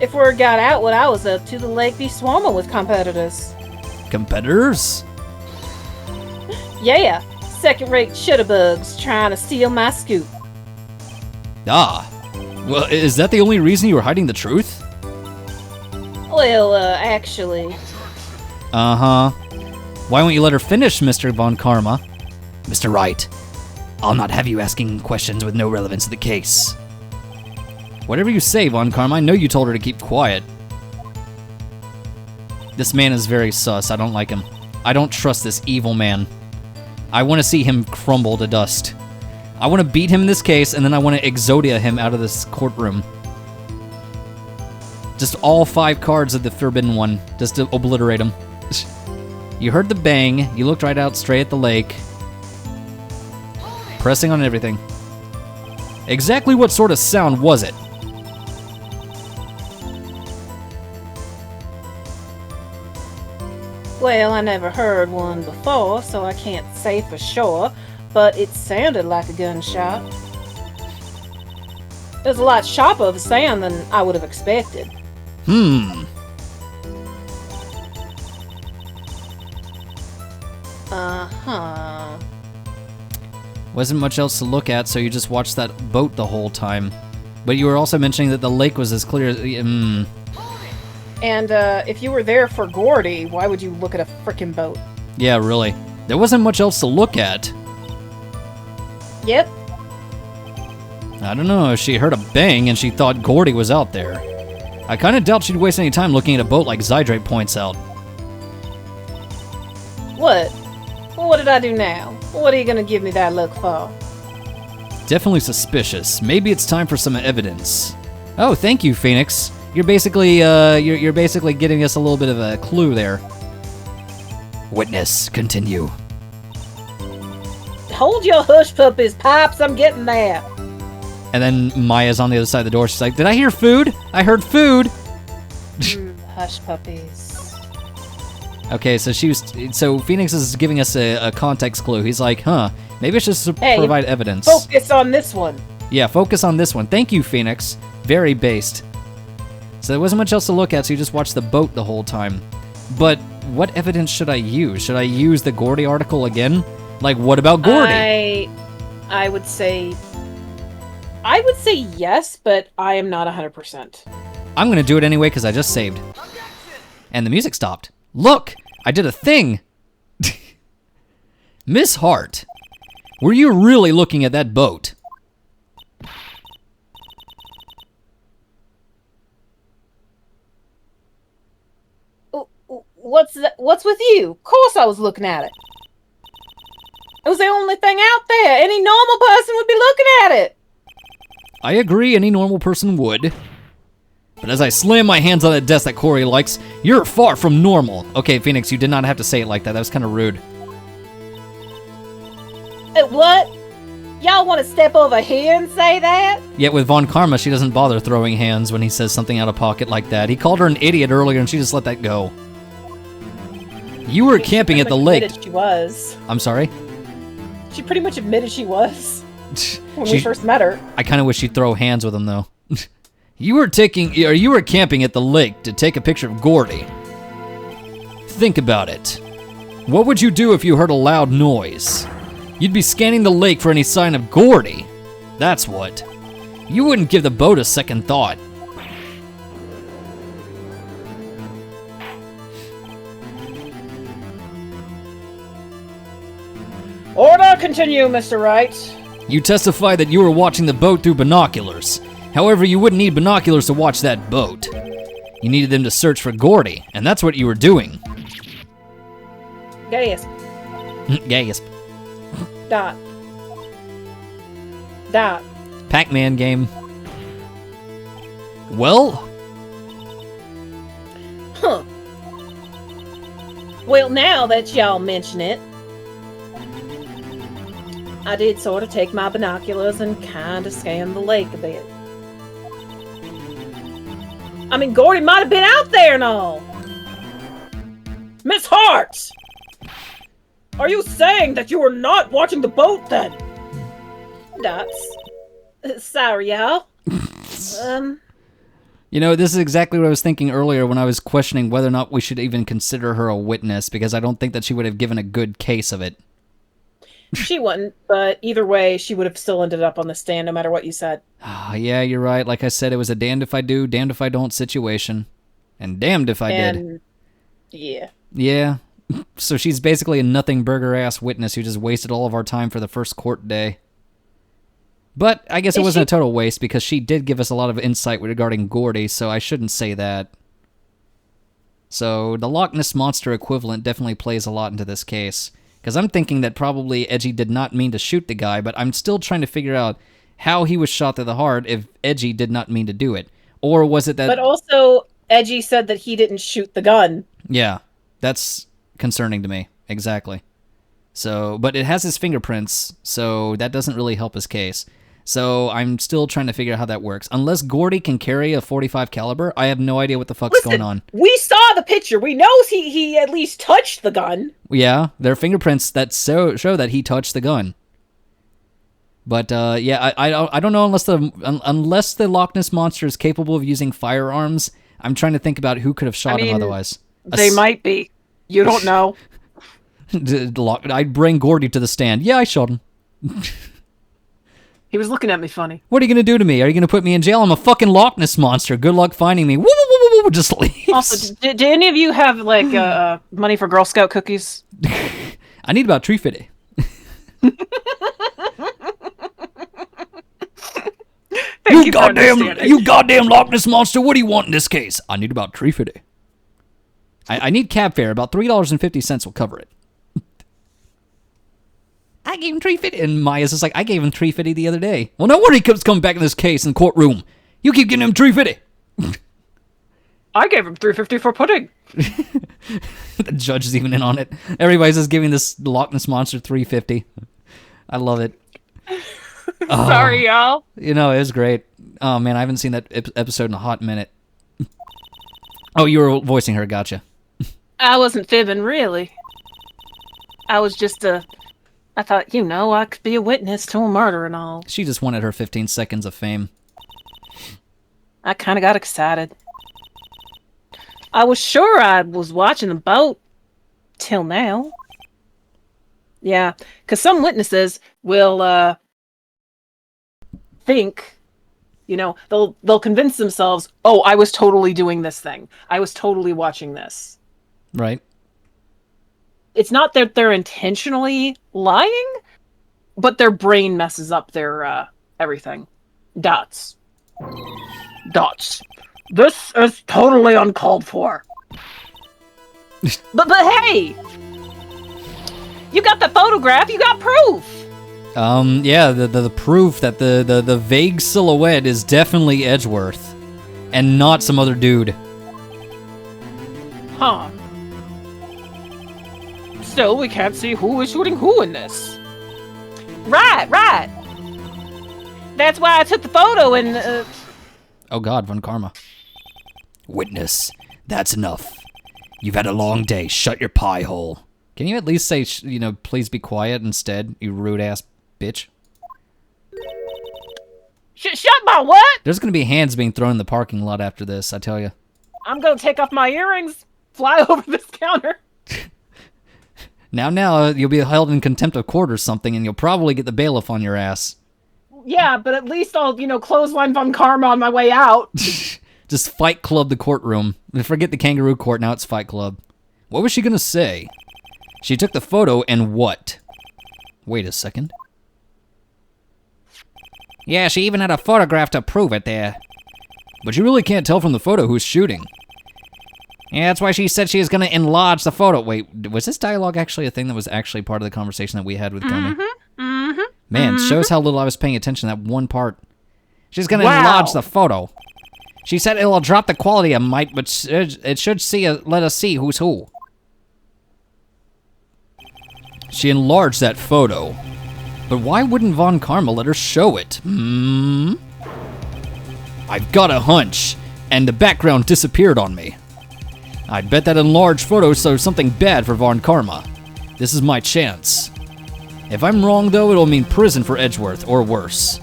If word got out what I was up to, the lake be swarming with competitors. Competitors? Yeah, second-rate shitterbugs trying to steal my scoop. Ah. Well, is that the only reason you were hiding the truth? Well, actually... Uh-huh. Why won't you let her finish, Mr. Von Karma? Mr. Wright, I'll not have you asking questions with no relevance to the case. Whatever you say, Von Karma, I know you told her to keep quiet. This man is very sus. I don't like him. I don't trust this evil man. I want to see him crumble to dust. I want to beat him in this case, and then I want to Exodia him out of this courtroom. Just all 5 cards of the Forbidden One, just to obliterate him. You heard the bang, you looked right out straight at the lake. Pressing on everything. Exactly what sort of sound was it? Well, I never heard one before, so I can't say for sure, but it sounded like a gunshot. It was a lot sharper of a sound than I would have expected. Uh-huh. Wasn't much else to look at, so you just watched that boat the whole time. But you were also mentioning that the lake was as clear as... And if you were there for Gordy, why would you look at a frickin' boat? Yeah, really. There wasn't much else to look at. Yep. I don't know, she heard a bang and she thought Gordy was out there. I kind of doubt she'd waste any time looking at a boat like Zydrate points out. What? What did I do now? What are you gonna give me that look for? Definitely suspicious. Maybe it's time for some evidence. Oh, thank you, Phoenix. You're basically, you're basically giving us a little bit of a clue there. Witness, continue. Hold your hush puppies, Pops, I'm getting there. And then Maya's on the other side of the door. She's like, did I hear food? I heard food. Hush puppies. Okay, so so Phoenix is giving us a context clue. He's like, huh, maybe I should provide evidence. Focus on this one. Yeah, focus on this one. Thank you, Phoenix. Very based. So there wasn't much else to look at, so you just watched the boat the whole time. But what evidence should I use? Should I use the Gordy article again? Like, what about Gordy? I would say yes, but I am not 100%. I'm gonna do it anyway because I just saved. And the music stopped. Look! I did a thing! Miss Hart, were you really looking at that boat? What's with you? Of course I was looking at it. It was the only thing out there. Any normal person would be looking at it. I agree, any normal person would. But as I slam my hands on that desk that Kouri likes, you're far from normal. Okay, Phoenix, you did not have to say it like that. That was kind of rude. What? Y'all want to step over here and say that? Yet with Von Karma, she doesn't bother throwing hands when he says something out of pocket like that. He called her an idiot earlier and she just let that go. You were camping at the lake. She was. I'm sorry? She pretty much admitted she was when we first met her. I kind of wish she'd throw hands with him, though. You were camping at the lake to take a picture of Gordy. Think about it. What would you do if you heard a loud noise? You'd be scanning the lake for any sign of Gordy. That's what. You wouldn't give the boat a second thought. Order continue, Mr. Wright. You testify that you were watching the boat through binoculars. However, you wouldn't need binoculars to watch that boat. You needed them to search for Gordy, and that's what you were doing. Gasp. Gasp. Dot. Pac-Man game. Well? Huh. Well, now that y'all mention it, I did sort of take my binoculars and kind of scan the lake a bit. I mean, Gordy might have been out there and all. Miss Hart! Are you saying that you were not watching the boat then? Dots. Sorry, y'all. You know, this is exactly what I was thinking earlier when I was questioning whether or not we should even consider her a witness, because I don't think that she would have given a good case of it. She wouldn't, but either way, she would have still ended up on the stand no matter what you said. Yeah, you're right. Like I said, it was a damned if I do, damned if I don't situation. And damned if I did. Yeah. Yeah. So she's basically a nothing burger-ass witness who just wasted all of our time for the first court day. But I guess it wasn't a total waste because she did give us a lot of insight regarding Gordy, so I shouldn't say that. So the Loch Ness Monster equivalent definitely plays a lot into this case. Because I'm thinking that probably Edgy did not mean to shoot the guy, but I'm still trying to figure out how he was shot through the heart if Edgy did not mean to do it. Or was it that... But also, Edgy said that he didn't shoot the gun. Yeah, that's concerning to me. Exactly. So, but it has his fingerprints, so that doesn't really help his case. So I'm still trying to figure out how that works. Unless Gordy can carry a .45 caliber, I have no idea what the fuck's going on. We saw the picture. We know he at least touched the gun. Yeah, there are fingerprints that show that he touched the gun. But yeah, I don't know unless the Loch Ness Monster is capable of using firearms. I'm trying to think about who could have shot him otherwise. They might be. You don't know. I'd bring Gordy to the stand. Yeah, I shot him. He was looking at me funny. What are you going to do to me? Are you going to put me in jail? I'm a fucking Loch Ness Monster. Good luck finding me. Woo, woo, woo, woo, woo, just leaves. Also, do any of you have, like, money for Girl Scout cookies? I need about $3.50. You goddamn Loch Ness Monster. What do you want in this case? I need about $3.50. I need cab fare. About $3.50 will cover it. I gave him $3.50, and Maya's just like, I gave him $3.50 the other day. Well, no wonder he keeps coming back in this case in the courtroom. You keep giving him $3.50. I gave him $3.50 for pudding. The judge is even in on it. Everybody's just giving this Loch Ness Monster $3.50. I love it. Sorry, y'all. You know, it was great. Oh, man, I haven't seen that episode in a hot minute. Oh, you were voicing her, gotcha. I wasn't fibbing, really. I was just I thought, I could be a witness to a murder and all. She just wanted her 15 seconds of fame. I kind of got excited. I was sure I was watching the boat till now. Yeah, because some witnesses will think, they'll convince themselves, oh, I was totally doing this thing. I was totally watching this. Right. It's not that they're intentionally lying, but their brain messes up their everything. Dots. This is totally uncalled for. but hey! You got the photograph, you got proof! Yeah, the proof that the vague silhouette is definitely Edgeworth, and not some other dude. Huh. Still, we can't see who is shooting who in this. Right. That's why I took the photo and, Oh god, Von Karma. Witness, that's enough. You've had a long day. Shut your pie hole. Can you at least say, please be quiet instead, you rude-ass bitch? Shut my what? There's gonna be hands being thrown in the parking lot after this, I tell you. I'm gonna take off my earrings, fly over this counter. Now, you'll be held in contempt of court or something, and you'll probably get the bailiff on your ass. Yeah, but at least I'll, clothesline Von Karma on my way out. Just Fight Club the courtroom. Forget the kangaroo court, now it's Fight Club. What was she gonna say? She took the photo and what? Wait a second. Yeah, she even had a photograph to prove it there. But you really can't tell from the photo who's shooting. Yeah, that's why she said she was going to enlarge the photo. Wait, was this dialogue actually a thing that was actually part of the conversation that we had with Komi? Man, shows how little I was paying attention to that one part. She's going to enlarge the photo. She said it'll drop the quality a mite, but it should let us see who's who. She enlarged that photo. But why wouldn't Von Karma let her show it? I've got a hunch, and the background disappeared on me. I'd bet that enlarged photo shows something bad for Von Karma. This is my chance. If I'm wrong, though, it'll mean prison for Edgeworth, or worse.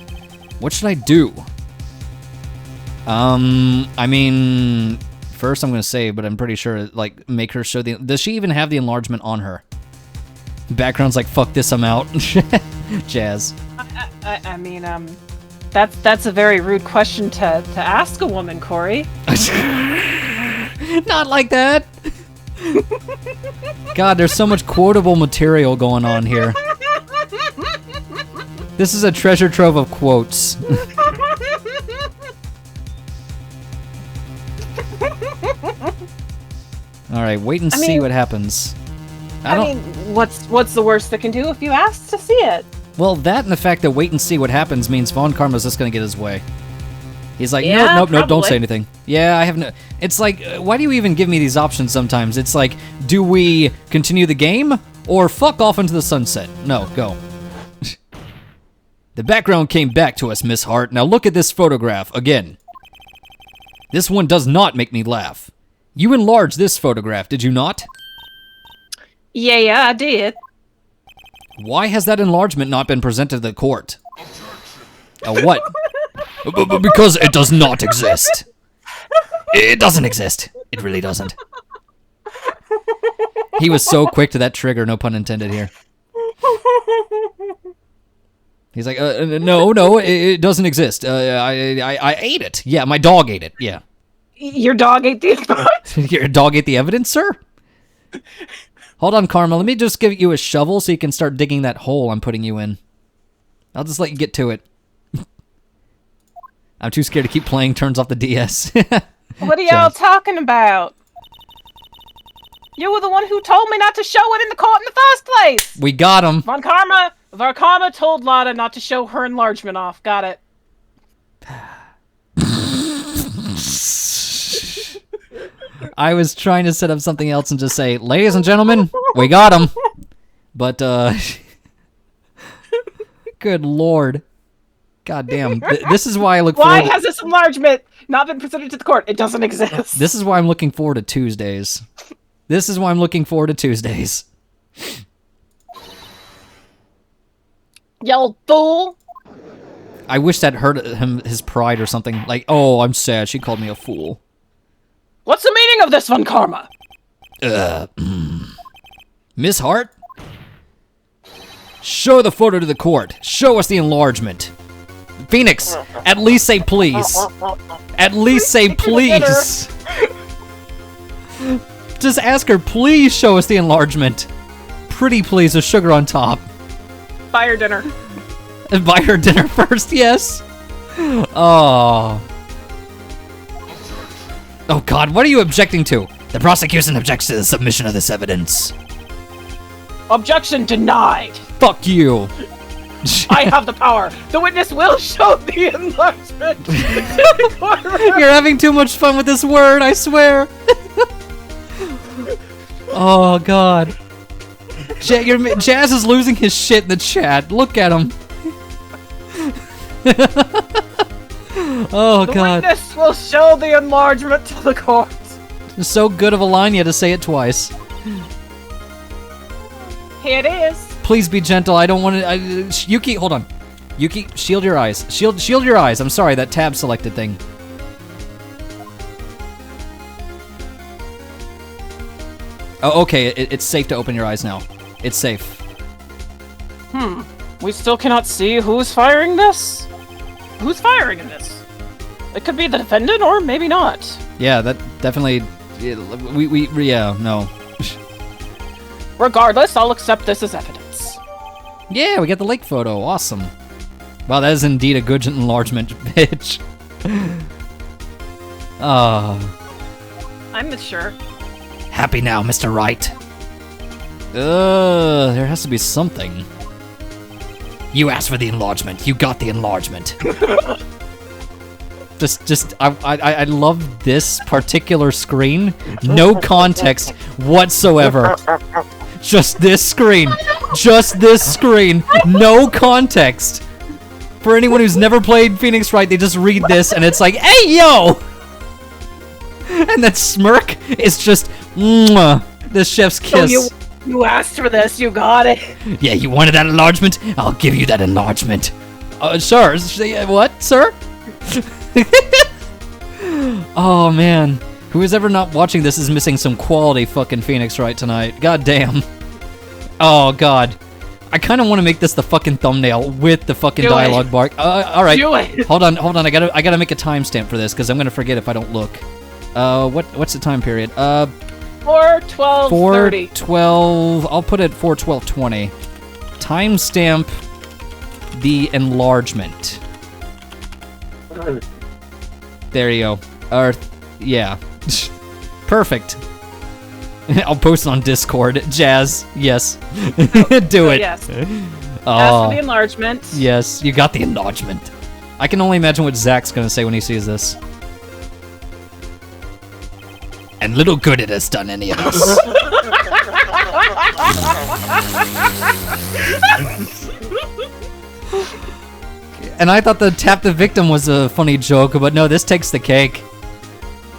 What should I do? I mean, first I'm gonna say, but I'm pretty sure, make her show the... Does she even have the enlargement on her? Background's like, fuck this, I'm out. Jazz. I mean, that's a very rude question to ask a woman, Kouri. Not like that. God, there's so much quotable material going on here. This is a treasure trove of quotes. All right, wait and see what happens. I mean, what's the worst that can do if you ask to see it? Well, that and the fact that wait and see what happens means Von Karma's just gonna get his way. He's like, Yeah, nope, don't probably. say anything. Yeah, I have no... It's like, why do you even give me these options sometimes? It's like, do we continue the game, or fuck off into the sunset? No, go. The background came back to us, Miss Hart. Now look at this photograph again. This one does not make me laugh. You enlarged this photograph, did you not? Yeah, I did. Why has that enlargement not been presented to the court? What? Because it does not exist. It doesn't exist. It really doesn't. He was so quick to that trigger, no pun intended here. He's like, no, it doesn't exist. I ate it. Yeah, my dog ate it. Yeah. Your dog ate the evidence? Your dog ate the evidence, sir? Hold on, Karma. Let me just give you a shovel so you can start digging that hole I'm putting you in. I'll just let you get to it. I'm too scared to keep playing turns off the DS. What are y'all talking about? You were the one who told me not to show it in the court in the first place! We got him. Von Karma told Lada not to show her enlargement off. Got it. I was trying to set up something else and just say, ladies and gentlemen, we got him. But, good lord. God damn. This is why I look forward Why has this enlargement not been presented to the court? It doesn't exist. This is why I'm looking forward to Tuesdays. This is why I'm looking forward to Tuesdays. You fool! I wish that hurt his pride or something. Like, oh, I'm sad. She called me a fool. What's the meaning of this, Von Karma? Miss Hart? Show the photo to the court. Show us the enlargement. Phoenix, at least say please. At least say please. Just ask her, please show us the enlargement. Pretty please, with sugar on top. Buy her dinner. And buy her dinner first, yes. Oh. Oh God, what are you objecting to? The prosecution objects to the submission of this evidence. Objection denied. Fuck you. I have the power. The witness will show the enlargement. You're having too much fun with this word, I swear. Oh God. Jazz is losing his shit in the chat. Look at him. Oh The God. witness will show the enlargement to the court. It's so good of a line you had to say it twice. Here it is. Please be gentle. I don't want to. Yuki, hold on. Yuki, shield your eyes. Shield your eyes. I'm sorry, that tab selected thing. Oh, okay. It's safe to open your eyes now. It's safe. We still cannot see who's firing this. Who's firing in this? It could be the defendant, or maybe not. Yeah, that definitely. Yeah, no. Regardless, I'll accept this as evidence. Yeah, we got the lake photo. Awesome. Wow, that is indeed a good enlargement, bitch. I'm not sure. Happy now, Mr. Wright. There has to be something. You asked for the enlargement. You got the enlargement. I love this particular screen. No context whatsoever. Just this screen. Just this screen. No context. For anyone who's never played Phoenix Wright, they just read this and it's like, hey, yo! And that smirk is just, mwah, the chef's kiss. So you asked for this, you got it. Yeah, you wanted that enlargement? I'll give you that enlargement. Sure. What, sir? Oh, man. Who is ever not watching this is missing some quality fucking Phoenix Wright tonight. God damn. Oh, God. I kind of want to make this the fucking thumbnail with the fucking Do dialogue it. bar. All right. Do it. Hold on. I gotta make a timestamp for this because I'm gonna forget if I don't look. What's the time period? 4:12:30. 4:12. I'll put it 4:12:20. Timestamp the enlargement. There you go. Yeah. Perfect. I'll post it on Discord. Jazz, yes. Do it. Yes. Ask Oh, for the enlargement. yes. You got the enlargement. I can only imagine what Zach's gonna say when he sees this. And little good it has done any of us. And I thought the tap the victim was a funny joke, but no, this takes the cake.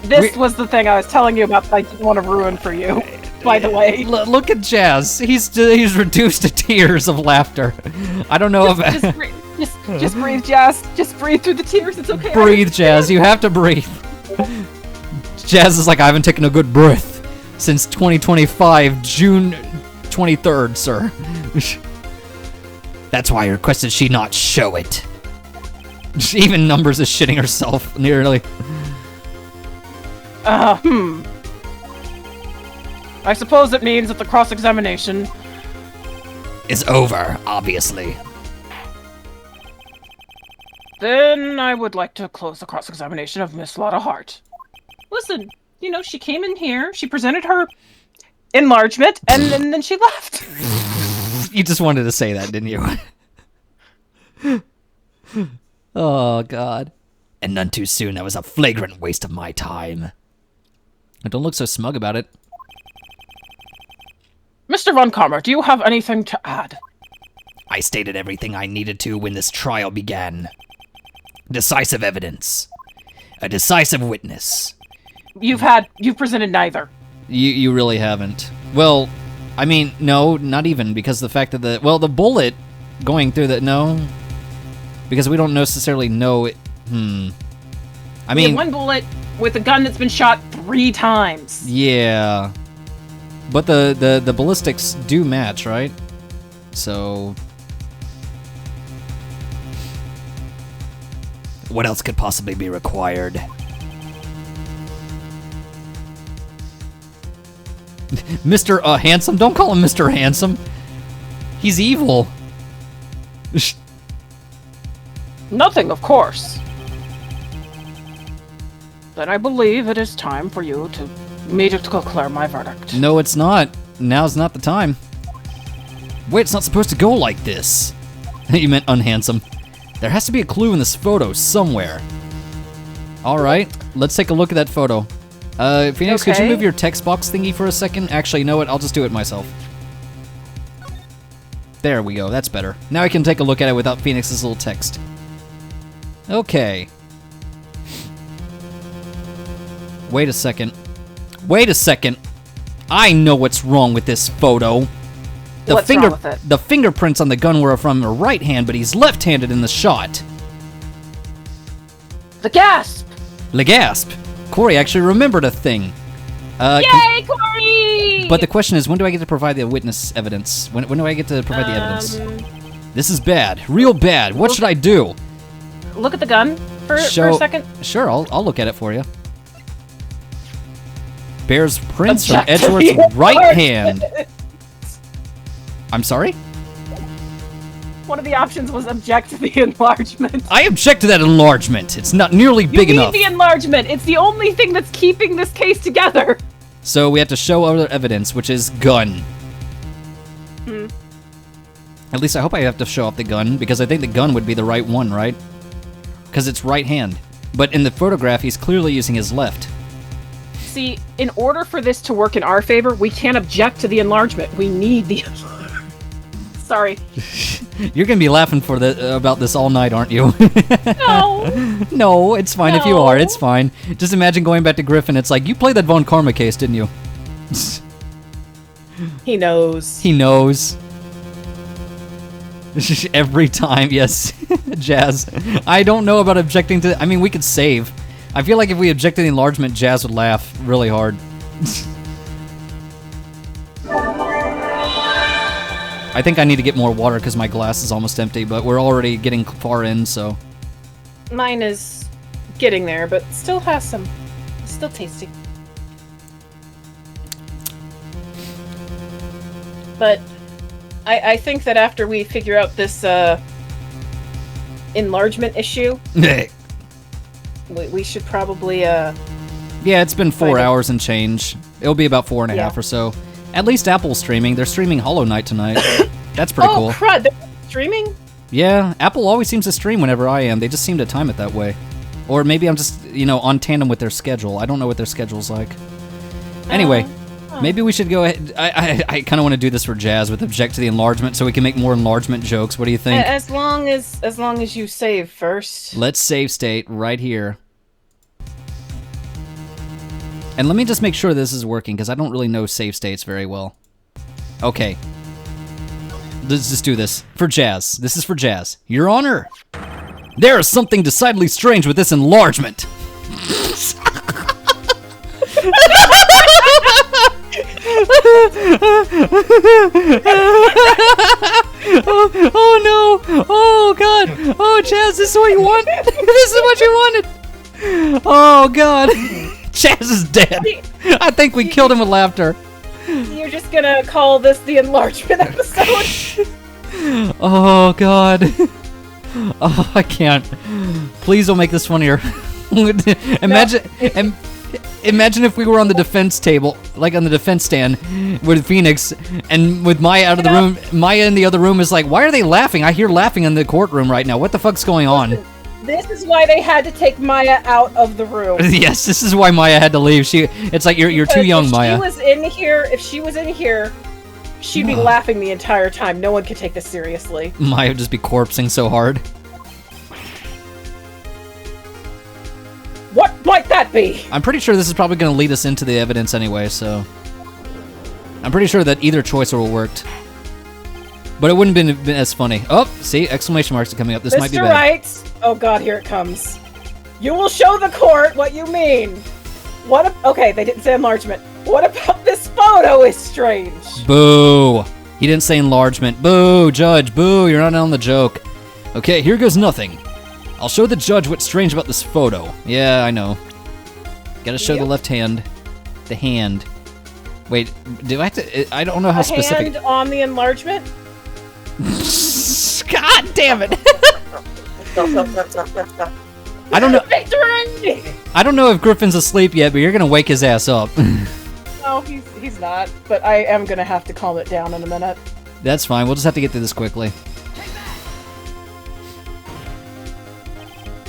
This was the thing I was telling you about that I didn't want to ruin for you, by the way. Look at Jazz. He's reduced to tears of laughter. I don't know if Just breathe, Jazz. Just breathe through the tears. It's okay. breathe, Jazz. You have to breathe. Jazz is like, I haven't taken a good breath since 2025, June 23rd, sir. That's why I requested she not show it. Even Numbers is shitting herself, nearly. I suppose it means that the cross-examination... Is over, obviously. Then I would like to close the cross-examination of Miss Lotta Hart. Listen, she came in here, she presented her enlargement, and then she left. You just wanted to say that, didn't you? Oh, God. And none too soon, that was a flagrant waste of my time. Don't look so smug about it. Mr. Von Karma, do you have anything to add? I stated everything I needed to when this trial began. Decisive evidence. A decisive witness. You've presented neither. You really haven't. Well, I mean, no, not even, because the fact that the bullet going through no. Because we don't necessarily know it. I We have mean, one bullet with a gun that's been shot 3 times. Yeah. But the ballistics do match, right? So... What else could possibly be required? Mr. Handsome? Don't call him Mr. Handsome. He's evil. Nothing, of course. Then I believe it is time for you to me to declare my verdict. No, it's not. Now's not the time. Wait, it's not supposed to go like this. You meant unhandsome. There has to be a clue in this photo somewhere. Alright, let's take a look at that photo. Phoenix, could you Okay. move your text box thingy for a second? Actually, you know what? I'll just do it myself. There we go, that's better. Now I can take a look at it without Phoenix's little text. Okay. Wait a second. Wait a second. I know what's wrong with this photo. What's wrong with it? The fingerprints on the gun were from her right hand, but he's left-handed in the shot. The gasp! Legasp. Kouri actually remembered a thing. Yay, Kouri! But the question is, when do I get to provide the witness evidence? When do I get to provide the evidence? This is bad. Real bad. What should I do? Look at the gun for a second. Sure, I'll look at it for you. Bears prints from Object to Edgeworth's the right hand. I'm sorry? One of the options was object to the enlargement. I object to that enlargement. It's not nearly You big need enough. the enlargement. It's the only thing that's keeping this case together. So we have to show other evidence, which is gun. At least I hope I have to show off the gun, because I think the gun would be the right one, right? Because it's right hand. But in the photograph, he's clearly using his left. See, in order for this to work in our favor, we can't object to the enlargement. We need the Sorry. You're gonna be laughing about this all night, aren't you? No. No, it's fine if you are. No. It's fine. Just imagine going back to Griffin. It's like, you played that Von Karma case, didn't you? He knows. He knows. Every time, yes. Jazz. I don't know about objecting to... I mean, we could save. I feel like if we object to the enlargement, Jazz would laugh really hard. I think I need to get more water because my glass is almost empty, but we're already getting far in, so... Mine is getting there, but still has some. Still tasty. But I think that after we figure out this enlargement issue, we should probably Yeah, it's been 4 Find it. hours and change. It'll be about 4.5 Yeah. or so. At least Apple's streaming. They're streaming Hollow Knight tonight. That's pretty cool. Oh crud! They're streaming. Yeah, Apple always seems to stream whenever I am. They just seem to time it that way. Or maybe I'm just, on tandem with their schedule. I don't know what their schedule's like. Anyway, maybe we should go ahead. I kind of want to do this for Jazz with object to the enlargement so we can make more enlargement jokes. What do you think? As long as you save first. Let's save state right here. And let me just make sure this is working, because I don't really know save states very well. Okay. Let's just do this. For Jazz. This is for Jazz. Your Honor, there is something decidedly strange with this enlargement. Oh no! Oh god! Oh Jazz, this is what you want? This is what you wanted! Oh god! Jazz is dead! I think we killed him with laughter. You're just gonna call this the enlargement episode? Oh god. Oh, I can't. Please don't make this funnier. Imagine if we were on the defense table, like on the defense stand with Phoenix, and with Maya out of the room. Maya in the other room is like, why are they laughing? I hear laughing in the courtroom right now. What the fuck's going on? This is why they had to take Maya out of the room. Yes, this is why Maya had to leave. It's like you're too young, Maya. If she was in here, she'd be laughing the entire time. No one could take this seriously. Maya would just be corpsing so hard. What might that be? I'm pretty sure this is probably going to lead us into the evidence anyway, so... I'm pretty sure that either choice will have worked. But it wouldn't have been as funny. Oh, see? Exclamation marks are coming up. This might be Mr. bad. Wright! Oh god, here it comes. You will show the court what you mean! Okay, they didn't say enlargement. What about this photo is strange? Boo. He didn't say enlargement. Boo, Judge. Boo, you're not on the joke. Okay, here goes nothing. I'll show the judge what's strange about this photo. Yeah, I know. Gotta show the left hand. The hand. Wait, do I have to... I don't know how specific... hand on the enlargement? God damn it! I don't know... Victory! I don't know if Griffin's asleep yet, but you're gonna wake his ass up. No, he's not. But I am gonna have to calm it down in a minute. That's fine. We'll just have to get through this quickly.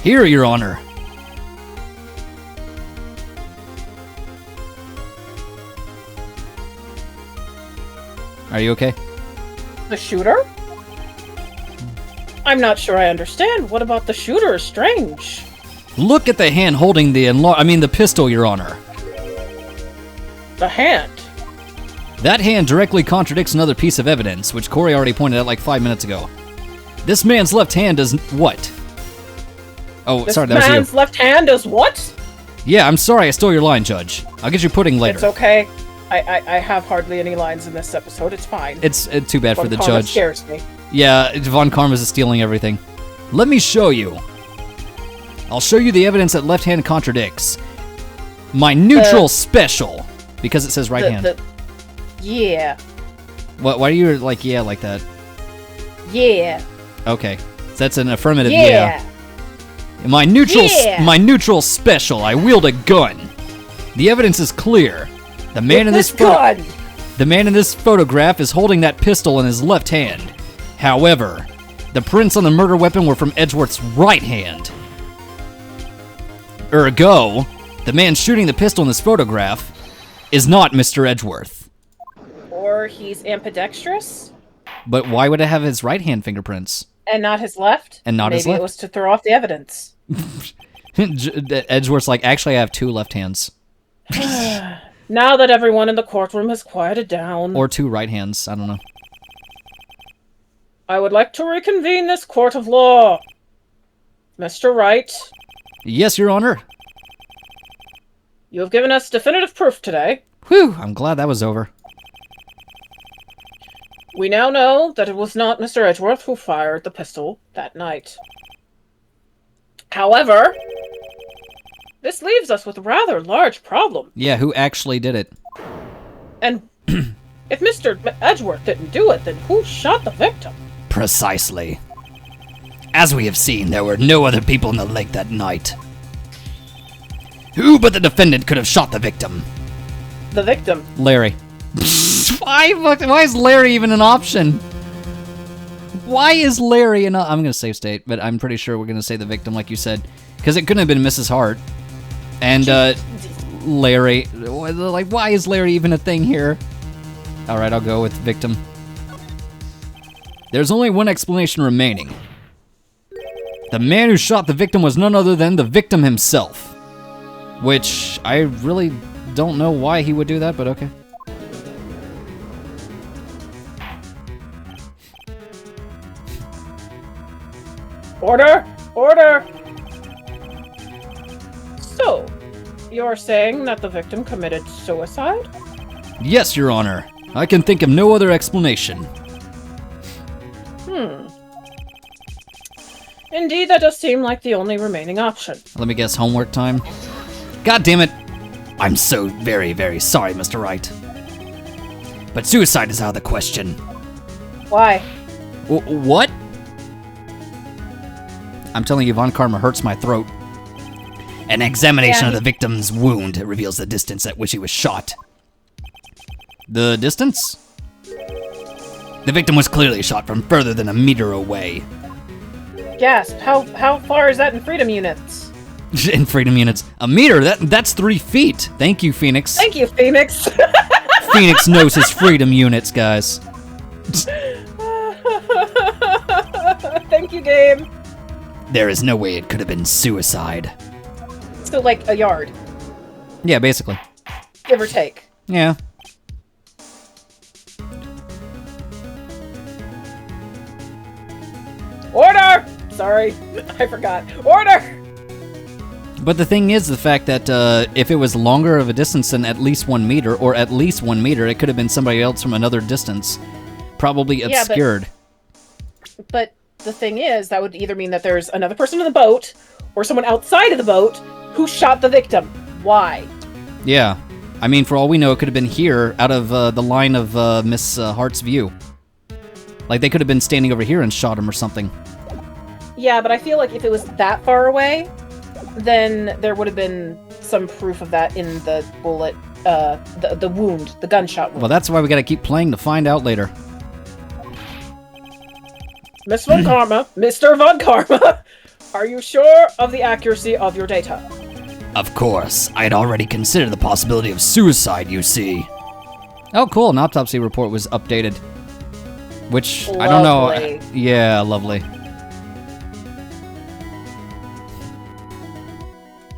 Here, Your Honor. Are you okay? The shooter? I'm not sure I understand. What about the shooter is strange? Look at the hand holding the pistol, Your Honor. The hand? That hand directly contradicts another piece of evidence, which Kouri already pointed out like 5 minutes ago. This man's left hand does what? Oh, sorry, that was you. This man's left hand does what? Yeah, I'm sorry I stole your line, Judge. I'll get your pudding later. It's okay. I have hardly any lines in this episode. It's fine. It's too bad for the judge. Scares me. Yeah, Von Karma's is stealing everything. Let me show you. I'll show you the evidence that left hand contradicts. My neutral special, because it says right hand. Yeah. What? Why are you like that? Yeah. Okay, so that's an affirmative. Yeah. My neutral special. I wield a gun. The evidence is clear. The man in this photograph is holding that pistol in his left hand. However, the prints on the murder weapon were from Edgeworth's right hand. Ergo, the man shooting the pistol in this photograph is not Mr. Edgeworth. Or he's ambidextrous? But why would it have his right hand fingerprints? And not his left? And not his Maybe left? it was to throw off the evidence. Edgeworth's like, actually, I have 2 left hands. Now that everyone in the courtroom has quieted down... Or 2 right hands, I don't know. I would like to reconvene this court of law. Mr. Wright. Yes, Your Honor. You have given us definitive proof today. Whew, I'm glad that was over. We now know that it was not Mr. Edgeworth who fired the pistol that night. However, this leaves us with a rather large problem. Yeah, who actually did it? And if Mr. Edgeworth didn't do it, then who shot the victim? Precisely. As we have seen, there were no other people in the lake that night. Who but the defendant could have shot the victim? The victim. Larry. Why is Larry even an option? Why is Larry I'm gonna save state, but I'm pretty sure we're gonna say the victim, like you said, because it couldn't have been Mrs. Hart. And Larry, like, why is Larry even a thing here? All right, I'll go with victim. There's only one explanation remaining. The man who shot the victim was none other than the victim himself. Which, I really don't know why he would do that, but okay. Order! Order! So, you're saying that the victim committed suicide? Yes, Your Honor. I can think of no other explanation. Indeed, that does seem like the only remaining option. Let me guess, homework time? God damn it! I'm so very, very sorry, Mr. Wright. But suicide is out of the question. Why? What? I'm telling you, Von Karma hurts my throat. An examination of the victim's wound reveals the distance at which he was shot. The distance? The victim was clearly shot from further than a meter away. Gasp. How far is that in freedom units? In freedom units. A meter? That's 3 feet. Thank you, Phoenix. Thank you, Phoenix. Phoenix knows his freedom units, guys. Thank you, game. There is no way it could have been suicide. So, like, a yard. Yeah, basically. Give or take. Yeah. Order! Sorry, I forgot. Order! But the thing is the fact that if it was longer of a distance than at least 1 meter, or at least 1 meter, it could have been somebody else from another distance, probably obscured. But the thing is, that would either mean that there's another person in the boat, or someone outside of the boat who shot the victim. Why? Yeah. I mean, for all we know, it could have been here, out of the line of Miss Hart's view. Like, they could have been standing over here and shot him or something. Yeah, but I feel like if it was that far away, then there would have been some proof of that in the bullet, the wound, the gunshot wound. Well, that's why we gotta keep playing to find out later. Miss Von Karma, Mr. Von Karma, are you sure of the accuracy of your data? Of course. I had already considered the possibility of suicide, you see. Oh, cool. An autopsy report was updated. Which, I don't know. Lovely. Yeah, lovely.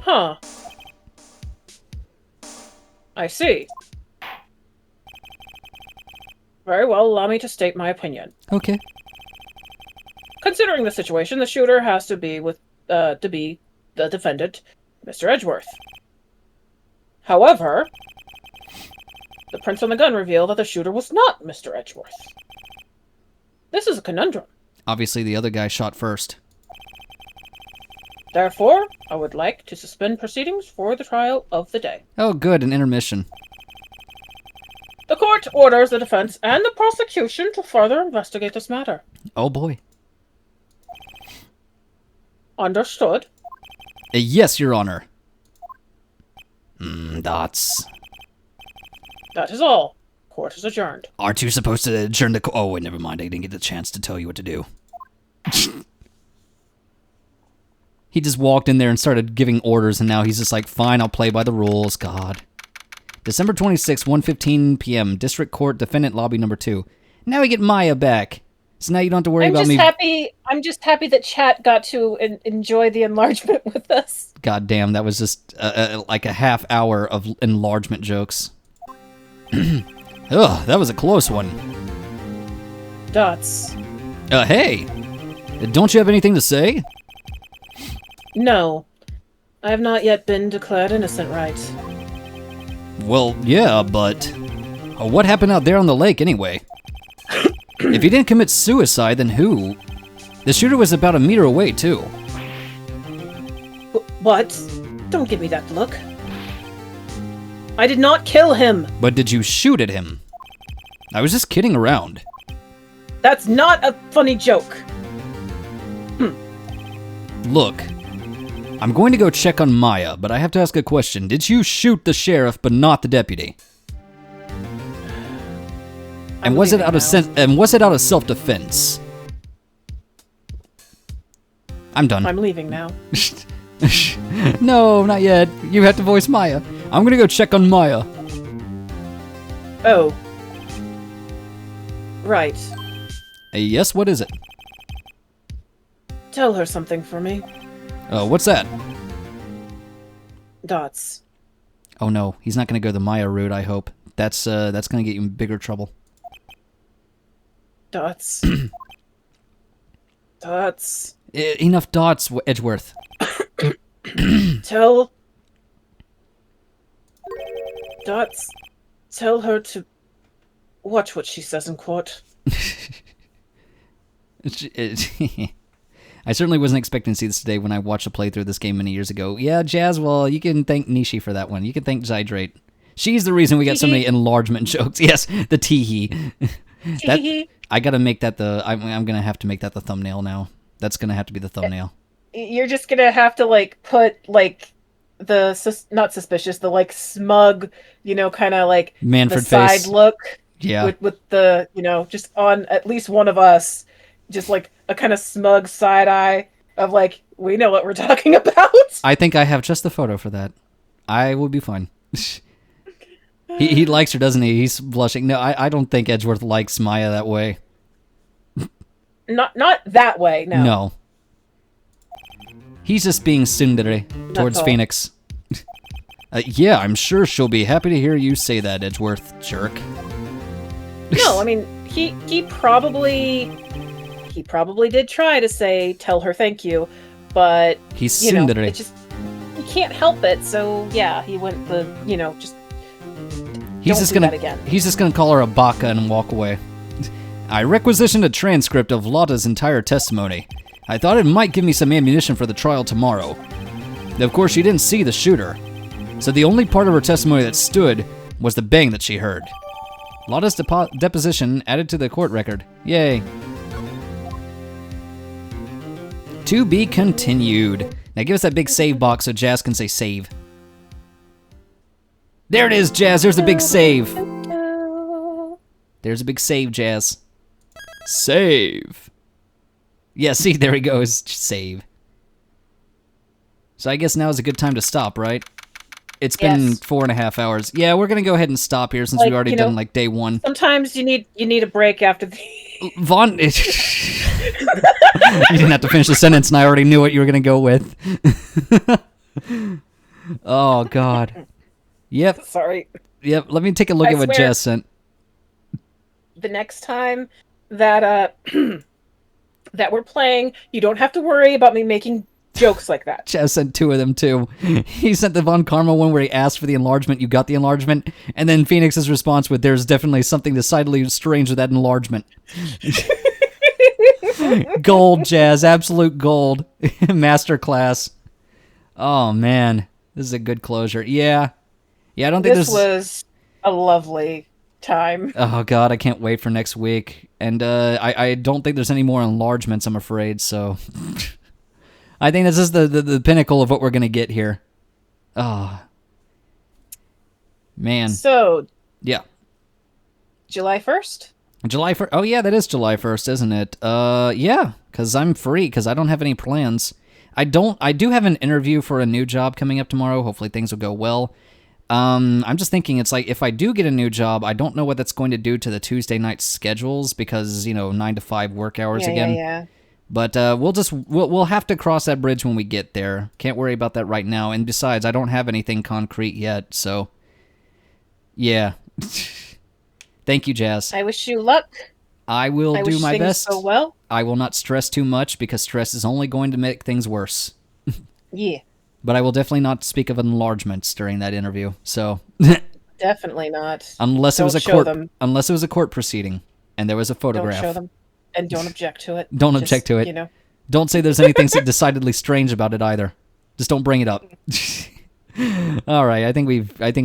Huh. I see. Very well, allow me to state my opinion. Okay. Considering the situation, the shooter has to be the defendant, Mr. Edgeworth. However, the prints on the gun reveal that the shooter was not Mr. Edgeworth. This is a conundrum. Obviously, the other guy shot first. Therefore, I would like to suspend proceedings for the trial of the day. Oh, good. An intermission. The court orders the defense and the prosecution to further investigate this matter. Oh, boy. Understood. Yes, Your Honor. That's... That is all. Court is adjourned. Aren't you supposed to adjourn the oh, wait, never mind. I didn't get a chance to tell you what to do. He just walked in there and started giving orders, and now he's just like, fine, I'll play by the rules. God. December 26, 1:15 p.m. District Court, Defendant Lobby Number 2. Now we get Maya back. So now you don't have to worry about me... I'm just happy that chat got to enjoy the enlargement with us. God damn, that was just like a half hour of enlargement jokes. Ugh, that was a close one. Dots. Hey! Don't you have anything to say? No. I have not yet been declared innocent, right? Well, yeah, but... what happened out there on the lake, anyway? If he didn't commit suicide, then who? The shooter was about a meter away, too. What? Don't give me that look. I did not kill him! But did you shoot at him? I was just kidding around. That's not a funny joke. Look, I'm going to go check on Maya, but I have to ask a question. Did you shoot the sheriff, but not the deputy? And was it out of self-defense? I'm done. I'm leaving now. No, not yet. You have to voice Maya. I'm gonna go check on Maya. Oh. Right. Yes, what is it? Tell her something for me. What's that? Dots. Oh no, he's not gonna go the Maya route, I hope. That's gonna get you in bigger trouble. Dots. Dots. Enough dots, Edgeworth. Tell her to watch what she says in court. I certainly wasn't expecting to see this today when I watched a playthrough of this game many years ago. Yeah, Jazz, well, you can thank Nishi for that one. You can thank Zydrate. She's the reason we got so many enlargement jokes. Yes, the teehee. I gotta make that I'm gonna have to make that the thumbnail now. That's gonna have to be the thumbnail. You're just gonna have to, like, put, like, not suspicious, the, like, smug, kind of, like, Manfred the side face. look. Yeah. With the, just on at least one of us, just, like, a kind of smug side eye of, like, we know what we're talking about. I think I have just the photo for that. I will be fine. He likes her, doesn't he? He's blushing. No, I don't think Edgeworth likes Maya that way. Not that way, no. No. He's just being tsundere towards all. Phoenix. Yeah, I'm sure she'll be happy to hear you say that, Edgeworth, jerk. No, I mean, he probably did try to say, tell her thank you, but, He's you know, tsundere. it just, you can't help it. So yeah, he went the just. He's just gonna call her a baka and walk away. I requisitioned a transcript of Lotta's entire testimony. I thought it might give me some ammunition for the trial tomorrow. Of course, she didn't see the shooter, so the only part of her testimony that stood was the bang that she heard. Lotta's deposition added to the court record. Yay. To be continued. Now give us that big save box so Jazz can say save. There it is, Jazz. There's a big save. There's a big save, Jazz. Save. Yeah, see, there he goes. Save. So I guess now is a good time to stop, right? It's been 4.5 hours. Yeah, we're gonna go ahead and stop here since we've already done like day 1. Sometimes you need a break after the. Vaughn, you didn't have to finish the sentence, and I already knew what you were gonna go with. Oh God. Yep. Sorry. Yep. Let me take a look at what Jess sent. The next time that that we're playing, you don't have to worry about me making jokes like that. Jess sent 2 of them too. He sent the Von Karma one where he asked for the enlargement, you got the enlargement, and then Phoenix's response with there's definitely something decidedly strange with that enlargement. Gold, Jazz, absolute gold. Masterclass. Oh man, this is a good closure. Yeah, I don't think this was a lovely time. Oh God, I can't wait for next week. And I don't think there's any more enlargements, I'm afraid. So I think this is the pinnacle of what we're gonna get here. Oh man. So yeah, July 1st. July 1st. Oh yeah, that is July 1st, isn't it? Yeah, because I'm free because I don't have any plans. I do have an interview for a new job coming up tomorrow. Hopefully things will go well. I'm just thinking it's like if I do get a new job, I don't know what that's going to do to the Tuesday night schedules because 9 to 5 work hours again. Yeah. But we'll have to cross that bridge when we get there. Can't worry about that right now. And besides, I don't have anything concrete yet. So yeah. Thank you, Jazz. I wish you luck. I will do my best. So well. I will not stress too much because stress is only going to make things worse. Yeah. But I will definitely not speak of enlargements during that interview. So definitely not. Unless it was a court proceeding and there was a photograph. Don't show them and don't object to it. Don't object to it. Don't say there's anything decidedly strange about it either. Just don't bring it up. All right, I think we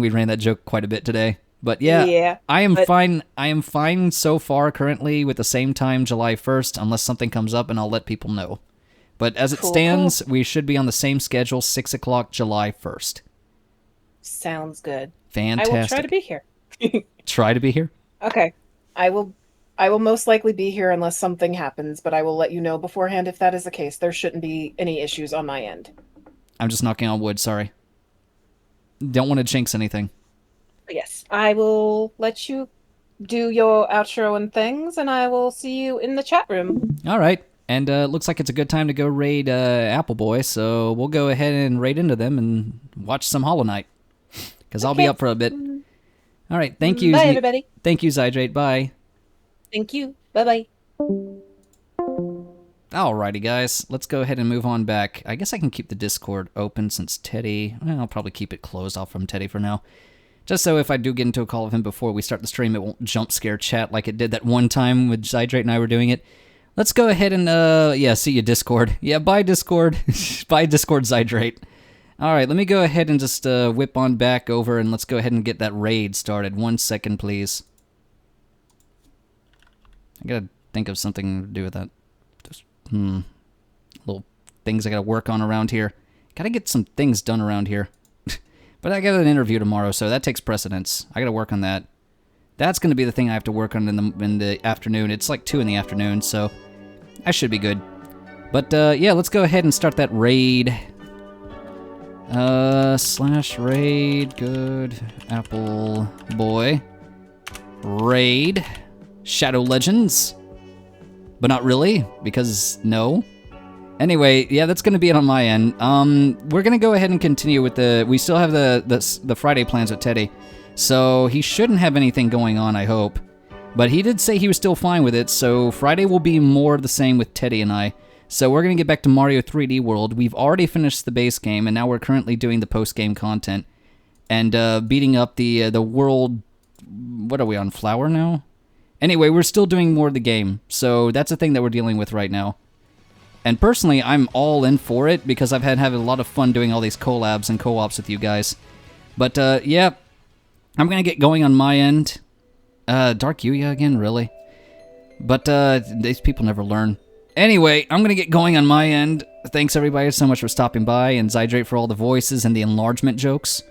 ran that joke quite a bit today. But yeah, I am fine. I am fine so far currently with the same time July 1st unless something comes up and I'll let people know. But as it stands, we should be on the same schedule, 6 o'clock July 1st. Sounds good. Fantastic. I will try to be here. Try to be here? Okay. I will most likely be here unless something happens, but I will let you know beforehand if that is the case. There shouldn't be any issues on my end. I'm just knocking on wood, sorry. Don't want to jinx anything. Yes, I will let you do your outro and things, and I will see you in the chat room. All right. And looks like it's a good time to go raid Appleboy, so we'll go ahead and raid into them and watch some Hollow Knight. Because I'll be up for a bit. All right, thank you. Bye, everybody. Thank you, Zydrate. Bye. Thank you. Bye-bye. Alrighty, guys. Let's go ahead and move on back. I guess I can keep the Discord open since Teddy... Well, I'll probably keep it closed off from Teddy for now. Just so if I do get into a call with him before we start the stream, it won't jump scare chat like it did that one time when Zydrate and I were doing it. Let's go ahead and, see you, Discord. Yeah, bye, Discord. Bye, Discord Zydrate. Alright, let me go ahead and just whip on back over and let's go ahead and get that raid started. 1 second, please. I gotta think of something to do with that. Just, little things I gotta work on around here. Gotta get some things done around here. But I got an interview tomorrow, so that takes precedence. I gotta work on that. That's gonna be the thing I have to work on in the afternoon. It's like 2 in the afternoon, so I should be good. But yeah, let's go ahead and start that raid. /raid, good, Apple Boy. Raid. Shadow Legends. But not really, because no. Anyway, yeah, that's going to be it on my end. We're going to go ahead and continue with we still have the Friday plans with Teddy. So he shouldn't have anything going on, I hope. But he did say he was still fine with it, so Friday will be more of the same with Teddy and I. So we're going to get back to Mario 3D World. We've already finished the base game, and now we're currently doing the post-game content. And beating up the world... What are we on, Flower now? Anyway, we're still doing more of the game. So that's the thing that we're dealing with right now. And personally, I'm all in for it, because I've had a lot of fun doing all these collabs and co-ops with you guys. But, yeah, I'm going to get going on my end. Dark Yuya again, really? But, these people never learn. Anyway, I'm going to get going on my end. Thanks, everybody, so much for stopping by, and Zydrate for all the voices and the enlargement jokes.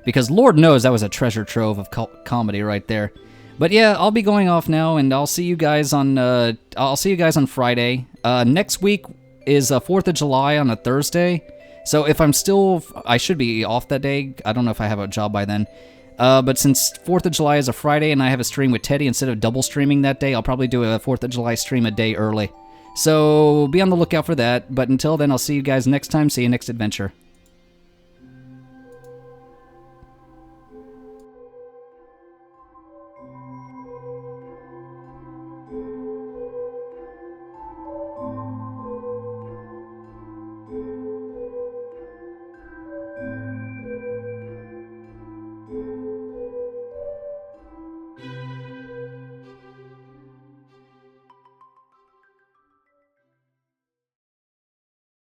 Because Lord knows that was a treasure trove of comedy right there. But yeah, I'll be going off now, and I'll see you guys on, Friday. Next week is 4th of July on a Thursday. So if I should be off that day. I don't know if I have a job by then. But since 4th of July is a Friday and I have a stream with Teddy instead of double streaming that day, I'll probably do a 4th of July stream a day early. So be on the lookout for that. But until then, I'll see you guys next time. See you next adventure.